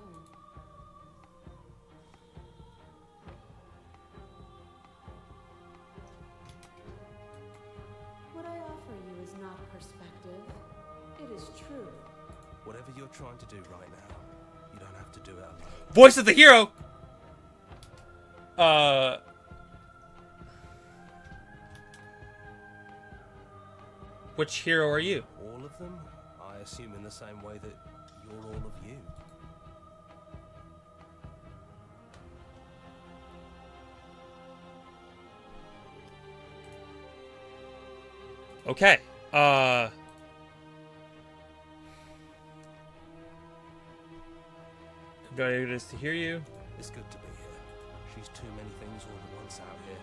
What I offer you is not perspective. It is truth. Whatever you're trying to do right now, you don't have to do it alone. Voice of the hero! Which hero are you? All of them? I assume in the same way that you're all of you. Okay. Very good to hear you. It's good to be here. She's too many things all at once out here.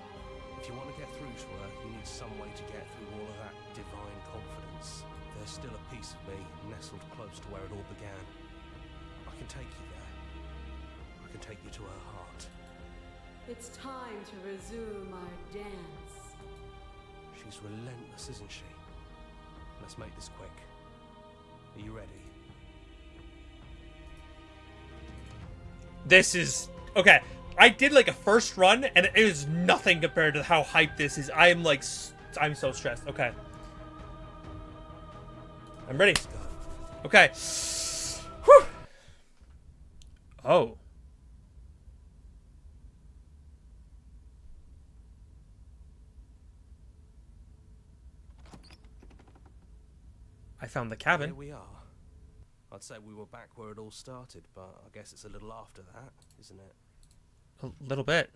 If you want to get through to her, you need some way to get through all of that divine confidence. There's still a piece of me nestled close to where it all began. I can take you there. I can take you to her heart. It's time to resume our dance. She's relentless, isn't she? Let's make this quick. Are you ready? This is... Okay, I did like a first run, and it is nothing compared to how hyped this is. I am like... I'm so stressed. Okay. I'm ready. Okay. Whew. Oh. I found the cabin. Here we are. I'd say we were back where it all started, but I guess it's a little after that, isn't it? A little bit.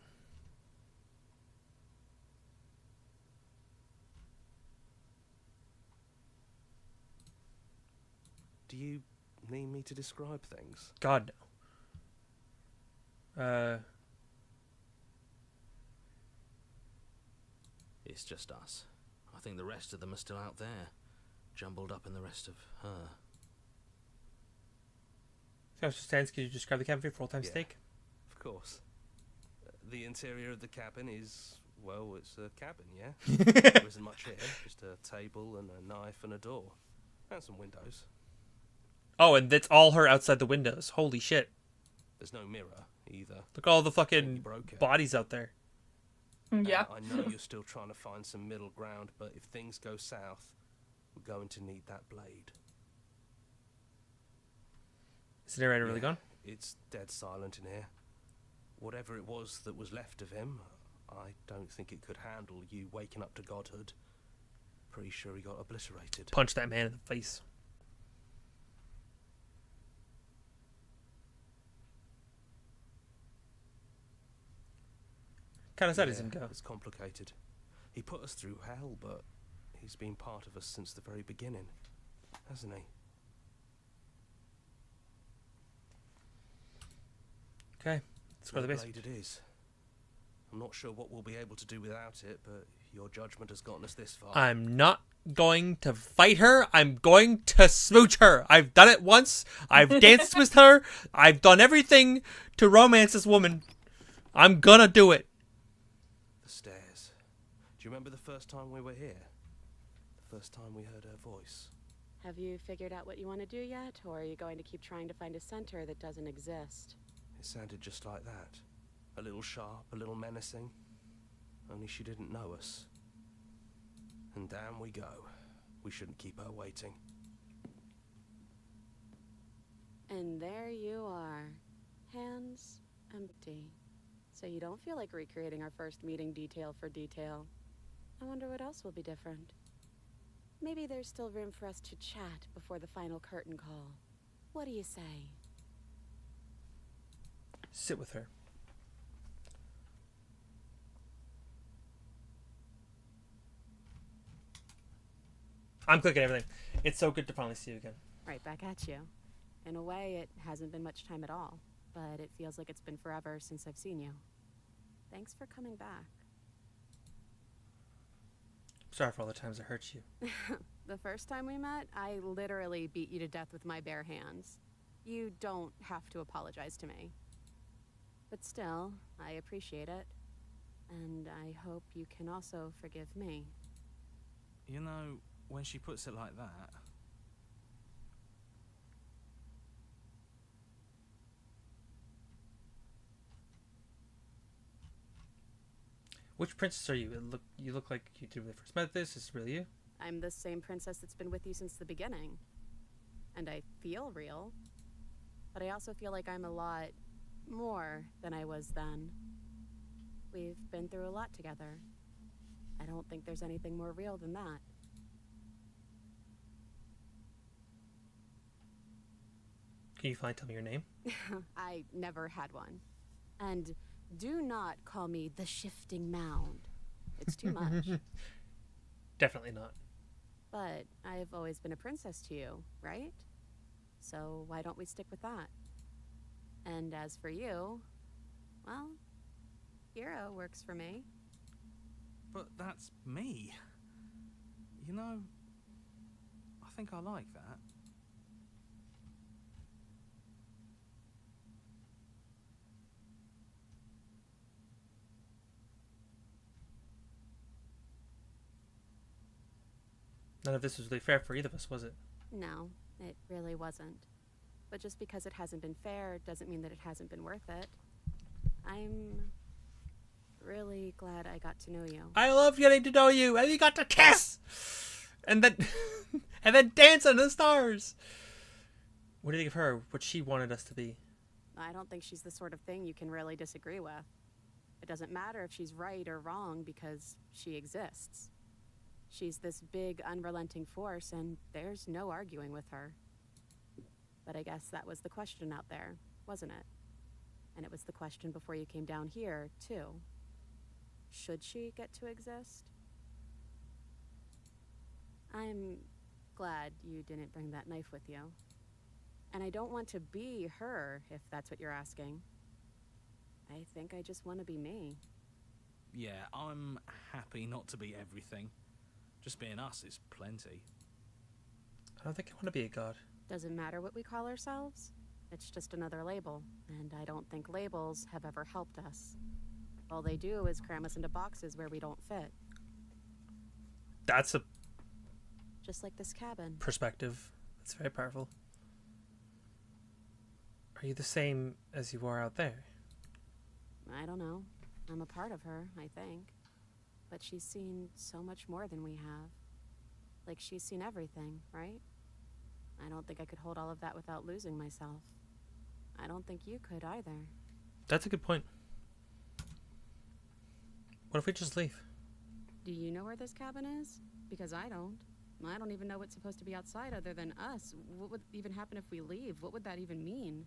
Do you need me to describe things? God, no. It's just us. I think the rest of them are still out there, jumbled up in the rest of her. Can you describe the cabin for all-time steak? Of course. The interior of the cabin is, well, it's a cabin, yeah? There isn't much here, just a table and a knife and a door. And some windows. Oh, and that's all her outside the windows. Holy shit. There's no mirror, either. Look at all the fucking bodies out there. Yeah. I know you're still trying to find some middle ground, but if things go south, we're going to need that blade. Is the narrator really gone? It's dead silent in here. Whatever it was that was left of him, I don't think it could handle you waking up to godhood. Pretty sure he got obliterated. Punch that man in the face. Kind of sad he didn't go. It's complicated. He put us through hell, but he's been part of us since the very beginning, hasn't he? Okay, let's go to the base. Blade it is. I'm not sure what we'll be able to do without it, but your judgment has gotten us this far. I'm not going to fight her. I'm going to smooch her. I've done it once. I've danced with her. I've done everything to romance this woman. I'm gonna do it. The stairs. Do you remember the first time we were here? The first time we heard her voice? Have you figured out what you want to do yet, or are you going to keep trying to find a center that doesn't exist? It sounded just like that. A little sharp, a little menacing. Only she didn't know us. And down we go. We shouldn't keep her waiting. And there you are. Hands empty. So you don't feel like recreating our first meeting detail for detail. I wonder what else will be different. Maybe there's still room for us to chat before the final curtain call. What do you say? Sit with her. I'm clicking everything. It's so good to finally see you again. Right back at you. In a way, it hasn't been much time at all, but it feels like it's been forever since I've seen you. Thanks for coming back. Sorry for all the times I hurt you. The first time we met, I literally beat you to death with my bare hands. You don't have to apologize to me. But still, I appreciate it. And I hope you can also forgive me. You know, when she puts it like that... Which princess are you? You look like you did when we first met this. Is this really you? I'm the same princess that's been with you since the beginning. And I feel real. But I also feel like I'm a lot more than I was then. We've been through a lot together. I don't think there's anything more real than that. Can you finally tell me your name? I never had one. And do not call me the Shifting Mound. It's too much. Definitely not. But I've always been a princess to you, right? So why don't we stick with that? And as for you, well, hero works for me. But that's me. You know, I think I like that. None of this was really fair for either of us, was it? No, it really wasn't. But just because it hasn't been fair doesn't mean that it hasn't been worth it. I'm really glad I got to know you. I love getting to know you, and we got to kiss, and then and then dance under the stars. What do you think of her? What she wanted us to be? I don't think she's the sort of thing you can really disagree with. It doesn't matter if she's right or wrong because she exists. She's this big, unrelenting force, and there's no arguing with her. But I guess that was the question out there, wasn't it? And it was the question before you came down here, too. Should she get to exist? I'm glad you didn't bring that knife with you. And I don't want to be her, if that's what you're asking. I think I just want to be me. Yeah, I'm happy not to be everything. Just being us is plenty. I don't think I want to be a god. Doesn't matter what we call ourselves. It's just another label, and I don't think labels have ever helped us. All they do is cram us into boxes where we don't fit. That's a Just like this cabin. perspective. That's very powerful. Are you the same as you are out there? I don't know. I'm a part of her, I think. But she's seen so much more than we have. Like, she's seen everything, right? I don't think I could hold all of that without losing myself. I don't think you could either. That's a good point. What if we just leave? Do you know where this cabin is? Because I don't. I don't even know what's supposed to be outside other than us. What would even happen if we leave? What would that even mean?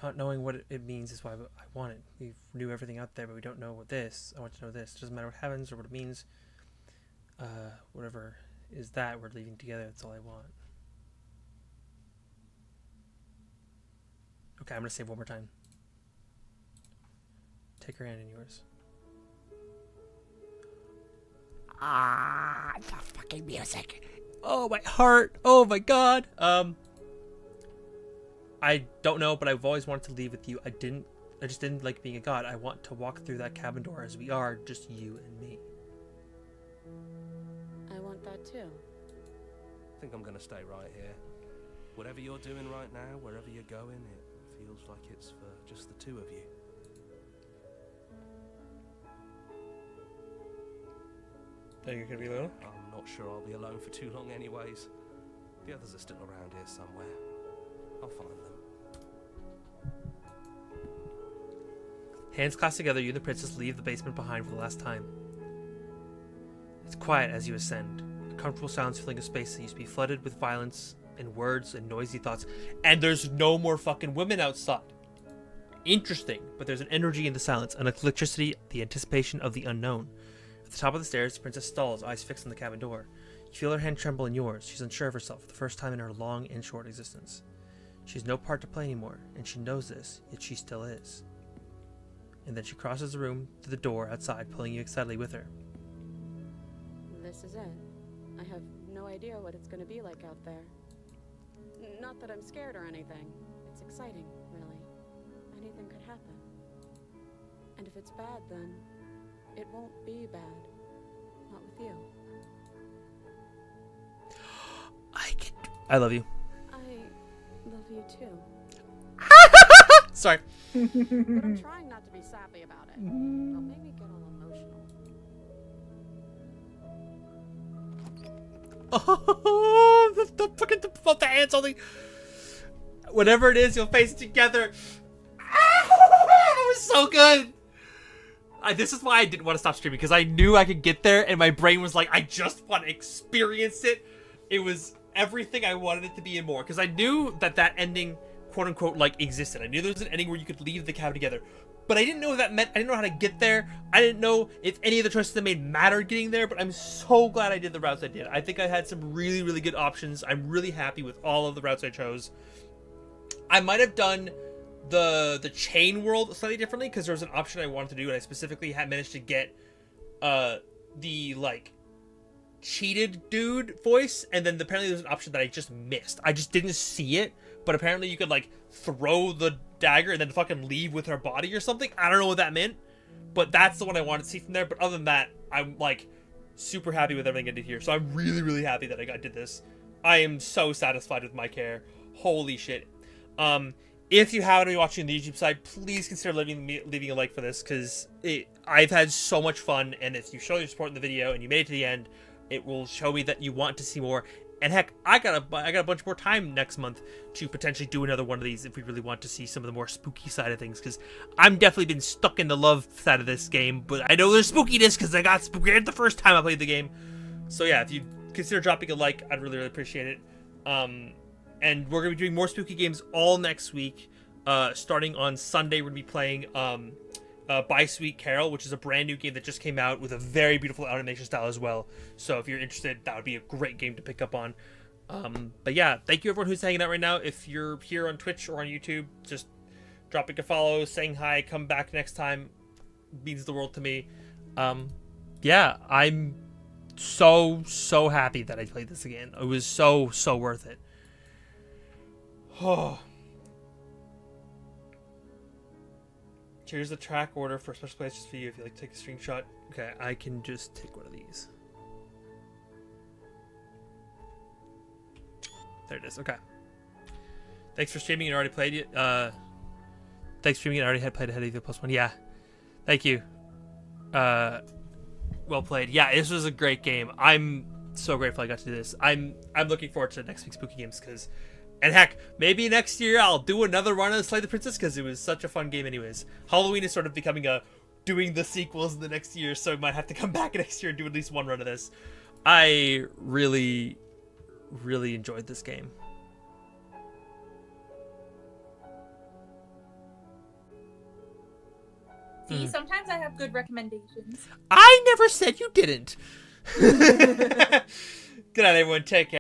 Not knowing what it means is why I want it. We knew everything out there, but we don't know what this. I want to know this. It doesn't matter what happens or what it means. Whatever is that, we're leaving together. That's all I want. Okay, I'm going to say it one more time. Take her hand in yours. Ah, the fucking music. Oh, my heart. Oh, my God. I don't know, but I've always wanted to leave with you. I just didn't like being a god. I want to walk through that cabin door as we are, just you and me. I want that too. I think I'm gonna stay right here. Whatever you're doing right now, wherever you're going, it feels like it's for just the two of you. Think you're gonna be alone? I'm not sure I'll be alone for too long anyways. The others are still around here somewhere. I'll find them. Hands clasped together, you and the princess leave the basement behind for the last time. It's quiet as you ascend. A comfortable silence filling a space that used to be flooded with violence and words and noisy thoughts. And there's no more fucking women outside. Interesting, but there's an energy in the silence, an electricity, the anticipation of the unknown. At the top of the stairs, the princess stalls, eyes fixed on the cabin door. You feel her hand tremble in yours. She's unsure of herself for the first time in her long and short existence. She has no part to play anymore, and she knows this, yet she still is. And then she crosses the room to the door outside, pulling you excitedly with her. This is it. I have no idea what it's going to be like out there. Not that I'm scared or anything. It's exciting, really. Anything could happen. And if it's bad, then it won't be bad. Not with you. I love you. I love you too. Sorry. But I'm trying not to be sappy about it. Don't make me get all emotional. Oh, the hands on the... Whatever it is, you'll face it together. It was so good. This is why I didn't want to stop streaming, because I knew I could get there, and my brain was like, I just want to experience it. It was everything I wanted it to be and more, because I knew that ending, quote unquote, like, existed. I knew there was an ending where you could leave the cabin together, but I didn't know what that meant. I didn't know how to get there. I didn't know if any of the choices I made mattered getting there, but I'm so glad I did the routes I did. I think I had some really, really good options. I'm really happy with all of the routes I chose. I might have done the chain world slightly differently, because there was an option I wanted to do, and I specifically had managed to get the, like, cheated dude voice, and then apparently there's an option that I just missed. I just didn't see it, but apparently you could, like, throw the dagger and then fucking leave with her body or something. I don't know what that meant, but that's the one I wanted to see from there. But other than that, I'm, like, super happy with everything I did here, so I'm really, really happy that I did this. I am so satisfied with my care. Holy shit. If you haven't been watching the YouTube side, please consider leaving a like for this, because I've had so much fun, and if you show your support in the video and you made it to the end, it will show me that you want to see more. And heck, I got a bunch more time next month to potentially do another one of these if we really want to see some of the more spooky side of things, because I'm definitely been stuck in the love side of this game, but I know there's spookiness because I got spooky the first time I played the game. So yeah, if you consider dropping a like, I'd really, really appreciate it. And we're going to be doing more spooky games all next week. Starting on Sunday, we're going to be playing By Sweet Carol, which is a brand new game that just came out with a very beautiful animation style as well. So if you're interested, that would be a great game to pick up on. But yeah, thank you everyone who's hanging out right now. If you're here on Twitch or on YouTube, just dropping a follow, saying hi, come back next time. Means the world to me. Yeah, I'm so happy that I played this again. It was so worth it. Oh. Here's the track order for special plays just for you if you like to take a screenshot. Okay, I can just take one of these. There it is. Okay. Thanks for streaming and already played it. Thanks for streaming and already had played ahead of you +1. Yeah. Thank you. Well played. Yeah, this was a great game. I'm so grateful I got to do this. I'm looking forward to next week's spooky games because. And heck, maybe next year I'll do another run of Slay the Princess because it was such a fun game anyways. Halloween is sort of becoming doing the sequels in the next year, so I might have to come back next year and do at least one run of this. I really enjoyed this game. See, sometimes I have good recommendations. I never said you didn't. Good night, everyone. Take care.